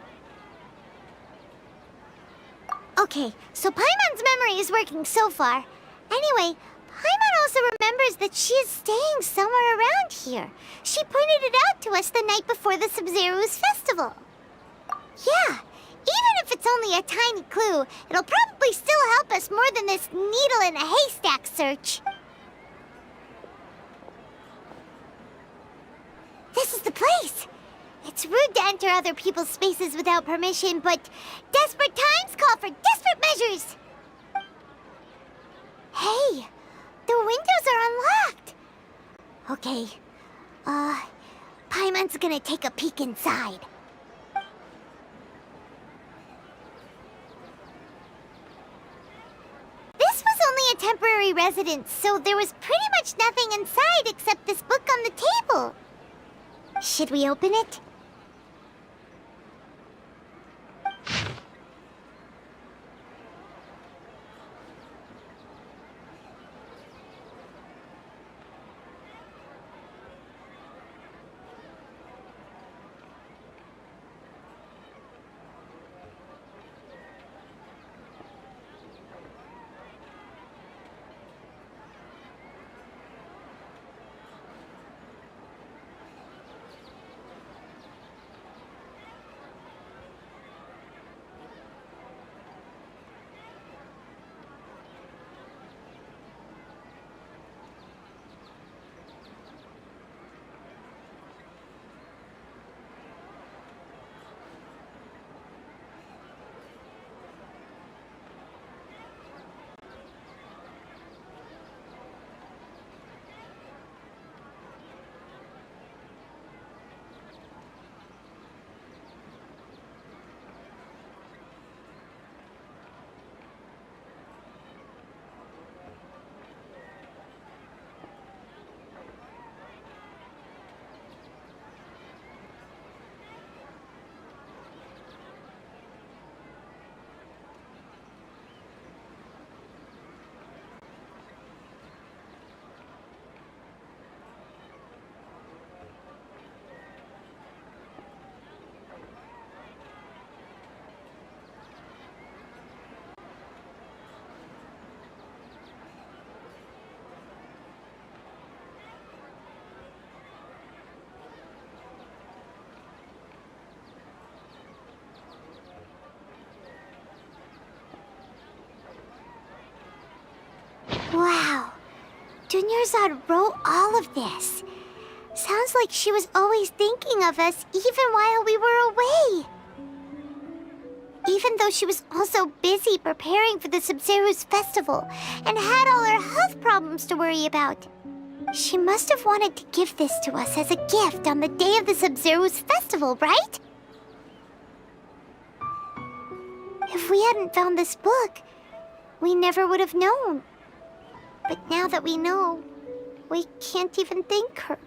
Okay, so Paimon's memory is working so far. Anyway, Paimon also remembers that she is staying somewhere around here. She pointed it out to us the night before the Sub-Zero's festival. Yeah, even if it's only a tiny clue, it'll probably still help us more than this needle in a haystack search. This is the place! It's rude to enter other people's spaces without permission, but desperate times call for desperate measures! Hey, the windows are unlocked! Okay, Paimon's gonna take a peek inside. This was only a temporary residence, so there was pretty much nothing inside except this book on the table. Should we open it? Wow, Dunyarzad wrote all of this. Sounds like she was always thinking of us even while we were away. Even though she was also busy preparing for the Sub-Zero's festival and had all her health problems to worry about. She must have wanted to give this to us as a gift on the day of the Sub-Zero's festival, right? If we hadn't found this book, we never would have known. But now that we know, we can't even thank her.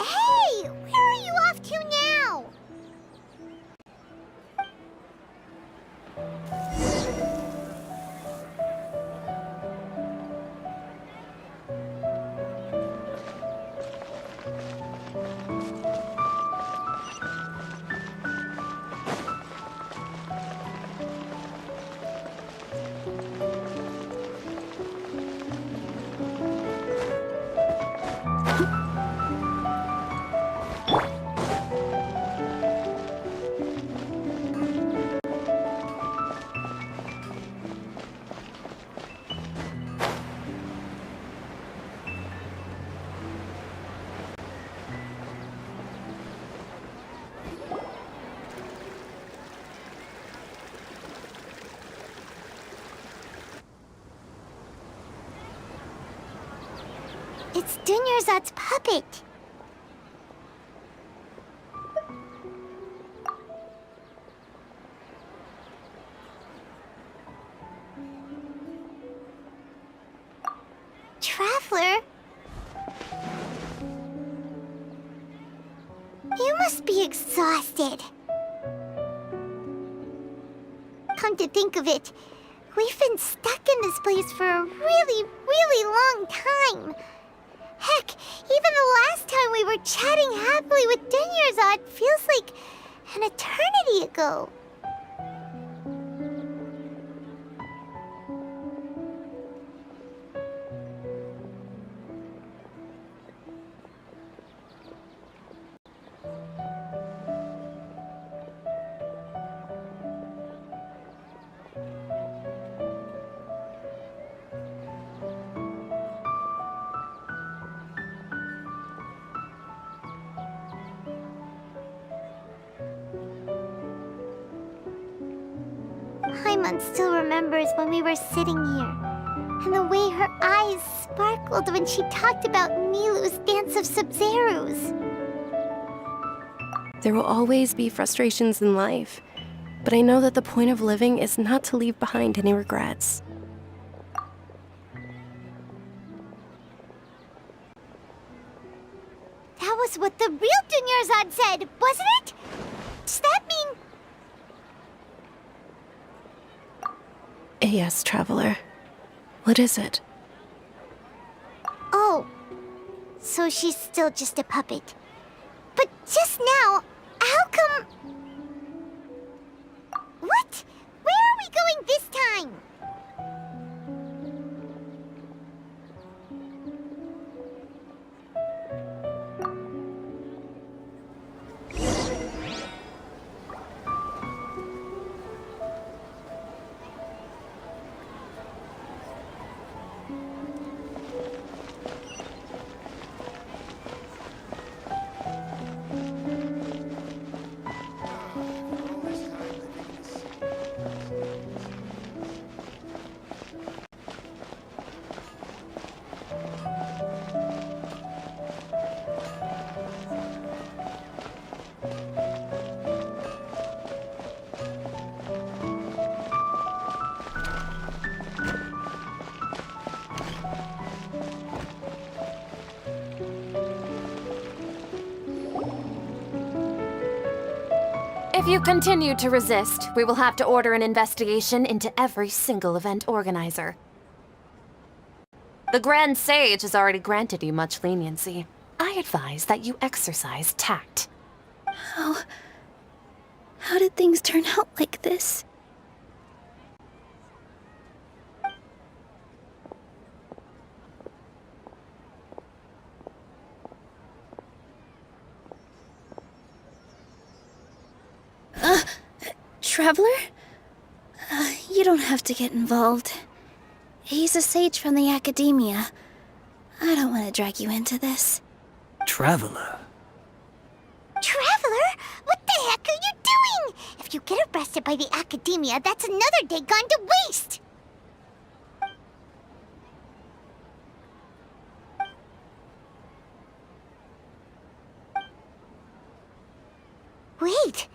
Hey! Where are you off to now? It's Dunyarzad's puppet. Traveler? You must be exhausted. Come to think of it, we've been stuck in this place for a really, really long time. Heck, even the last time we were chatting happily with Dunyarzad feels like An eternity ago. Paimon still remembers when we were sitting here, and the way her eyes sparkled when she talked about Nilu's dance of Sub-Zerus. There will always be frustrations in life, but I know that the point of living is not to leave behind any regrets. That was what the real Dunyarzad said, wasn't it? Does that mean... Yes, Traveler. What is it? Oh, so she's still just a puppet. But just now, how come... What? Where are we going this time? If you continue to resist, we will have to order an investigation into every single event organizer. The Grand Sage has already granted you much leniency. I advise that you exercise tact. How did things turn out like this? Traveler? You don't have to get involved. He's a sage from the academia. I don't want to drag you into this. Traveler? Traveler? What the heck are you doing? If you get arrested by the academia, that's another day gone to waste! Wait,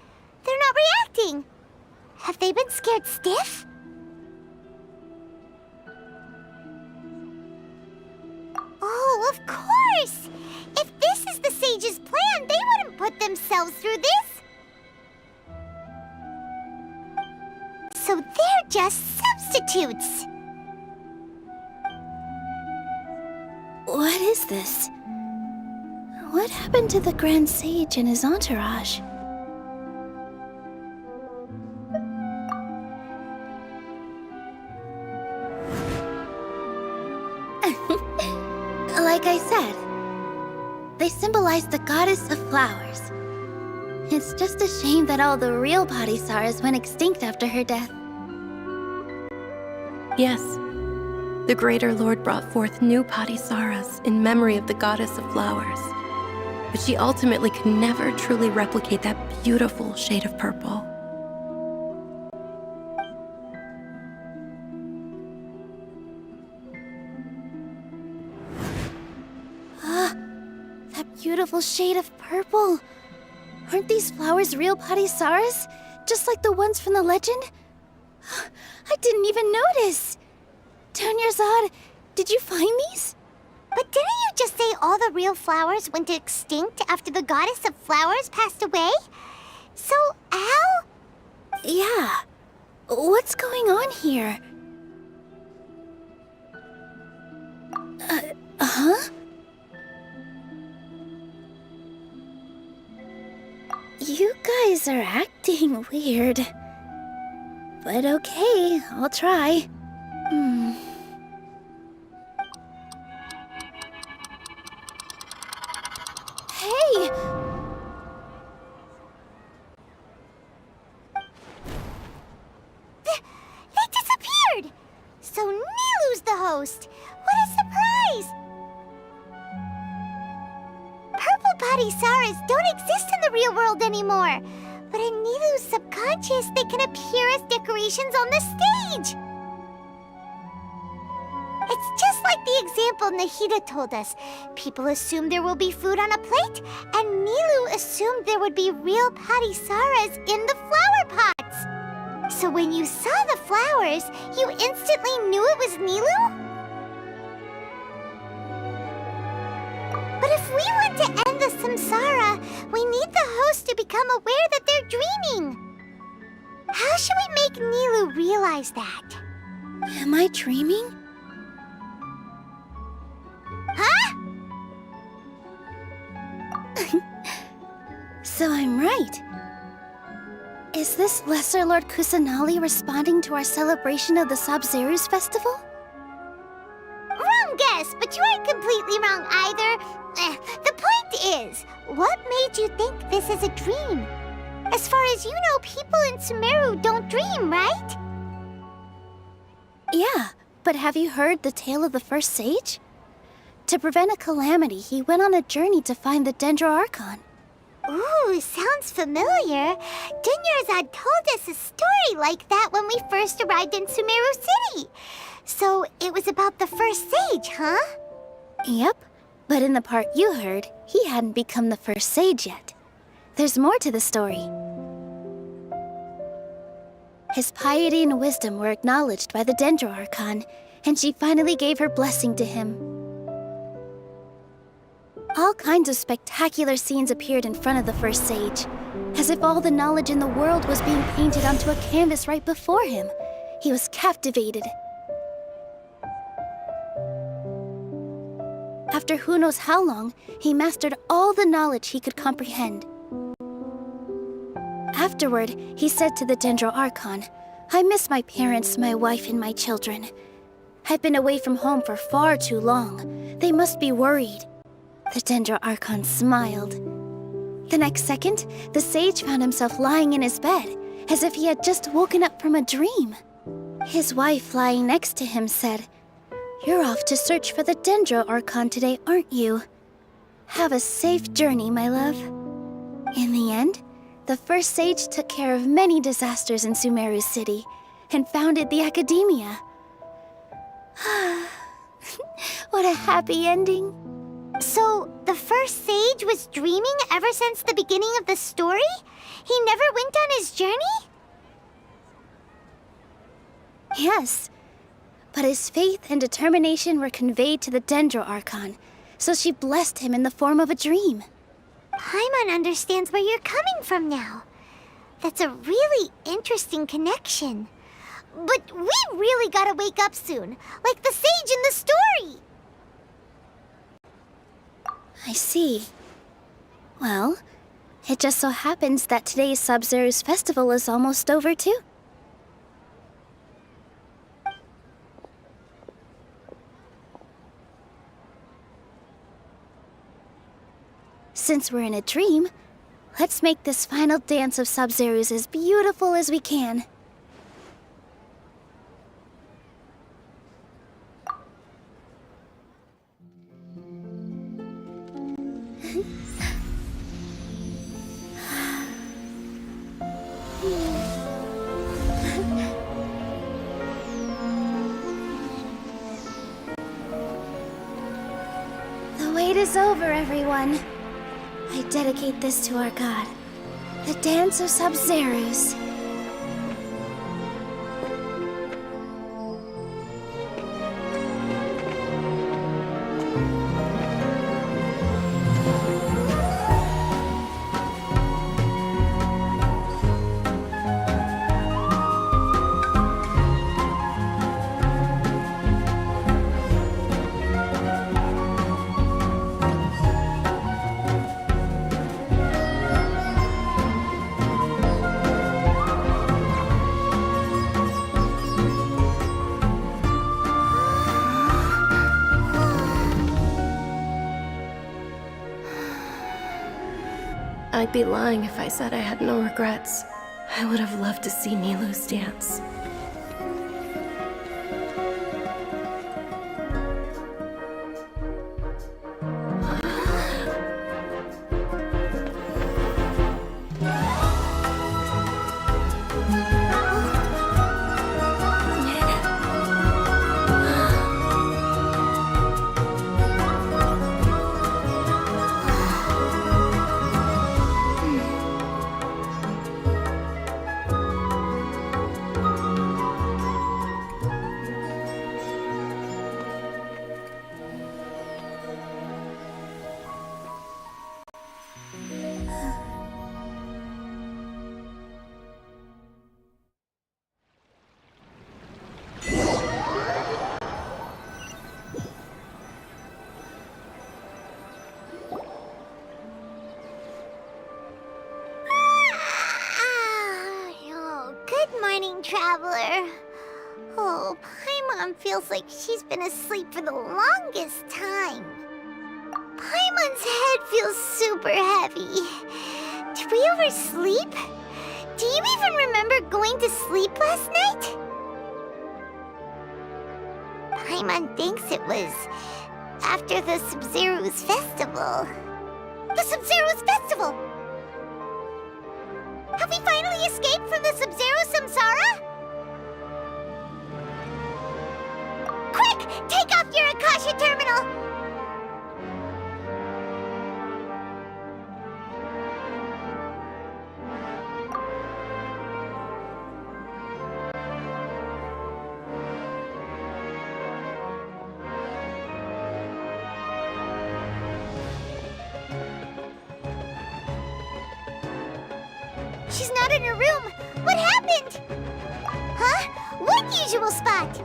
they're not reacting. Have they been scared stiff? Oh, of course! If this is the sage's plan, they wouldn't put themselves through this. So they're just substitutes. What is this? What happened to the Grand Sage and his entourage? Like I said, they symbolize the goddess of flowers. It's just a shame that all the real Padisaras went extinct after her death. Yes. The Greater Lord brought forth new Padisaras in memory of the goddess of flowers. But she ultimately could never truly replicate that beautiful shade of purple. That beautiful shade of purple. Aren't these flowers real Padisaras? Just like the ones from the legend? I didn't even notice. Dunyarzad, did you find these? But didn't you just say all the real flowers went extinct after the goddess of flowers passed away? So, how? Yeah. What's going on here? Huh? You guys eyes are acting weird. But okay, I'll try. Hey! They disappeared! So Nilu's the host! What a surprise! Purple body Saras don't exist in the real world anymore. But in Nilu's subconscious, they can appear as decorations on the stage. It's just like the example Nahida told us. People assumed there will be food on a plate, and Nilu assumed there would be real Patty Saras in the flower pots. So when you saw the flowers, you instantly knew it was Nilu? But if we want to end the samsara, we need the host to become aware that they're dreaming. How should we make Nilu realize that? Am I dreaming? Huh? So I'm right. Is this Lesser Lord Kusanali responding to our celebration of the Sabzeruz festival? Wrong guess, but you aren't completely wrong either. The point is, what made you think this is a dream? As far as you know, people in Sumeru don't dream, right? Yeah, but have you heard the tale of the first sage? To prevent a calamity, he went on a journey to find the Dendro Archon. Ooh, sounds familiar. Dunyarzad told us a story like that when we first arrived in Sumeru City. So it was about the first sage, huh? Yep, but in the part you heard, he hadn't become the first sage yet. There's more to the story. His piety and wisdom were acknowledged by the Dendro Archon, and she finally gave her blessing to him. All kinds of spectacular scenes appeared in front of the first sage, as if all the knowledge in the world was being painted onto a canvas right before him. He was captivated. After who knows how long, he mastered all the knowledge he could comprehend. Afterward, he said to the Dendro Archon, "I miss my parents, my wife, and my children. I've been away from home for far too long. They must be worried." The Dendro Archon smiled. The next second, the sage found himself lying in his bed, as if he had just woken up from a dream. His wife, lying next to him, said, "You're off to search for the Dendro Archon today, aren't you? Have a safe journey, my love." In the end, the first sage took care of many disasters in Sumeru City and founded the Academia. What a happy ending. So, the first sage was dreaming ever since the beginning of the story? He never went on his journey? Yes, but his faith and determination were conveyed to the Dendro Archon, so she blessed him in the form of a dream. Paimon understands where you're coming from now. That's a really interesting connection. But we really gotta wake up soon, like the sage in the story! I see. Well, it just so happens that today's Sabzeruz festival is almost over too. Since we're in a dream, let's make this final dance of Sabzeruz as beautiful as we can. The wait is over, everyone. I dedicate this to our god, the dance of Sabzeruz. I'd be lying if I said I had no regrets. I would have loved to see Nilou's dance. Oh, good morning, traveler. Oh, Paimon feels like she's been asleep for the longest time. Paimon's head feels super heavy. Did we oversleep? Do you even remember going to sleep last night? Paimon thinks it was after the Sumeru's festival. The Sumeru's festival! Have we finally escaped from the Sumeru Samsara? Quick! Take off your Akasha terminal! She's not in her room. What happened? Huh? What usual spot?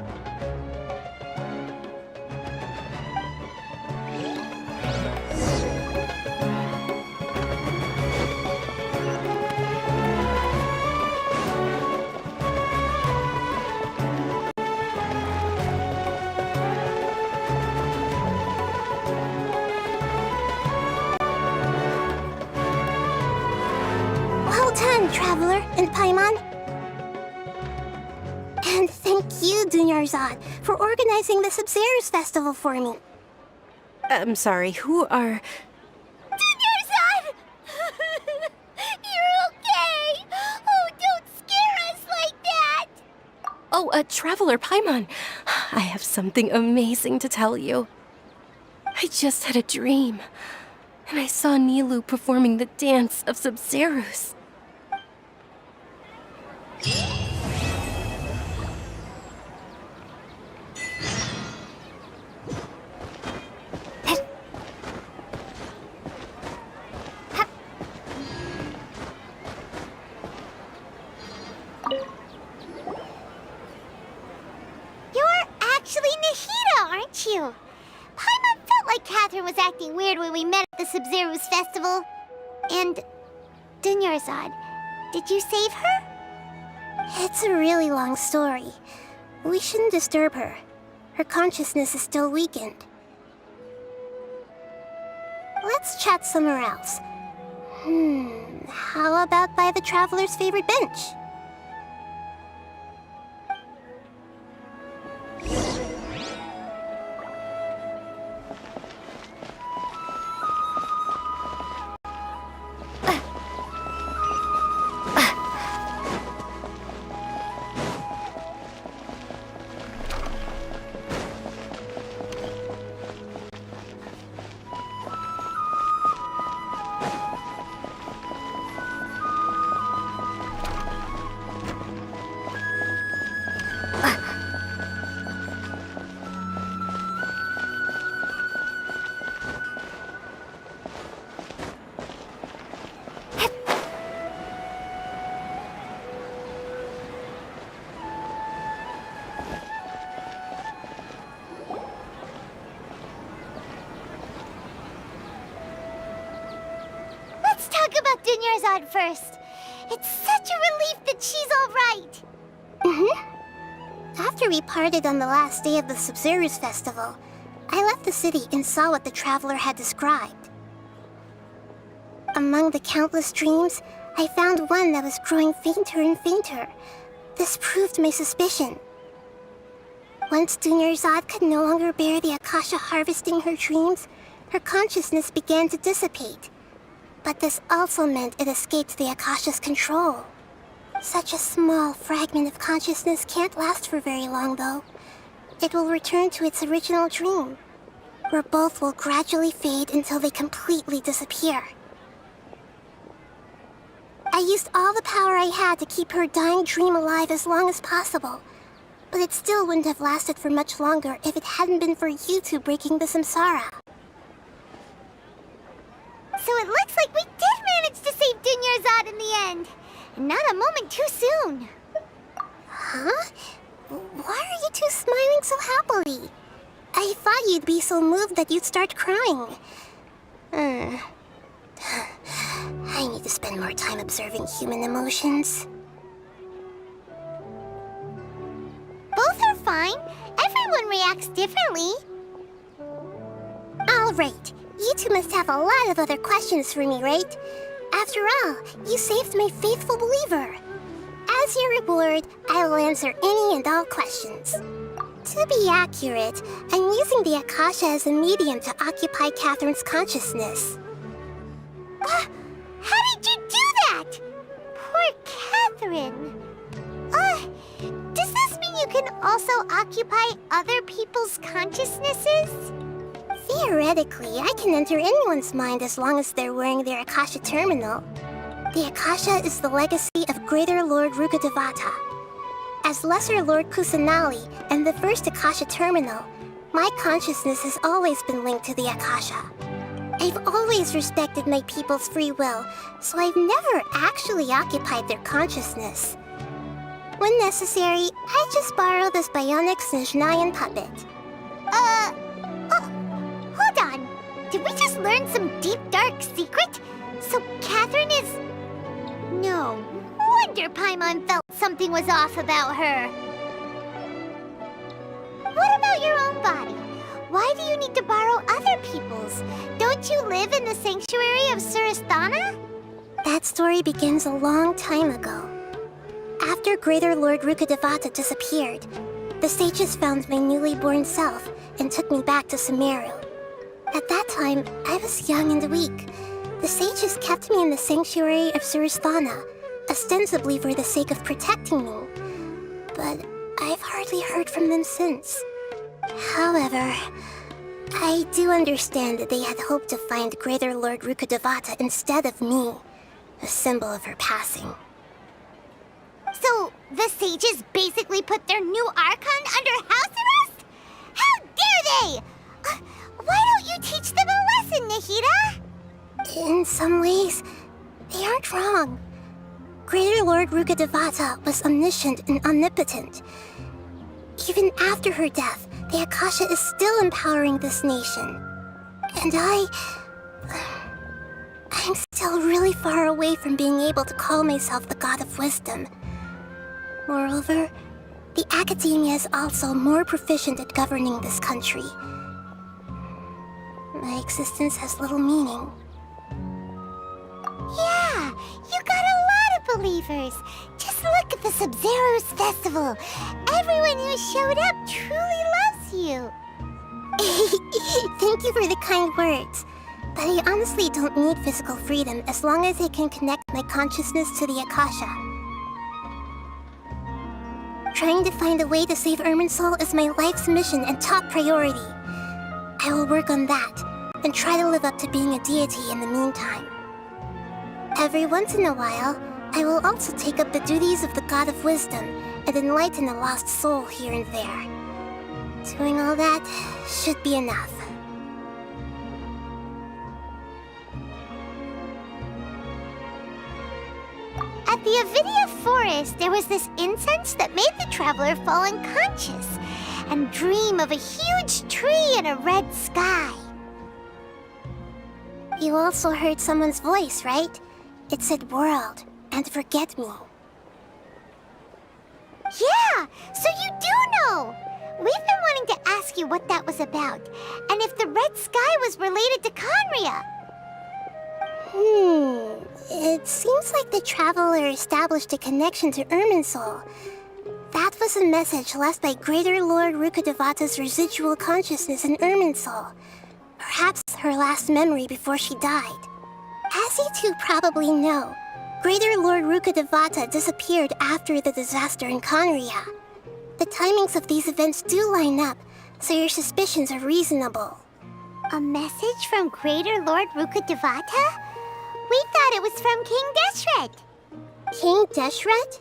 Well done, Traveler and Paimon. And thank you, Dunyarzad, for organizing the Sumeru's festival for me. I'm sorry, who are... Dunyarzad! You're okay! Oh, don't scare us like that! Oh, Traveler Paimon. I have something amazing to tell you. I just had a dream, and I saw Nilou performing the dance of Sumeru's. You're actually Nahida, aren't you? Paimon felt like Catherine was acting weird when we met at the Sumeru's festival. And Dunyarzad, did you save her? It's a really long story. We shouldn't disturb her. Her consciousness is still weakened. Let's chat somewhere else. How about by the Traveler's favorite bench? Let's talk about Dunyarzad first. It's such a relief that she's all right. After we parted on the last day of the Sumeru's festival, I left the city and saw what the Traveler had described. Among the countless dreams, I found one that was growing fainter and fainter. This proved my suspicion. Once Dunyarzad could no longer bear the Akasha harvesting her dreams, her consciousness began to dissipate. But this also meant it escaped the Akasha's control. Such a small fragment of consciousness can't last for very long, though. It will return to its original dream, where both will gradually fade until they completely disappear. I used all the power I had to keep her dying dream alive as long as possible, but it still wouldn't have lasted for much longer if it hadn't been for you two breaking the samsara. So it looks like we did manage to save Dunyarzad in the end. And not a moment too soon. Huh? Why are you two smiling so happily? I thought you'd be so moved that you'd start crying. I need to spend more time observing human emotions. Both are fine. Everyone reacts differently. All right. You two must have a lot of other questions for me, right? After all, you saved my faithful believer. As your reward, I will answer any and all questions. To be accurate, I'm using the Akasha as a medium to occupy Catherine's consciousness. How did you do that? Poor Catherine. Does this mean you can also occupy other people's consciousnesses? Theoretically, I can enter anyone's mind as long as they're wearing their Akasha terminal. The Akasha is the legacy of Greater Lord Rukkhadevata. As Lesser Lord Kusanali and the first Akasha terminal, my consciousness has always been linked to the Akasha. I've always respected my people's free will, so I've never actually occupied their consciousness. When necessary, I just borrow this bionic Snezhnayan puppet. Hold on. Did we just learn some deep, dark secret? So Catherine is... No wonder Paimon felt something was off about her. What about your own body? Why do you need to borrow other people's? Don't you live in the sanctuary of Surasthana? That story begins a long time ago. After Greater Lord Rukkhadevata disappeared, the sages found my newly born self and took me back to Sumeru. At that time, I was young and weak. The sages kept me in the sanctuary of Surasthana, ostensibly for the sake of protecting me. But I've hardly heard from them since. However, I do understand that they had hoped to find Greater Lord Rukkhadevata instead of me, a symbol of her passing. So, the sages basically put their new Archon under house arrest? How dare they! Why don't you teach them a lesson, Nahida? In some ways, they aren't wrong. Greater Lord Rukkhadevata was omniscient and omnipotent. Even after her death, the Akasha is still empowering this nation. And I'm still really far away from being able to call myself the God of Wisdom. Moreover, the academia is also more proficient at governing this country. My existence has little meaning. Yeah, you got a lot of believers. Just look at the Sub-Zero's festival. Everyone who showed up truly loves you. Thank you for the kind words. But I honestly don't need physical freedom as long as I can connect my consciousness to the Akasha. Trying to find a way to save Irminsul is my life's mission and top priority. I will work on that, and try to live up to being a deity in the meantime. Every once in a while, I will also take up the duties of the God of Wisdom and enlighten a lost soul here and there. Doing all that should be enough. At the Avidia forest, there was this incense that made the traveler fall unconscious and dream of a huge tree and a red sky. You also heard someone's voice, right? It said world and forget me. Yeah, so you do know! We've been wanting to ask you what that was about, and if the red sky was related to Conria. It seems like the Traveler established a connection to Irminsul. That was a message left by Greater Lord Rukkhadevata's residual consciousness in Irminsul. Perhaps her last memory before she died. As you two probably know, Greater Lord Rukkhadevata disappeared after the disaster in Conria. The timings of these events do line up, so your suspicions are reasonable. A message from Greater Lord Rukkhadevata? We thought it was from King Deshret. King Deshret?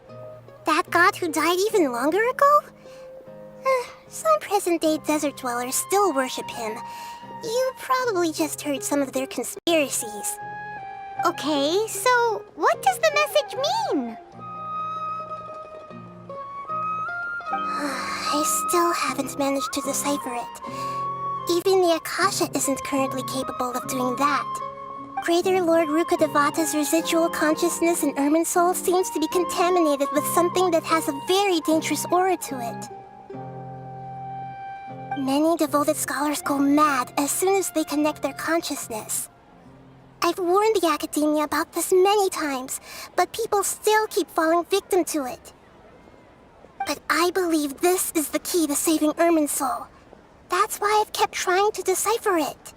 That god who died even longer ago? Some present-day desert dwellers still worship him. You probably just heard some of their conspiracies. Okay, so what does the message mean? I still haven't managed to decipher it. Even the Akasha isn't currently capable of doing that. Greater Lord Rukkhadevata's residual consciousness in Irminsul seems to be contaminated with something that has a very dangerous aura to it. Many devoted scholars go mad as soon as they connect their consciousness. I've warned the Academia about this many times, but people still keep falling victim to it. But I believe this is the key to saving Irminsul. That's why I've kept trying to decipher it.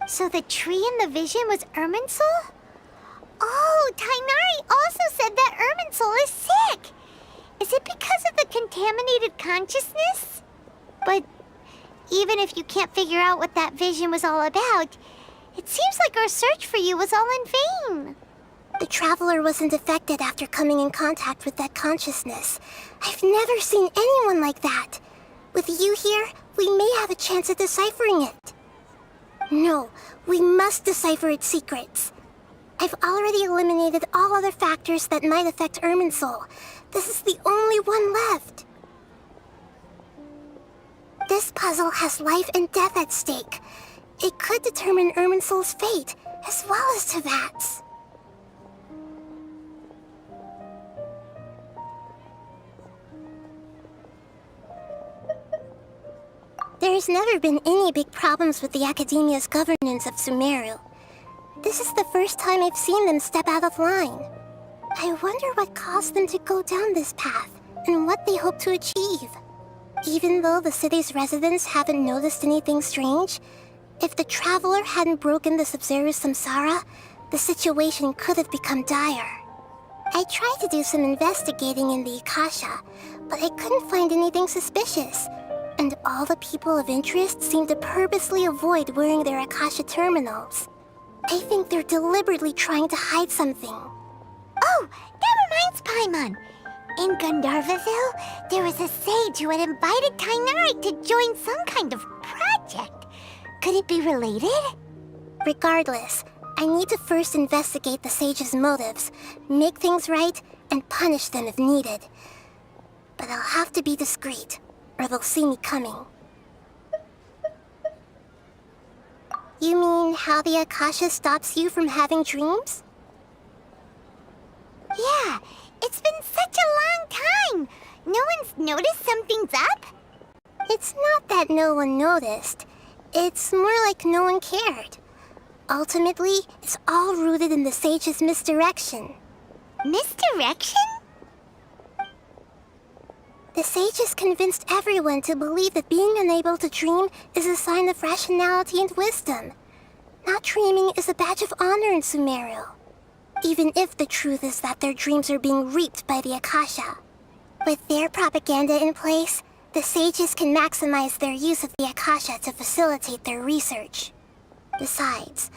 So the tree in the vision was Irminsul? Oh, Tainari also said that Irminsul is sick. Is it because of the contaminated consciousness? But even if you can't figure out what that vision was all about, it seems like our search for you was all in vain. The Traveler wasn't affected after coming in contact with that consciousness. I've never seen anyone like that. With you here, we may have a chance at deciphering it. No, we must decipher its secrets. I've already eliminated all other factors that might affect Irminsul. This is the only one left. This puzzle has life and death at stake. It could determine Irminsul's fate, as well as Tevat's. There's never been any big problems with the Academia's governance of Sumeru. This is the first time I've seen them step out of line. I wonder what caused them to go down this path, and what they hope to achieve. Even though the city's residents haven't noticed anything strange, if the Traveler hadn't broken the Sumeru samsara, the situation could have become dire. I tried to do some investigating in the Akasha, but I couldn't find anything suspicious. And all the people of interest seem to purposely avoid wearing their Akasha terminals. I think they're deliberately trying to hide something. Oh, that reminds Paimon. In Gandharvaville, there was a sage who had invited Tainari to join some kind of project. Could it be related? Regardless, I need to first investigate the sage's motives, make things right, and punish them if needed. But I'll have to be discreet, or they'll see me coming. You mean how the Akasha stops you from having dreams? Yeah, it's been such a long time. No one's noticed something's up? It's not that no one noticed. It's more like no one cared. Ultimately, it's all rooted in the sage's misdirection. Misdirection? The sage has convinced everyone to believe that being unable to dream is a sign of rationality and wisdom. Not dreaming is a badge of honor in Sumeru. Even if the truth is that their dreams are being reaped by the Akasha. With their propaganda in place, the sages can maximize their use of the Akasha to facilitate their research. Besides,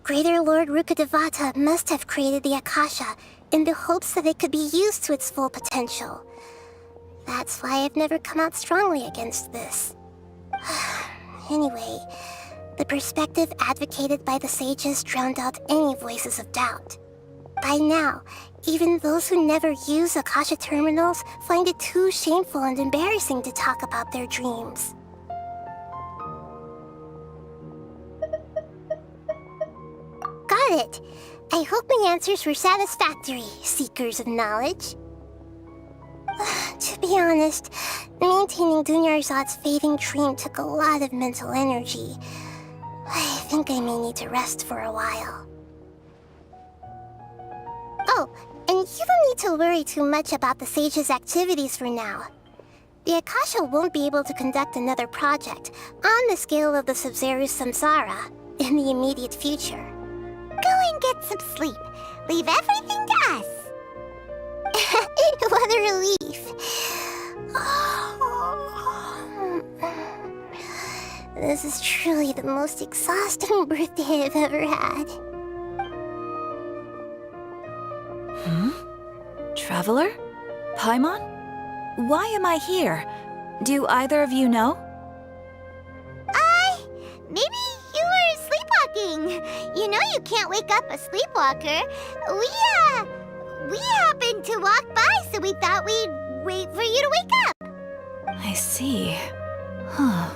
Greater Lord Rukkhadevata must have created the Akasha in the hopes that it could be used to its full potential. That's why I've never come out strongly against this. Anyway, the perspective advocated by the sages drowned out any voices of doubt. By now, even those who never use Akasha terminals find it too shameful and embarrassing to talk about their dreams. Got it! I hope my answers were satisfactory, seekers of knowledge. To be honest, maintaining Dunyarzad's fading dream took a lot of mental energy. I think I may need to rest for a while. Oh, and you don't need to worry too much about the Sage's activities for now. The Akasha won't be able to conduct another project on the scale of the Sub-Zero Samsara in the immediate future. Go and get some sleep. Leave everything to us. What a relief. This is truly the most exhausting birthday I've ever had. Traveler? Paimon? Why am I here? Do either of you know? Maybe you were sleepwalking. You know you can't wake up a sleepwalker. We happened to walk by, so we thought we'd wait for you to wake up. I see. Huh.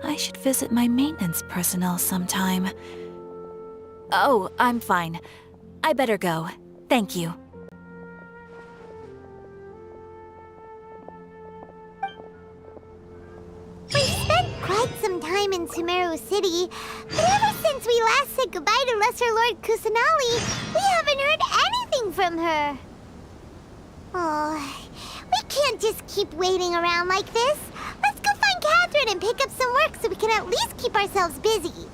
I should visit my maintenance personnel sometime. Oh, I'm fine. I better go. Thank you. We spent quite some time in Sumeru City, but ever since we last said goodbye to Lesser Lord Kusanali, we haven't heard anything from her. Oh, we can't just keep waiting around like this. Let's go find Catherine and pick up some work so we can at least keep ourselves busy.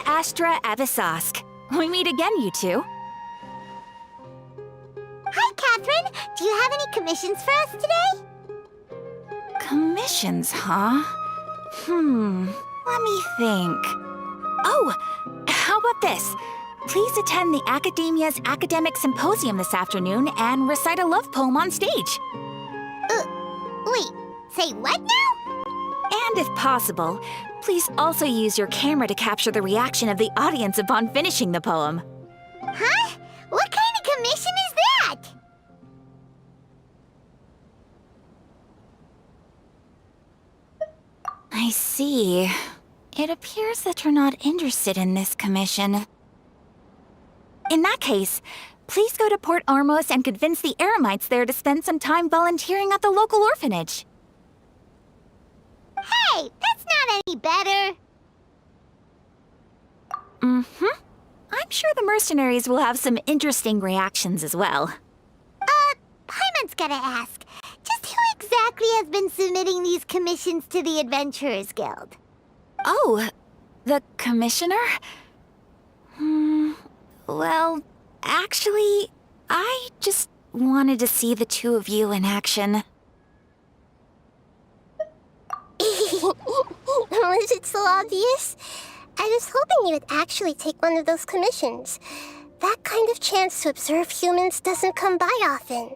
Astra Abyssosque. We meet again, you two. Hi, Catherine. Do you have any commissions for us today? Commissions, huh? Let me think. Oh, how about this? Please attend the Academia's Academic Symposium this afternoon and recite a love poem on stage. Wait, say what now? And if possible, please also use your camera to capture the reaction of the audience upon finishing the poem. Huh? What kind of commission is that? I see. It appears that you're not interested in this commission. In that case, please go to Port Ormos and convince the Eremites there to spend some time volunteering at the local orphanage. Hey, that's not any better. I'm sure the mercenaries will have some interesting reactions as well. Paimon's gotta ask. Just who exactly has been submitting these commissions to the Adventurers Guild? Oh, the commissioner? Well, actually, I just wanted to see the two of you in action. Was it so obvious? I was hoping you would actually take one of those commissions. That kind of chance to observe humans doesn't come by often.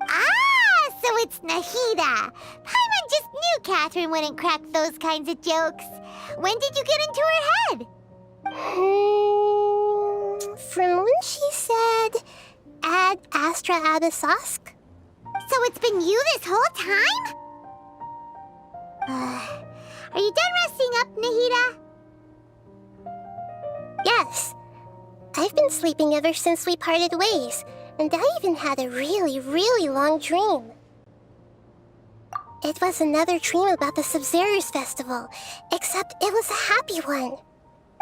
Ah, so it's Nahida. Paimon just knew Catherine wouldn't crack those kinds of jokes. When did you get into her head? From when she said, Ad Astra Abysosk? So it's been you this whole time? Are you done resting up, Nahida? Yes. I've been sleeping ever since we parted ways, and I even had a really, really long dream. It was another dream about the Sub-Zerus Festival, except it was a happy one.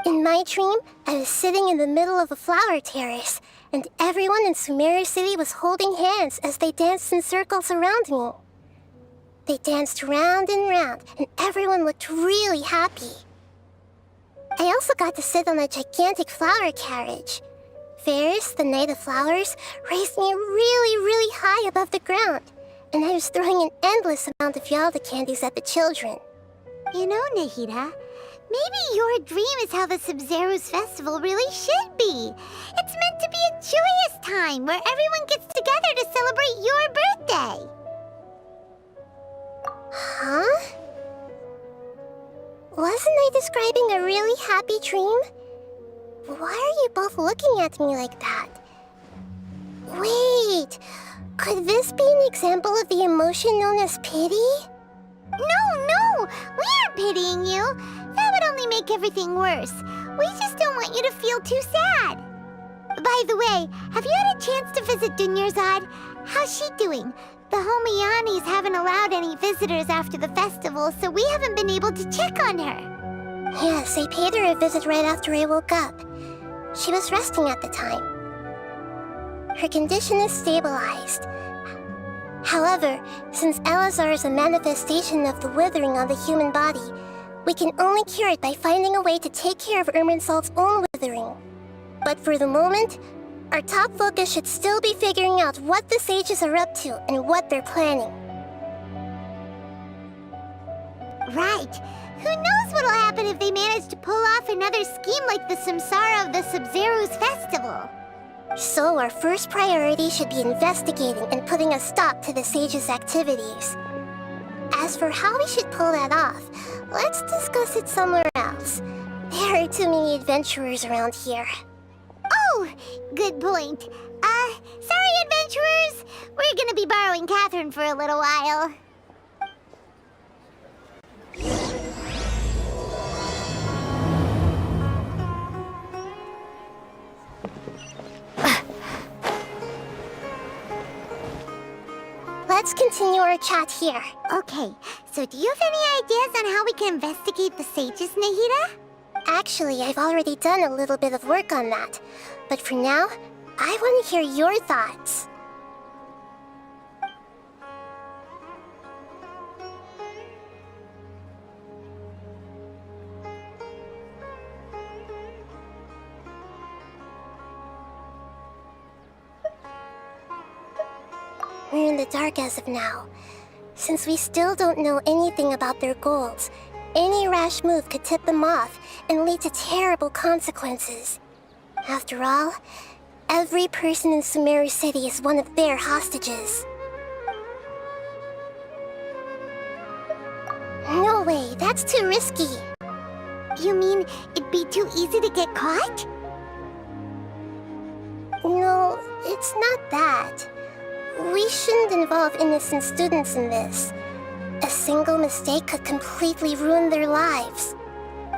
In my dream, I was sitting in the middle of a flower terrace, and everyone in Sumeru City was holding hands as they danced in circles around me. They danced round and round, and everyone looked really happy. I also got to sit on a gigantic flower carriage. Ferris, the Knight of Flowers, raised me really, really high above the ground, and I was throwing an endless amount of Yalda candies at the children. You know, Nahida, maybe your dream is how the Sub-Zerus Festival really should be. It's meant to be a joyous time where everyone gets together to celebrate your birthday. Huh? Wasn't I describing a really happy dream? Why are you both looking at me like that? Wait, could this be an example of the emotion known as pity? No, we aren't pitying you. That would only make everything worse. We just don't want you to feel too sad. By the way, have you had a chance to visit Dunyarzad? How's she doing? The Homianis haven't allowed any visitors after the festival, so we haven't been able to check on her. Yes, I paid her a visit right after I woke up. She was resting at the time. Her condition is stabilized. However, since Elazar is a manifestation of the withering on the human body, we can only cure it by finding a way to take care of Irminsul's own withering. But for the moment, our top focus should still be figuring out what the sages are up to and what they're planning. Right. Who knows what'll happen if they manage to pull off another scheme like the Samsara of the Sub-Zerus Festival? So our first priority should be investigating and putting a stop to the sages' activities. As for how we should pull that off, let's discuss it somewhere else. There are too many adventurers around here. Oh, good point. Sorry, adventurers. We're gonna be borrowing Catherine for a little while. Let's continue our chat here. Okay, so do you have any ideas on how we can investigate the sages, Nahida? Actually, I've already done a little bit of work on that. But for now, I want to hear your thoughts. We're in the dark as of now. Since we still don't know anything about their goals, any rash move could tip them off and lead to terrible consequences. After all, every person in Sumeru City is one of their hostages. No way, that's too risky. You mean it'd be too easy to get caught? No, it's not that. We shouldn't involve innocent students in this. A single mistake could completely ruin their lives.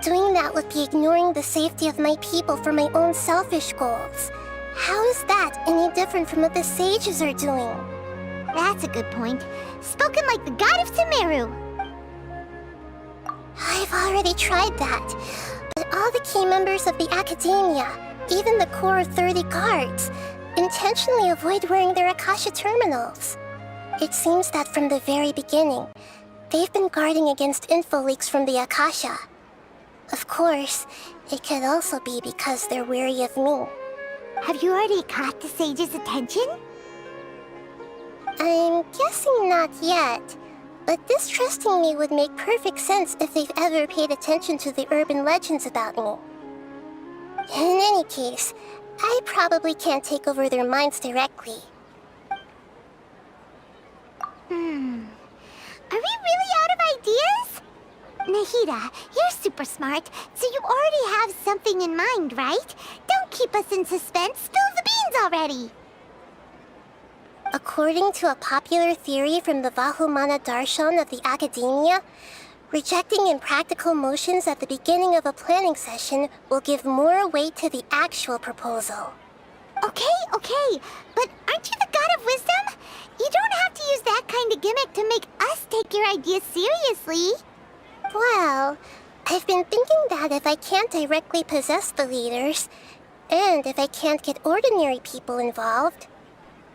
Doing that would be ignoring the safety of my people for my own selfish goals. How is that any different from what the sages are doing? That's a good point. Spoken like the god of Sumeru. I've already tried that, but all the key members of the Academia, even the core of 30 guards, intentionally avoid wearing their Akasha terminals. It seems that from the very beginning, they've been guarding against info leaks from the Akasha. Of course, it could also be because they're wary of me. Have you already caught the sage's attention? I'm guessing not yet, but distrusting me would make perfect sense if they've ever paid attention to the urban legends about me. In any case, I probably can't take over their minds directly. Are we really out of ideas? Nahida, you're super smart, so you already have something in mind, right? Don't keep us in suspense. Spill the beans already. According to a popular theory from the Vahumana Darshan of the Academia, rejecting impractical motions at the beginning of a planning session will give more weight to the actual proposal. Okay, but aren't you the god of wisdom? You don't have to use that kind of gimmick to make us take your ideas seriously. Well, I've been thinking that if I can't directly possess the leaders, and if I can't get ordinary people involved,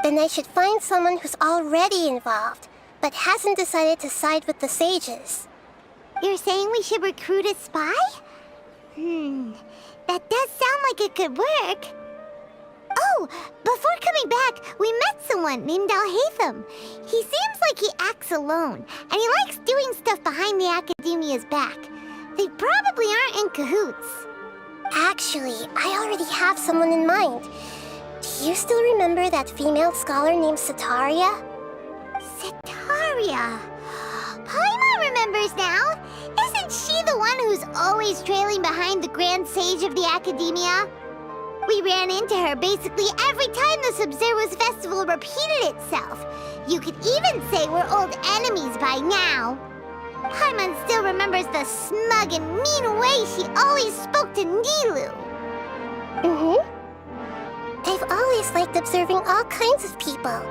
then I should find someone who's already involved, but hasn't decided to side with the sages. You're saying we should recruit a spy? That does sound like it could work. Oh, before coming back, we met someone named Alhaitham. He seems like he acts alone, and he likes doing stuff behind the Academia's back. They probably aren't in cahoots. Actually, I already have someone in mind. Do you still remember that female scholar named Setaria? Setaria? Paimon remembers now. Isn't she the one who's always trailing behind the Grand Sage of the Academia? We ran into her basically every time the Sub-Zero's festival repeated itself. You could even say we're old enemies by now. Paimon still remembers the smug and mean way she always spoke to Nilu. I've always liked observing all kinds of people,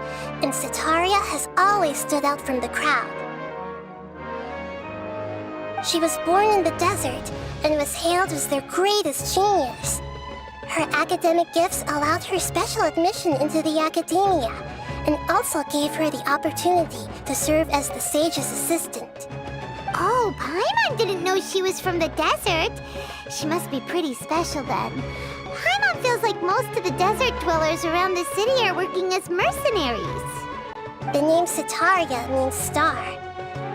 and Setaria has always stood out from the crowd. She was born in the desert and was hailed as their greatest genius. Her academic gifts allowed her special admission into the Academia, and also gave her the opportunity to serve as the sage's assistant. Oh, Paimon didn't know she was from the desert. She must be pretty special then. Paimon feels like most of the desert dwellers around the city are working as mercenaries. The name Setaria means star.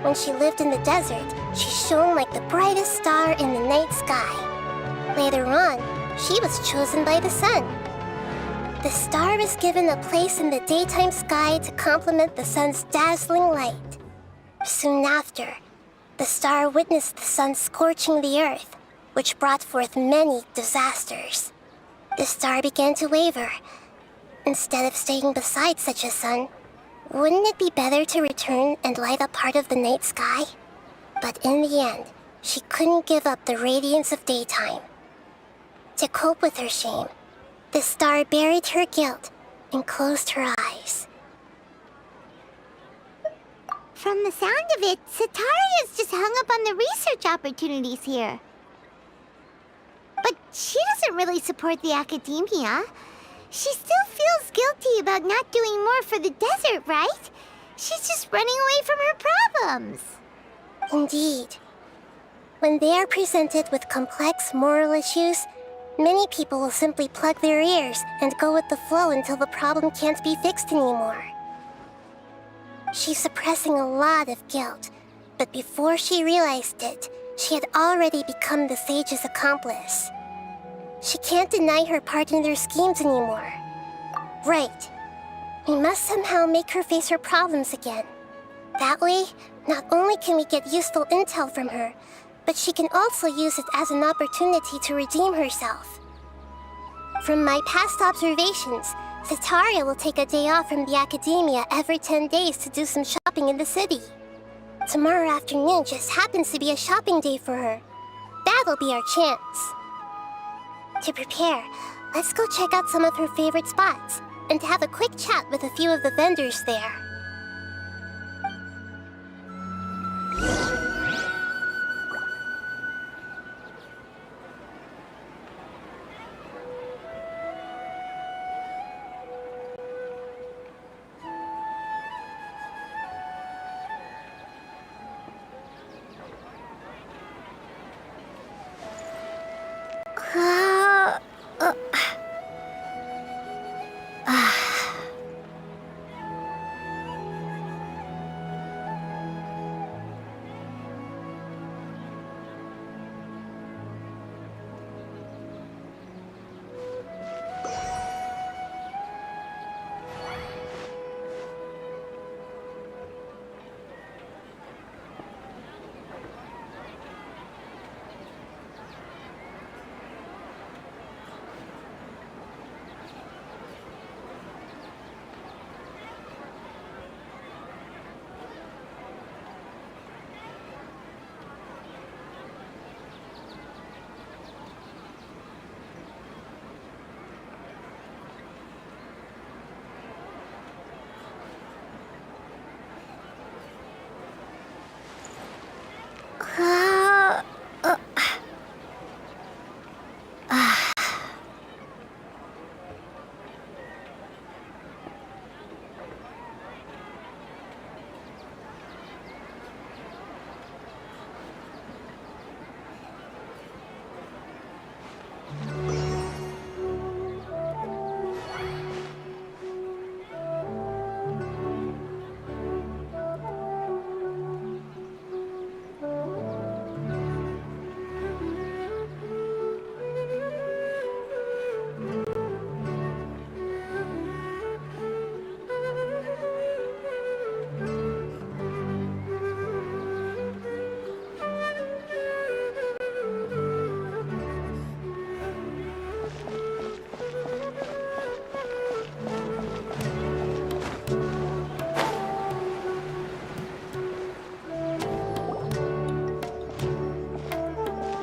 When she lived in the desert, she shone like the brightest star in the night sky. Later on, she was chosen by the sun. The star was given a place in the daytime sky to complement the sun's dazzling light. Soon after, the star witnessed the sun scorching the earth, which brought forth many disasters. The star began to waver. Instead of staying beside such a sun, wouldn't it be better to return and light up part of the night sky? But in the end, she couldn't give up the radiance of daytime. To cope with her shame, the star buried her guilt and closed her eyes. From the sound of it, Setaria's just hung up on the research opportunities here. But she doesn't really support the Academia. She still feels guilty about not doing more for the desert, right? She's just running away from her problems. Indeed. When they are presented with complex moral issues, many people will simply plug their ears and go with the flow until the problem can't be fixed anymore. She's suppressing a lot of guilt, but before she realized it, she had already become the sage's accomplice. She can't deny her part in their schemes anymore. Right. We must somehow make her face her problems again. That way, not only can we get useful intel from her, but she can also use it as an opportunity to redeem herself. From my past observations, Cetaria will take a day off from the academia every 10 days to do some shopping in the city. Tomorrow afternoon just happens to be a shopping day for her. That'll be our chance. To prepare, let's go check out some of her favorite spots, and have a quick chat with a few of the vendors there.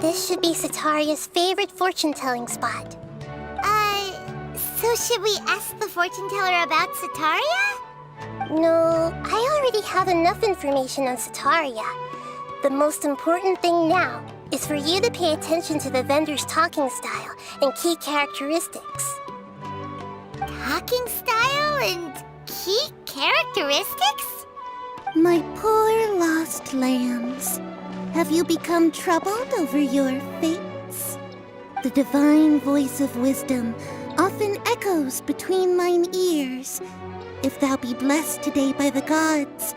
This should be Cetaria's favorite fortune-telling spot. So should we ask the fortune teller about Cetaria? No, I already have enough information on Cetaria. The most important thing now is for you to pay attention to the vendor's talking style and key characteristics. Talking style and key characteristics? My poor lost lambs. Have you become troubled over your fates? The divine voice of wisdom often echoes between mine ears. If thou be blessed today by the gods,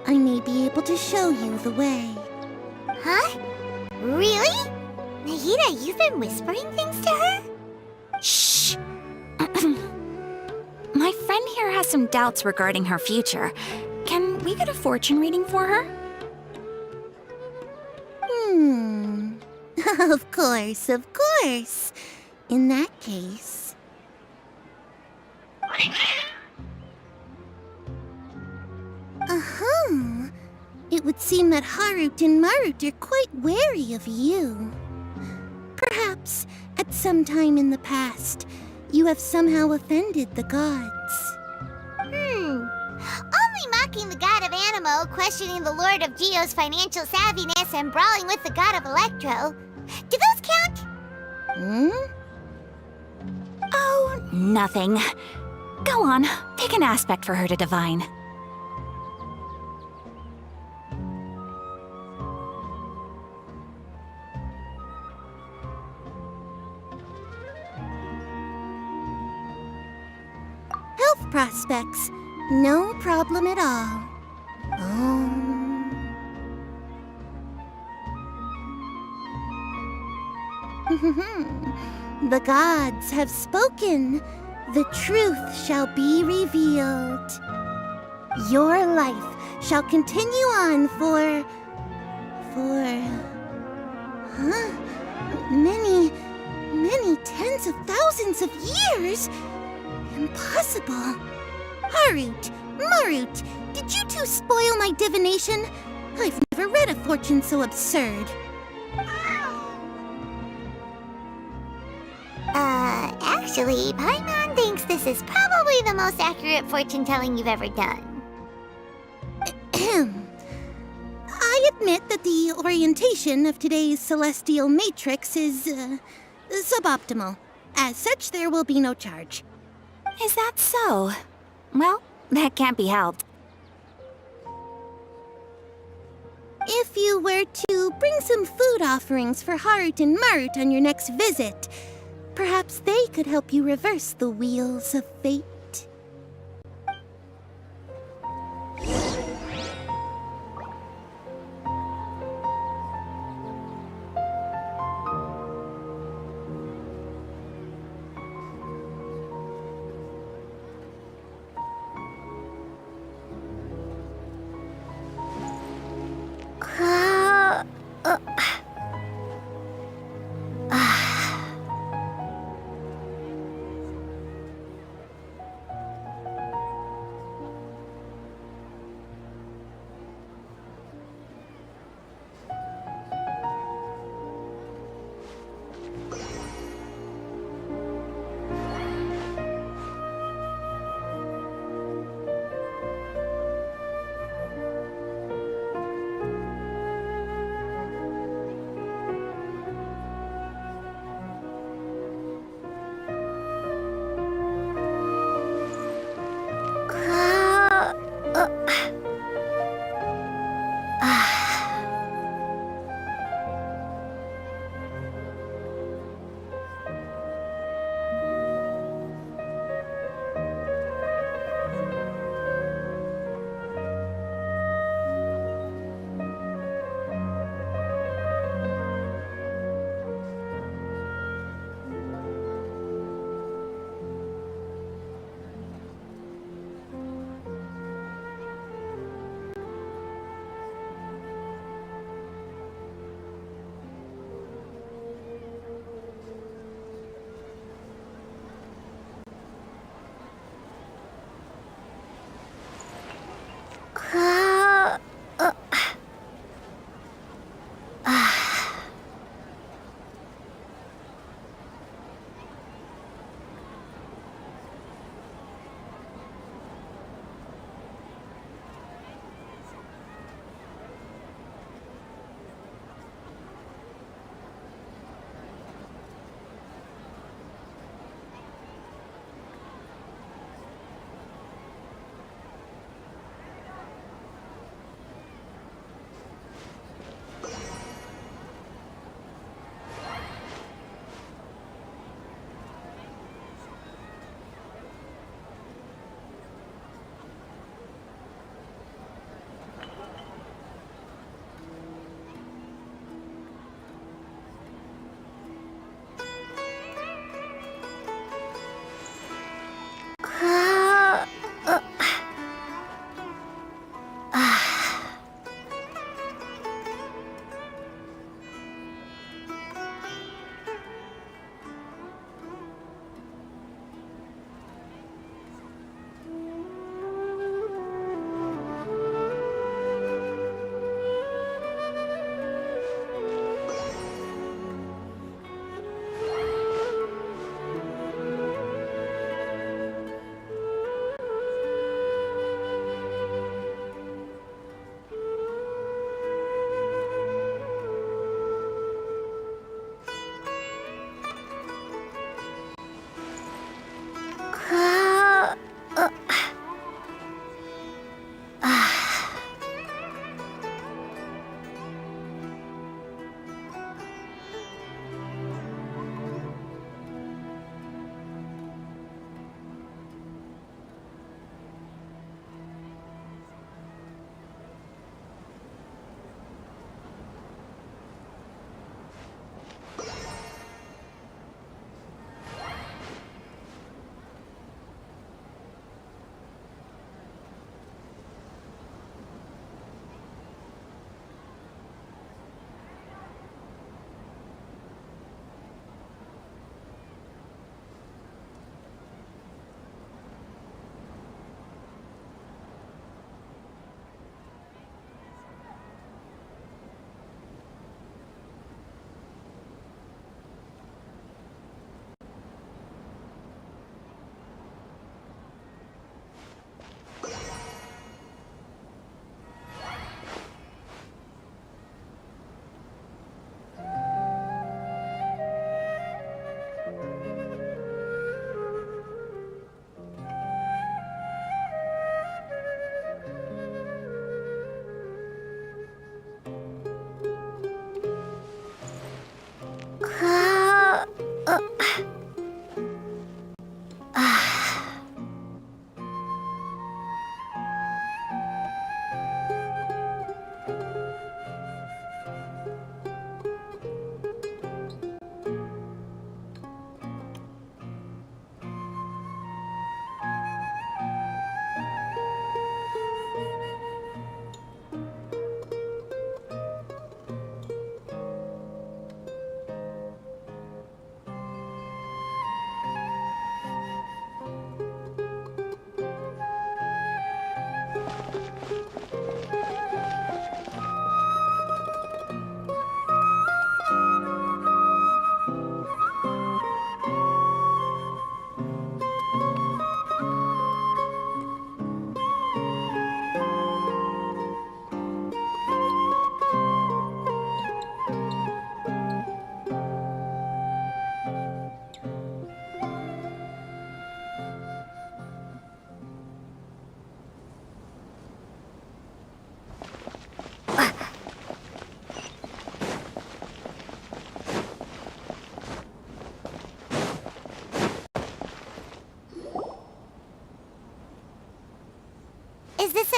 I may be able to show you the way. Huh? Really? Nahida, you've been whispering things to her? Shh! My friend here has some doubts regarding her future. Can we get a fortune reading for her? Of course, of course. In that case... It would seem that Harut and Marut are quite wary of you. Perhaps, at some time in the past, you have somehow offended the gods. Only mocking the god of Animo, questioning the lord of Geo's financial savviness, and brawling with the god of Electro. Do those count? Oh, nothing. Go on, pick an aspect for her to divine. Health prospects. No problem at all. The gods have spoken. The truth shall be revealed. Your life shall continue on for... many tens of thousands of years? Impossible. Harut, Marut, did you two spoil my divination? I've never read a fortune so absurd. Actually, Paimon thinks this is probably the most accurate fortune-telling you've ever done. I admit that the orientation of today's celestial matrix is, suboptimal. As such, there will be no charge. Is that so? Well, that can't be helped. If you were to bring some food offerings for Harut and Marut on your next visit, perhaps they could help you reverse the wheels of fate.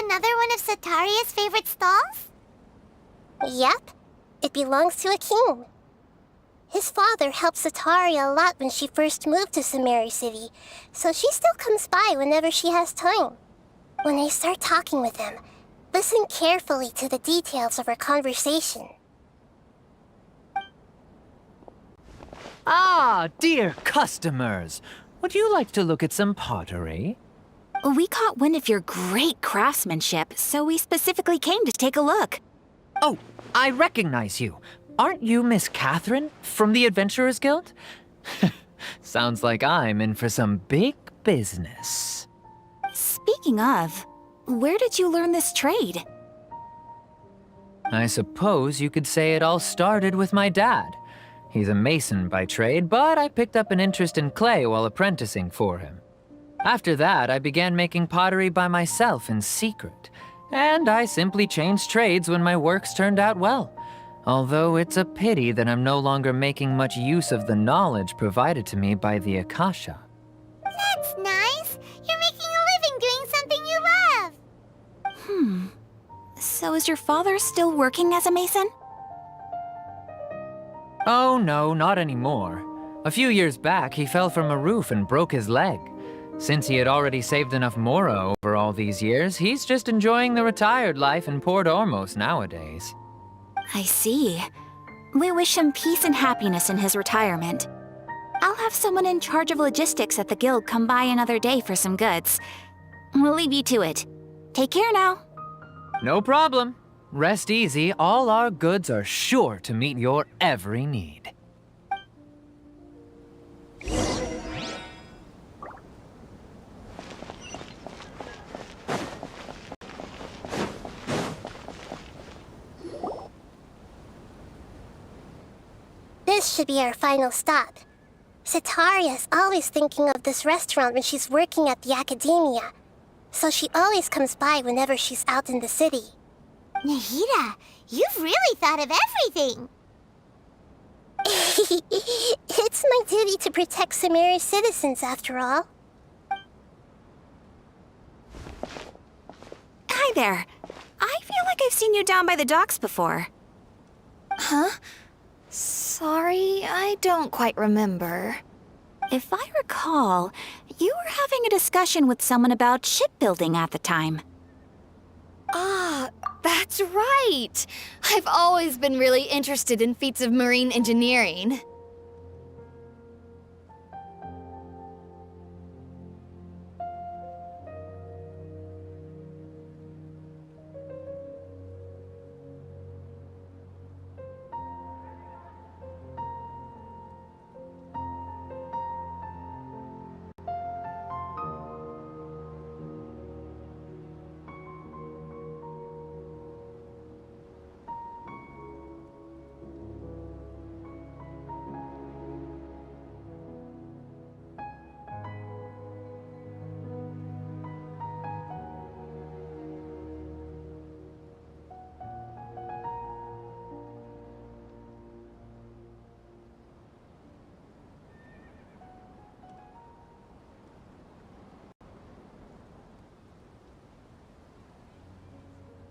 another one of Sataria's favorite stalls? Yep. It belongs to a king. His father helped Sataria a lot when she first moved to Sumeru City, so she still comes by whenever she has time. When I start talking with him, listen carefully to the details of our conversation. Ah, dear customers. Would you like to look at some pottery? We caught wind of your great craftsmanship, so we specifically came to take a look. Oh, I recognize you. Aren't you Miss Catherine from the Adventurers Guild? Sounds like I'm in for some big business. Speaking of, where did you learn this trade? I suppose you could say it all started with my dad. He's a mason by trade, but I picked up an interest in clay while apprenticing for him. After that, I began making pottery by myself in secret, and I simply changed trades when my works turned out well. Although it's a pity that I'm no longer making much use of the knowledge provided to me by the Akasha. That's nice. You're making a living doing something you love. So is your father still working as a mason? Oh no, not anymore. A few years back, he fell from a roof and broke his leg. Since he had already saved enough mora over all these years, he's just enjoying the retired life in Port Ormos nowadays. I see. We wish him peace and happiness in his retirement. I'll have someone in charge of logistics at the guild come by another day for some goods. We'll leave you to it. Take care now. No problem. Rest easy, all our goods are sure to meet your every need. This should be our final stop. Sataria's always thinking of this restaurant when she's working at the academia, so she always comes by whenever she's out in the city. Nahida, you've really thought of everything. It's my duty to protect Sumeru's citizens, after all. Hi there. I feel like I've seen you down by the docks before. Huh? Sorry, I don't quite remember. If I recall, you were having a discussion with someone about shipbuilding at the time. Ah, that's right! I've always been really interested in feats of marine engineering.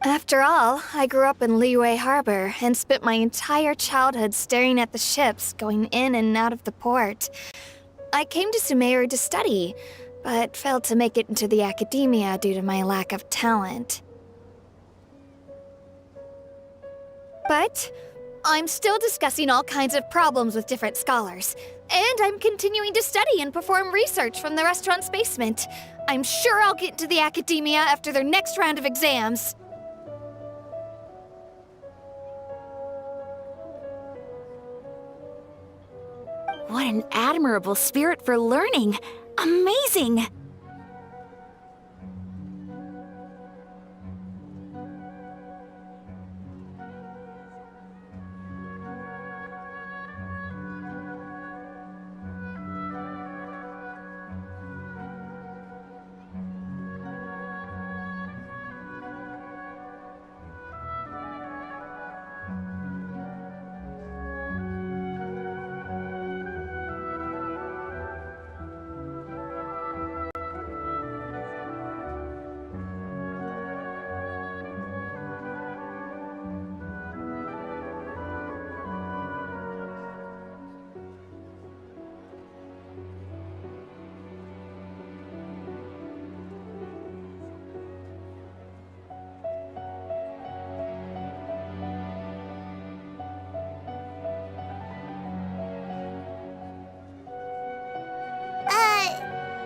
After all, I grew up in Liyue Harbor and spent my entire childhood staring at the ships going in and out of the port. I came to Sumeru to study, but failed to make it into the academia due to my lack of talent. But I'm still discussing all kinds of problems with different scholars, and I'm continuing to study and perform research from the restaurant's basement. I'm sure I'll get into the academia after their next round of exams. What an admirable spirit for learning! Amazing!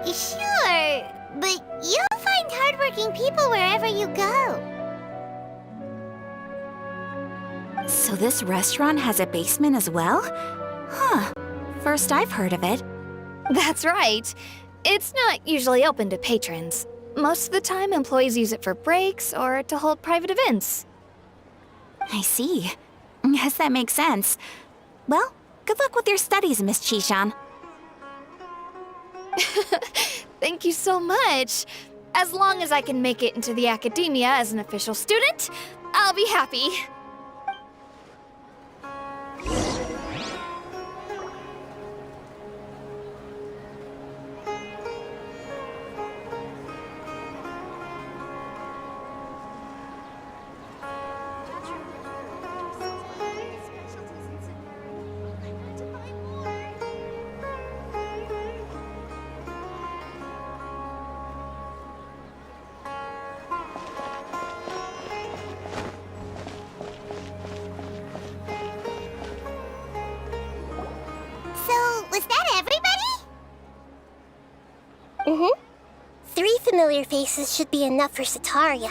Sure, but you'll find hardworking people wherever you go. So this restaurant has a basement as well? Huh. First I've heard of it. That's right. It's not usually open to patrons. Most of the time, employees use it for breaks or to hold private events. I see. Guess that makes sense. Well, good luck with your studies, Miss Chishan. Thank you so much. As long as I can make it into the academia as an official student, I'll be happy. So, was that everybody? Mm-hmm. 3 familiar faces should be enough for Sataria.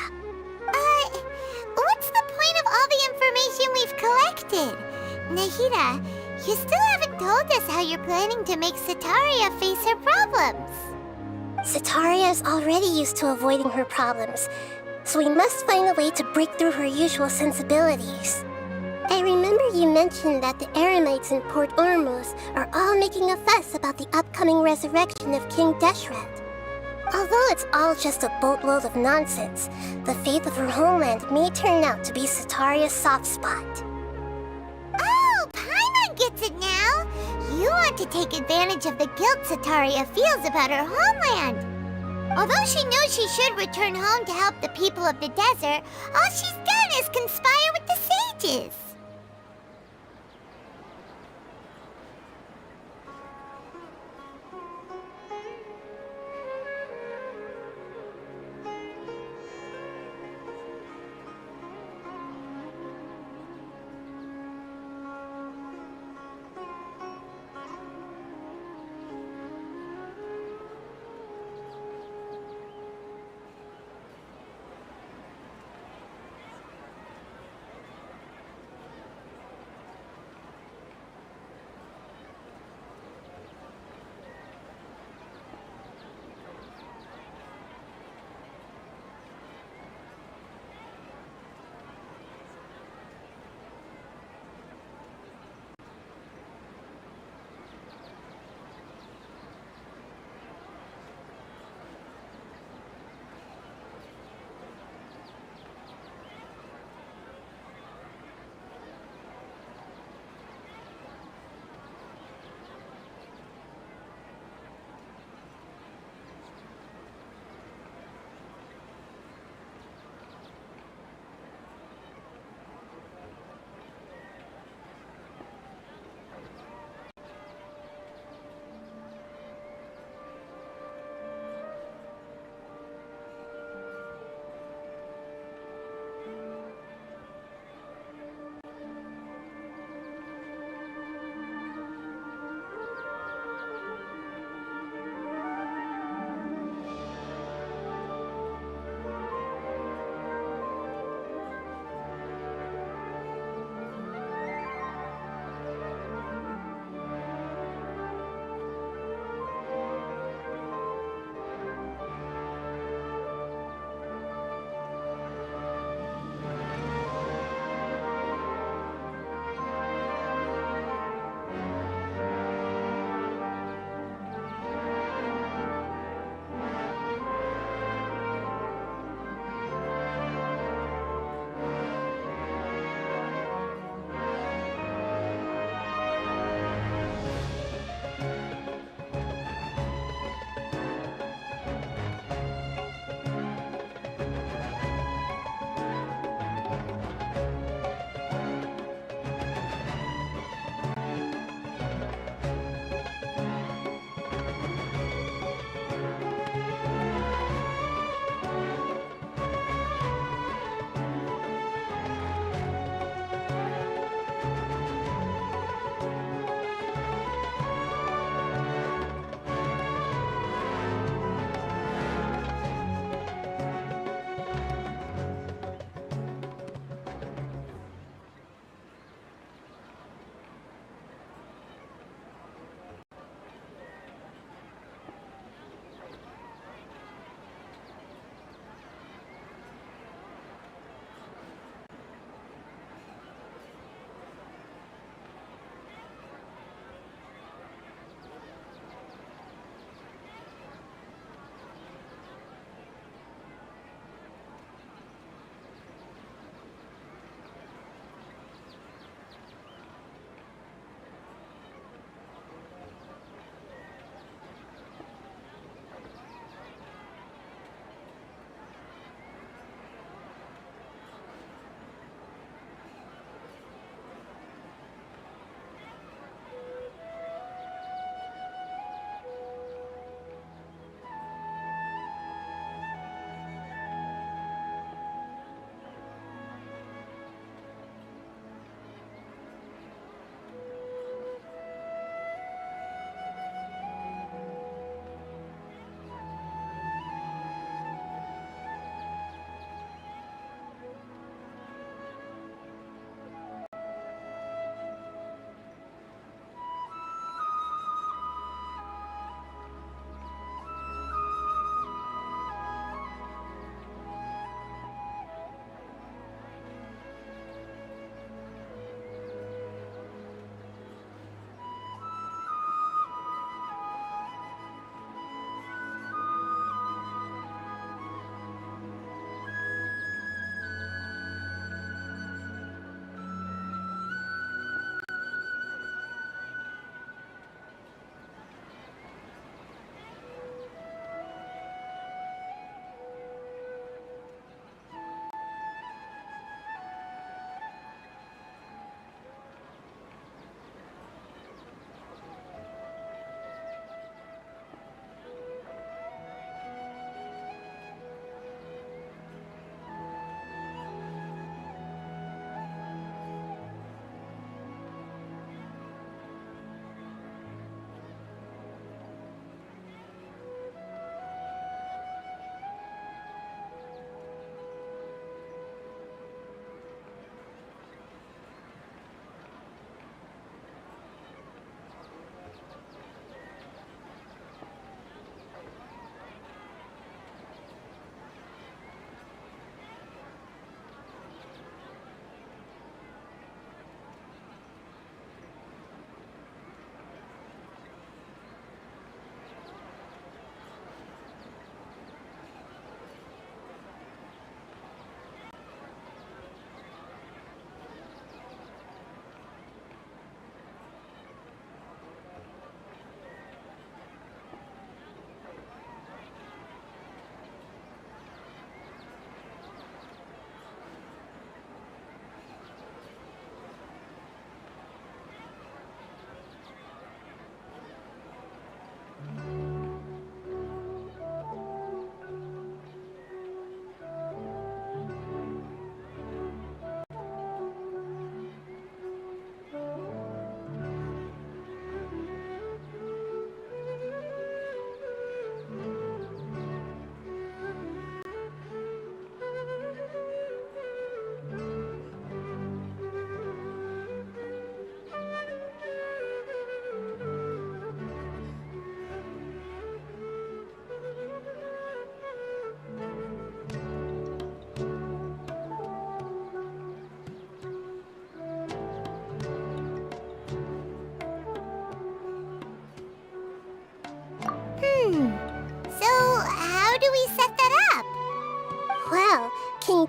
What's the point of all the information we've collected? Nahida, you still haven't told us how you're planning to make Sataria face her problems. Sataria is already used to avoiding her problems, so we must find a way to break through her usual sensibilities. I remember you mentioned that the Eremites in Port Ormuz are all making a fuss about the upcoming resurrection of King Deshret. Although it's all just a boatload of nonsense, the fate of her homeland may turn out to be Sataria's soft spot. Oh, Paimon gets it now! You want to take advantage of the guilt Sataria feels about her homeland. Although she knows she should return home to help the people of the desert, all she's done is conspire with the sages.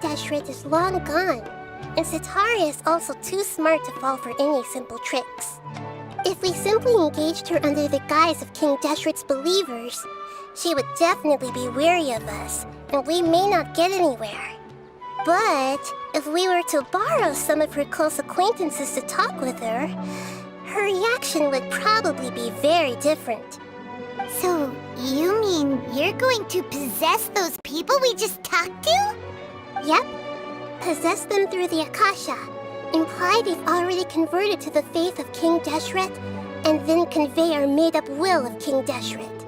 Deshret is long gone, and Sitaria is also too smart to fall for any simple tricks. If we simply engaged her under the guise of King Deshret's believers, she would definitely be wary of us, and we may not get anywhere. But if we were to borrow some of her close acquaintances to talk with her, her reaction would probably be very different. So, you mean you're going to possess those people we just talked to? Yep. Possess them through the Akasha. Imply they've already converted to the faith of King Deshret, and then convey our made-up will of King Deshret.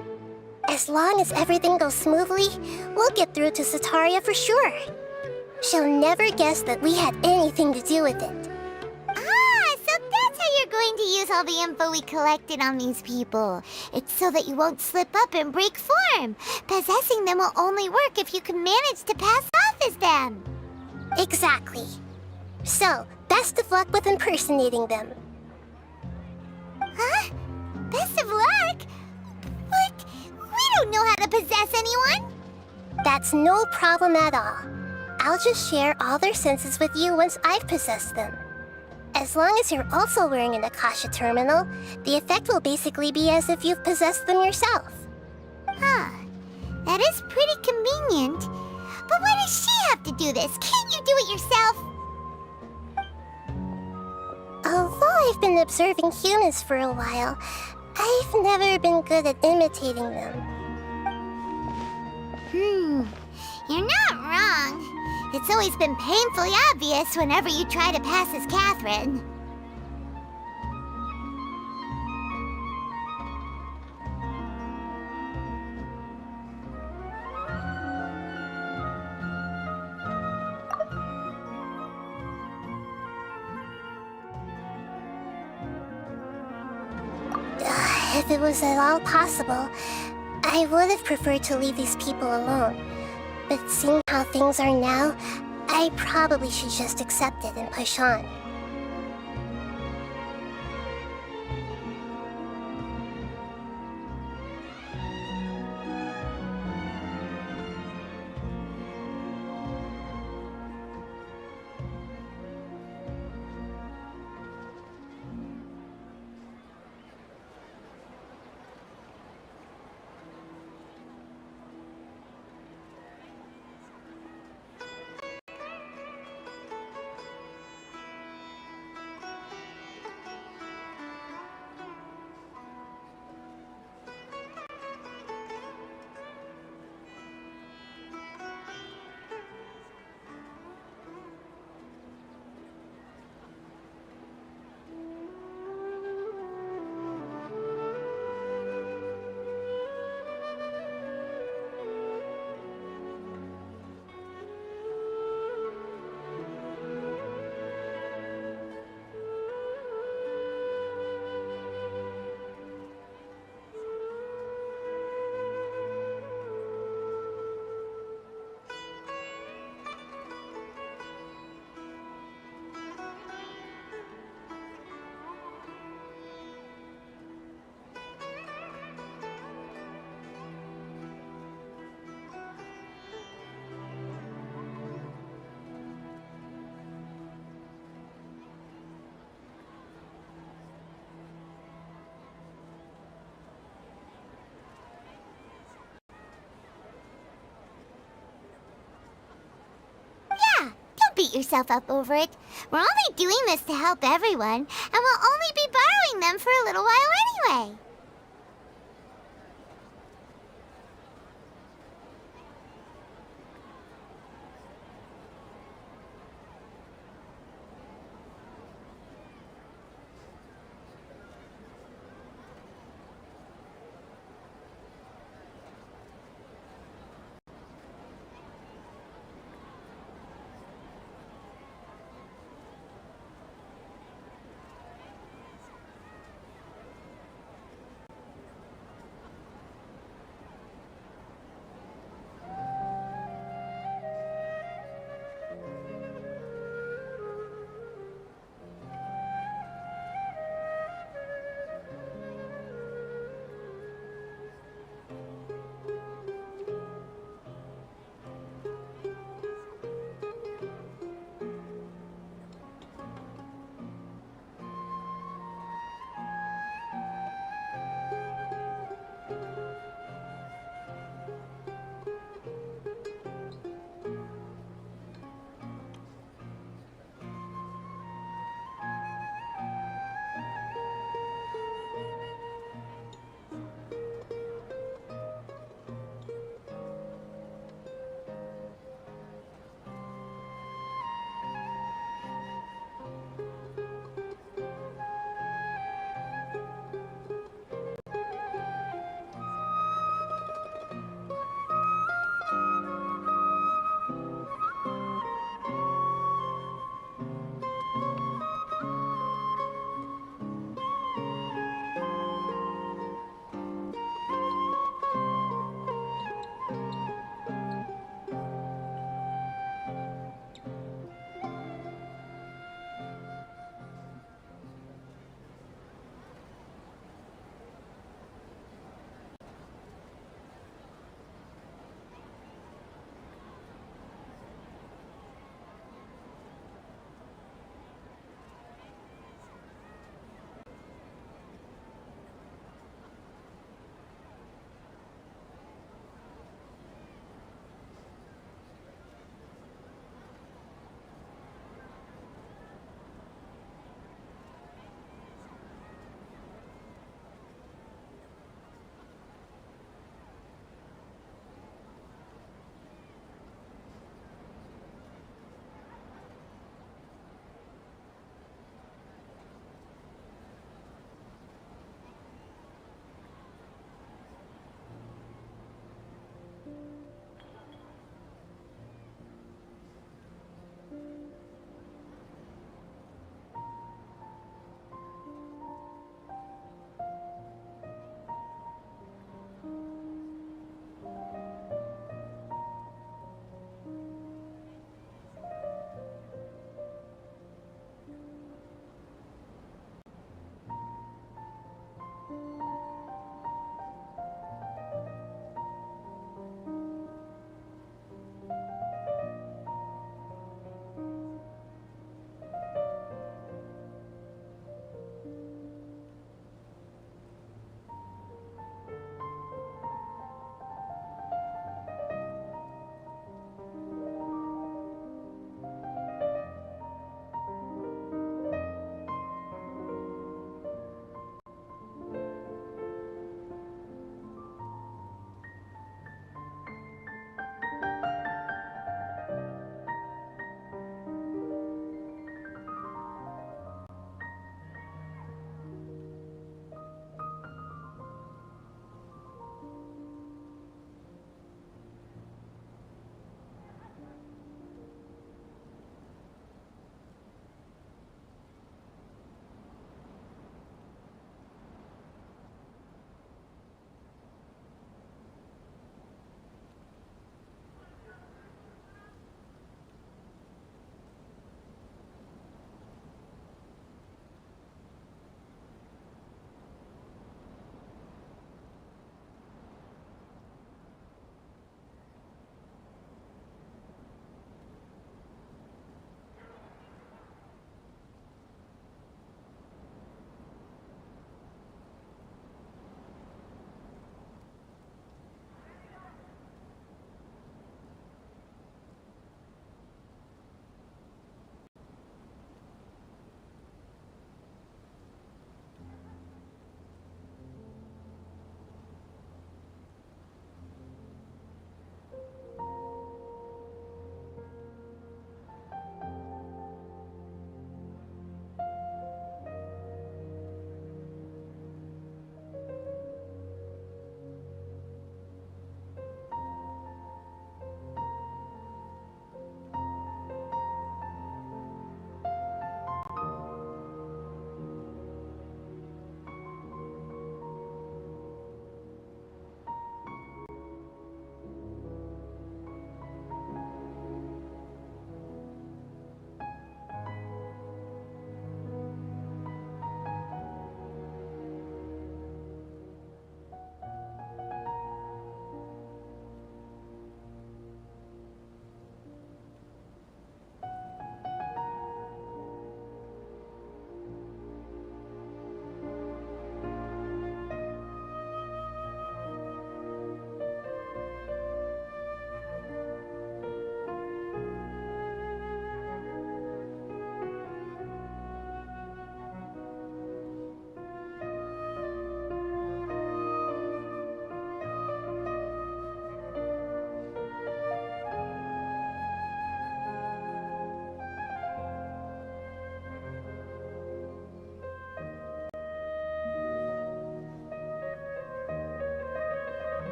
As long as everything goes smoothly, we'll get through to Sitaria for sure. She'll never guess that we had anything to do with it. Ah, so that's how you're going to use all the info we collected on these people. It's so that you won't slip up and break form. Possessing them will only work if you can manage to pass off as them. Exactly. So, best of luck with impersonating them. Huh? Best of luck? But we don't know how to possess anyone. That's no problem at all. I'll just share all their senses with you once I've possessed them. As long as you're also wearing an Akasha terminal, the effect will basically be as if you've possessed them yourself. Huh. That is pretty convenient. But why does she have to do this? Can't you do it yourself? Although I've been observing humans for a while, I've never been good at imitating them. You're not wrong. It's always been painfully obvious whenever you try to pass as Catherine. If it was at all possible, I would have preferred to leave these people alone. But seeing how things are now, I probably should just accept it and push on. Beat yourself up over it. We're only doing this to help everyone, and we'll only be borrowing them for a little while anyway.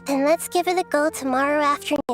Then let's give it a go tomorrow afternoon.